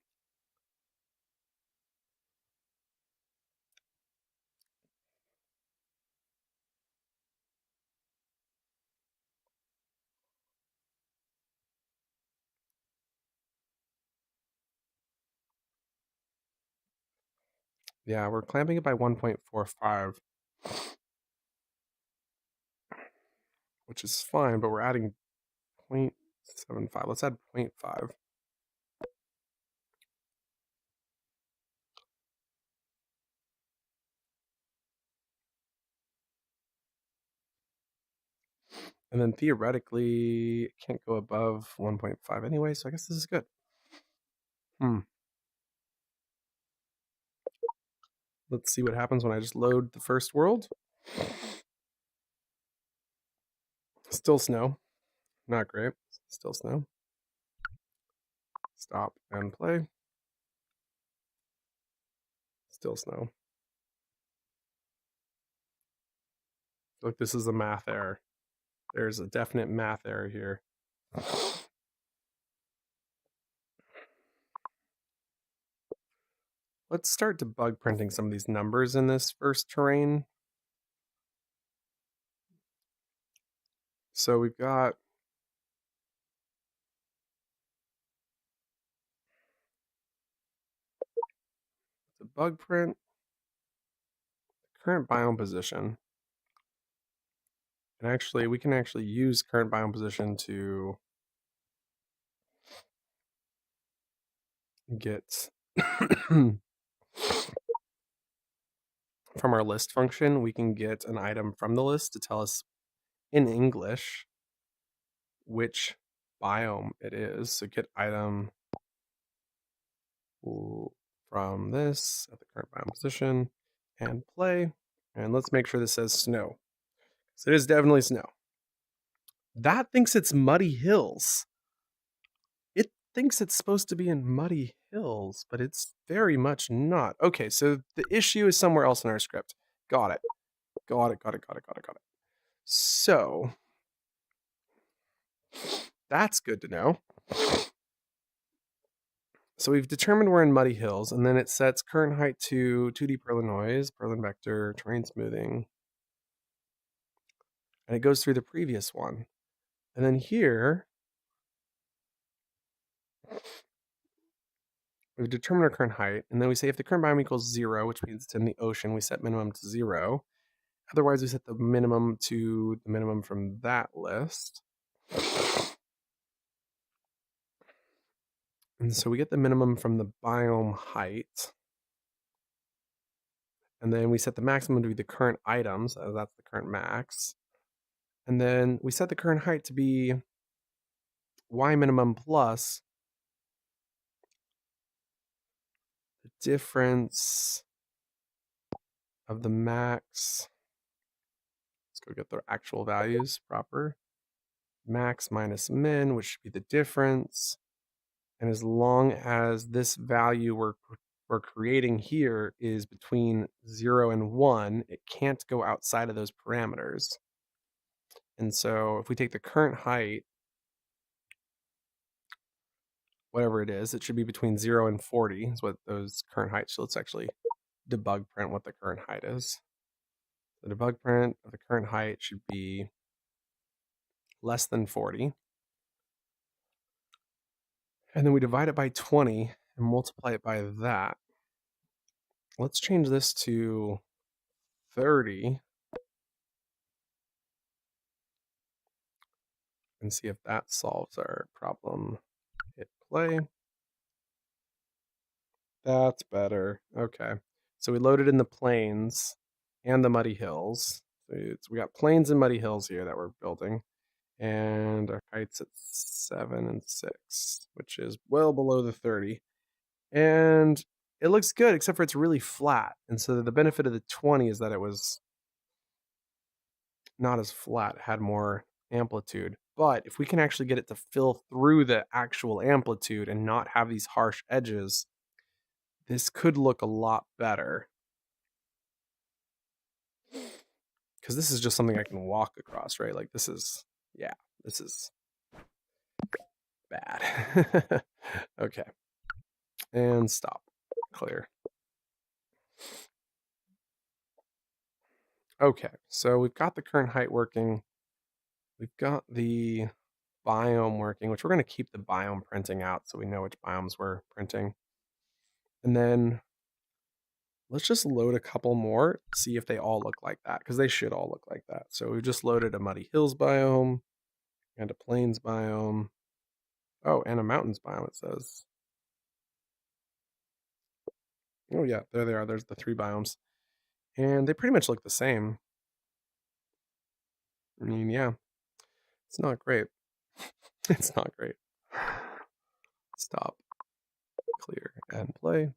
Yeah, we're clamping it by 1.45, which is fine, but we're adding 0.75. Let's add 0.5. And then theoretically, it can't go above 1.5 anyway, so I guess this is good. Let's see what happens when I just load the first world. Still snow. Not great. Still snow. Stop and play. Still snow. I feel like this is a math error. There's a definite math error here. Let's start debug printing some of these numbers in this first terrain. So we've got debug print, current biome position. And actually, we can actually use current biome position to get from our list function, we can get an item from the list to tell us in English which biome it is. So get item from this at the current biome position and play. And let's make sure this says snow. So it is definitely snow. That thinks it's Muddy Hills. It thinks it's supposed to be in Muddy Hills, but it's very much not. Okay, so the issue is somewhere else in our script. Got it. Got it. So that's good to know. So we've determined we're in Muddy Hills, and then it sets current height to 2D Perlin Noise, Perlin Vector, Terrain Smoothing, and it goes through the previous one. And then here, we've determined our current height, and then we say if the current biome equals 0, which means it's in the ocean, we set minimum to 0. Otherwise, we set the minimum to the minimum from that list. And so we get the minimum from the biome height. And then we set the maximum to be the current items, so that's the current max. And then we set the current height to be y minimum plus the difference of the max. Let's go get the actual values proper. Max minus min, which should be the difference. And as long as this value we're creating here is between 0 and 1, it can't go outside of those parameters. And so if we take the current height, whatever it is, it should be between 0 and 40 is what those current heights. So let's actually debug print what the current height is. The debug print of the current height should be less than 40. And then we divide it by 20 and multiply it by that. Let's change this to 30 and see if that solves our problem. Hit play. That's better. Okay. So we loaded in the plains and the muddy hills. So we got plains and muddy hills here that we're building. And our height's at 7 and 6, which is well below the 30. And it looks good, except for it's really flat. And so the benefit of the 20 is that it was not as flat. It had more amplitude. But if we can actually get it to fill through the actual amplitude and not have these harsh edges, this could look a lot better. Because this is just something I can walk across, right? Like this is, yeah, this is bad. Okay. And stop. Clear. Okay, so we've got the current height working. We've got the biome working, which we're going to keep the biome printing out so we know which biomes we're printing. And then let's just load a couple more, see if they all look like that, because they should all look like that. So we just loaded a Muddy Hills biome and a Plains biome. Oh, and a Mountains biome, it says. Oh yeah, there they are. There's the 3 biomes. And they pretty much look the same. I mean, yeah, it's not great. It's not great. Stop, clear, and play.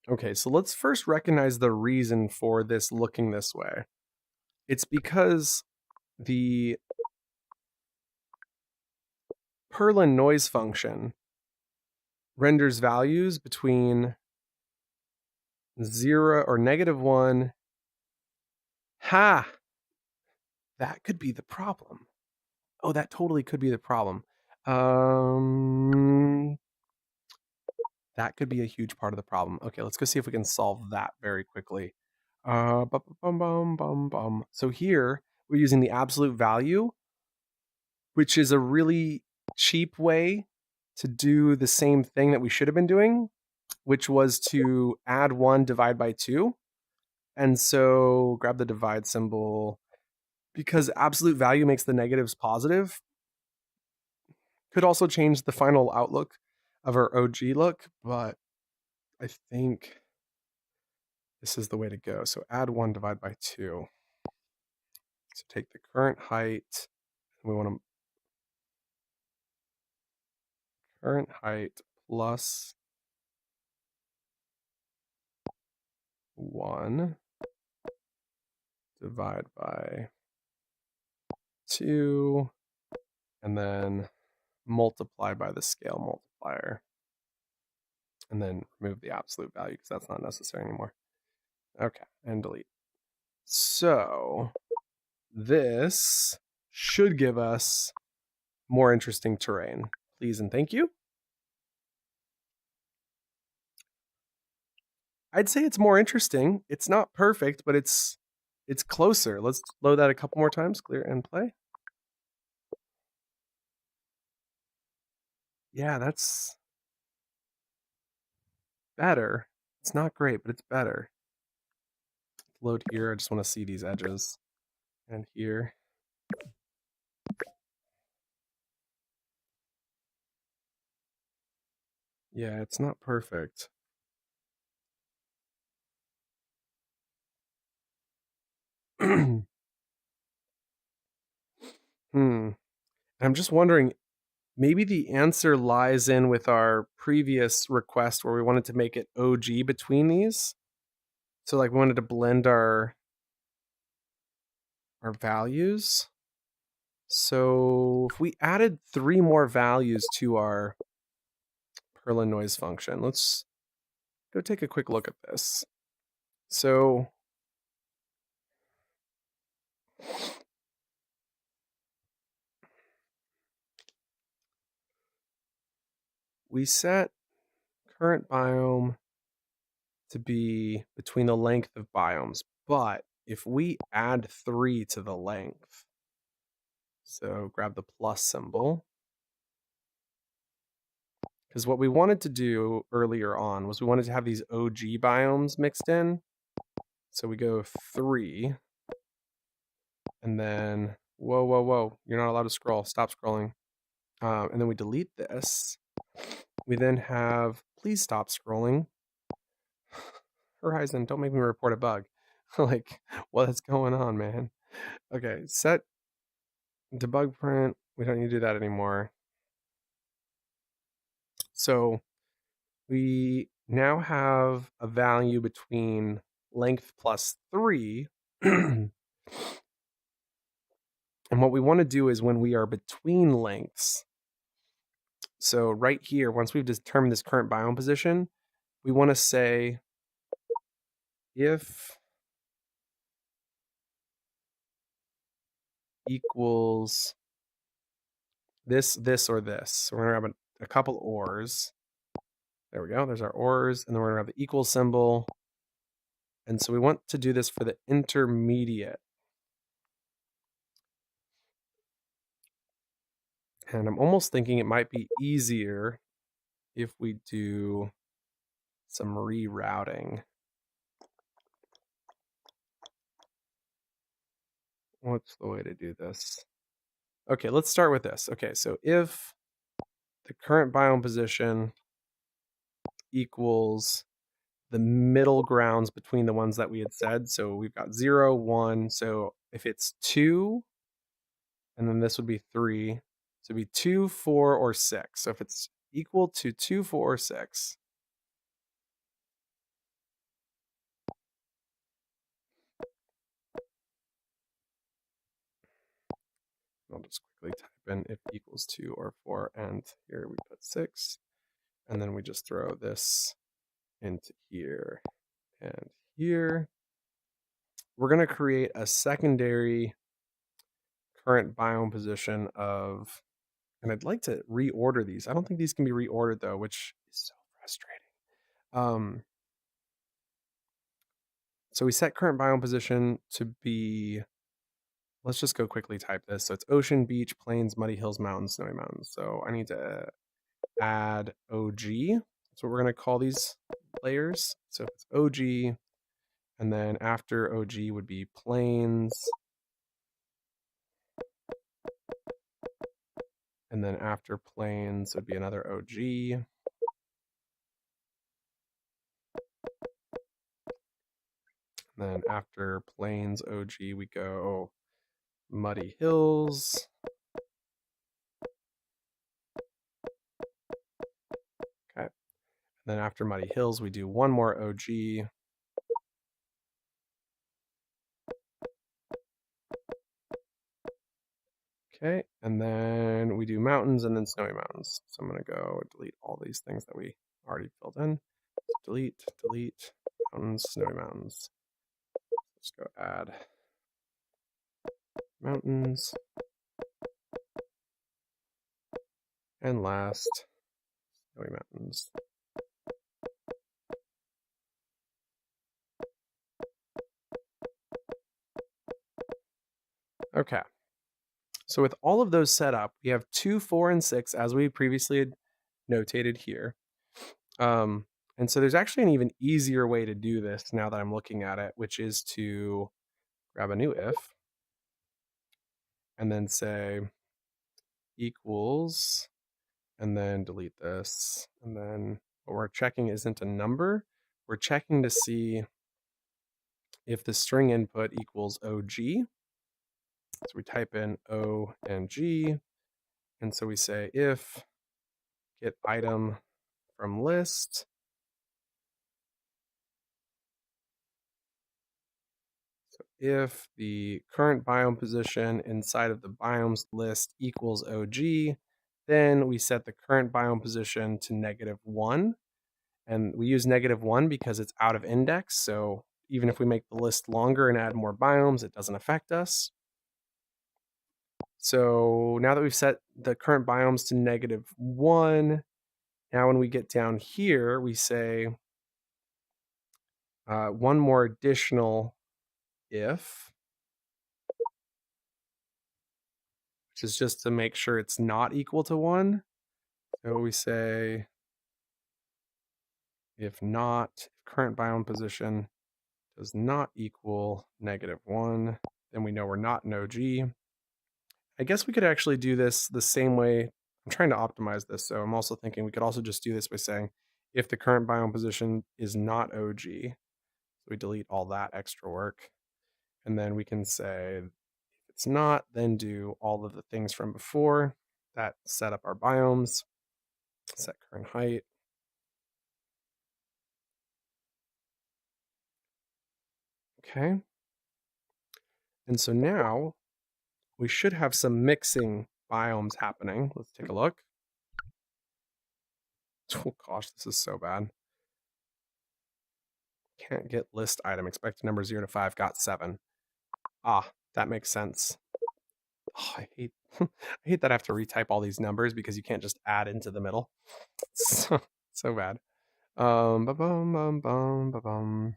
Okay, so let's first recognize the reason for this looking this way. It's because the Perlin Noise function renders values between 0 or -1. Ha! That could be the problem. Oh, that totally could be the problem. That could be a huge part of the problem. Okay, let's go see if we can solve that very quickly. So here, we're using the absolute value, which is a really cheap way to do the same thing that we should have been doing, which was to add 1, divide by 2. And so grab the divide symbol. Because absolute value makes the negatives positive, could also change the final outlook of our OG look, but I think this is the way to go. So add 1, divide by 2. So take the current height, and we want to current height plus 1 divide by 2, and then multiply by the scale multiplier. And then remove the absolute value because that's not necessary anymore. Okay, and delete. So this should give us more interesting terrain. Please and thank you. I'd say it's more interesting. It's not perfect, but it's closer. Let's load that a couple more times. Clear and play. Yeah, that's better. It's not great, but it's better. Load here. I just want to see these edges. And here. Yeah, it's not perfect. I'm just wondering, maybe the answer lies in with our previous request where we wanted to make it OG between these. So like we wanted to blend our values. So if we added 3 more values to our Perlin Noise function, let's go take a quick look at this. So we set current biome to be between the length of biomes, but if we add 3 to the length, so grab the plus symbol, because what we wanted to do earlier on was we wanted to have these OG biomes mixed in. So we go 3, and then, whoa, you're not allowed to scroll, stop scrolling. And then we delete this. We then have, please stop scrolling. Horizon, don't make me report a bug. Like, what's going on, man? Okay, set debug print. We don't need to do that anymore. So we now have a value between length plus 3. And what we want to do is when we are between lengths, so right here, once we've determined this current biome position, we want to say if equals this, or this. So we're going to have a couple ors. There we go. There's our ors. And then we're going to have the equal symbol. And so we want to do this for the intermediate. And I'm almost thinking it might be easier if we do some rerouting. What's the way to do this? Okay, let's start with this. Okay, so if the current biome position equals the middle grounds between the ones that we had said, so we've got 0, 1. So if it's 2, and then this would be 3, so it'd be 2, 4, or 6. So if it's equal to 2, 4, or 6, I'll just quickly type in if equals 2 or 4, and here we put 6, and then we just throw this into here and here. We're going to create a secondary current biome position of, and I'd like to reorder these. I don't think these can be reordered though, which is so frustrating. So we set current biome position to be, let's just go quickly type this. So it's ocean, beach, plains, muddy hills, mountains, snowy mountains. So I need to add OG. That's what we're going to call these layers. So it's OG, and then after OG would be plains, and then after plains would be another OG. And then after plains OG, we go muddy hills. Okay. And then after muddy hills, we do one more OG. Okay, and then we do mountains and then snowy mountains. So I'm going to go delete all these things that we already filled in. So delete, delete, mountains, snowy mountains. Let's go add mountains. And last, snowy mountains. Okay. So with all of those set up, we have 2, 4, and 6 as we previously had notated here. And so there's actually an even easier way to do this now that I'm looking at it, which is to grab a new if and then say equals, and then delete this. And then what we're checking isn't a number. We're checking to see if the string input equals OG. So we type in O and G. And so we say if get item from list. So if the current biome position inside of the biomes list equals OG, then we set the current biome position to -1. And we use -1 because it's out of index. So even if we make the list longer and add more biomes, it doesn't affect us. So now that we've set the current biomes to -1, now when we get down here, we say one more additional if, which is just to make sure it's not equal to 1. So we say if not, if current biome position does not equal -1, then we know we're not in OG. I guess we could actually do this the same way. I'm trying to optimize this, so I'm also thinking we could also just do this by saying if the current biome position is not OG, so we delete all that extra work, and then we can say if it's not, then do all of the things from before that set up our biomes, set current height, Okay. And so now we should have some mixing biomes happening. Let's take a look. Oh gosh, this is so bad. Can't get list item. Expected number 0 to 5. Got 7. Ah, that makes sense. Oh, I hate I hate that I have to retype all these numbers because you can't just add into the middle. So bad. Ba-bum, bum, bum, ba-bum.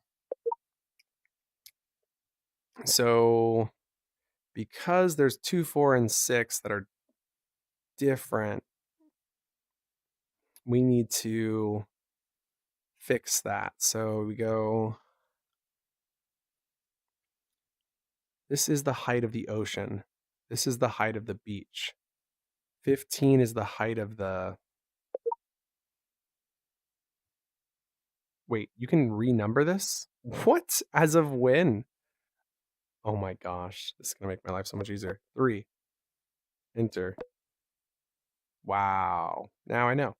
So because there's 2, 4, and 6 that are different, we need to fix that. So we go, this is the height of the ocean. This is the height of the beach. 15 is the height of the... Wait, you can renumber this? What? As of when? Oh my gosh, this is gonna make my life so much easier. 3. Enter. Wow. Now I know.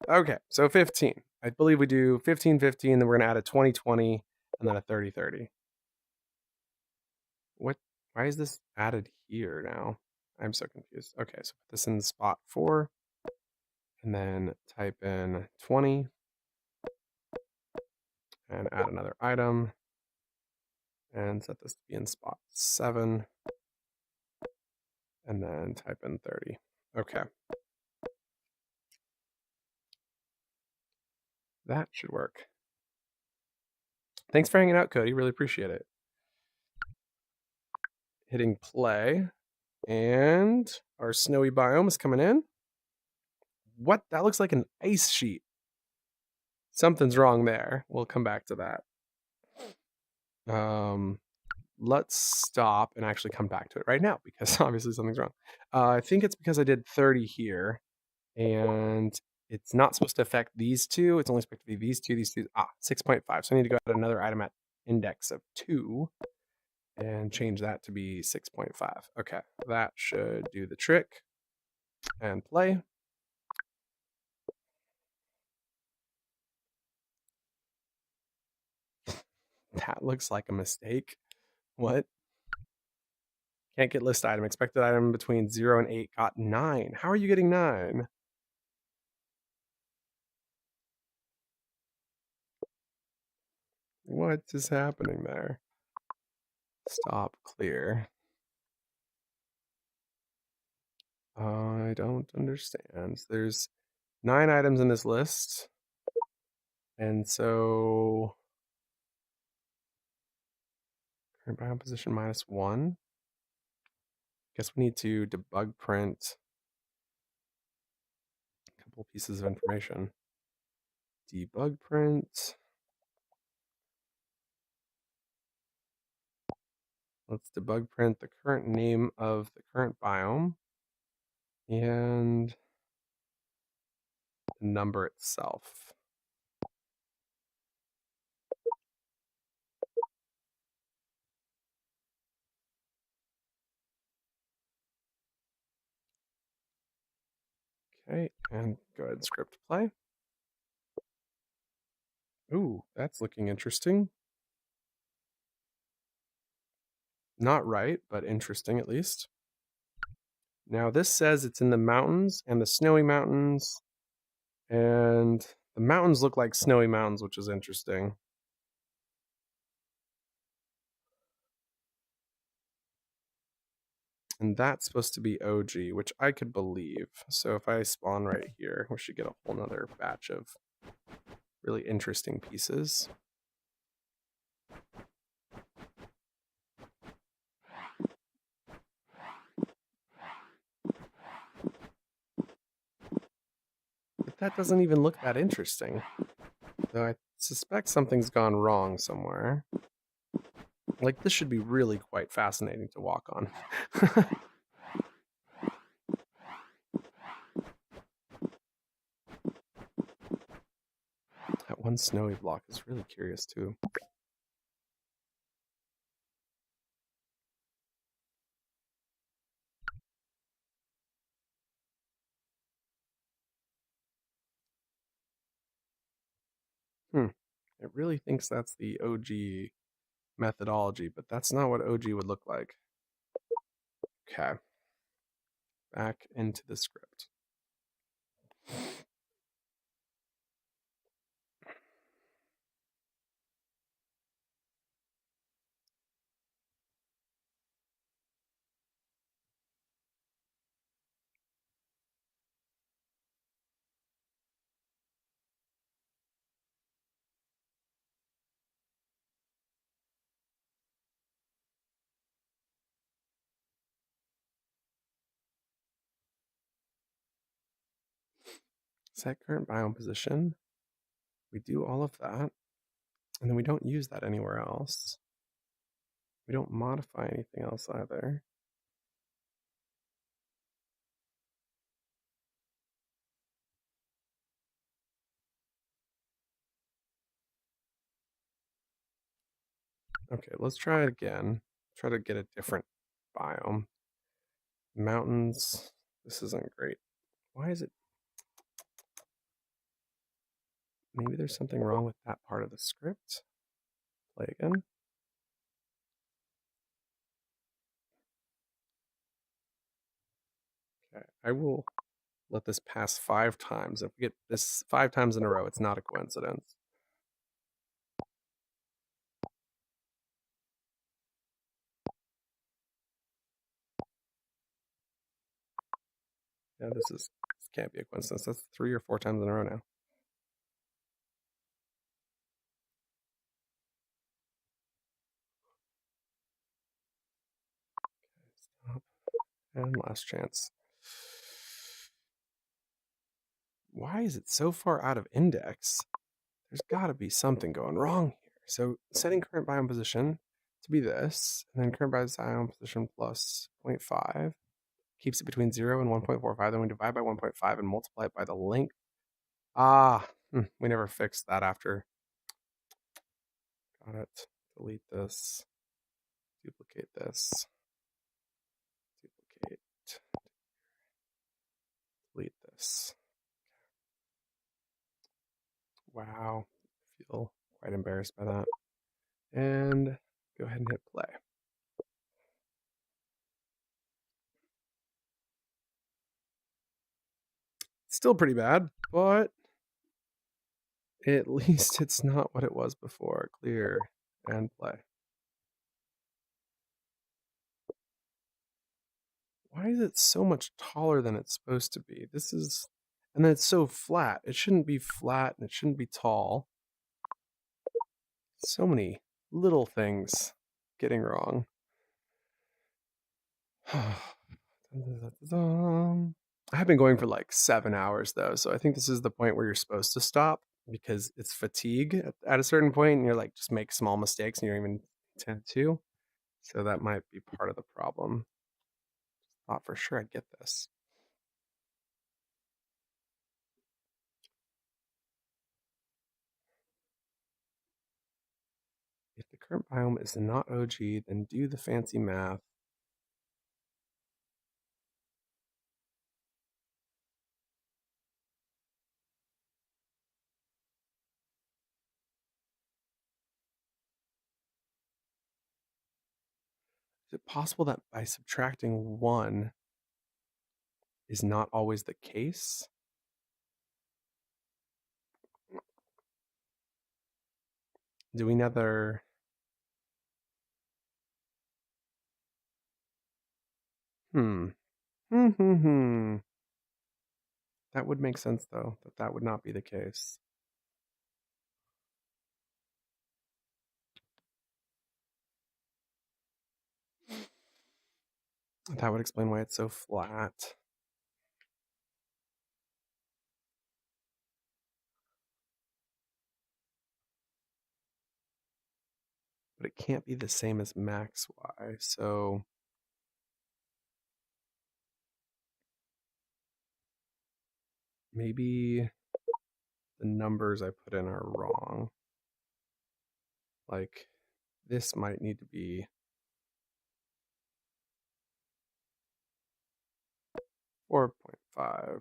Okay, so 15. I believe we do 15, 15, then we're gonna add a 20, 20, and then a 30, 30. What? Why is this added here now? I'm so confused. Okay, so put this in spot 4, and then type in 20, and add another item, and set this to be in spot 7, and then type in 30. Okay. That should work. Thanks for hanging out, Cody. Really appreciate it. Hitting play, and our snowy biome is coming in. What? That looks like an ice sheet. Something's wrong there. We'll come back to that. Let's stop and actually come back to it right now because obviously something's wrong. I think it's because I did 30 here, and it's not supposed to affect these two. It's only supposed to be these two, these two. 6.5. So I need to go add another item at index of 2 and change that to be 6.5. Okay, that should do the trick. And play. That looks like a mistake. What? Can't get list item. Expected item between 0 and 8 got 9. How are you getting 9? What is happening there? Stop, clear. I don't understand. There's 9 items in this list. And so current biome position -1. Guess we need to debug print a couple pieces of information. Debug print. Let's debug print the current name of the current biome and the number itself. Okay, and go ahead and script play. Ooh, that's looking interesting. Not right, but interesting at least. Now this says it's in the mountains and the snowy mountains, and the mountains look like snowy mountains, which is interesting. And that's supposed to be OG, which I could believe. So if I spawn right here, we should get a whole nother batch of really interesting pieces. But that doesn't even look that interesting. Though I suspect something's gone wrong somewhere. Like, this should be really quite fascinating to walk on. That one snowy block is really curious too. It really thinks that's the OG methodology, but that's not what OG would look like. Okay. Back into the script. Set current biome position. We do all of that, and then we don't use that anywhere else. We don't modify anything else either. Okay, let's try it again. Try to get a different biome. Mountains. This isn't great. Why is it? Maybe there's something wrong with that part of the script. Play again. Okay, I will let this pass 5 times. If we get this 5 times in a row, it's not a coincidence. Yeah, this can't be a coincidence. That's 3 or 4 times in a row now. Stop. And last chance. Why is it so far out of index? There's got to be something going wrong here. So setting current biome position to be this, and then current biome position plus 0.5 keeps it between 0 and 1.45. Then we divide by 1.5 and multiply it by the length. We never fixed that after. Got it. Delete this. Duplicate this. Duplicate. Delete this. Wow. I feel quite embarrassed by that. And go ahead and hit play. Still pretty bad, but at least it's not what it was before. Clear and play. Why is it so much taller than it's supposed to be? This is, and then it's so flat. It shouldn't be flat and it shouldn't be tall. So many little things getting wrong. I have been going for like 7 hours though, so I think this is the point where you're supposed to stop because it's fatigue at a certain point, and you're like just make small mistakes and you don't even intend to. So that might be part of the problem. Thought for sure I'd get this. If the current biome is not OG, then do the fancy math. Is it possible that by subtracting 1 is not always the case? Do we neither? Hmm. That would make sense, though, that would not be the case. That would explain why it's so flat. But it can't be the same as max y, so maybe the numbers I put in are wrong. Like, this might need to be 4.5.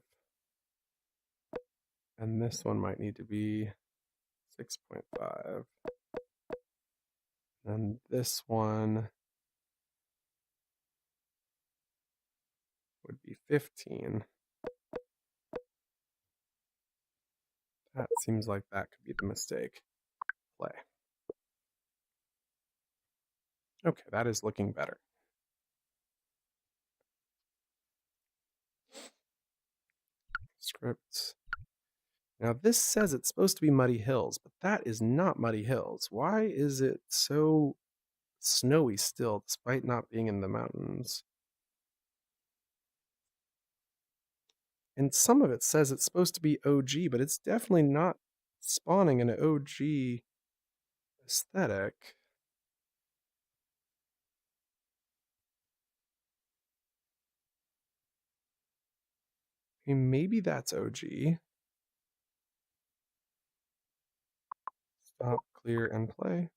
And this one might need to be 6.5. And this one would be 15. That seems like that could be the mistake. Play. Okay, that is looking better. Scripts. Now this says it's supposed to be Muddy Hills, but that is not Muddy Hills. Why is it so snowy still, despite not being in the mountains? And some of it says it's supposed to be OG, but it's definitely not spawning an OG aesthetic. I mean, maybe that's OG. Stop, clear, and play.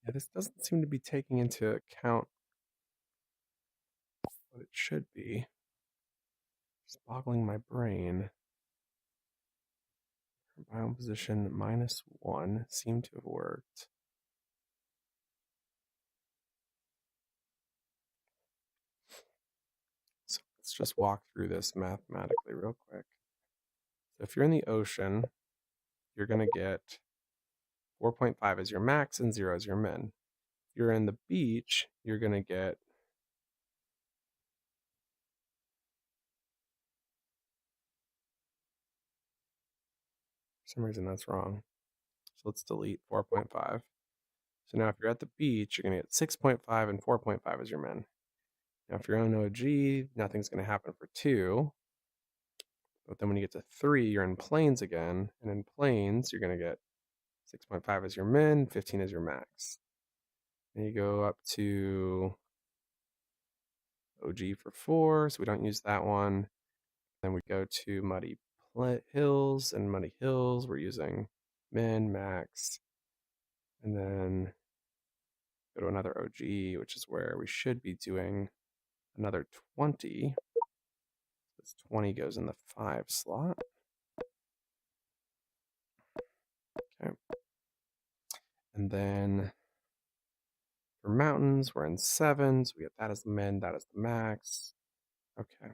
Yeah, this doesn't seem to be taking into account what it should be. It's boggling my brain. Biome position -1 seemed to have worked. So let's just walk through this mathematically real quick. So if you're in the ocean, you're going to get 4.5 as your max and 0 as your min. If you're in the beach, you're going to get for some reason that's wrong. So let's delete 4.5. So now if you're at the beach, you're going to get 6.5 and 4.5 as your min. Now if you're on OG, nothing's going to happen for 2. But then when you get to 3, you're in plains again. And in plains, you're going to get 6.5 as your min, 15 as your max. And you go up to OG for 4, so we don't use that one. Then we go to Muddy Hills, and Muddy Hills, we're using min, max. And then go to another OG, which is where we should be doing another 20. This 20 goes in the 5 slot. Okay. And then for mountains, we're in 7, so we get that as the min, that as the max. Okay.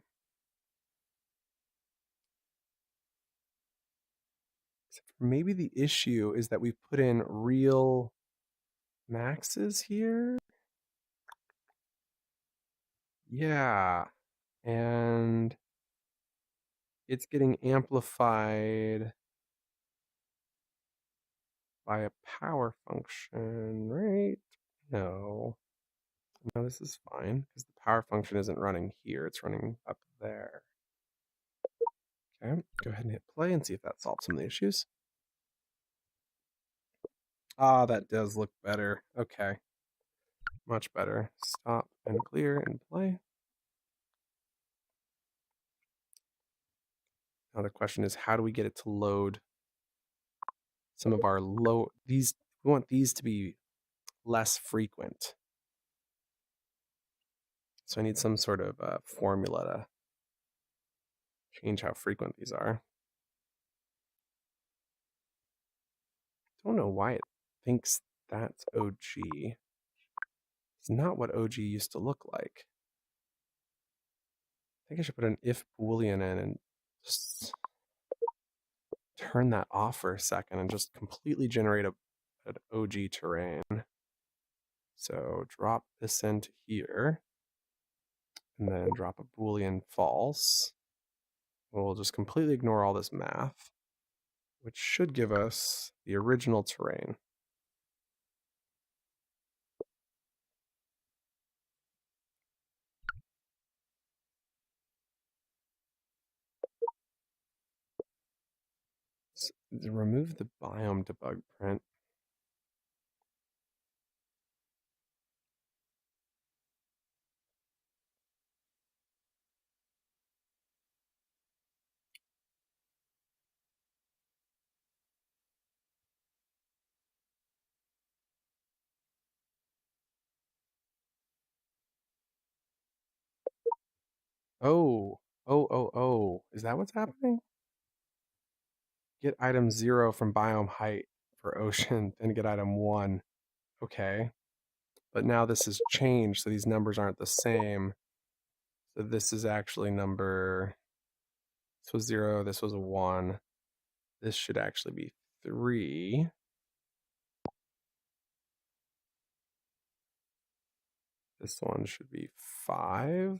Maybe the issue is that we've put in real maxes here. Yeah. And it's getting amplified by a power function, right? No. No, this is fine because the power function isn't running here. It's running up there. Okay, go ahead and hit play and see if that solves some of the issues. Ah, that does look better. Okay, much better. Stop and clear and play. Now the question is, how do we get it to load some of our these? We want these to be less frequent. So I need some sort of formula to change how frequent these are. Don't know why it thinks that's OG. It's not what OG used to look like. I think I should put an if boolean in and just turn that off for a second and just completely generate an OG terrain. So drop this into here and then drop a boolean false. We'll just completely ignore all this math, which should give us the original terrain. So remove the biome debug print. Oh, oh. Is that what's happening? Get item 0 from biome height for ocean, then get item 1. Okay. But now this has changed, so these numbers aren't the same. So this is actually number, this was 0, this was a 1. This should actually be 3. This one should be 5.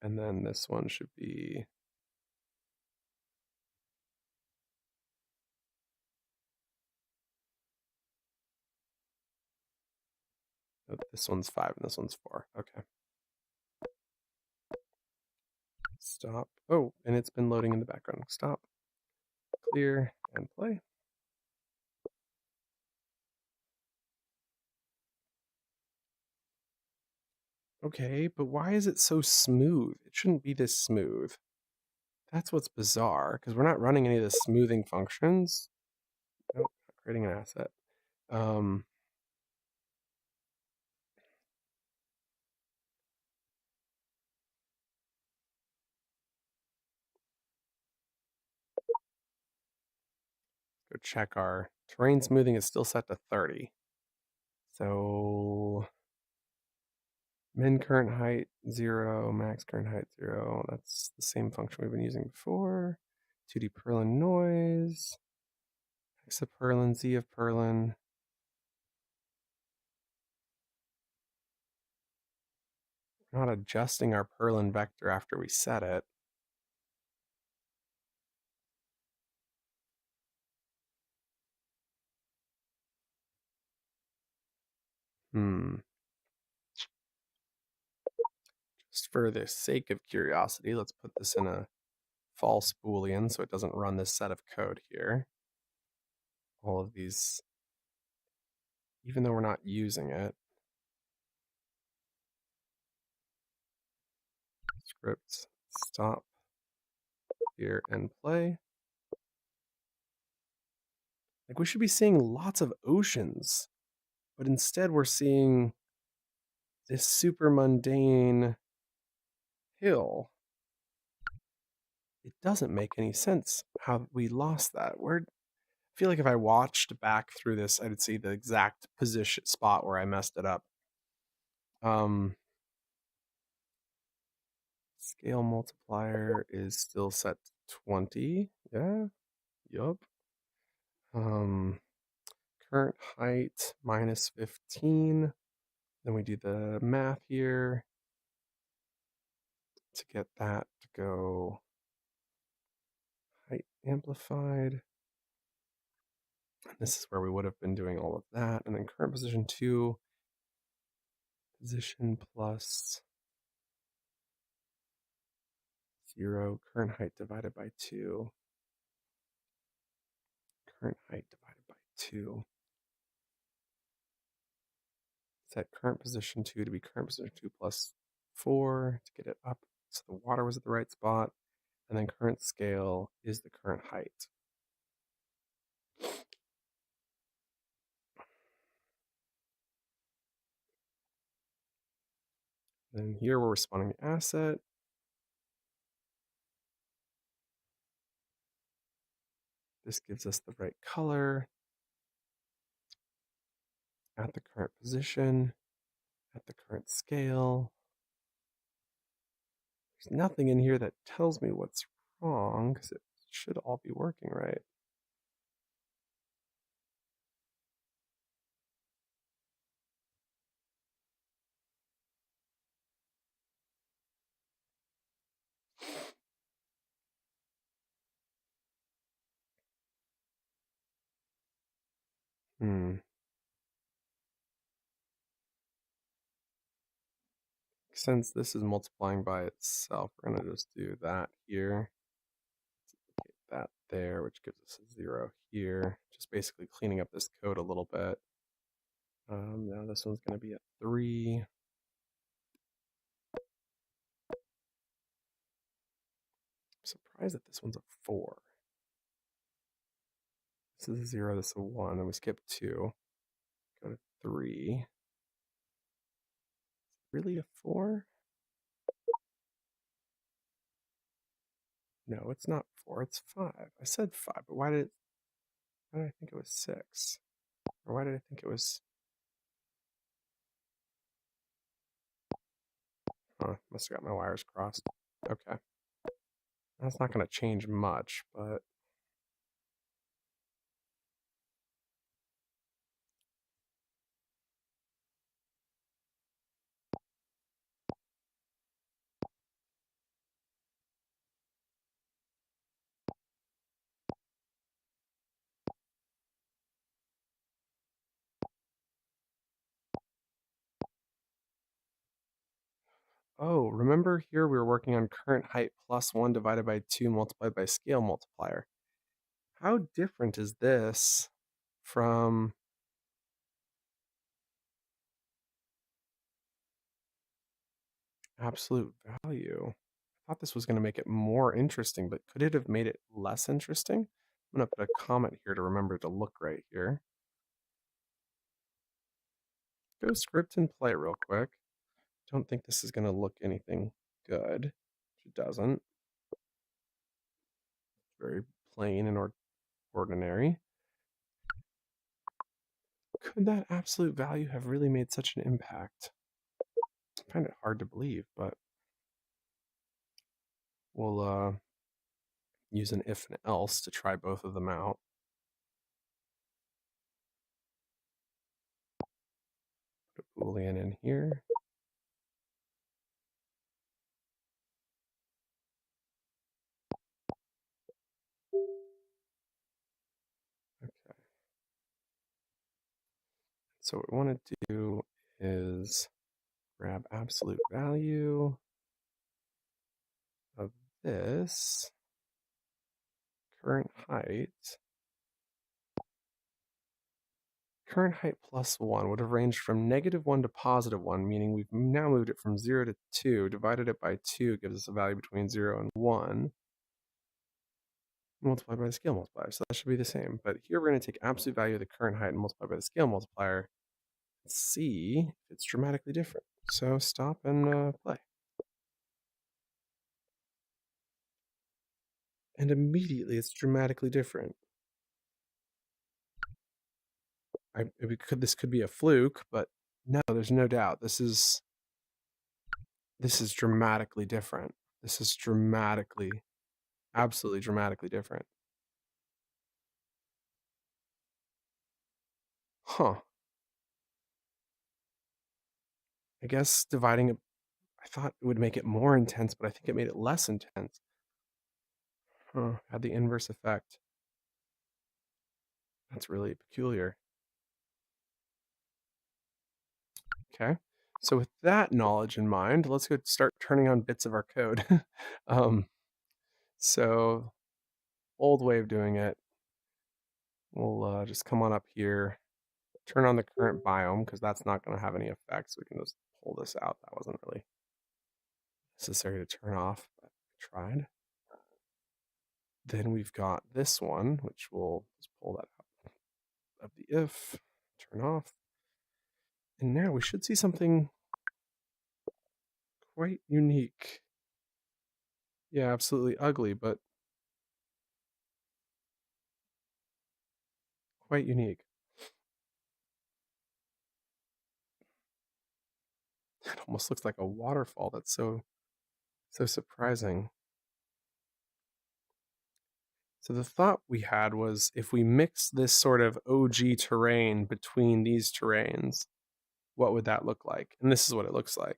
And then this one should be, oh, this one's 5 and this one's 4. Okay. Stop. Oh, and it's been loading in the background. Stop. Clear and play. Okay, but why is it so smooth? It shouldn't be this smooth. That's what's bizarre, because we're not running any of the smoothing functions. Nope, not creating an asset. Go check our terrain smoothing is still set to 30. So min current height 0, max current height 0. That's the same function we've been using before. 2D Perlin Noise. X of Perlin, Z of Perlin. We're not adjusting our Perlin vector after we set it. Just for the sake of curiosity, let's put this in a false boolean so it doesn't run this set of code here. All of these, even though we're not using it. Scripts, stop, here, and play. Like, we should be seeing lots of oceans, but instead we're seeing this super mundane hill. It doesn't make any sense how we lost that. I feel like if I watched back through this, I'd see the exact position spot where I messed it up. Scale multiplier is still set to 20. Yeah. Yup. Current height minus 15. Then we do the math here to get that to go height amplified. And this is where we would have been doing all of that. And then current position 2, position plus 0, current height divided by 2. Current height divided by 2. Set current position 2 to be current position 2 plus 4 to get it up so the water was at the right spot. And then current scale is the current height. Then here we're responding to asset. This gives us the right color at the current position, at the current scale. There's nothing in here that tells me what's wrong because it should all be working right. Since this is multiplying by itself, we're going to just do that here. Duplicate that there, which gives us a 0 here. Just basically cleaning up this code a little bit. Now this one's going to be a 3. I'm surprised that this one's a 4. This is a 0, this is a 1, and we skip 2. Go to 3. Really a 4? No, it's not 4, it's 5. I said 5, but why did I think it was 6? Or why did I think it was... must have got my wires crossed. Okay. That's not going to change much, but... Oh, remember here we were working on current height plus 1 divided by 2 multiplied by scale multiplier. How different is this from absolute value? I thought this was going to make it more interesting, but could it have made it less interesting? I'm going to put a comment here to remember to look right here. Go script and play real quick. Don't think this is going to look anything good. It doesn't. Very plain and ordinary. Could that absolute value have really made such an impact? I find it hard to believe, but we'll use an if and else to try both of them out. Put a Boolean in here. Okay. So what we want to do is grab absolute value of this current height. Current height plus 1 would have ranged from -1 to +1, meaning we've now moved it from 0 to 2. Divided it by 2 gives us a value between 0 and 1. Multiplied by the scale multiplier, so that should be the same. But here we're going to take absolute value of the current height and multiply by the scale multiplier and see if it's dramatically different. So stop and play. And immediately it's dramatically different. This could be a fluke, but no, there's no doubt. This is dramatically different. This is absolutely dramatically different. Huh. I guess dividing it, I thought it would make it more intense, but I think it made it less intense. Huh, had the inverse effect. That's really peculiar. Okay. So with that knowledge in mind, let's go start turning on bits of our code. So old way of doing it, we'll just come on up here, turn on the current biome, because that's not going to have any effects. We can just pull this out. That wasn't really necessary to turn off, but I tried. Then we've got this one, which we'll just pull that out of the if, turn off. And now we should see something quite unique. Yeah, absolutely ugly, but quite unique. It almost looks like a waterfall. That's so surprising. So the thought we had was if we mix this sort of OG terrain between these terrains, what would that look like? And this is what it looks like.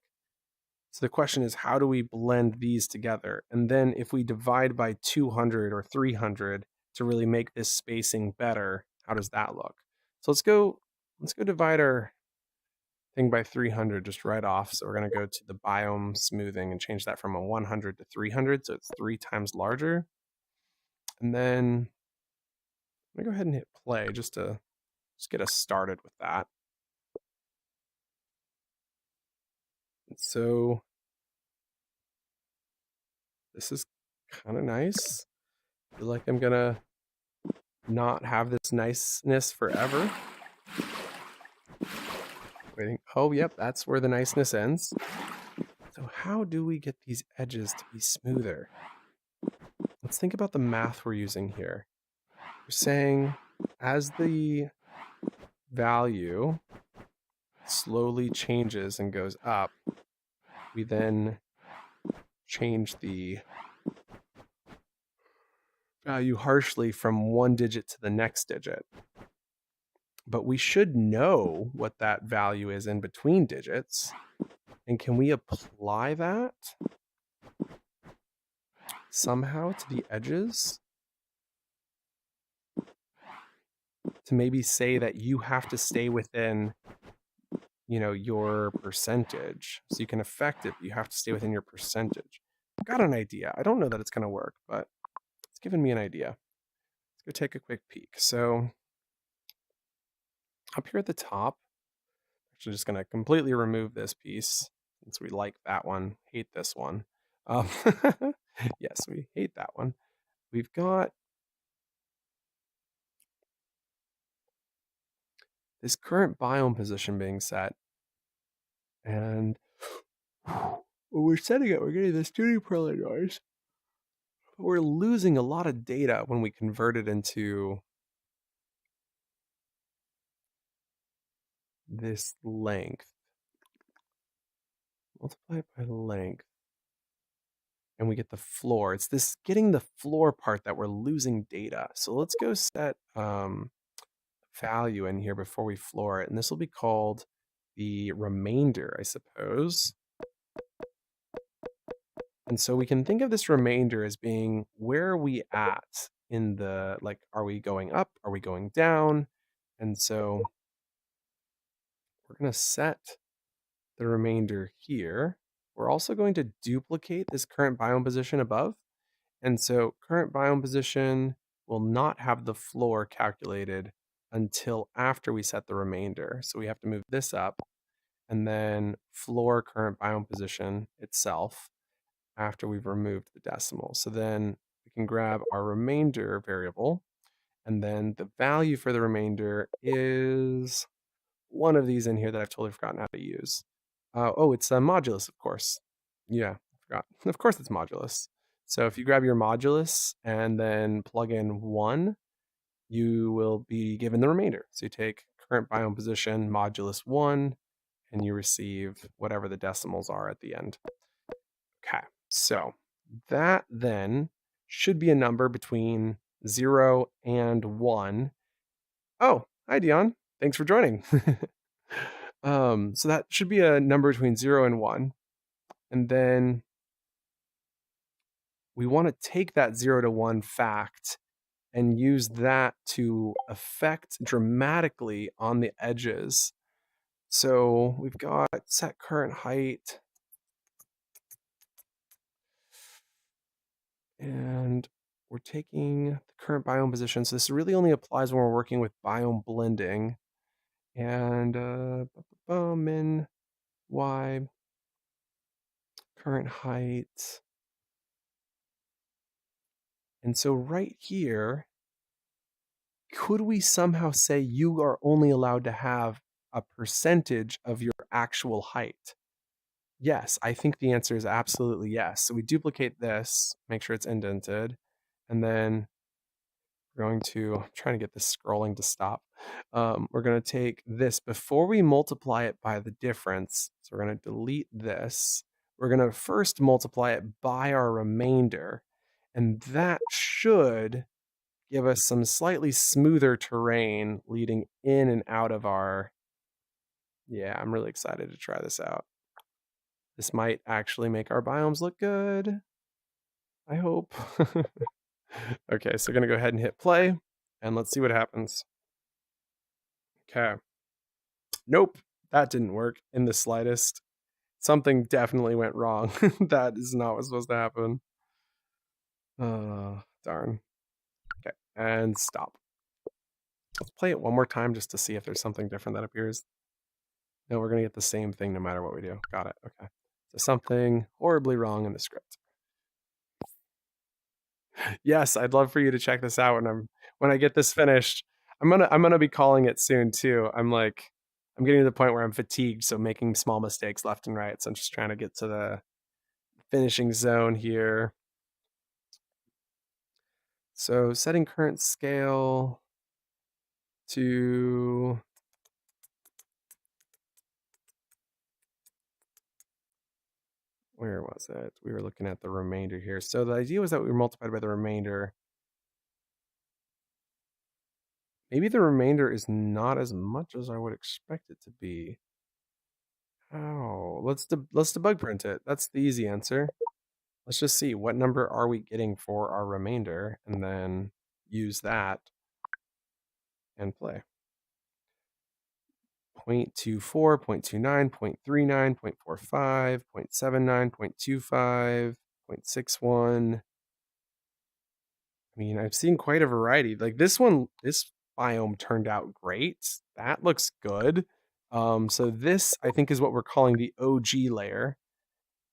So the question is, how do we blend these together? And then if we divide by 200 or 300 to really make this spacing better, how does that look? So let's go divide our thing by 300 just right off. So we're going to go to the biome smoothing and change that from a 100 to 300. So it's 3 times larger. And then I'm going to go ahead and hit play just to get us started with that. And so this is kind of nice. I feel like I'm going to not have this niceness forever. Waiting. Oh, yep, that's where the niceness ends. So how do we get these edges to be smoother? let's think about the math we're using here. We're saying as the value slowly changes and goes up, we then change the value harshly from one digit to the next digit. But we should know what that value is in between digits. And can we apply that somehow to the edges? To maybe say that you have to stay within, your percentage. So you can affect it, but you have to stay within your percentage. I've got an idea. I don't know that it's going to work, but it's given me an idea. Let's go take a quick peek. So up here at the top, actually just going to completely remove this piece since we like that one, hate this one. Yes, we hate that one. We've got this current biome position being set, and when we're setting it, we're getting this tuning Perlin noise. But we're losing a lot of data when we convert it into this length. Multiply it by length, and we get the floor. It's this getting the floor part that we're losing data. So let's go set value in here before we floor it, and this will be called the remainder, I suppose. And so we can think of this remainder as being, where are we at in the, like, are we going up? Are we going down? And so we're going to set the remainder here. We're also going to duplicate this current biome position above. And so current biome position will not have the floor calculated until after we set the remainder. So we have to move this up and then floor current biome position itself after we've removed the decimal. So then we can grab our remainder variable, and then the value for the remainder is one of these in here that I've totally forgotten how to use. It's a modulus, of course. Yeah, I forgot. Of course it's modulus. So if you grab your modulus and then plug in 1, you will be given the remainder. So you take current biome position modulus 1, and you receive whatever the decimals are at the end. Okay, so that then should be a number between 0 and 1. Oh, hi Dion. Thanks for joining. So that should be a number between 0 and 1. And then we want to take that 0 to 1 fact and use that to affect dramatically on the edges. So we've got set current height. And we're taking the current biome position. So this really only applies when we're working with biome blending. And min y current height. And so right here, could we somehow say you are only allowed to have a percentage of your actual height? Yes, I think the answer is absolutely yes. So we duplicate this, make sure it's indented, and then we're going to, I'm trying to get this scrolling to stop. We're going to take this before we multiply it by the difference. So we're going to delete this. We're going to first multiply it by our remainder, and that should give us some slightly smoother terrain leading in and out of our, yeah, I'm really excited to try this out. This might actually make our biomes look good, I hope. Okay, so we're gonna go ahead and hit play, and let's see what happens. Okay. Nope, that didn't work in the slightest. Something definitely went wrong. That is not what's supposed to happen. Darn. Okay, and stop. Let's play it one more time just to see if there's something different that appears. No, we're gonna get the same thing no matter what we do. Got it, okay. So something horribly wrong in the script. Yes, I'd love for you to check this out when I get this finished. I'm gonna be calling it soon too. I'm getting to the point where I'm fatigued, so making small mistakes left and right. So I'm just trying to get to the finishing zone here. So setting current scale to where was it? We were looking at the remainder here. So the idea was that we were multiplied by the remainder. Maybe the remainder is not as much as I would expect it to be. How? Let's debug print it. That's the easy answer. Let's just see what number are we getting for our remainder, and then use that and play. 0.24, 0.29, 0.39, 0.45, 0.79, 0.25, 0.61. I mean, I've seen quite a variety. Like this biome turned out great. That looks good. So this, I think, is what we're calling the OG layer.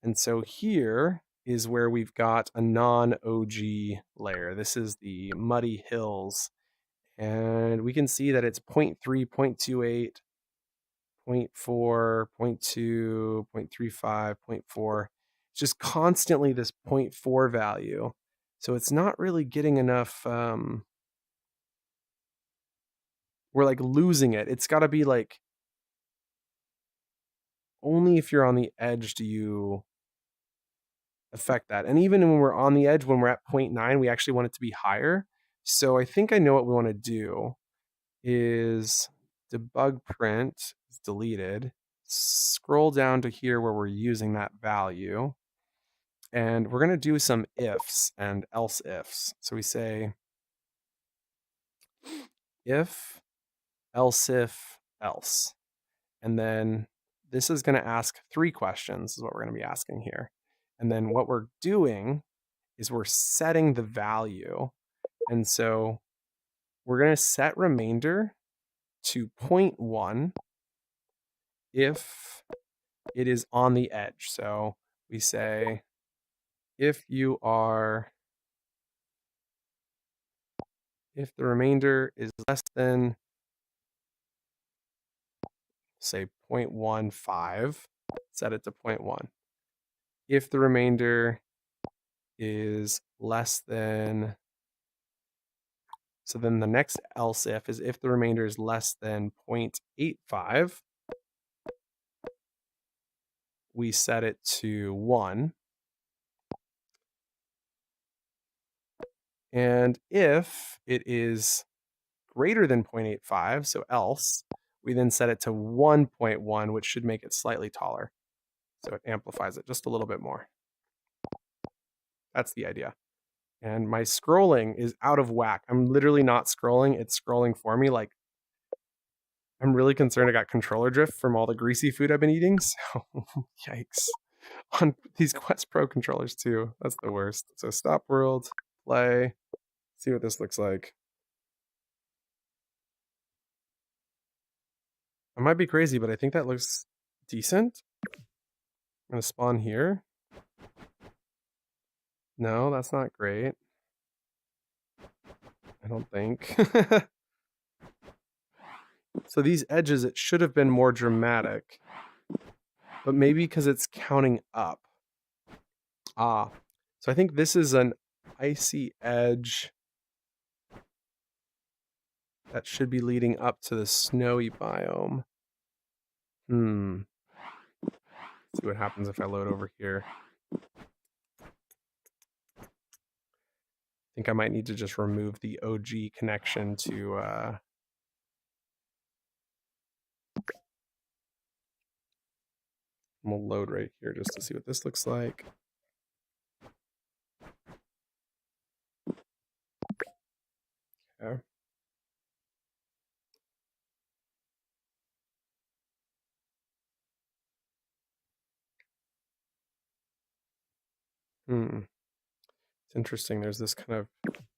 And so here is where we've got a non-OG layer. This is the Muddy Hills. And we can see that it's 0.3, 0.28, 0.4, 0.2, 0.35, 0.4. It's just constantly this 0.4 value. So it's not really getting enough. We're like losing it. It's got to be like only if you're on the edge do you affect that. And even when we're on the edge, when we're at 0.9, we actually want it to be higher. So I think I know what we want to do is debug print is deleted. Scroll down to here where we're using that value. And we're going to do some ifs and else ifs. So we say if, else if, else. And then this is going to ask 3 questions is what we're going to be asking here. And then what we're doing is we're setting the value. And so we're going to set remainder to 0.1 if it is on the edge. So we say if the remainder is less than, say, 0.15, set it to 0.1. If the remainder is less than, so then the next else if is if the remainder is less than 0.85, we set it to 1. And if it is greater than 0.85, so else, we then set it to 1.1, which should make it slightly taller. So it amplifies it just a little bit more. That's the idea. And my scrolling is out of whack. I'm literally not scrolling. It's scrolling for me. Like, I'm really concerned I got controller drift from all the greasy food I've been eating. So, yikes. On these Quest Pro controllers too. That's the worst. So stop world, play, see what this looks like. I might be crazy, but I think that looks decent. I'm going to spawn here. No, that's not great. I don't think. So these edges, it should have been more dramatic. But maybe because it's counting up. So I think this is an icy edge that should be leading up to the snowy biome. Let's see what happens if I load over here. I think I might need to just remove the OG connection to we'll load right here just to see what this looks like. Okay. It's interesting. There's this kind of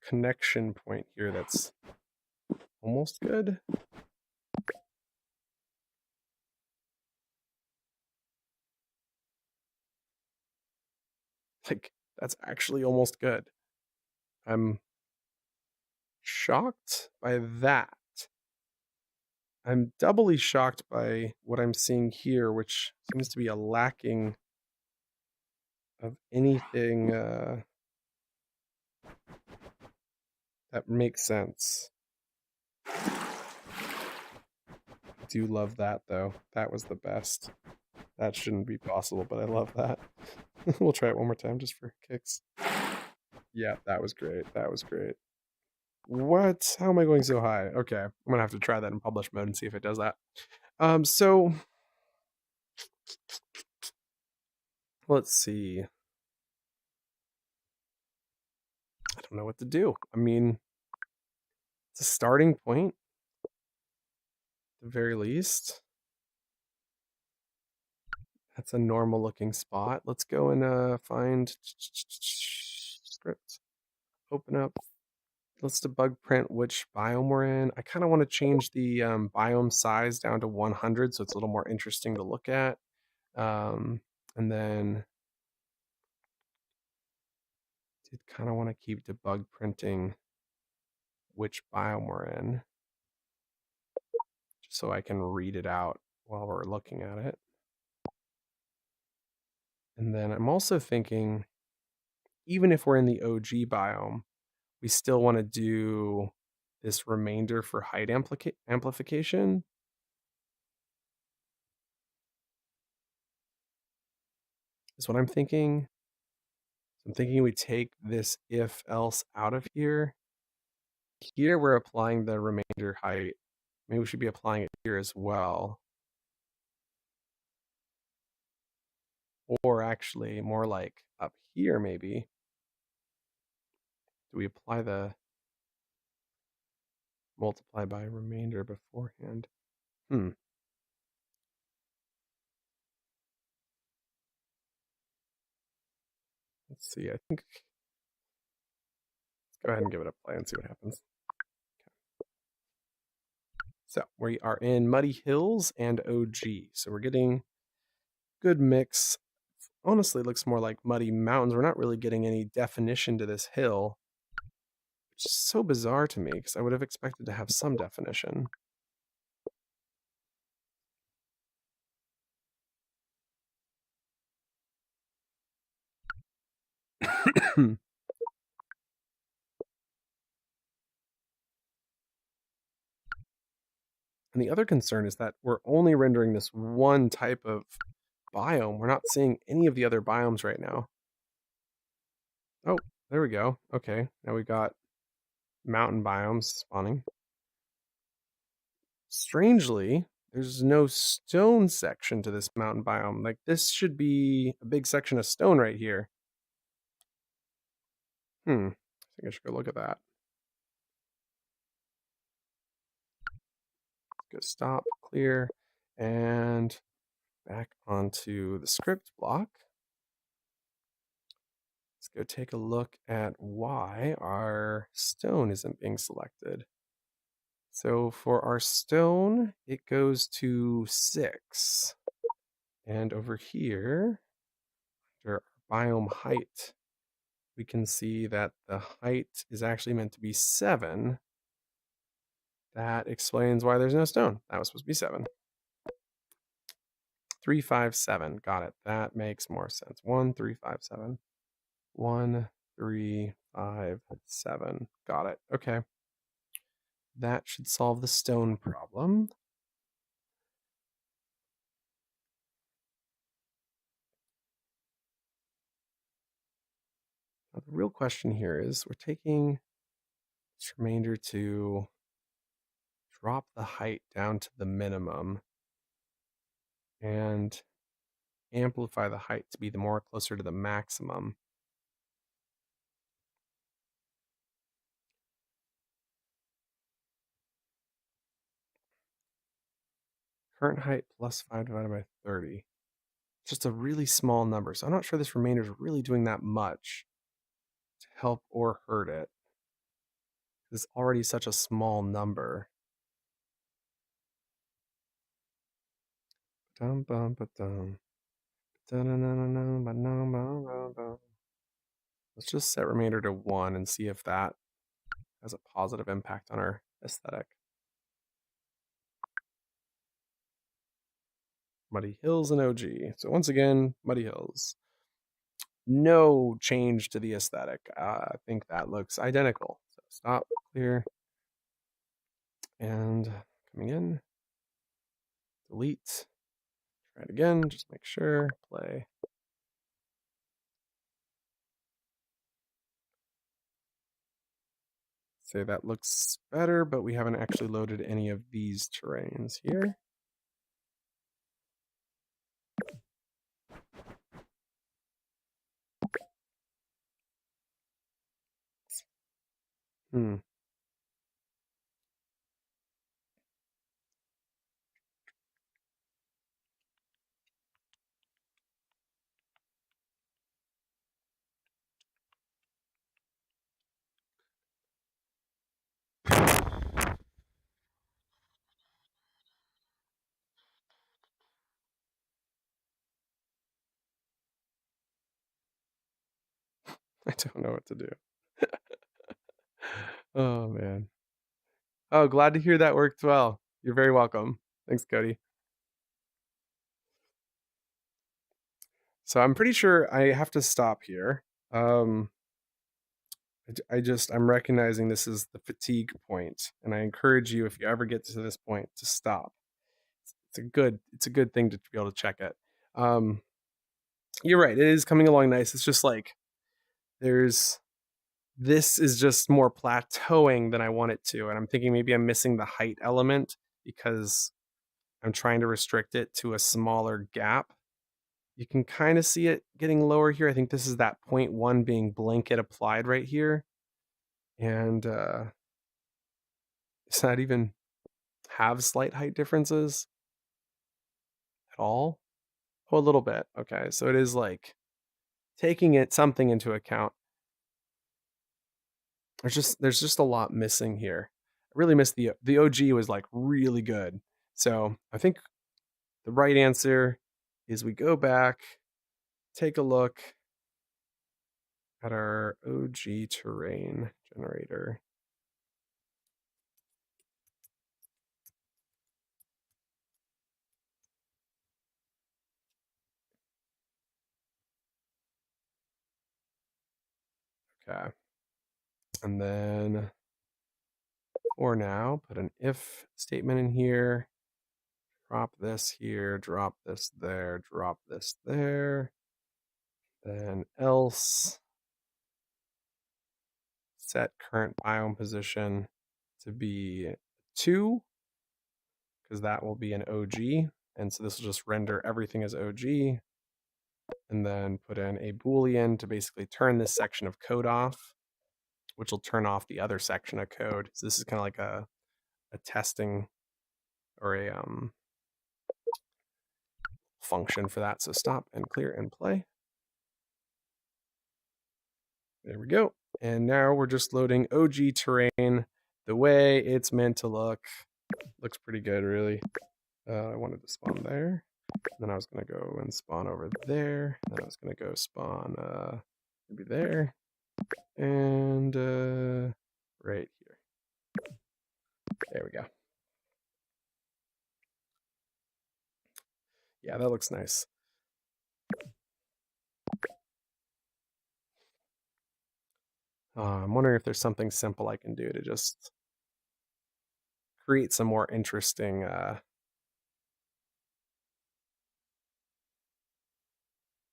connection point here that's almost good. Like, that's actually almost good. I'm shocked by that. I'm doubly shocked by what I'm seeing here, which seems to be a lacking of anything That makes sense. Do love that though. That was the best. That shouldn't be possible, but I love that. We'll try it one more time just for kicks. Yeah, that was great. That was great. What? How am I going so high? Okay, I'm gonna have to try that in publish mode and see if it does that. So let's see. I don't know what to do. I mean, it's a starting point, at the very least. That's a normal looking spot. Let's go and find scripts. Open up. Let's debug print which biome we're in. I kind of want to change the biome size down to 100 so it's a little more interesting to look at. And then did kind of want to keep debug printing which biome we're in just so I can read it out while we're looking at it. And then I'm also thinking, even if we're in the OG biome, we still want to do this remainder for height amplification. Is what I'm thinking. So I'm thinking we take this if else out of here. Here we're applying the remainder height. Maybe we should be applying it here as well. Or actually more like up here maybe. Do we apply the multiply by remainder beforehand? Let's see, I think let's go ahead and give it a play and see what happens. Okay. So we are in Muddy Hills and OG. So we're getting good mix. Honestly, it looks more like Muddy Mountains. We're not really getting any definition to this hill, which is so bizarre to me because I would have expected to have some definition. And the other concern is that we're only rendering this one type of biome. We're not seeing any of the other biomes right now. Oh, there we go. Okay, now we got mountain biomes spawning. Strangely, there's no stone section to this mountain biome. Like, this should be a big section of stone right here. I think I should go look at that. Go stop, clear, and back onto the script block. Let's go take a look at why our stone isn't being selected. So for our stone, it goes to 6. And over here, under biome height, we can see that the height is actually meant to be 7. That explains why there's no stone. That was supposed to be 7. 3, 5, 7. Got it. That makes more sense. 1, 3, 5, 7. 1, 3, 5, 7. Got it. Okay. That should solve the stone problem. Now, the real question here is we're taking this remainder to drop the height down to the minimum and amplify the height to be the more closer to the maximum. Current height plus 5 divided by 30. It's just a really small number, so I'm not sure this remainder is really doing that much to help or hurt it. It's already such a small number. Let's just set remainder to 1 and see if that has a positive impact on our aesthetic. Muddy Hills and OG. So once again, Muddy Hills. No change to the aesthetic. I think that looks identical. So Stop, clear, and coming in, delete, try it again, just make sure, play. Say that looks better, but we haven't actually loaded any of these terrains here. I don't know what to do. Oh, man. Oh, glad to hear that worked well. You're very welcome. Thanks, Cody. So I'm pretty sure I have to stop here. I'm recognizing this is the fatigue point, and I encourage you, if you ever get to this point, to stop. It's a good thing to be able to check it. You're right. It is coming along nice. It's just like this is just more plateauing than I want it to, and I'm thinking maybe I'm missing the height element because I'm trying to restrict it to a smaller gap. You can kind of see it getting lower here. I think this is that 0.1 being blanket applied right here. And does that even have slight height differences at all? Oh, a little bit. Okay, so it is like taking something into account. There's just a lot missing here. I really missed the OG was like really good. So I think the right answer is we go back, take a look at our OG terrain generator. Okay. And then for now, put an if statement in here. Drop this here, drop this there, drop this there. Then else set current biome position to be 2, because that will be an OG. And so this will just render everything as OG. And then put in a Boolean to basically turn this section of code off, which will turn off the other section of code. So this is kind of like a testing or a function for that. So stop and clear and play. There we go. And now we're just loading OG terrain the way it's meant to look. Looks pretty good, really. I wanted to spawn there. Then I was going to go and spawn over there. Then I was going to go spawn maybe there. And right here. There we go. Yeah, that looks nice. I'm wondering if there's something simple I can do to just create some more interesting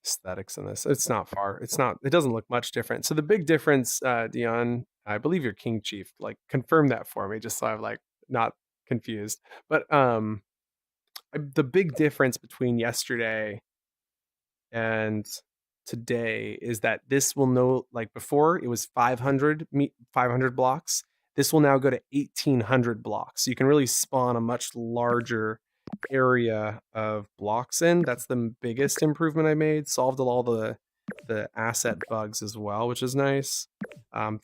aesthetics in this. It's not far. It doesn't look much different. So the big difference, Dion, I believe you're King Chief. Like confirm that for me, just so I'm like not confused. But the big difference between yesterday and today is that this will know, like before it was 500 blocks. This will now go to 1800 blocks. So you can really spawn a much larger area of blocks in. That's the biggest improvement I made. Solved all the asset bugs as well, which is nice.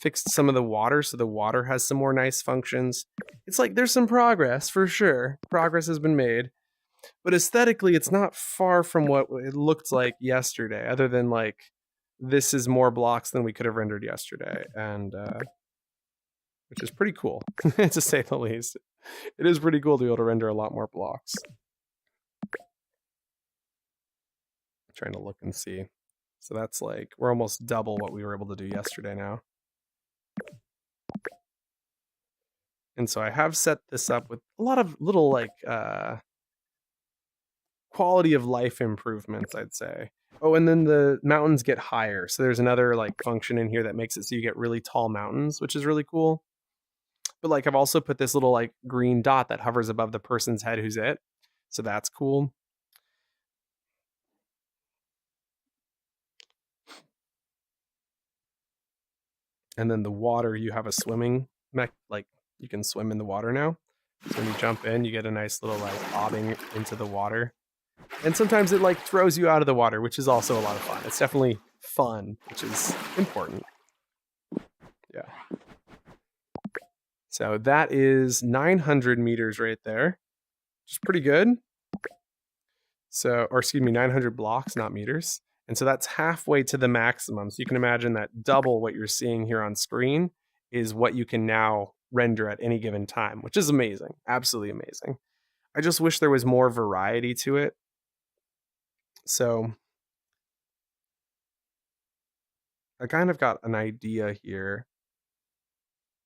Fixed some of the water, so the water has some more nice functions. It's like there's some progress for sure. Progress has been made. But aesthetically, it's not far from what it looked like yesterday, other than like this is more blocks than we could have rendered yesterday, and which is pretty cool, to say the least. It is pretty cool to be able to render a lot more blocks. I'm trying to look and see. So that's like, we're almost double what we were able to do yesterday now. And so I have set this up with a lot of little like quality of life improvements, I'd say. Oh, and then the mountains get higher. So there's another like function in here that makes it so you get really tall mountains, which is really cool. But like I've also put this little like green dot that hovers above the person's head who's it. So that's cool. And then the water, you have a swimming like you can swim in the water now. So when you jump in, you get a nice little like bobbing into the water. And sometimes it like throws you out of the water, which is also a lot of fun. It's definitely fun, which is important. Yeah. So that is 900 meters right there, which is pretty good. So, or excuse me, 900 blocks, not meters. And so that's halfway to the maximum. So you can imagine that double what you're seeing here on screen is what you can now render at any given time, which is amazing. Absolutely amazing. I just wish there was more variety to it. So I kind of got an idea here.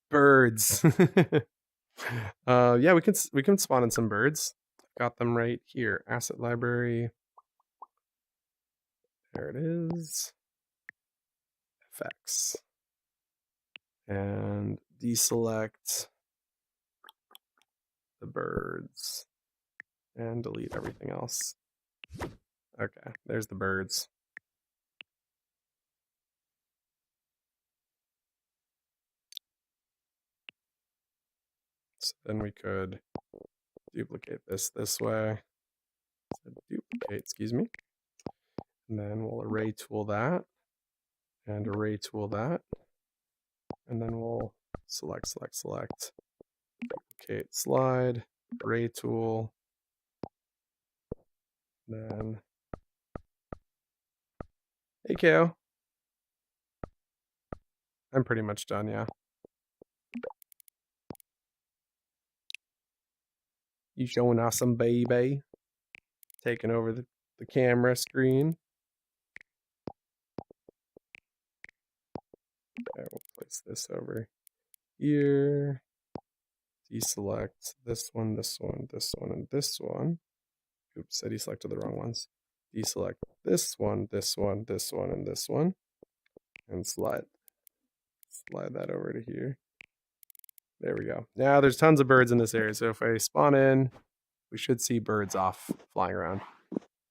Birds. Yeah, we can spawn in some birds. Got them right here. Asset library. There it is. Effects. And deselect the birds and delete everything else. Okay, there's the birds. So then we could duplicate this way. Duplicate, excuse me. And then we'll array tool that and array tool that. And then we'll select, duplicate slide, array tool, then hey KO. I'm pretty much done, yeah. You showing us some baby. Taking over the camera screen. Okay, we'll place this over here. Deselect this one, this one, this one, and this one. Oops, I deselected the wrong ones. Deselect this one, this one, this one, and this one. And slide that over to here. There we go. Now there's tons of birds in this area, so if I spawn in, we should see birds off flying around.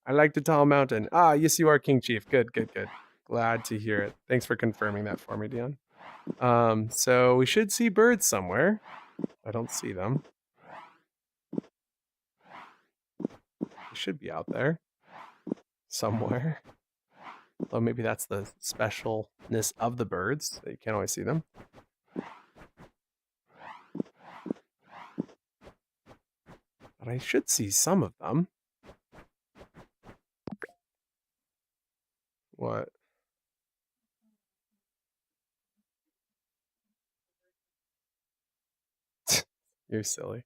I like the tall mountain. Ah, yes you are, King Chief. Good, good, good. Glad to hear it. Thanks for confirming that for me, Dion. So we should see birds somewhere. I don't see them. They should be out there somewhere. Though maybe that's the specialness of the birds, that you can't always see them. But I should see some of them. What? You're silly.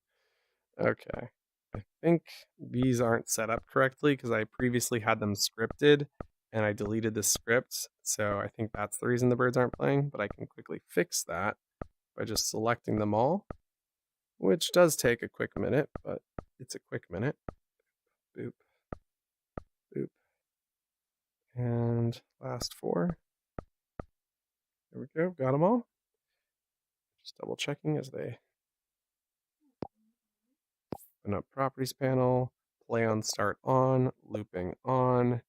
Okay. I think these aren't set up correctly because I previously had them scripted and I deleted the script. So I think that's the reason the birds aren't playing, but I can quickly fix that by just selecting them all, which does take a quick minute, but it's a quick minute. Boop. Boop. And last 4. There we go. Got them all. Just double checking as they open up properties panel, play on start on, looping on.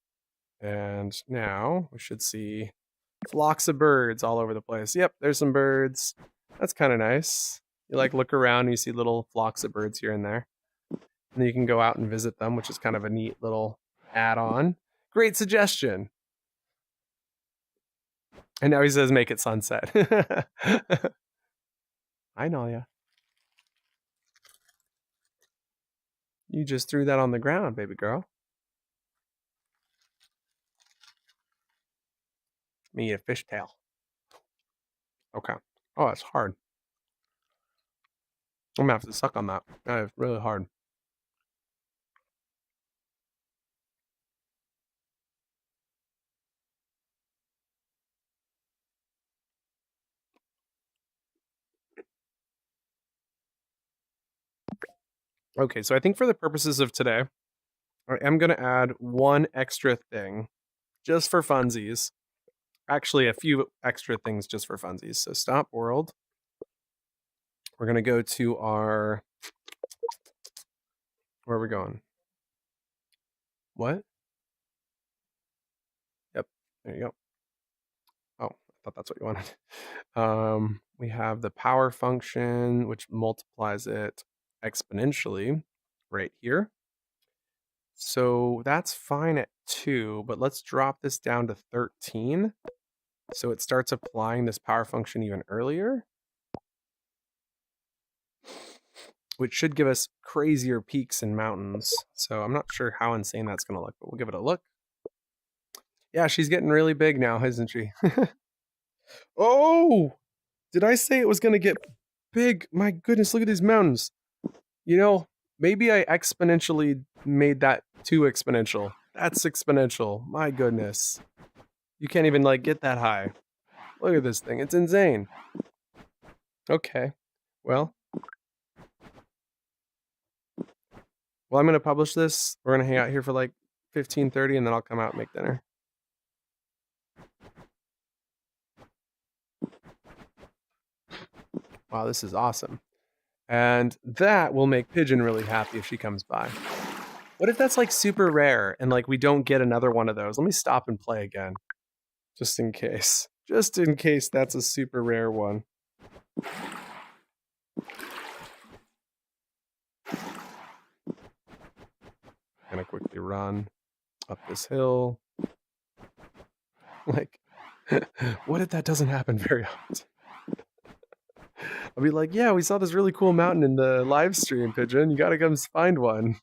And now we should see flocks of birds all over the place. Yep, there's some birds. That's kind of nice. You like look around and you see little flocks of birds here and there. And then you can go out and visit them, which is kind of a neat little add-on. Great suggestion. And now he says make it sunset. I know ya. You just threw that on the ground, baby girl. Me eat a fishtail. Okay. Oh, that's hard. I'm gonna have to suck on that. That is really hard. Okay, so I think for the purposes of today, I am going to add one extra thing just for funsies. Actually, a few extra things just for funsies. So stop world. We're going to go to our... Where are we going? What? Yep, there you go. Oh, I thought that's what you wanted. We have the power function, which multiplies it exponentially right here. So that's fine at 2, but let's drop this down to 13. So it starts applying this power function even earlier, which should give us crazier peaks and mountains. So I'm not sure how insane that's going to look, but we'll give it a look. Yeah, she's getting really big now, isn't she? Oh, did I say it was going to get big? My goodness, look at these mountains. You know, maybe I exponentially made that too exponential. That's exponential. My goodness. You can't even like get that high. Look at this thing. It's insane. Okay. Well, I'm going to publish this. We're going to hang out here for like 15:30 and then I'll come out and make dinner. Wow, this is awesome. And that will make Pigeon really happy if she comes by. What if that's like super rare and like we don't get another one of those? Let me stop and play again. Just in case. Just in case that's a super rare one. Gonna quickly run up this hill. Like, what if that doesn't happen very often? I'll be like, yeah, we saw this really cool mountain in the live stream, Pigeon. You gotta come find one.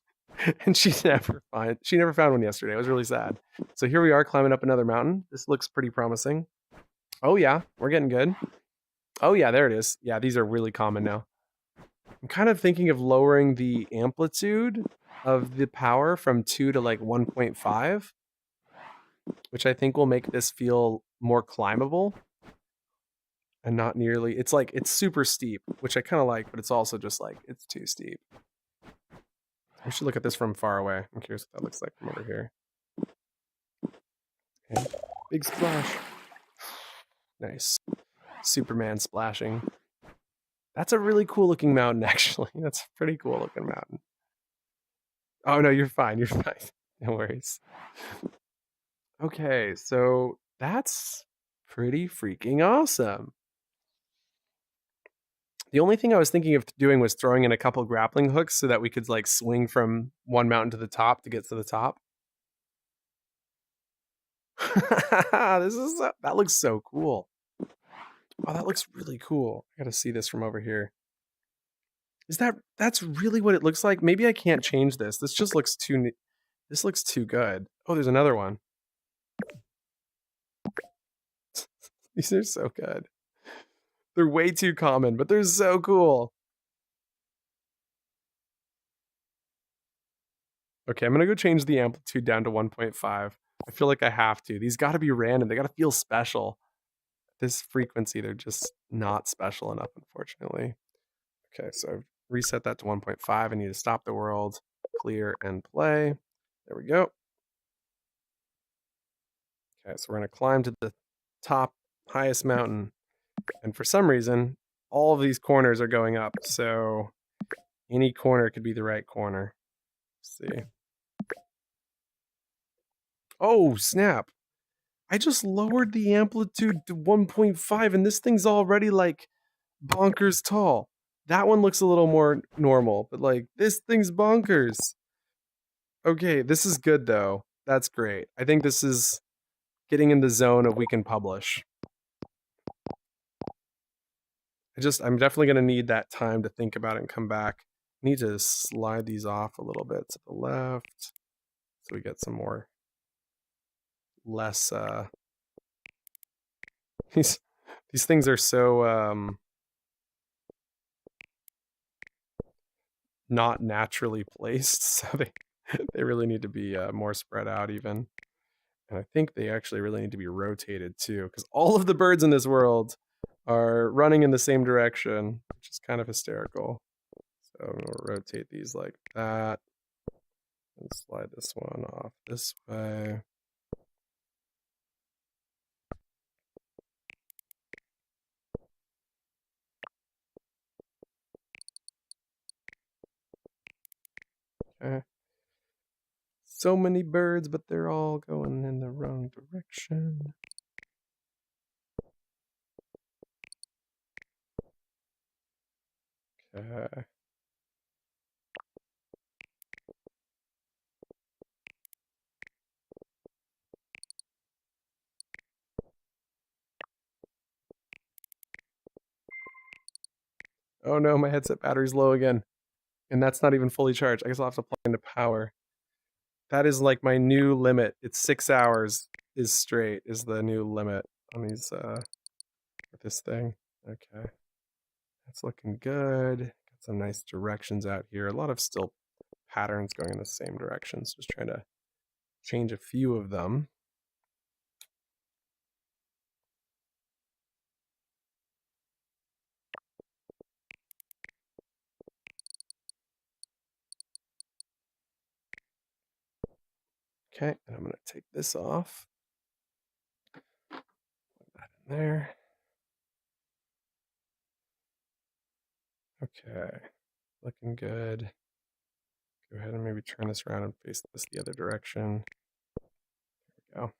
And she never found one yesterday. It was really sad. So here we are climbing up another mountain. This looks pretty promising. Oh yeah, we're getting good. Oh yeah, there it is. Yeah, these are really common now. I'm kind of thinking of lowering the amplitude of the power from 2 to like 1.5, which I think will make this feel more climbable and not nearly, it's like, it's super steep, which I kind of like, but it's also just like, it's too steep. We should look at this from far away. I'm curious what that looks like from over here. Okay. Big splash. Nice. Superman splashing. That's a really cool looking mountain, actually. That's a pretty cool looking mountain. Oh, no, you're fine. You're fine. No worries. Okay, so that's pretty freaking awesome. The only thing I was thinking of doing was throwing in a couple grappling hooks so that we could like swing from one mountain to the top to get to the top. That looks so cool. Oh, that looks really cool. I gotta see this from over here. That's really what it looks like? Maybe I can't change this. This just looks this looks too good. Oh, there's another one. These are so good. They're way too common, but they're so cool. Okay, I'm gonna go change the amplitude down to 1.5. I feel like I have to. These gotta be random. They gotta feel special. This frequency, they're just not special enough, unfortunately. Okay, so I've reset that to 1.5. I need to stop the world, clear, and play. There we go. Okay, so we're gonna climb to the top highest mountain. And for some reason, all of these corners are going up. So any corner could be the right corner. Let's see. Oh, snap. I just lowered the amplitude to 1.5 and this thing's already like bonkers tall. That one looks a little more normal, but like this thing's bonkers. Okay, this is good though. That's great. I think this is getting in the zone of we can publish. I'm definitely going to need that time to think about it and come back. I need to slide these off a little bit to the left so we get some more less these things are so not naturally placed, so they really need to be more spread out even. And I think they actually really need to be rotated too, because all of the birds in this world are running in the same direction, which is kind of hysterical. So I'm gonna rotate these like that and slide this one off this way. Okay. So many birds, but they're all going in the wrong direction. Okay. Oh no, my headset battery's low again. And that's not even fully charged. I guess I'll have to plug into power. That is like my new limit. It's 6 hours is straight is the new limit on these with this thing. Okay. That's looking good. Got some nice directions out here. A lot of still patterns going in the same directions. Just trying to change a few of them. Okay, and I'm going to take this off. Put that in there. Okay, looking good. Go ahead and maybe turn this around and face this the other direction. There we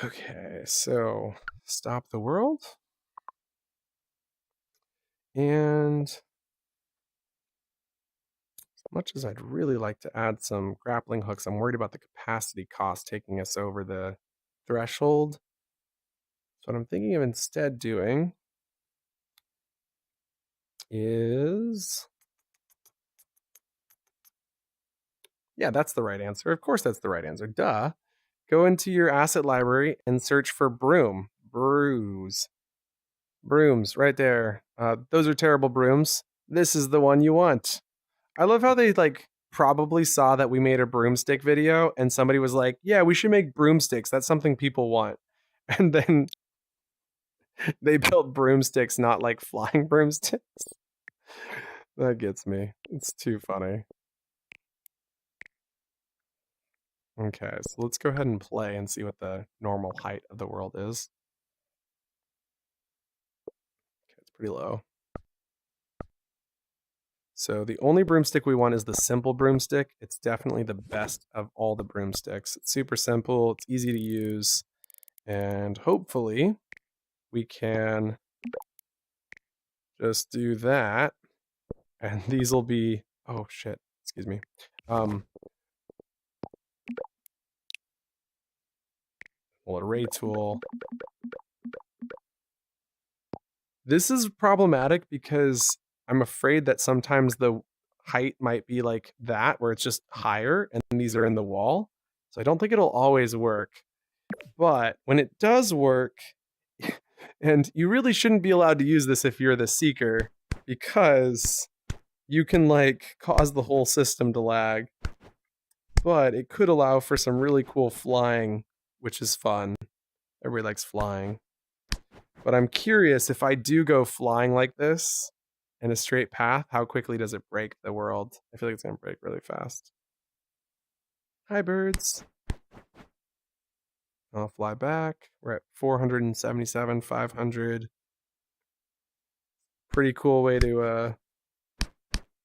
go. Okay, so stop the world. And as much as I'd really like to add some grappling hooks, I'm worried about the capacity cost taking us over the threshold. So what I'm thinking of instead doing is... Yeah, that's the right answer. Of course that's the right answer. Duh. Go into your asset library and search for broom. Brooms, right there. Those are terrible brooms. This is the one you want. I love how they like probably saw that we made a broomstick video and somebody was like, yeah, we should make broomsticks. That's something people want. And then they built broomsticks, not like flying broomsticks. That gets me. It's too funny. Okay, so let's go ahead and play and see what the normal height of the world is. Okay, it's pretty low. So the only broomstick we want is the simple broomstick. It's definitely the best of all the broomsticks. It's super simple, it's easy to use, and hopefully we can just do that. And these will be, oh shit, excuse me. Well, array tool. This is problematic because I'm afraid that sometimes the height might be like that, where it's just higher and these are in the wall. So I don't think it'll always work. But when it does work, and you really shouldn't be allowed to use this if you're the seeker, because you can like cause the whole system to lag. But it could allow for some really cool flying, which is fun. Everybody likes flying. But I'm curious, if I do go flying like this in a straight path, how quickly does it break the world? I feel like it's going to break really fast. Hi, birds. I'll fly back. We're at 477, 500. Pretty cool way to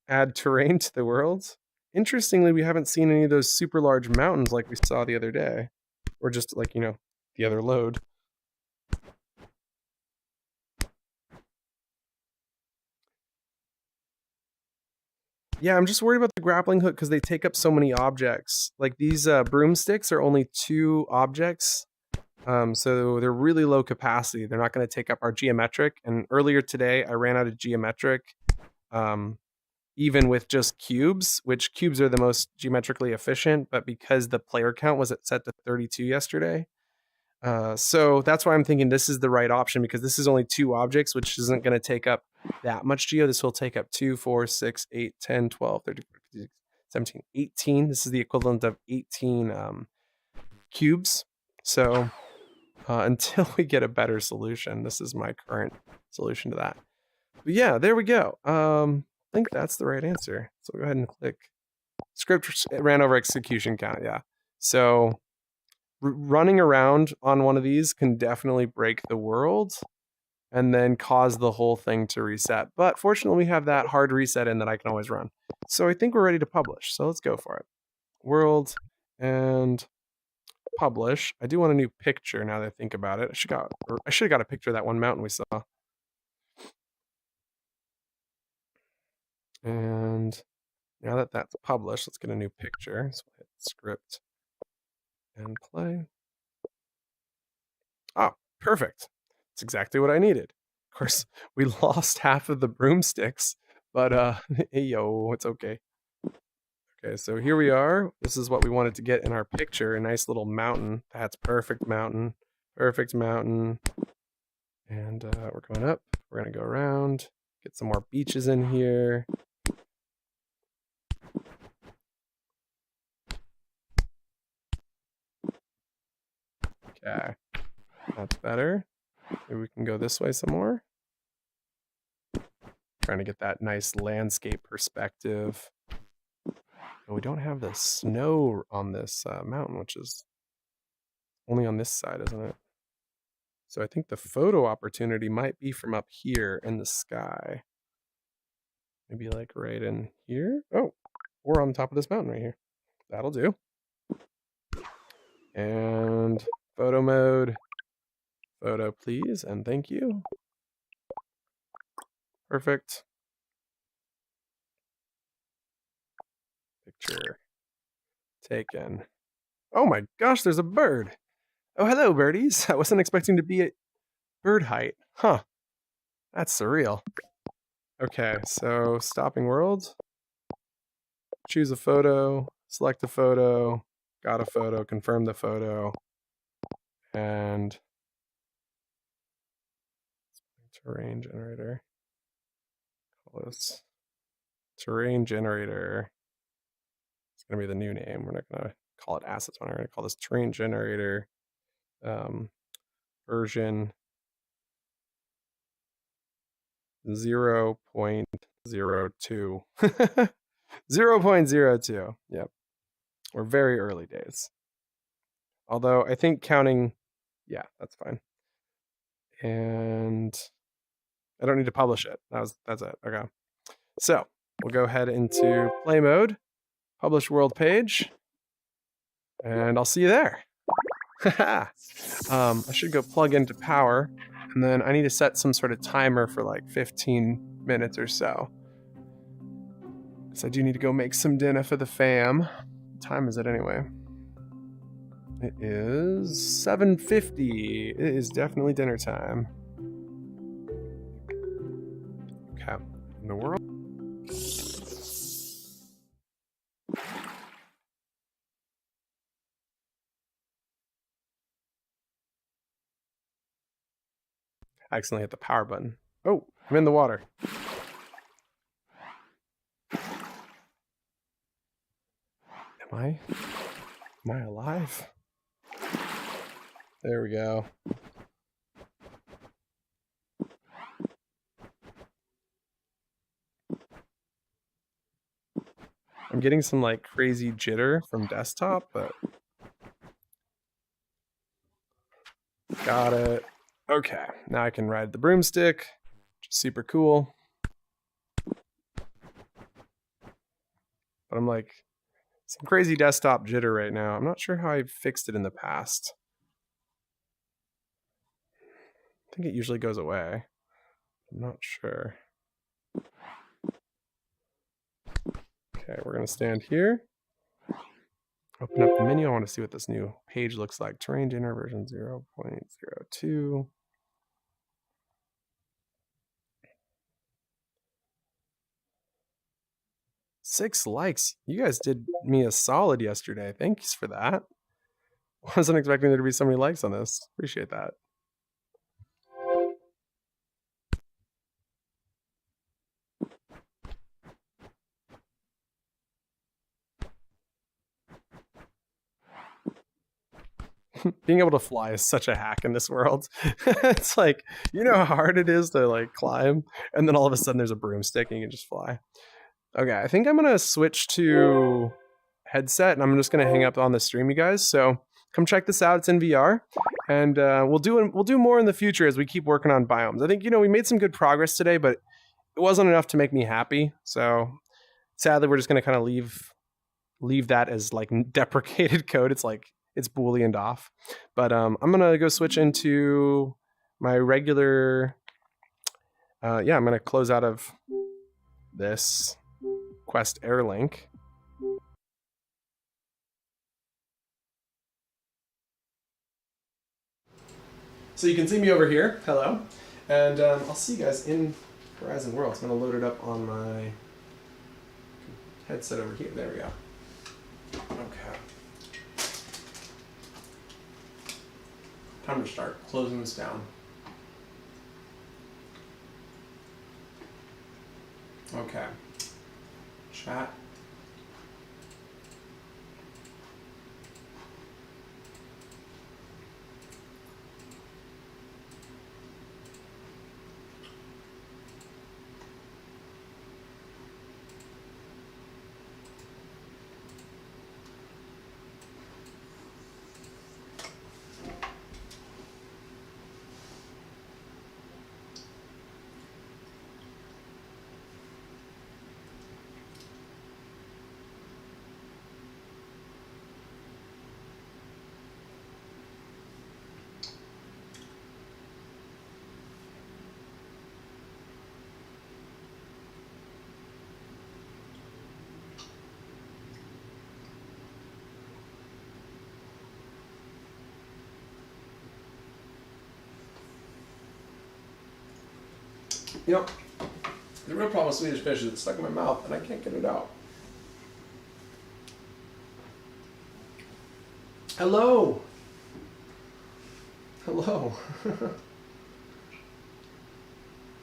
add terrain to the world. Interestingly, we haven't seen any of those super large mountains like we saw the other day. Or just like, you know, the other load. Yeah, I'm just worried about the grappling hook because they take up so many objects. Like these broomsticks are only 2 objects. So they're really low capacity. They're not going to take up our geometric. And earlier today, I ran out of geometric, even with just cubes, which cubes are the most geometrically efficient. But because the player count was set to 32 yesterday, so that's why I'm thinking this is the right option, because this is only 2 objects, which isn't going to take up that much geo. This will take up 2, 4, 6, 8, 10, 12, 13, 14, 17, 18. This is the equivalent of 18 cubes. So until we get a better solution, this is my current solution to that. But yeah, there we go. I think that's the right answer. So go ahead and click. Script ran over execution count, yeah. So running around on one of these can definitely break the world and then cause the whole thing to reset. But fortunately, we have that hard reset in that I can always run. So I think we're ready to publish. So let's go for it. World and publish. I do want a new picture now that I think about it. I should have got a picture of that one mountain we saw. And now that that's published, let's get a new picture. So we'll hit script and play. Oh, perfect. It's exactly what I needed. Of course, we lost half of the broomsticks, but hey, yo, it's okay. Okay, so here we are. This is what we wanted to get in our picture, a nice little mountain. That's perfect mountain. Perfect mountain. And we're going up. We're going to go around, get some more beaches in here. Okay, that's better. Maybe we can go this way some more. Trying to get that nice landscape perspective. And we don't have the snow on this mountain, which is only on this side, isn't it? So I think the photo opportunity might be from up here in the sky. Maybe like right in here. Oh, we're on top of this mountain right here. That'll do. And photo mode. Photo, please, and thank you. Perfect. Picture taken. Oh my gosh, there's a bird. Oh, hello, birdies. I wasn't expecting to be at bird height. Huh. That's surreal. Okay, so stopping world. Choose a photo, select a photo, got a photo, confirm the photo, and terrain generator. Call this terrain generator. It's going to be the new name. We're not going to call it assets one. We're going to call this terrain generator version 0.02. 0.02. Yep. We're very early days. Although I think counting, yeah, that's fine. And I don't need to publish it. That's it. Okay. So we'll go ahead into play mode, publish world page, and I'll see you there. I should go plug into power, and then I need to set some sort of timer for like 15 minutes or so. Because I do need to go make some dinner for the fam. What time is it anyway? It is 7:50. It is definitely dinner time. Okay. In the world. I accidentally hit the power button. Oh, I'm in the water. Am I alive? There we go. I'm getting some like crazy jitter from desktop, but got it. Okay, now I can ride the broomstick, which is super cool. But I'm like some crazy desktop jitter right now. I'm not sure how I fixed it in the past. I think it usually goes away. I'm not sure. Okay, we're gonna stand here. Open up the menu. I want to see what this new page looks like. Terrain generator version 0.02. Six likes. You guys did me a solid yesterday. Thanks for that. Wasn't expecting there to be so many likes on this. Appreciate that. Being able to fly is such a hack in this world. It's like, you know how hard it is to like climb, and then all of a sudden there's a broomstick and you can just fly. Okay, I think I'm gonna switch to headset, and I'm just gonna hang up on the stream, you guys. So come check this out. It's in VR, and we'll do more in the future as we keep working on biomes. I think we made some good progress today, but it wasn't enough to make me happy. So sadly, we're just gonna kind of leave that as like deprecated code. It's like it's booleaned off. But I'm gonna go switch into my regular. I'm gonna close out of this Quest Air link. So you can see me over here. Hello. And I'll see you guys in Horizon Worlds. I'm going to load it up on my headset over here. There we go. Okay. Time to start closing this down. Okay. Chat. You know, the real problem with Swedish fish is it's stuck in my mouth and I can't get it out. Hello. Hello.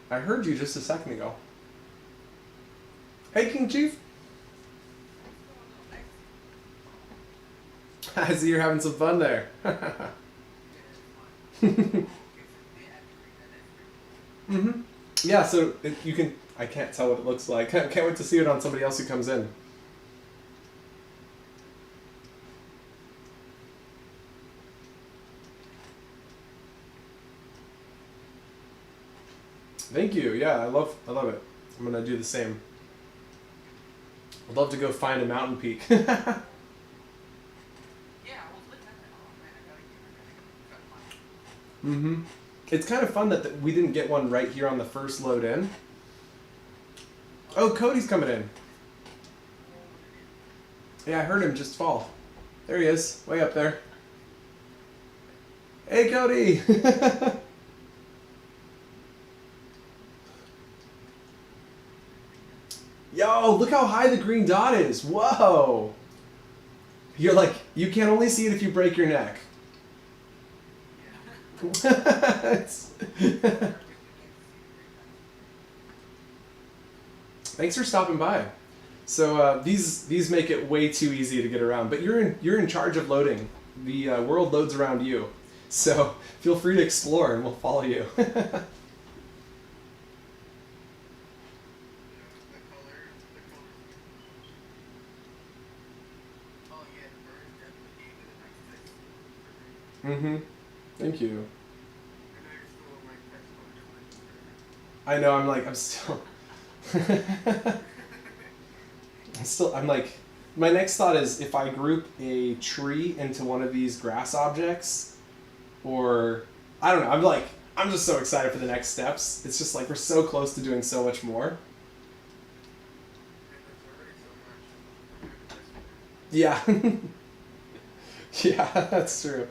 I heard you just a second ago. Hey, King Chief. I see you're having some fun there. Mm-hmm. Yeah, so you can... I can't tell what it looks like. Can't wait to see it on somebody else who comes in. Thank you. Yeah, I love it. I'm gonna do the same. I'd love to go find a mountain peak. Mm-hmm. It's kind of fun that we didn't get one right here on the first load in. Oh, Cody's coming in. Yeah, I heard him just fall. There he is, way up there. Hey, Cody! Yo, look how high the green dot is. Whoa! You're like, you can only see it if you break your neck. Thanks for stopping by. So these make it way too easy to get around, but you're in charge of loading. The world loads around you, so feel free to explore and we'll follow you. Mm-hmm. Thank you. I know, I'm still, I'm like, my next thought is if I group a tree into one of these grass objects, or, I don't know, I'm just so excited for the next steps. It's just like, we're so close to doing so much more. Yeah. Yeah, that's true.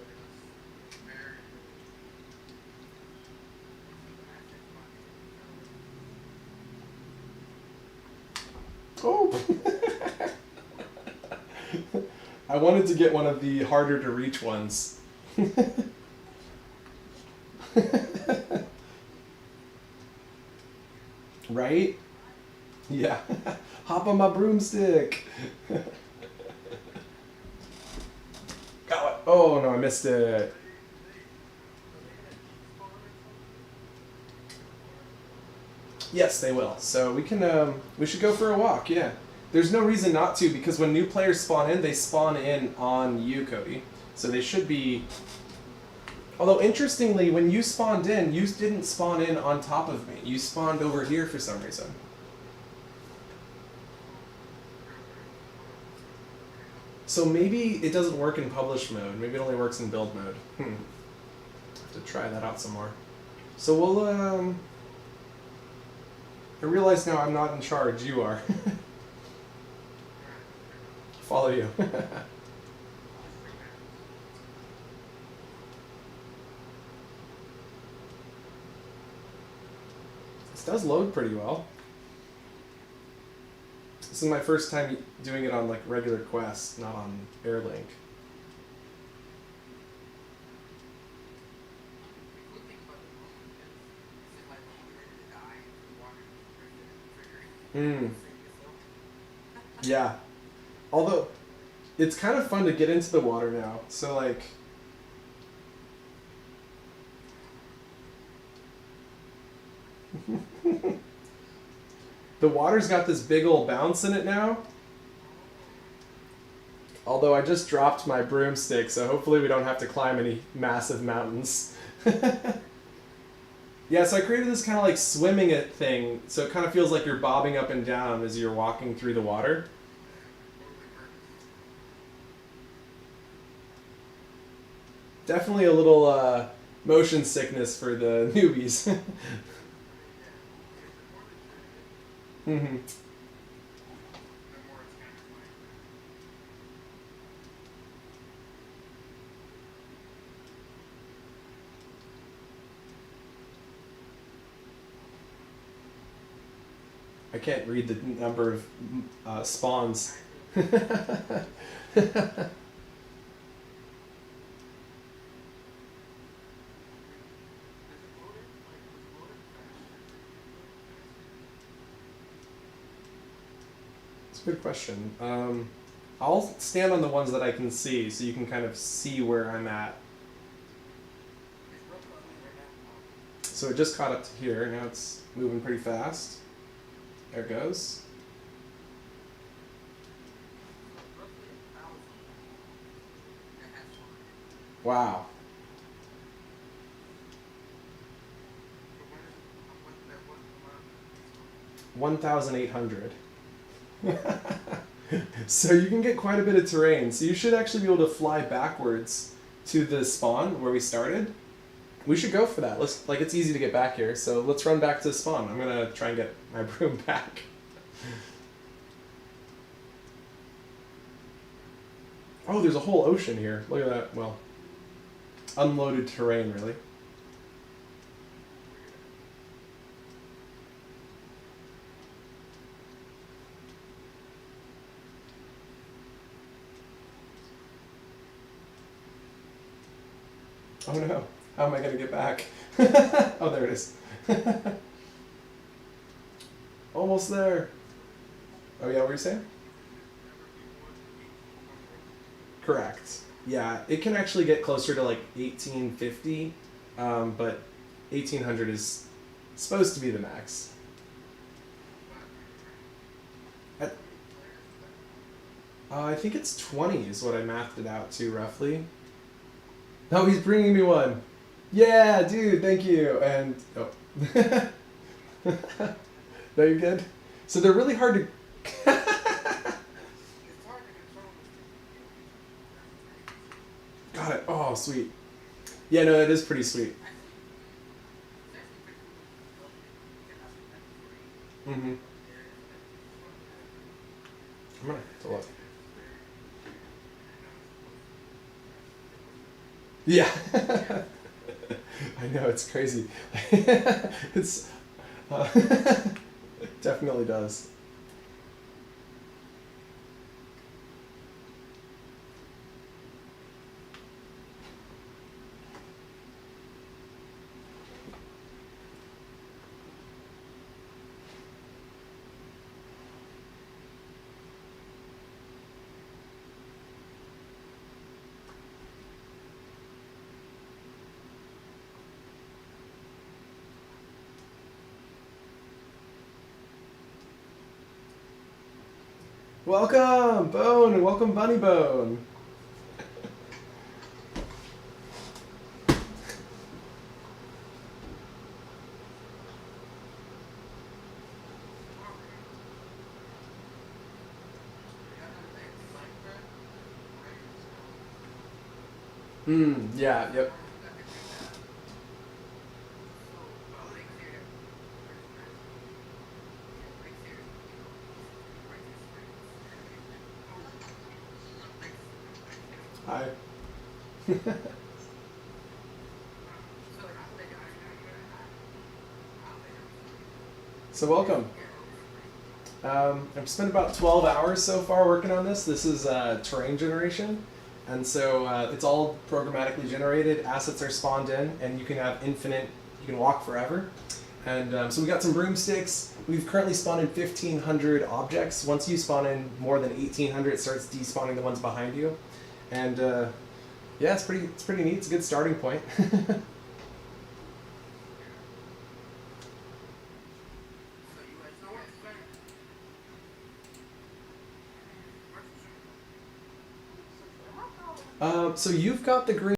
Oh! I wanted to get one of the harder to reach ones. Right? Yeah. Hop on my broomstick. Got it. Oh no, I missed it. Yes, they will. So we can, we should go for a walk, yeah. There's no reason not to, because when new players spawn in, they spawn in on you, Cody. So they should be... Although, interestingly, when you spawned in, you didn't spawn in on top of me. You spawned over here for some reason. So maybe it doesn't work in publish mode. Maybe it only works in build mode. Have to try that out some more. So we'll, I realize now I'm not in charge, you are. Follow you. This does load pretty well. This is my first time doing it on like regular Quest, not on Airlink. Yeah. Although, it's kind of fun to get into the water now. So like... The water's got this big old bounce in it now. Although I just dropped my broomstick, so hopefully we don't have to climb any massive mountains. Yeah, so I created this kind of like swimming it thing, so it kind of feels like you're bobbing up and down as you're walking through the water. Definitely a little motion sickness for the newbies. Mm-hmm. I can't read the number of spawns. It's a good question. I'll stand on the ones that I can see, so you can kind of see where I'm at. So it just caught up to here. Now it's moving pretty fast. There it goes. Wow. $1,800. So you can get quite a bit of terrain. So you should actually be able to fly backwards to the spawn where we started. We should go for that. Let's, like, it's easy to get back here, so let's run back to the spawn. I'm gonna try and get my broom back. Oh, there's a whole ocean here. Look at that. Well, unloaded terrain, really. Oh no. How am I going to get back? Oh, there it is. Almost there. Oh yeah, what were you saying? Correct. Yeah, it can actually get closer to like 1850, but 1800 is supposed to be the max. I think it's 20 is what I mathed it out to, roughly. Oh, he's bringing me one. Yeah, dude, thank you. And, oh. No, you're good? So they're really hard to... Got it. Oh, sweet. Yeah, no, that is pretty sweet. Mm-hmm. I'm gonna have to look. Yeah. I know, it's crazy. It's definitely does. Welcome, Bone, and welcome, Bunny Bone. Yeah, yep. Hi. So welcome. I've spent about 12 hours so far working on this. This is terrain generation. And so it's all programmatically generated. Assets are spawned in, and you can have infinite, you can walk forever. And so we got some broomsticks. We've currently spawned in 1,500 objects. Once you spawn in more than 1,800, it starts despawning the ones behind you. And yeah, it's pretty neat. It's a good starting point. So you've got the green